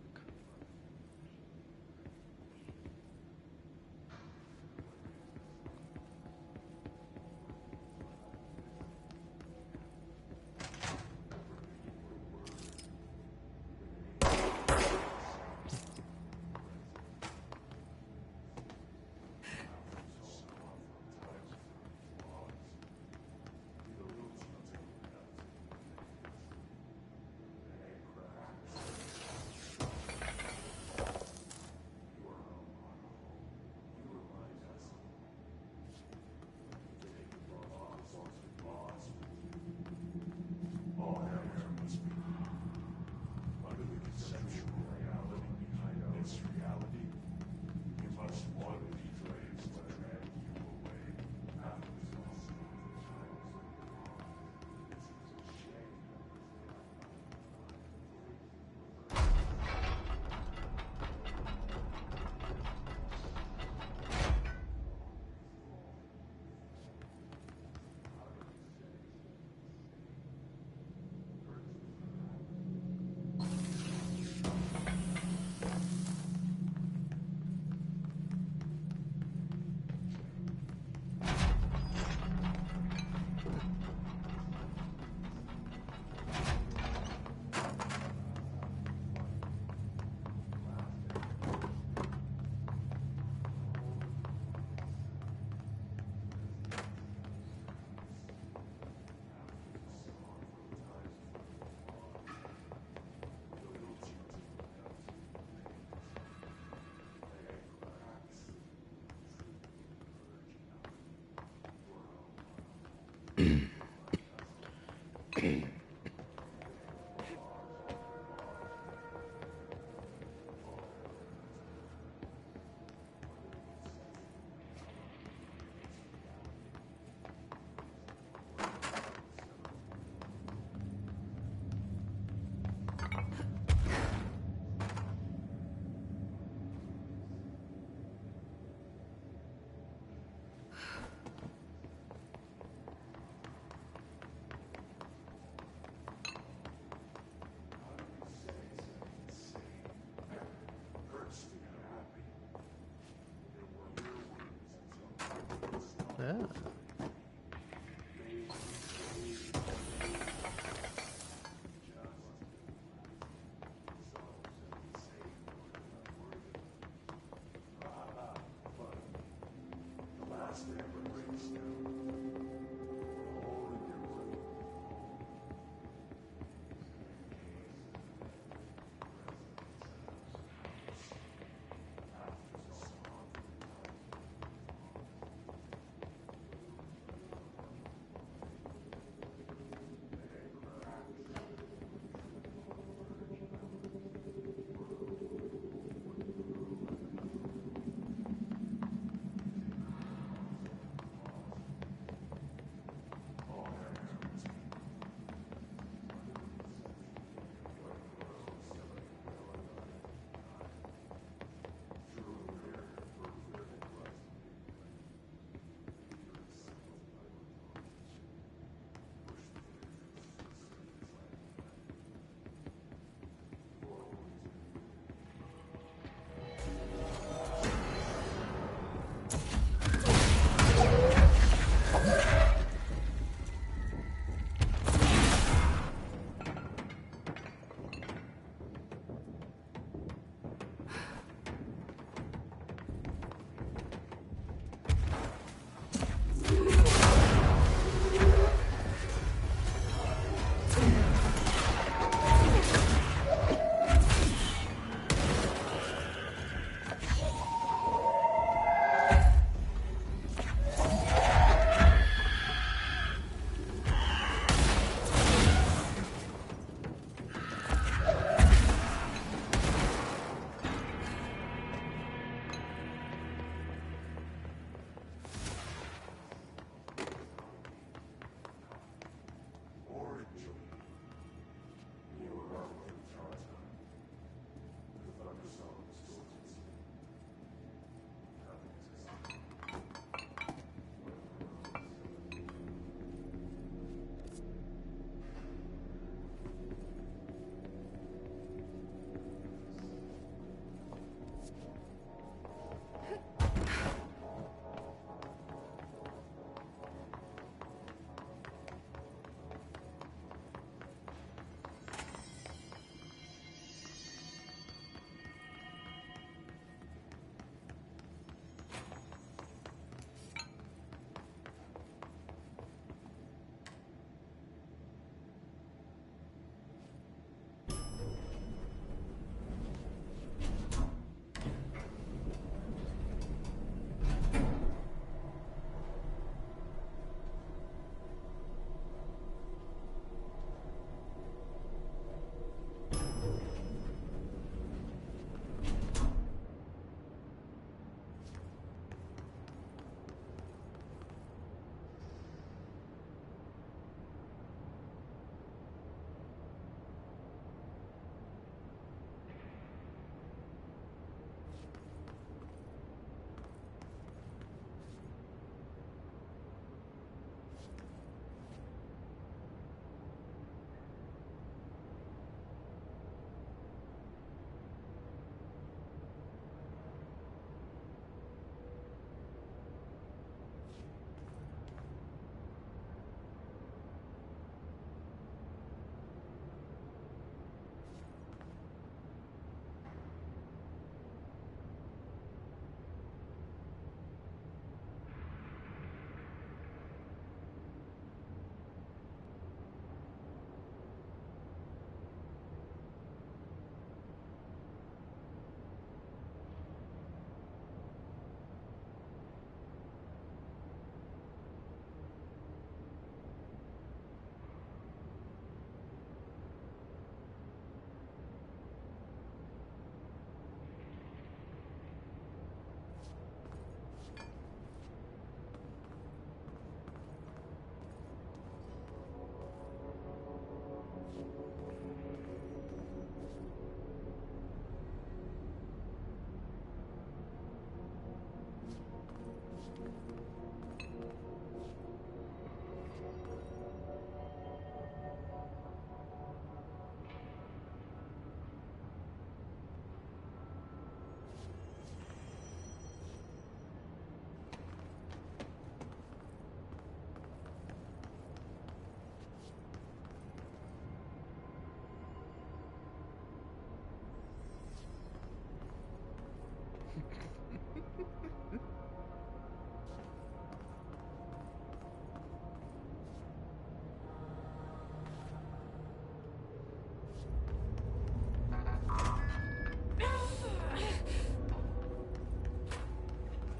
Yeah.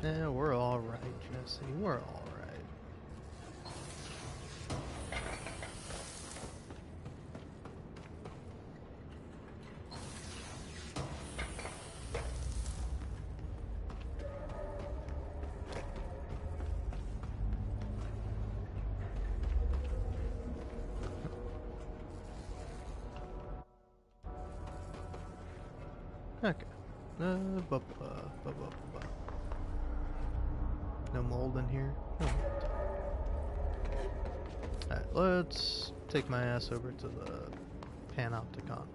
Yeah, we're alright, Jesse. We're alright. Okay. No mold in here. No mold. Alright, let's take my ass over to the Panopticon.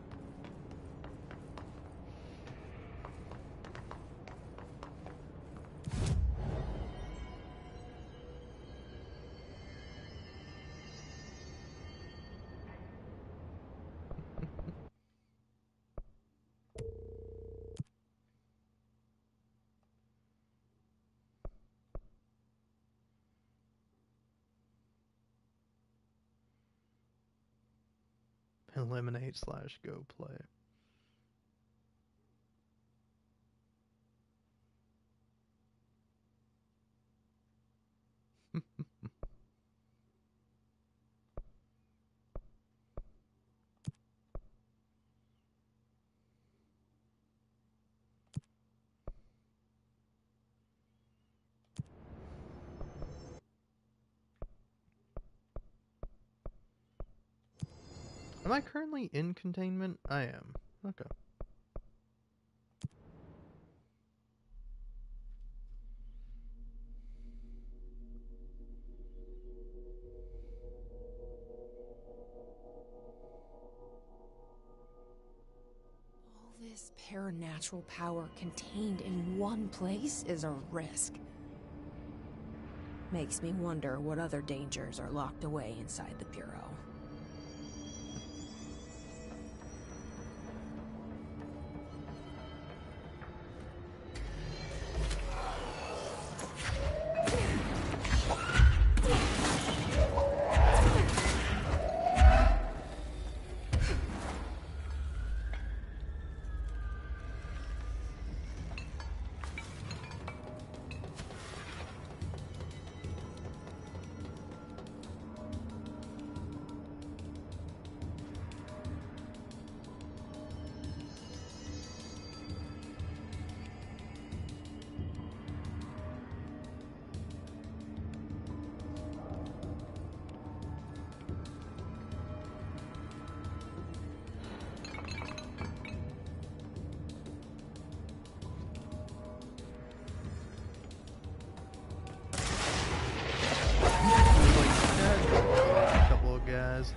Eliminate/go play. Am I currently in containment? I am. Okay. All this paranatural power contained in one place is a risk. Makes me wonder what other dangers are locked away inside the Bureau.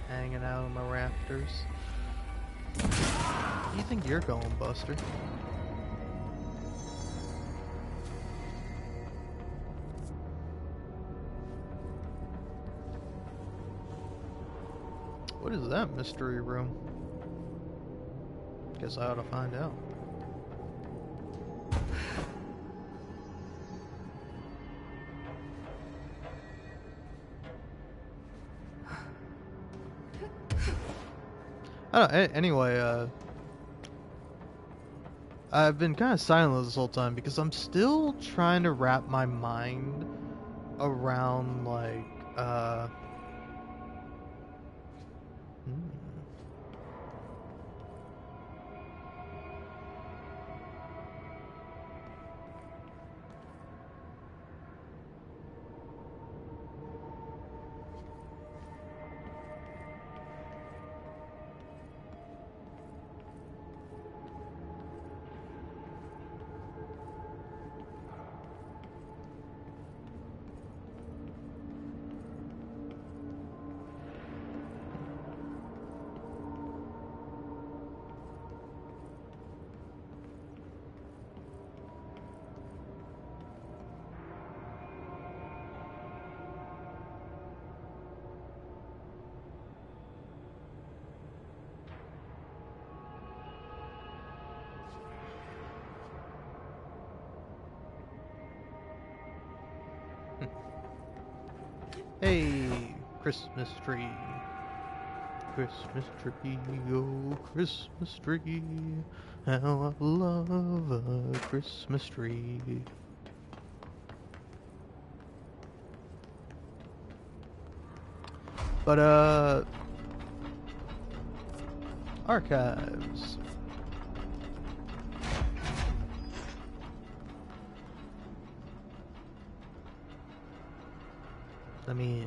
Hanging out on the rafters. Where do you think you're going, Buster? What is that mystery room? Guess I ought to find out. I don't know, anyway, I've been kind of silent this whole time because I'm still trying to wrap my mind around, like, hey, Christmas tree. Christmas tree, oh Christmas tree, how I love a Christmas tree. But archives. Let me.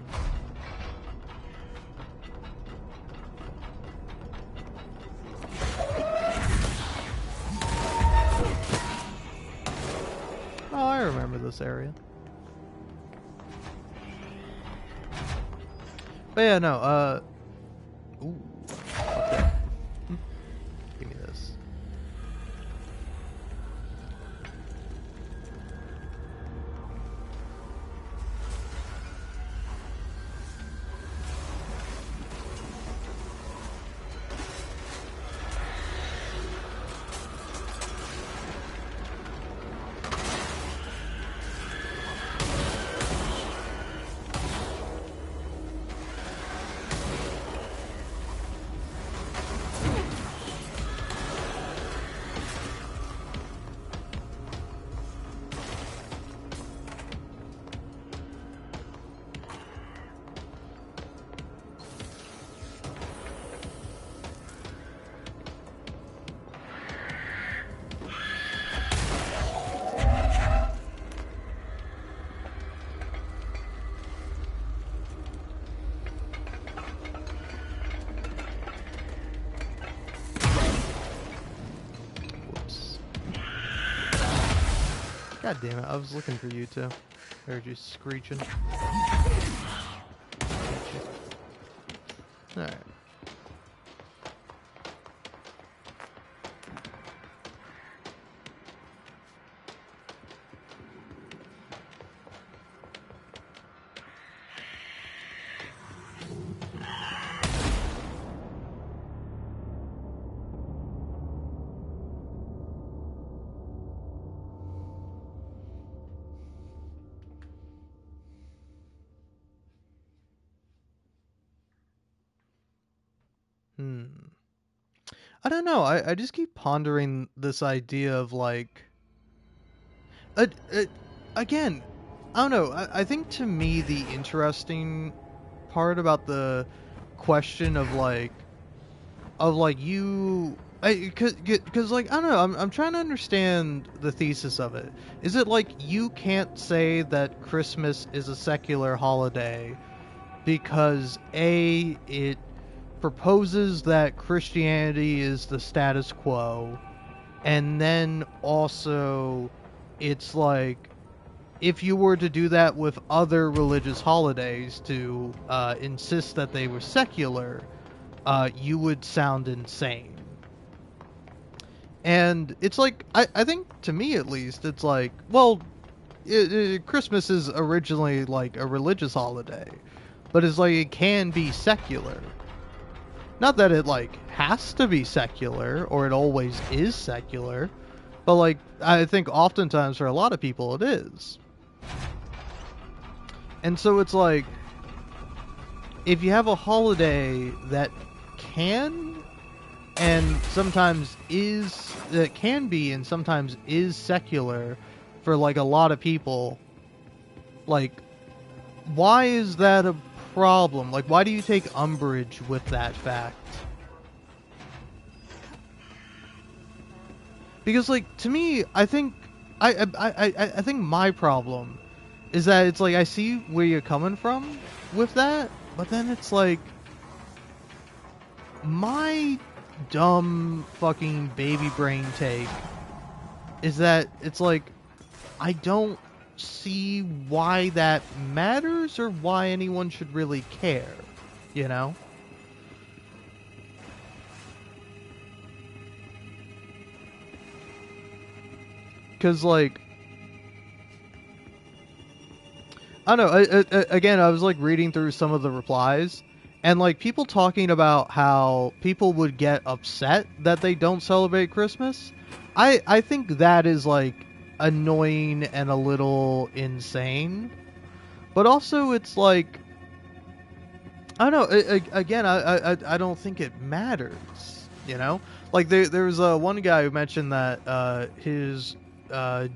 Oh, I remember this area. But yeah, no, ooh, okay. Give me this. God damn it, I was looking for you too. Heard you screeching. Alright. I don't know. I just keep pondering this idea of like, again, I don't know. I think to me the interesting part about the question of you, because like I don't know. I'm trying to understand the thesis of it. Is it like you can't say that Christmas is a secular holiday because it proposes that Christianity is the status quo, and then also it's like if you were to do that with other religious holidays to insist that they were secular, you would sound insane. And it's like I think to me at least it's like, well, Christmas is originally like a religious holiday, but it's like it can be secular. Not that it like has to be secular or it always is secular, but like I think oftentimes for a lot of people it is. And so it's like if you have a holiday that can and sometimes is that can be and sometimes is secular for like a lot of people, like why is that a problem? Like, why do you take umbrage with that fact? Because, like, to me, I think I think my problem is that it's like I see where you're coming from with that, but then it's like my dumb fucking baby brain take is that it's like I don't see why that matters or why anyone should really care, you know? Because, like, I don't know, again, I was, like, reading through some of the replies, and, like, people talking about how people would get upset that they don't celebrate Christmas. I think that is, like, annoying and a little insane. But also, it's like, I don't know. Again, I don't think it matters. You know, like there was one guy who mentioned that his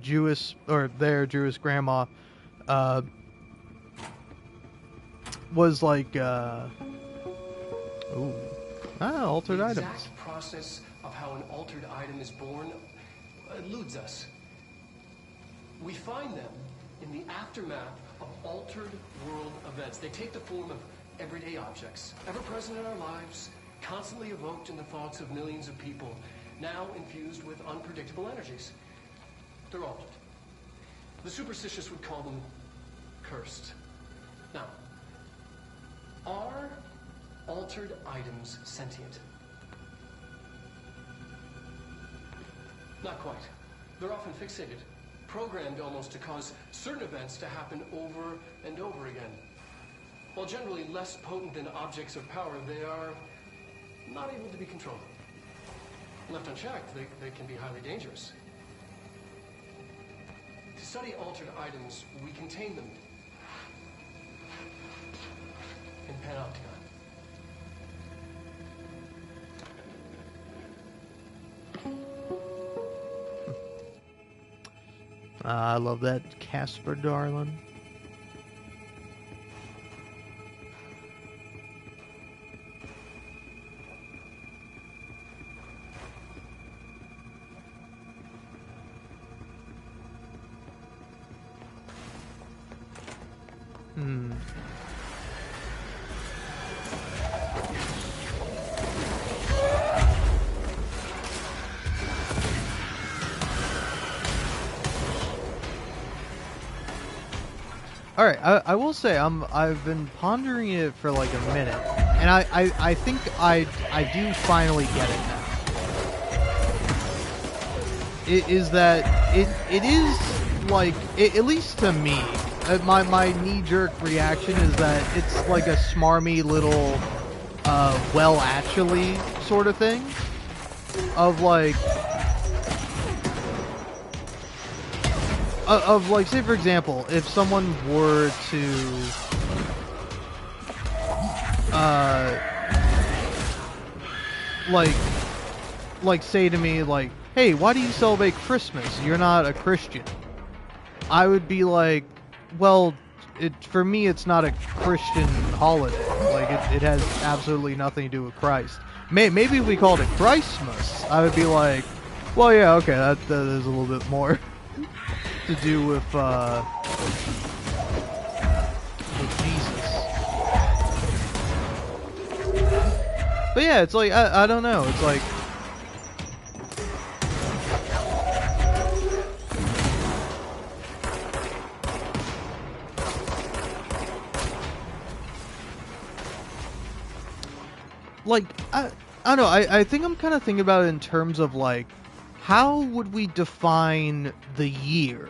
Jewish or their Jewish grandma was like, altered the items. exact process of how an altered item is born eludes us. We find them in the aftermath of altered world events. They take the form of everyday objects, ever present in our lives, constantly evoked in the thoughts of millions of people, now infused with unpredictable energies. They're altered. The superstitious would call them cursed. Now, are altered items sentient? Not quite. They're often fixated, programmed almost to cause certain events to happen over and over again. While generally less potent than objects of power, they are not able to be controlled. Left unchecked, they can be highly dangerous. To study altered items, we contain them in Panopticon. I love that Casper Darlin. All right, I will say I've been pondering it for like a minute, and I think I do finally get it now. It is that it is like at least to me, my knee-jerk reaction is that it's like a smarmy little well actually sort of thing of like. Of like, say for example, if someone were to like say to me like, hey, why do you celebrate Christmas? You're not a Christian. I would be like, well, for me it's not a Christian holiday. Like it has absolutely nothing to do with Christ. Maybe if we called it Christmas, I would be like, well, yeah, okay, that is a little bit more to do with Jesus. But yeah, it's like, I don't know, it's like, I don't know, I think I'm kind of thinking about it in terms of like, how would we define the year?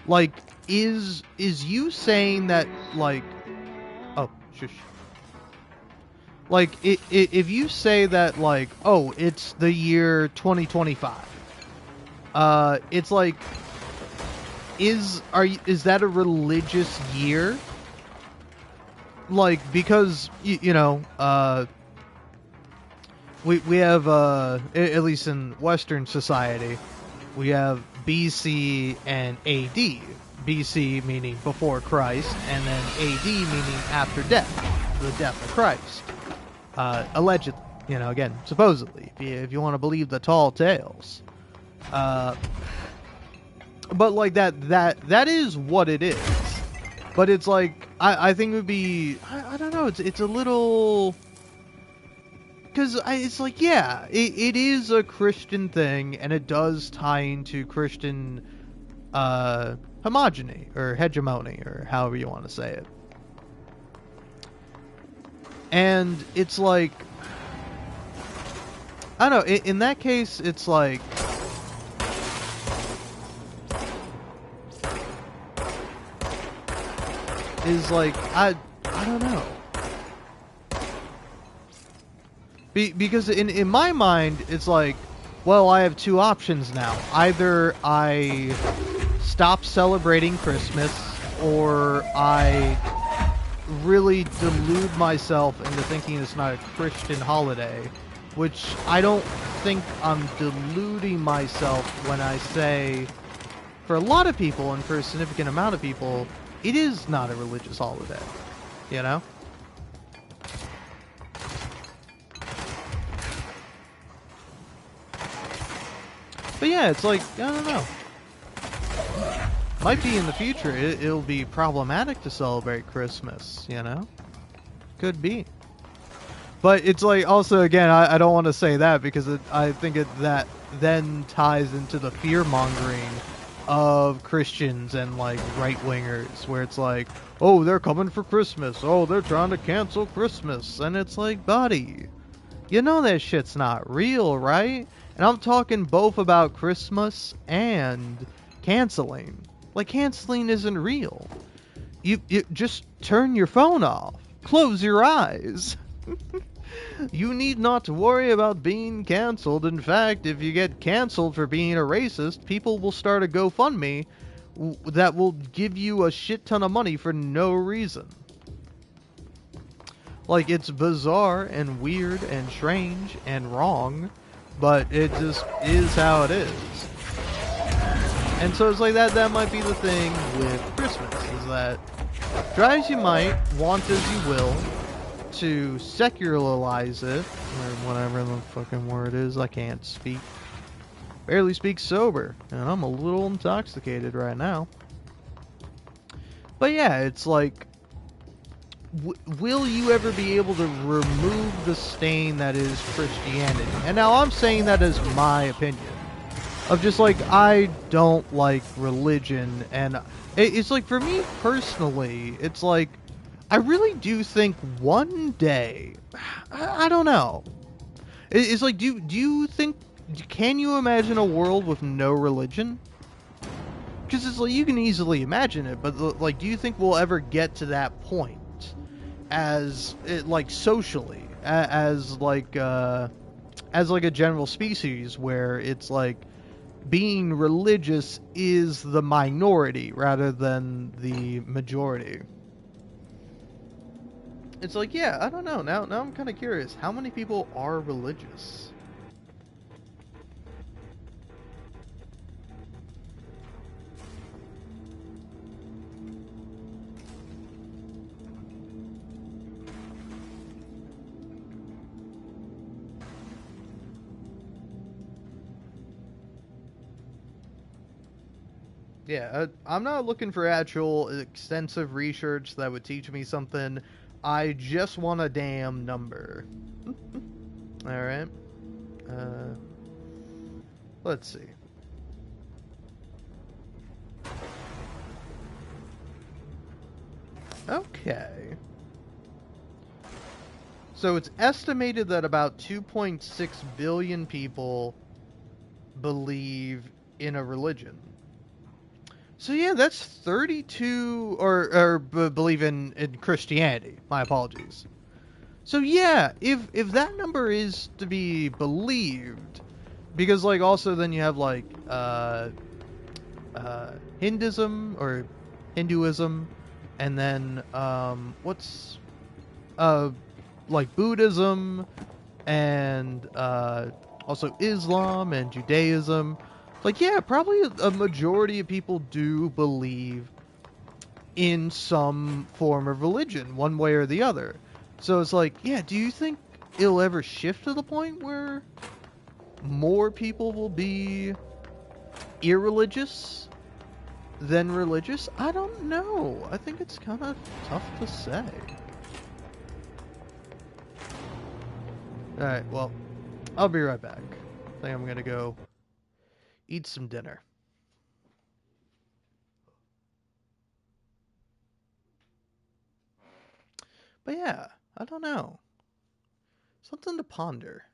Like, is you saying that, like, oh, shush. Like, if you say that, like, oh, it's the year 2025, it's like, is that a religious year? Like, because, you know, we have, at least in Western society, we have BC and AD. BC meaning before Christ, and then AD meaning after death, the death of Christ. Allegedly, you know, again, supposedly, if you want to believe the tall tales. But like that is what it is. But it's like, I think it would be, I don't know, it's a little... Because it's like, yeah, it is a Christian thing, and it does tie into Christian homogeny, or hegemony, or however you want to say it. And it's like, I don't know, in that case, it's like, is like, I don't know. Because in my mind, it's like, well, I have two options now. Either I stop celebrating Christmas, or I really delude myself into thinking it's not a Christian holiday, which I don't think I'm deluding myself when I say, for a lot of people, and for a significant amount of people, it is not a religious holiday, you know? But yeah, it's like, I don't know. Might be in the future, it'll be problematic to celebrate Christmas, you know? Could be. But it's like, also, again, I don't want to say that because I think that then ties into the fear-mongering of Christians and, like, right-wingers, where it's like, oh, they're coming for Christmas. Oh, they're trying to cancel Christmas. And it's like, buddy, you know that shit's not real, right? And I'm talking both about Christmas and canceling. Like, canceling isn't real. You just turn your phone off. Close your eyes. You need not to worry about being canceled. In fact, if you get canceled for being a racist, people will start a GoFundMe that will give you a shit ton of money for no reason. Like, it's bizarre and weird and strange and wrong, but it just is how it is. And so it's like that might be the thing with Christmas, is that try as you might, want as you will, to secularize it, or whatever the fucking word is, I can't speak. Barely speak sober, and I'm a little intoxicated right now. But yeah, it's like, will you ever be able to remove the stain that is Christianity? And now I'm saying that as my opinion. Of just like, I don't like religion, and it's like, for me personally, it's like, I really do think one day, I don't know. It's like, do you think, can you imagine a world with no religion? Because it's like, you can easily imagine it, but like, do you think we'll ever get to that point? As, like, socially, as like a general species, where it's like, being religious is the minority rather than the majority. It's like, yeah, I don't know. Now I'm kind of curious. How many people are religious? Yeah, I'm not looking for actual extensive research that would teach me something. I just want a damn number. Alright. Let's see. Okay. So it's estimated that about 2.6 billion people believe in a religion. So yeah, that's 32, or believe in Christianity. My apologies. So yeah, if that number is to be believed, because like also then you have like Hinduism, and then what's like Buddhism, and also Islam and Judaism. Like, yeah, probably a majority of people do believe in some form of religion, one way or the other. So it's like, yeah, do you think it'll ever shift to the point where more people will be irreligious than religious? I don't know. I think it's kind of tough to say. Alright, well, I'll be right back. I think I'm gonna go eat some dinner. But yeah, I don't know. Something to ponder.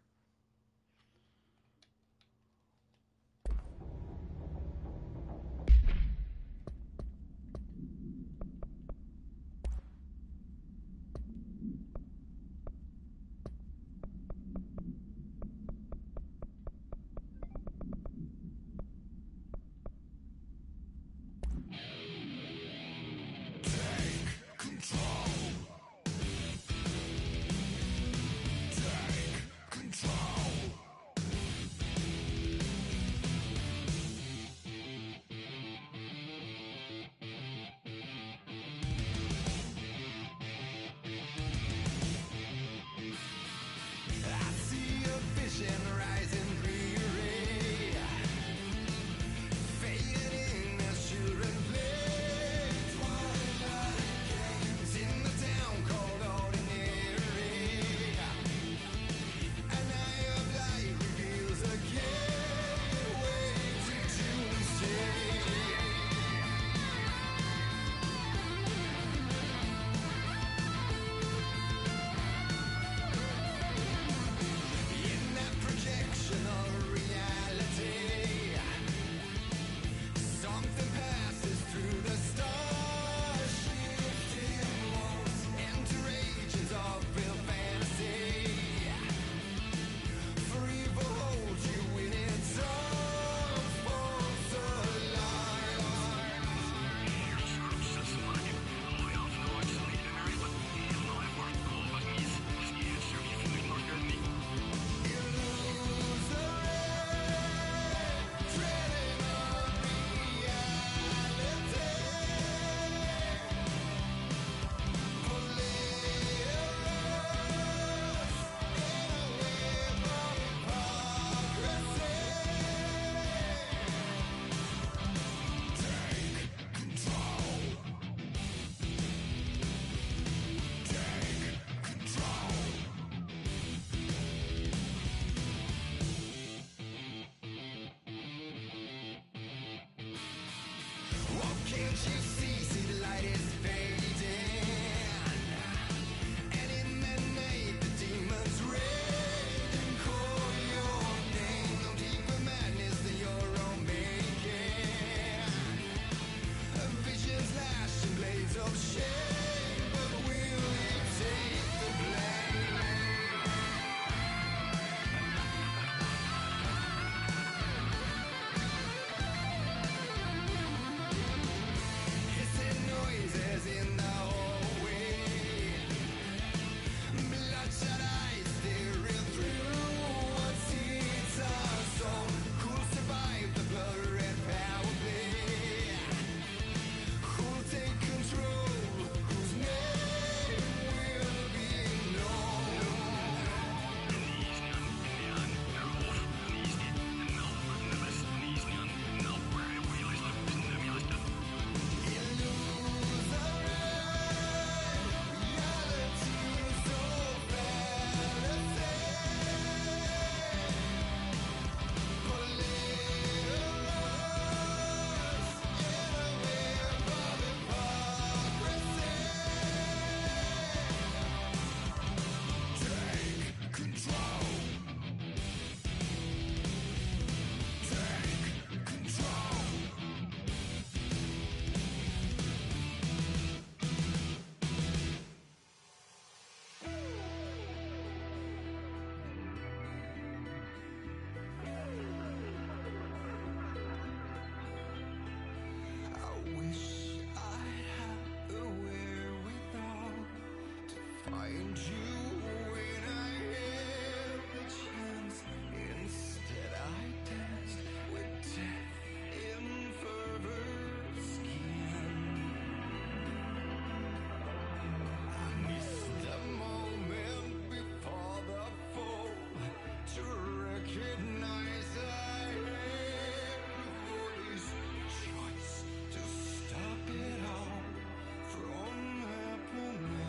find you when I had the chance. Instead I danced with death in fervor skin. I missed the moment before the fall to recognize I had a voice, choice to stop it all from happening.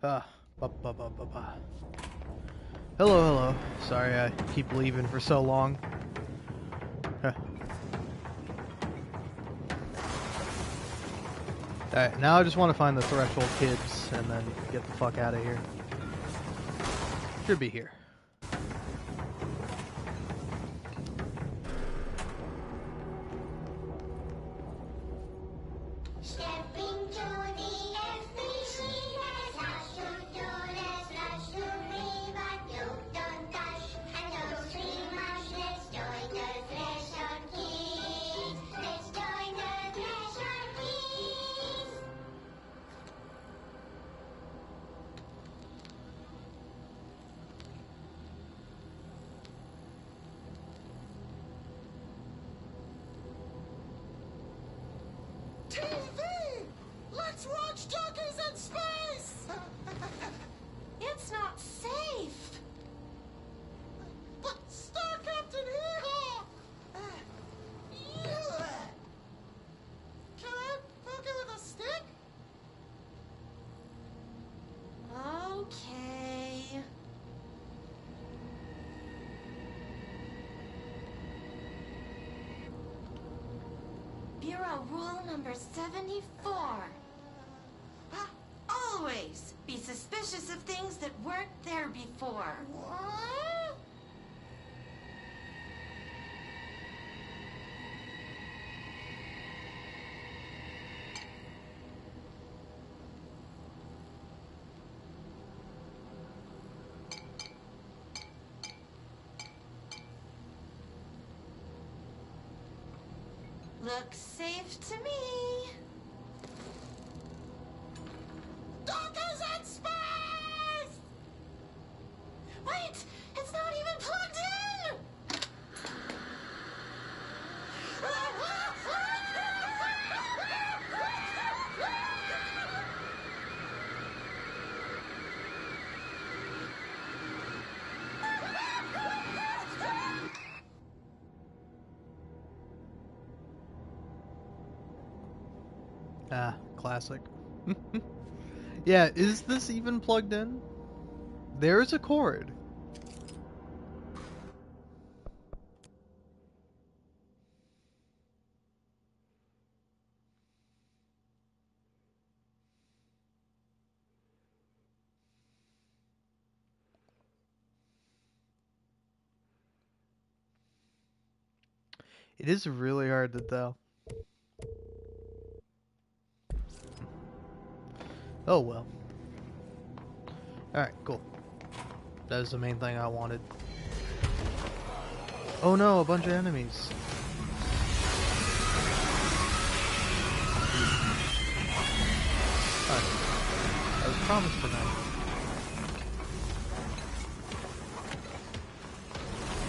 Ah, ba. Hello, hello. Sorry I keep leaving for so long. Huh. Alright, now I just want to find the Threshold kids and then get the fuck out of here. Should be here. TV! Let's watch Donkeys in Space! It's not safe! But Star Captain Hee-Haw! Can I poke it with a stick? Okay. Bureau rule number 74. Always be suspicious of things that weren't there before. What? Looks safe to me. Donkeys in space! Wait! It's not even plugged in! Ah, classic. Yeah, is this even plugged in? There's a cord. It is really hard to tell. Oh well. Alright, cool. That was the main thing I wanted. Oh no, a bunch of enemies. Alright. I was promised tonight.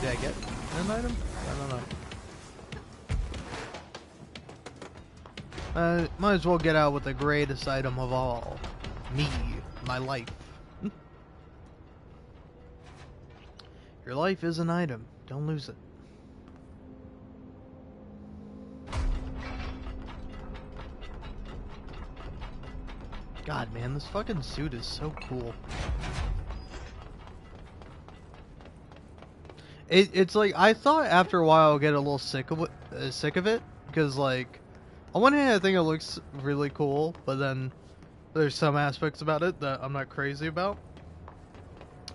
Did I get an item? I don't know. Might as well get out with the greatest item of all. Me. My life. Your life is an item. Don't lose it. God, man, this fucking suit is so cool. It's like, I thought after a while I'll get a little sick of it, because like, on one hand I think it looks really cool, but then there's some aspects about it that I'm not crazy about.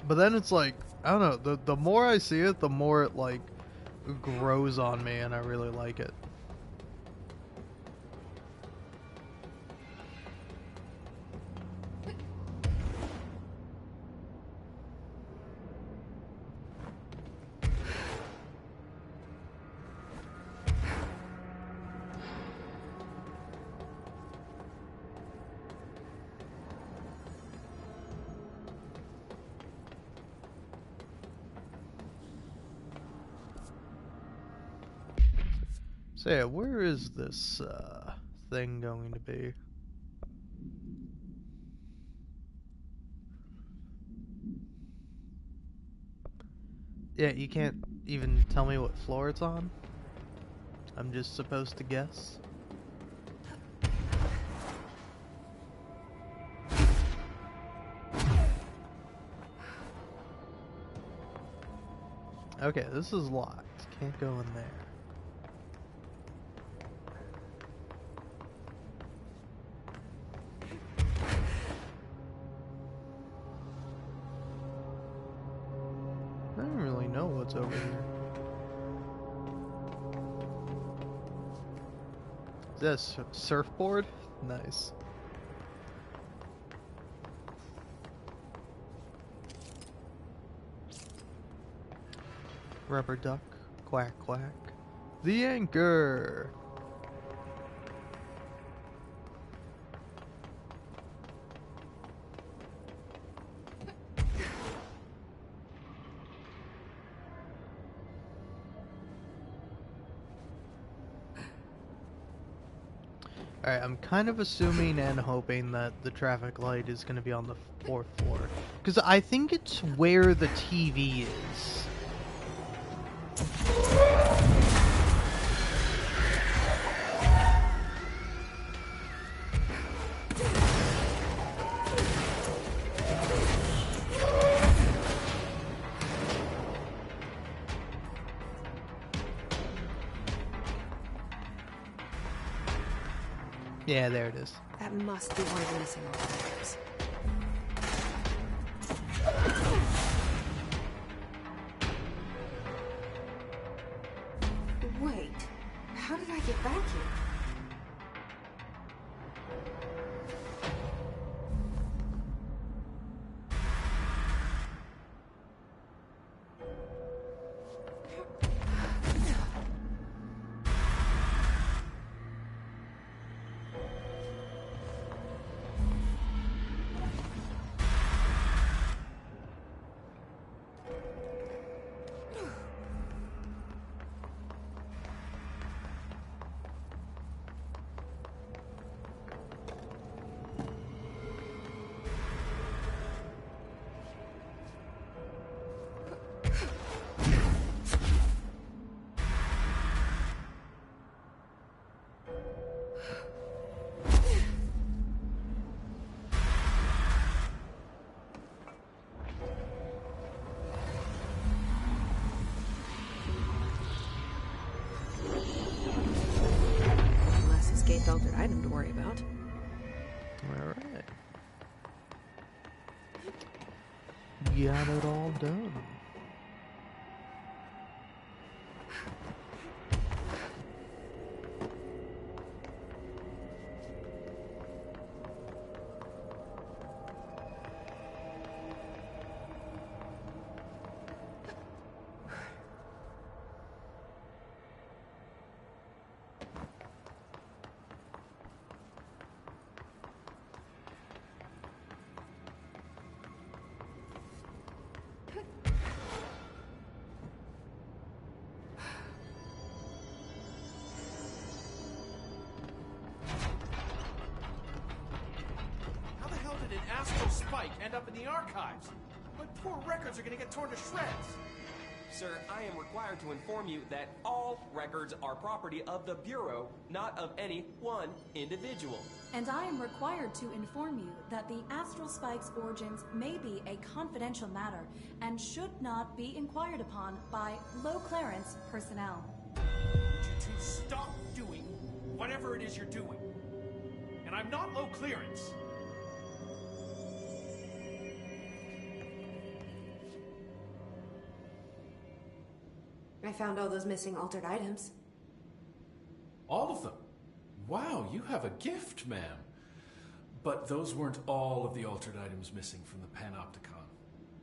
But then it's like, I don't know, the more I see it, the more it like grows on me, and I really like it. So yeah, where is this thing going to be? Yeah, you can't even tell me what floor it's on? I'm just supposed to guess? Okay, this is locked. Can't go in there. I don't really know what's over here. Is this a surfboard? Nice. Rubber duck, quack quack. The anchor. Alright, I'm kind of assuming and hoping that the traffic light is going to be on the 4th floor. Because I think it's where the TV is. Yeah, there it is. That must be one of the missing items. Wait, how did I get back here? Altered item to worry about. Alright. Got it all done. End up in the archives. My poor records are gonna get torn to shreds. Sir, I am required to inform you that all records are property of the Bureau, not of any one individual. And I am required to inform you that the Astral Spike's origins may be a confidential matter and should not be inquired upon by low-clearance personnel. Would you two stop doing whatever it is you're doing? And I'm not low clearance. I found all those missing altered items. All of them? Wow, you have a gift, ma'am. But those weren't all of the altered items missing from the Panopticon.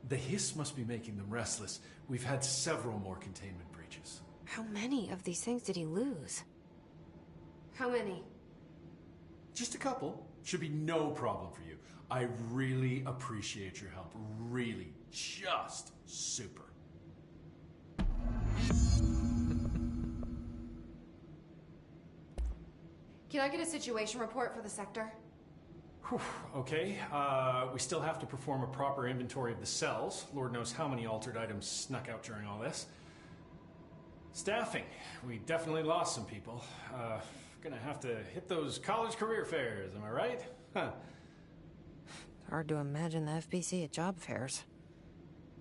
The hiss must be making them restless. We've had several more containment breaches. How many of these things did he lose? How many? Just a couple. Should be no problem for you. I really appreciate your help. Really. Just super. Can I get a situation report for the sector? Whew, okay, we still have to perform a proper inventory of the cells. Lord knows how many altered items snuck out during all this. Staffing. We definitely lost some people. Gonna have to hit those college career fairs, am I right? Huh. Hard to imagine the FBC at job fairs.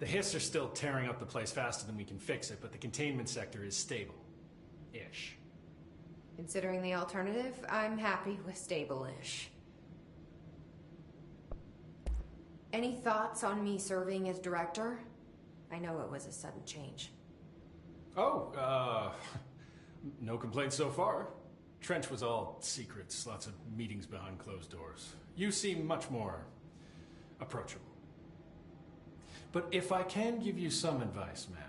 The Hiss are still tearing up the place faster than we can fix it, but the containment sector is stable. Ish. Considering the alternative, I'm happy with stable-ish. Any thoughts on me serving as director? I know it was a sudden change. Oh, no complaints so far. Trench was all secrets, lots of meetings behind closed doors. You seem much more approachable. But if I can give you some advice, ma'am,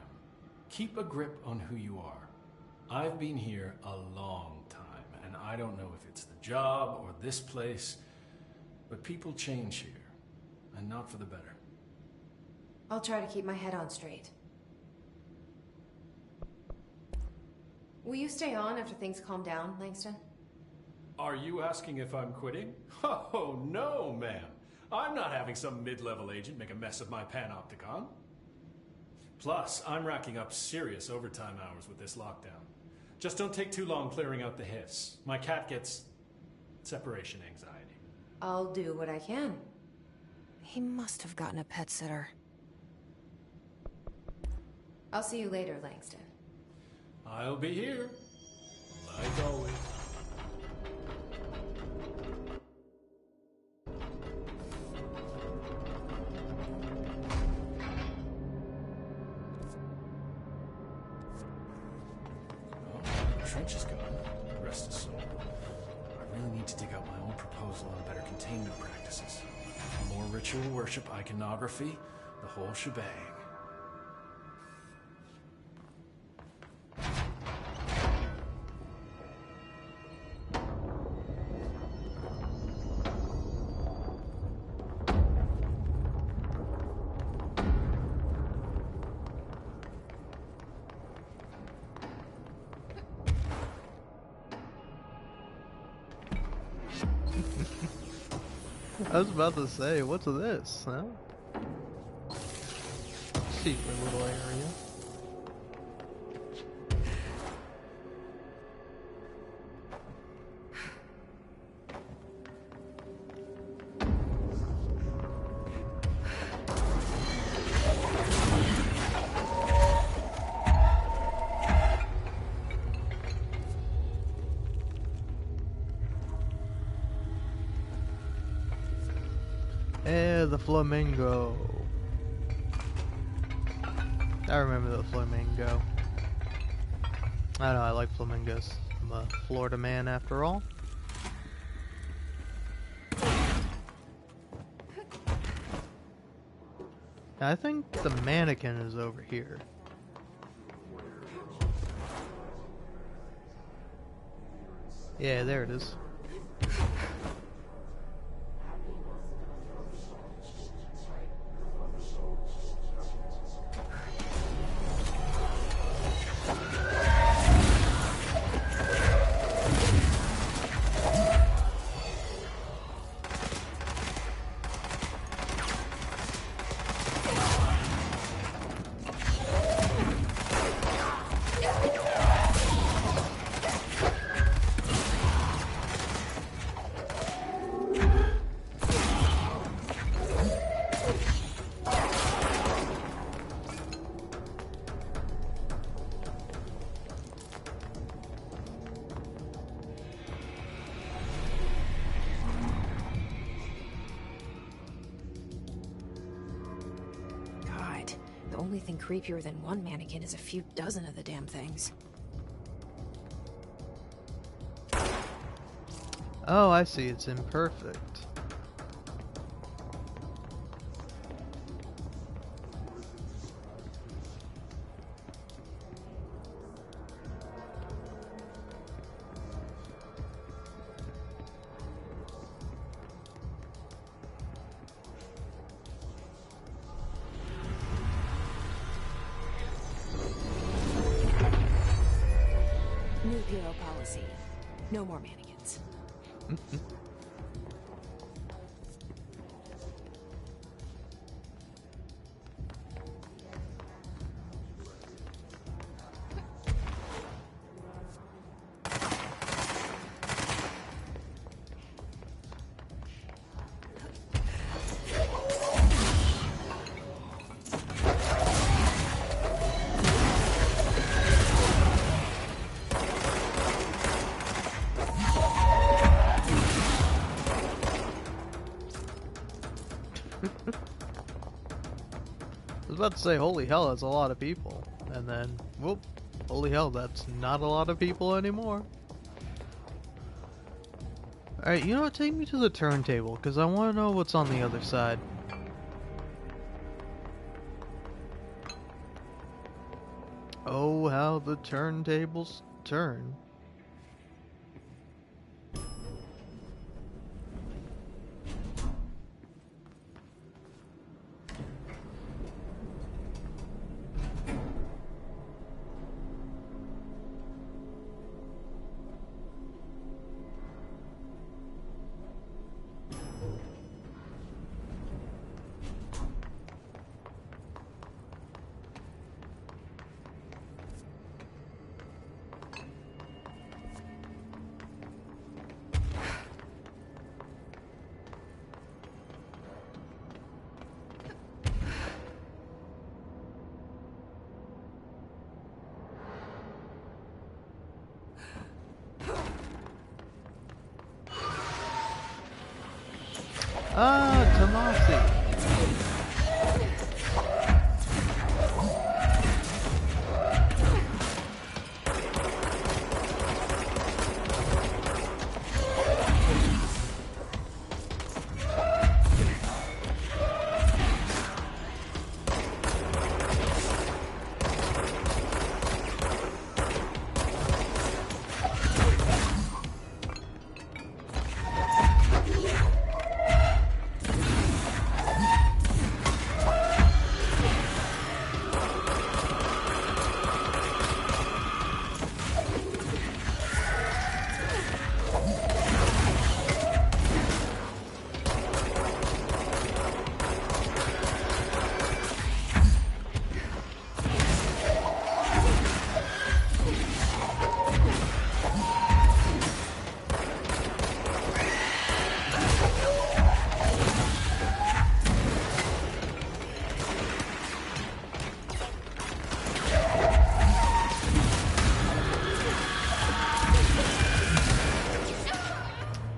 keep a grip on who you are. I've been here a long time, and I don't know if it's the job or this place, but people change here, and not for the better. I'll try to keep my head on straight. Will you stay on after things calm down, Langston? Are you asking if I'm quitting? Oh, no, ma'am. I'm not having some mid-level agent make a mess of my panopticon. Plus, I'm racking up serious overtime hours with this lockdown. Just don't take too long clearing out the Hiss. My cat gets separation anxiety. I'll do what I can. He must have gotten a pet sitter. I'll see you later, Langston. I'll be here, like always. Trench is gone. Rest his soul. I really need to dig out my own proposal on better containment practices. More ritual worship, iconography, the whole shebang. I was about to say, what's this, huh? Secret little area. The flamingo. I remember the flamingo. I know, I like flamingos. I'm a Florida man after all. I think the mannequin is over here. Yeah, there it is. The only thing creepier than one mannequin is a few dozen of the damn things. Oh, I see. It's imperfect. New hero policy. No more mannequins. about to say, holy hell, that's a lot of people. And then, whoop, holy hell, that's not a lot of people anymore. Alright, you know what? Take me to the turntable, because I want to know what's on the other side. Oh, how the turntables turn. Ah, Tomasi.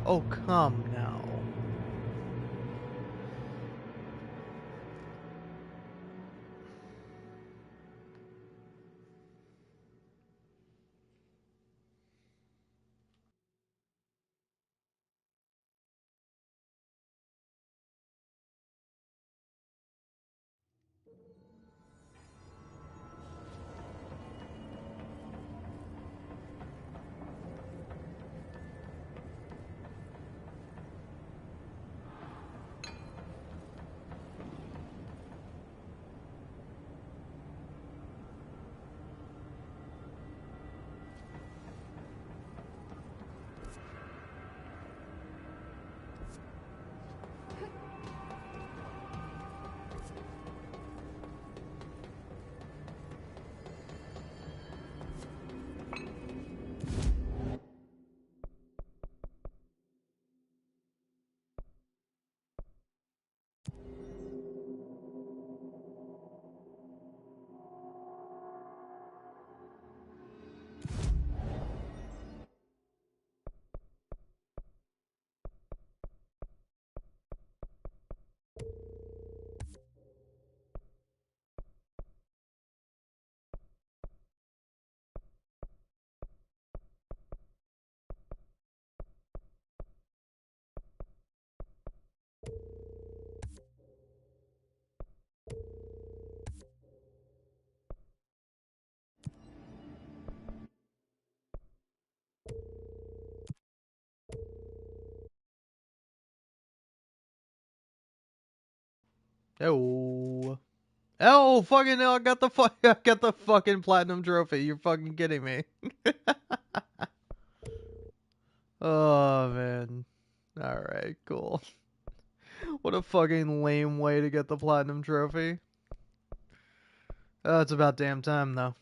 Oh, come now. Oh. Oh, fucking hell, I got the I got the fucking platinum trophy. You're fucking kidding me. Oh, man. Alright, cool. What a fucking lame way to get the platinum trophy. Oh, it's about damn time, though.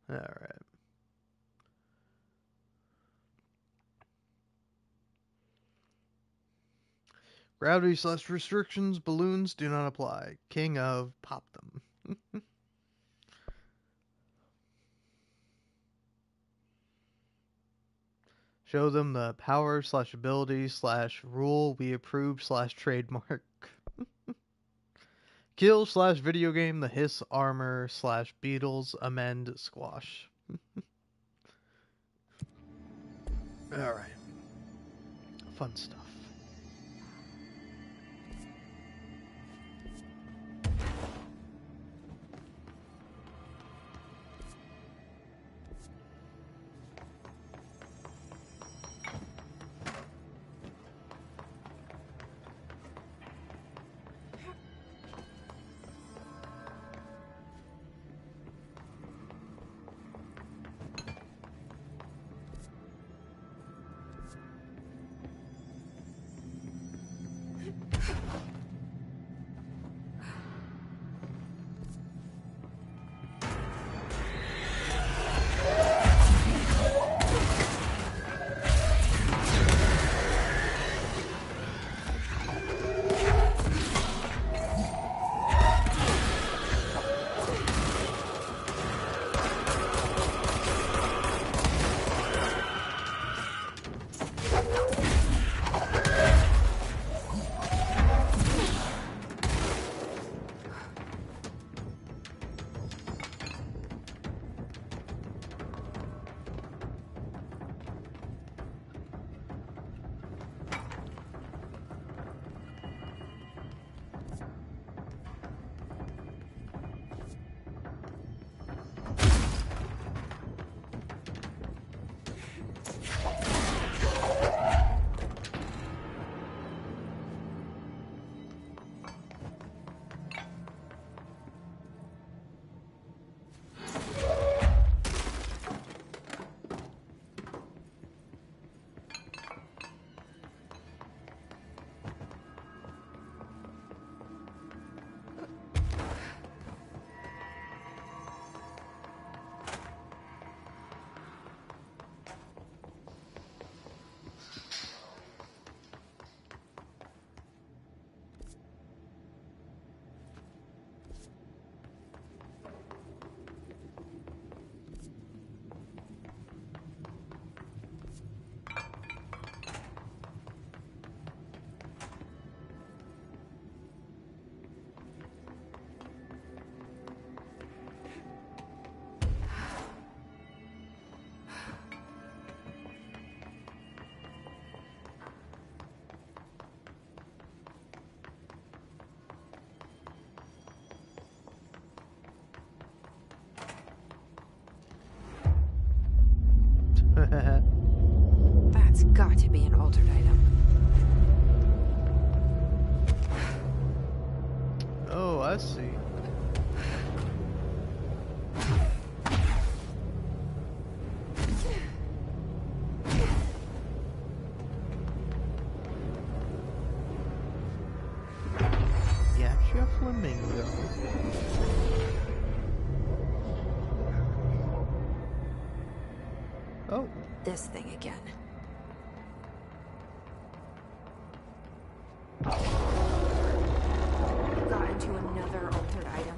Alright. Gravity / restrictions, balloons do not apply. King of pop them. Show them the power / ability / rule we approve / trademark. Skill/video game, the hiss armor/Beatles amend squash. Alright. Fun stuff. That's got to be an altered item. Oh, I see. Gotcha, flamingo. Oh. This thing again. Got into another altered item.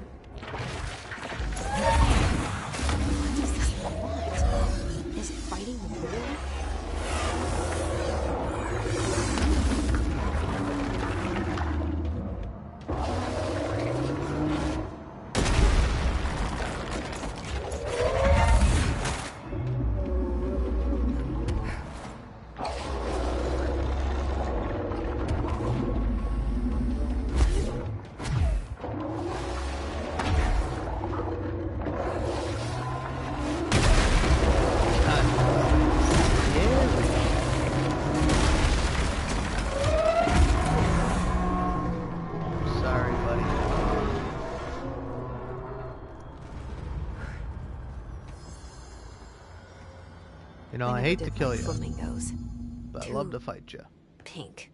What does this want? Is it fighting the bull? You know, I hate to kill you, flamingos. but I love to fight you. Pink.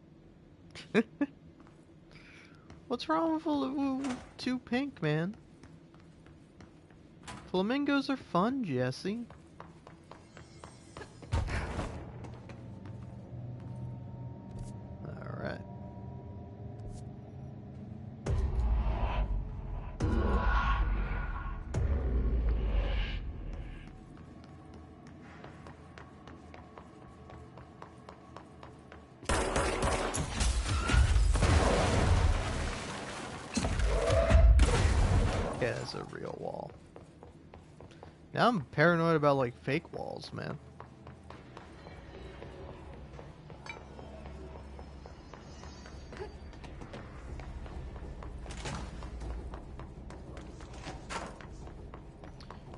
What's wrong with too pink, man? Flamingos are fun, Jesse. Alright. a real wall. Now I'm paranoid about like fake walls, man.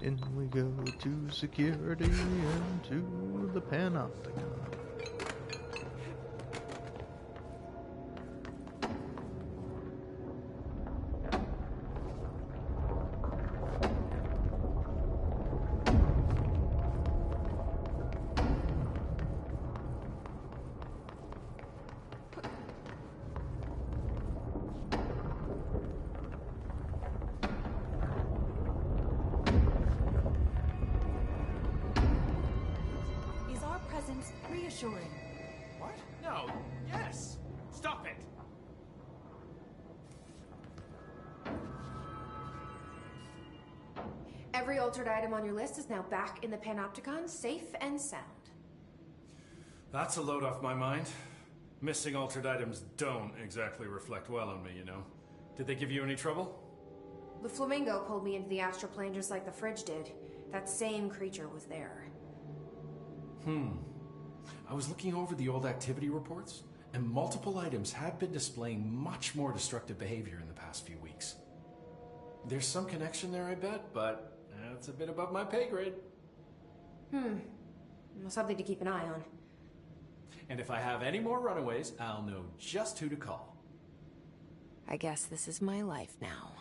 In we go to security and to the panopticon. Reassuring. What? No. Yes. Stop it. Every altered item on your list is now back in the Panopticon, safe and sound. That's a load off my mind. Missing altered items don't exactly reflect well on me, you know. Did they give you any trouble? The flamingo pulled me into the astral plane just like the fridge did. That same creature was there. I was looking over the old activity reports, and multiple items have been displaying much more destructive behavior in the past few weeks. There's some connection there, I bet, but that's a bit above my pay grade. Well, something to keep an eye on. And if I have any more runaways, I'll know just who to call. I guess this is my life now.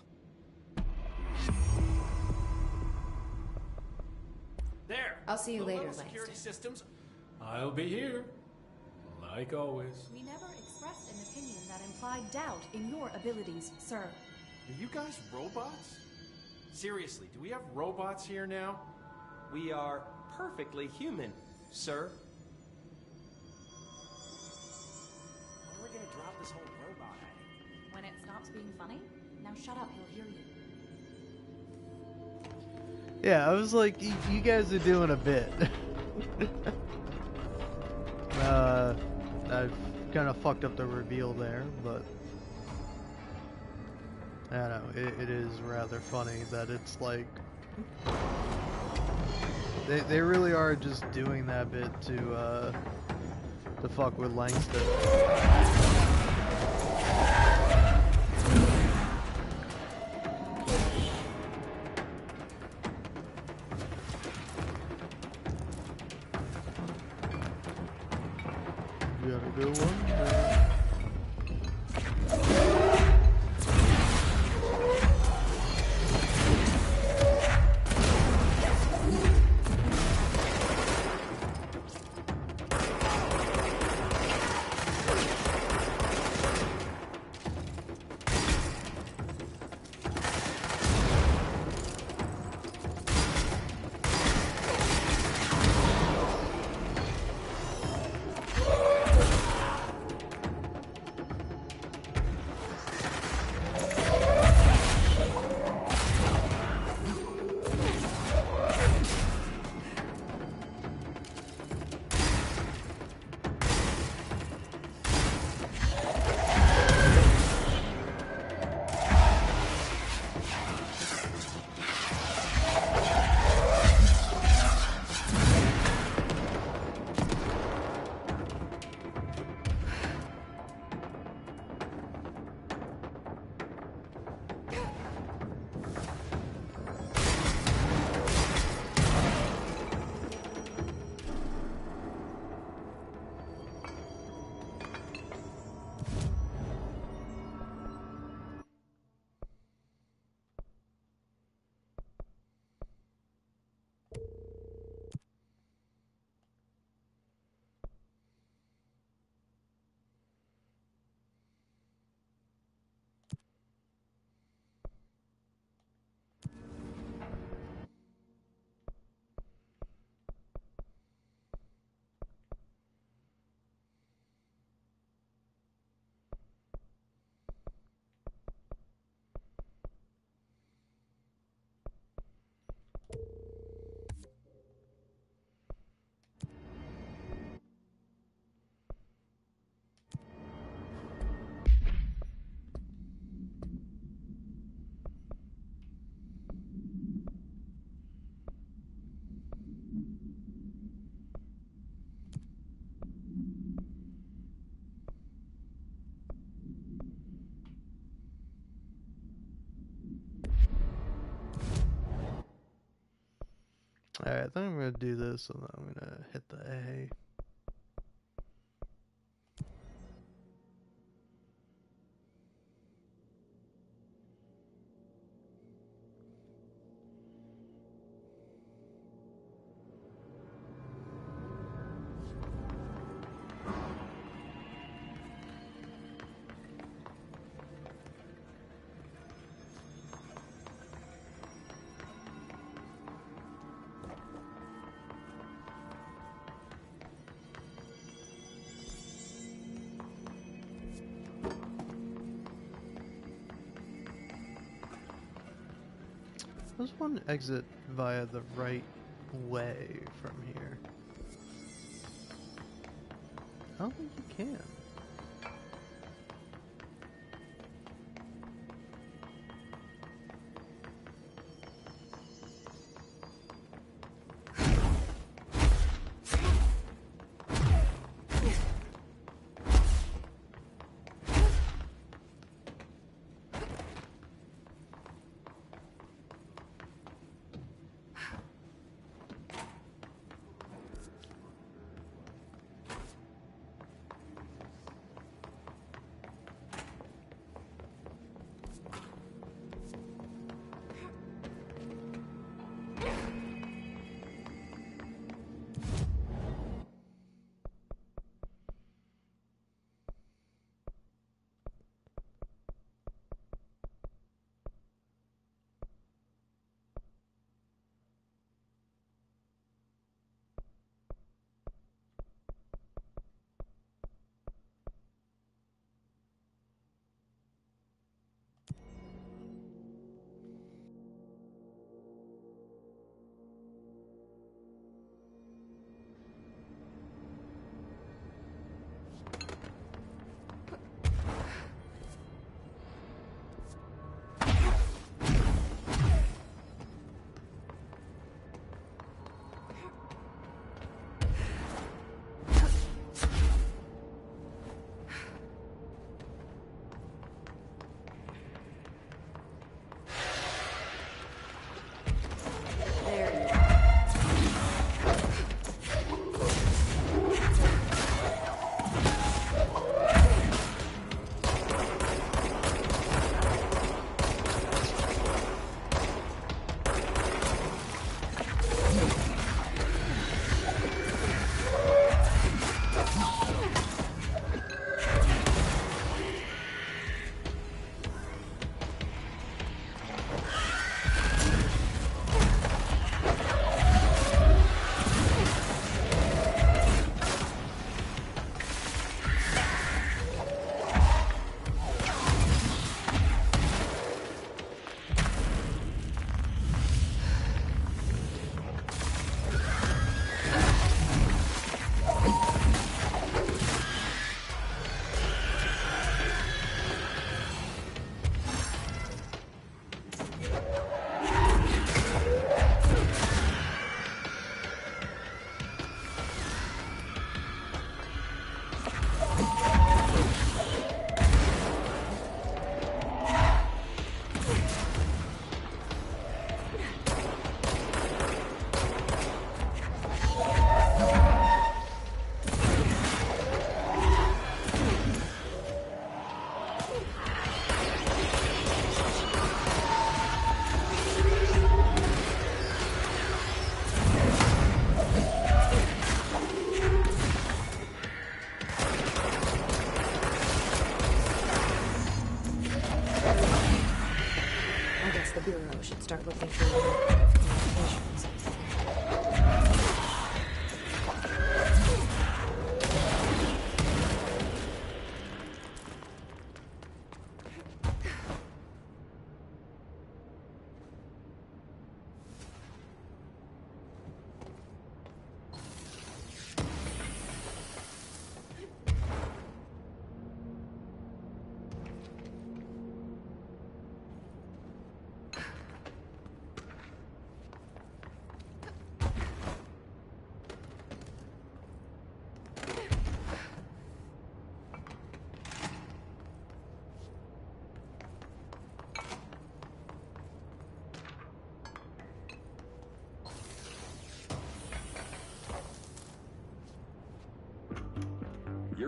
There! I'll see you later, Security Langston. systems. I'll be here, like always. We never expressed an opinion that implied doubt in your abilities, sir. Are you guys robots? Seriously, do we have robots here now? We are perfectly human, sir. When are we gonna drop this whole robot thing? When it stops being funny? Now shut up, he'll hear you. Yeah, I was like, you guys are doing a bit. I've kind of fucked up the reveal there, but I don't know, it is rather funny that it's like they really are just doing that bit to fuck with Langston. Gotta go under. this, and then I'm gonna hit the A. There's one exit via the right way from here. I don't think you can.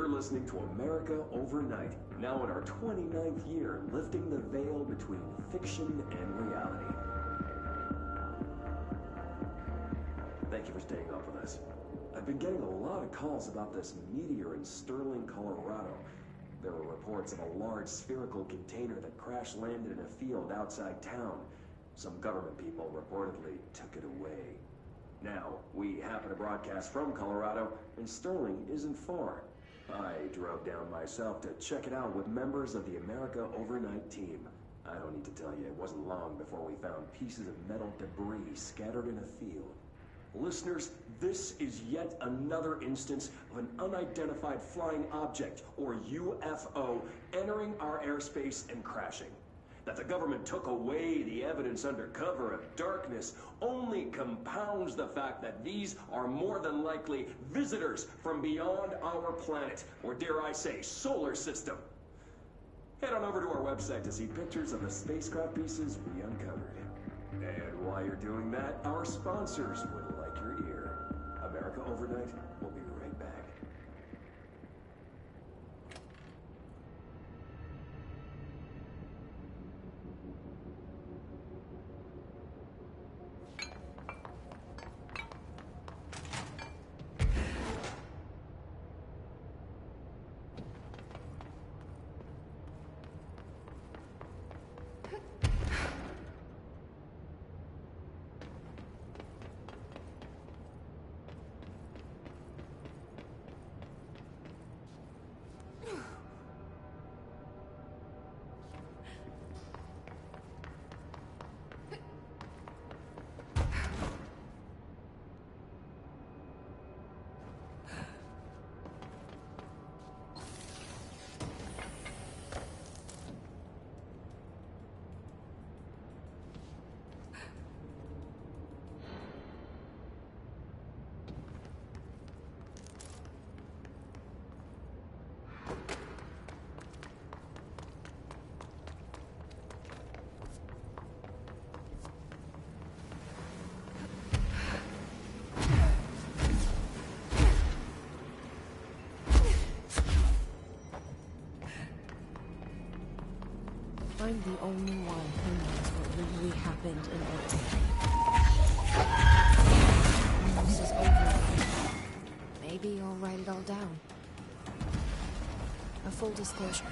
You're listening to America Overnight, now in our 29th year, lifting the veil between fiction and reality. Thank you for staying up with us. I've been getting a lot of calls about this meteor in Sterling, Colorado. There were reports of a large spherical container that crash-landed in a field outside town. Some government people reportedly took it away. Now, we happen to broadcast from Colorado, and Sterling isn't far. I drove down myself to check it out with members of the America Overnight team. I don't need to tell you, it wasn't long before we found pieces of metal debris scattered in a field. Listeners, this is yet another instance of an unidentified flying object, or UFO, entering our airspace and crashing. That the government took away the evidence under cover of darkness only compounds the fact that these are more than likely visitors from beyond our planet, or dare I say, solar system. Head on over to our website to see pictures of the spacecraft pieces we uncovered. And while you're doing that, our sponsors would like your ear. America Overnight will be right back. I'm the only one who knows what really happened in Italy. When this is over, maybe I'll write it all down. A full disclosure.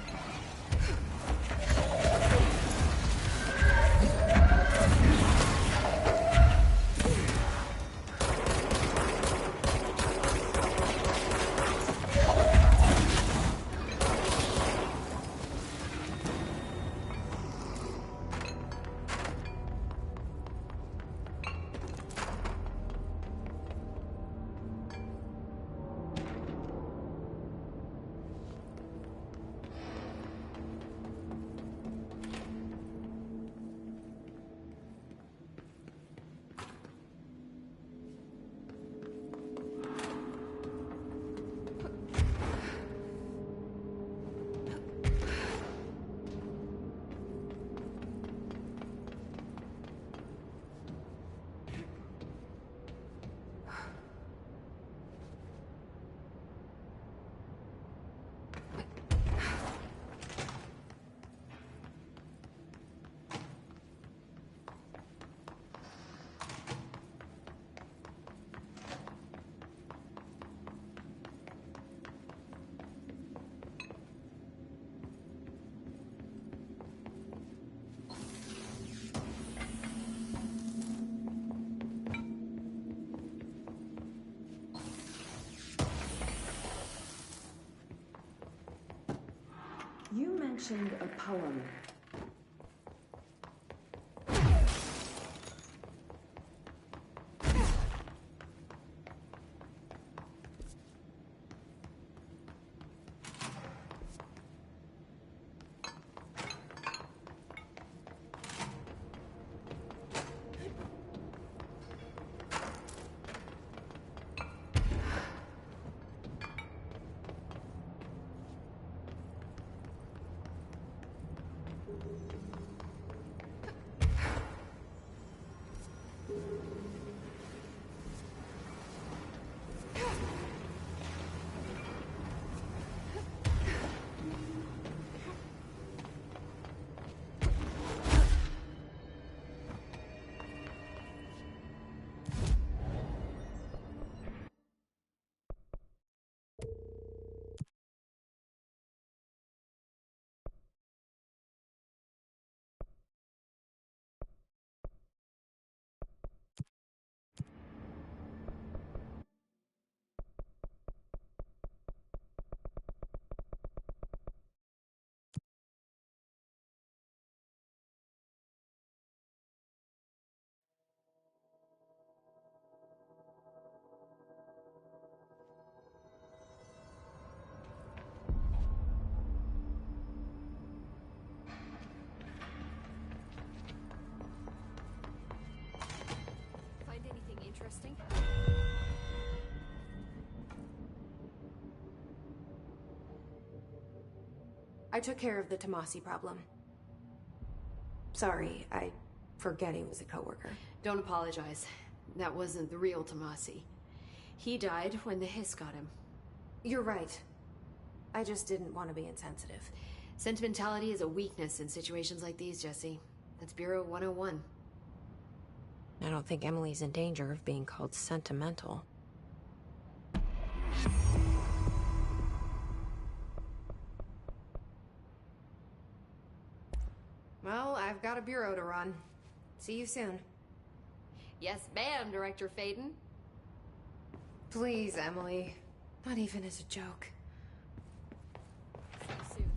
You mentioned a poem. I took care of the Tomasi problem. Sorry, I forget he was a coworker. Don't apologize. That wasn't the real Tomasi. He died when the hiss got him. You're right. I just didn't want to be insensitive. Sentimentality is a weakness in situations like these, Jesse. That's Bureau 101. I don't think Emily's in danger of being called sentimental. Well, I've got a bureau to run. See you soon. Yes, ma'am, Director Faden. Please, Emily. Not even as a joke. See you soon.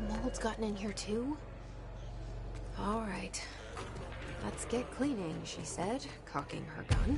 Mold's gotten in here too? All right. Let's get cleaning, she said, cocking her gun.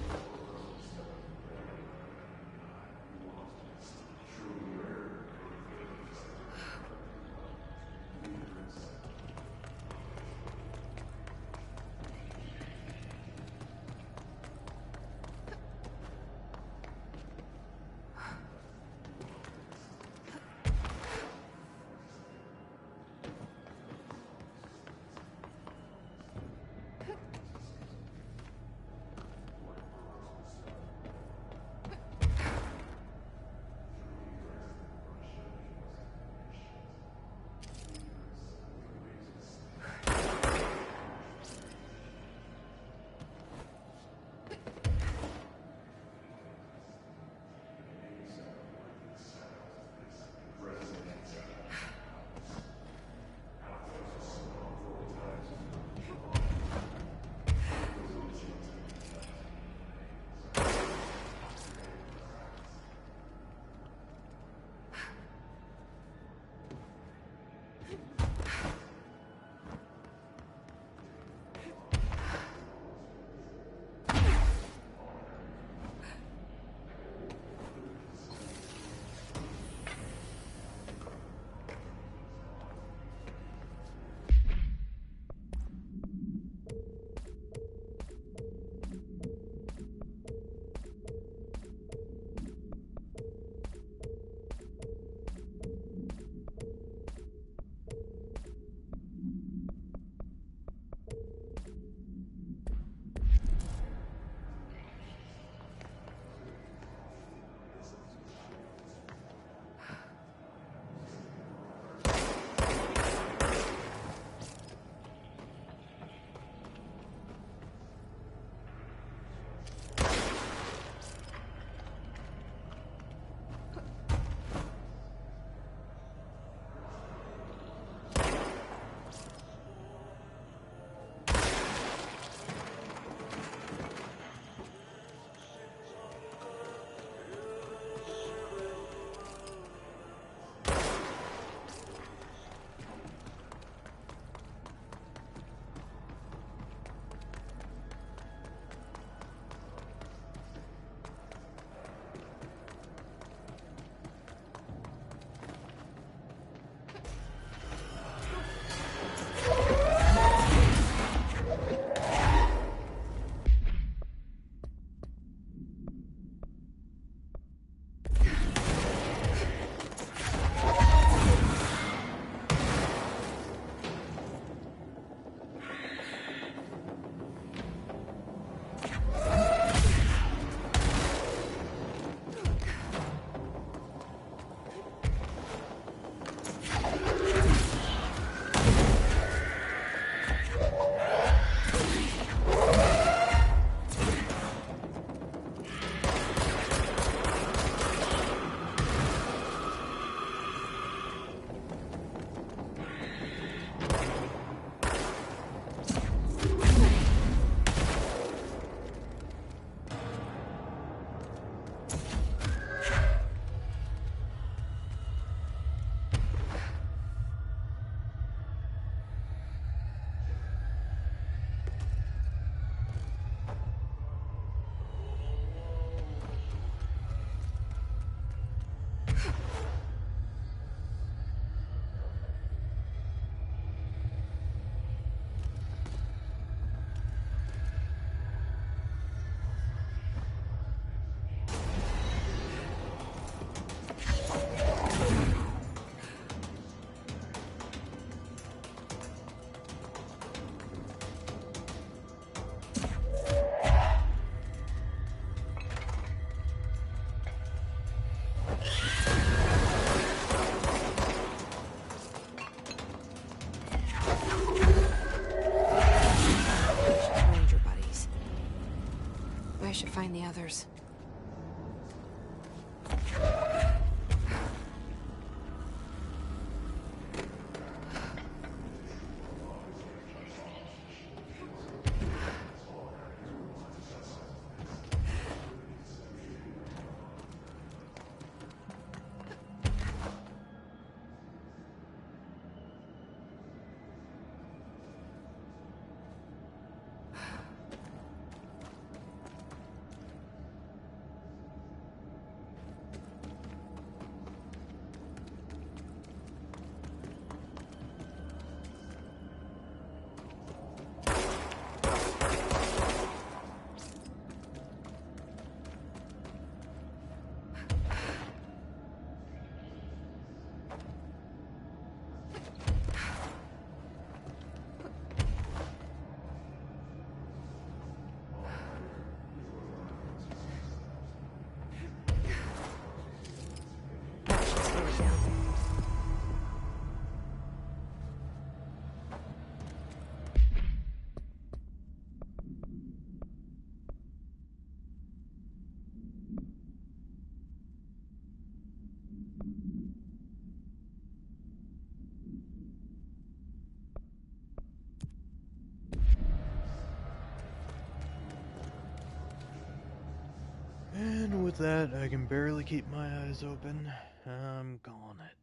others. And with that, I can barely keep my eyes open. I'm calling it.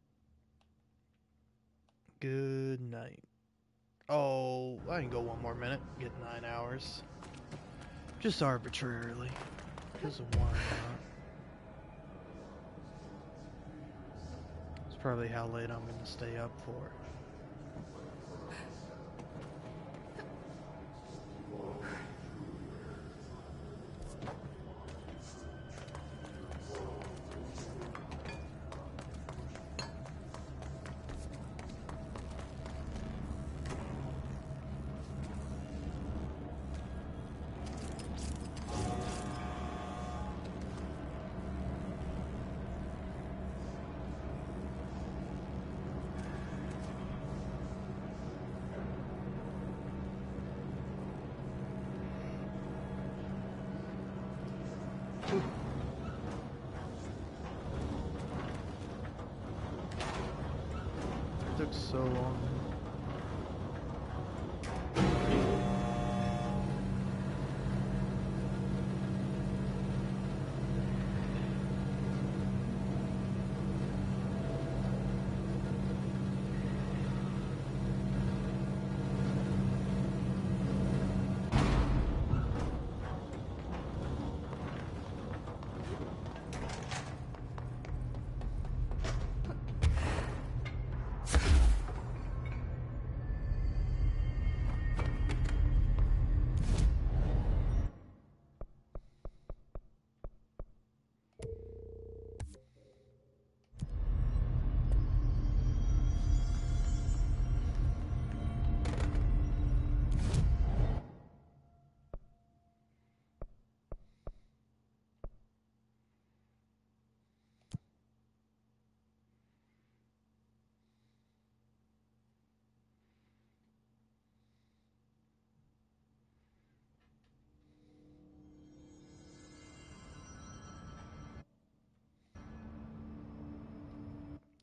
Good night. Oh, I can go one more minute. Get 9 hours. Just arbitrarily. Because of why not. It's probably how late I'm going to stay up for. It took so long.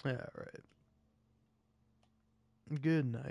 Alright. Good night.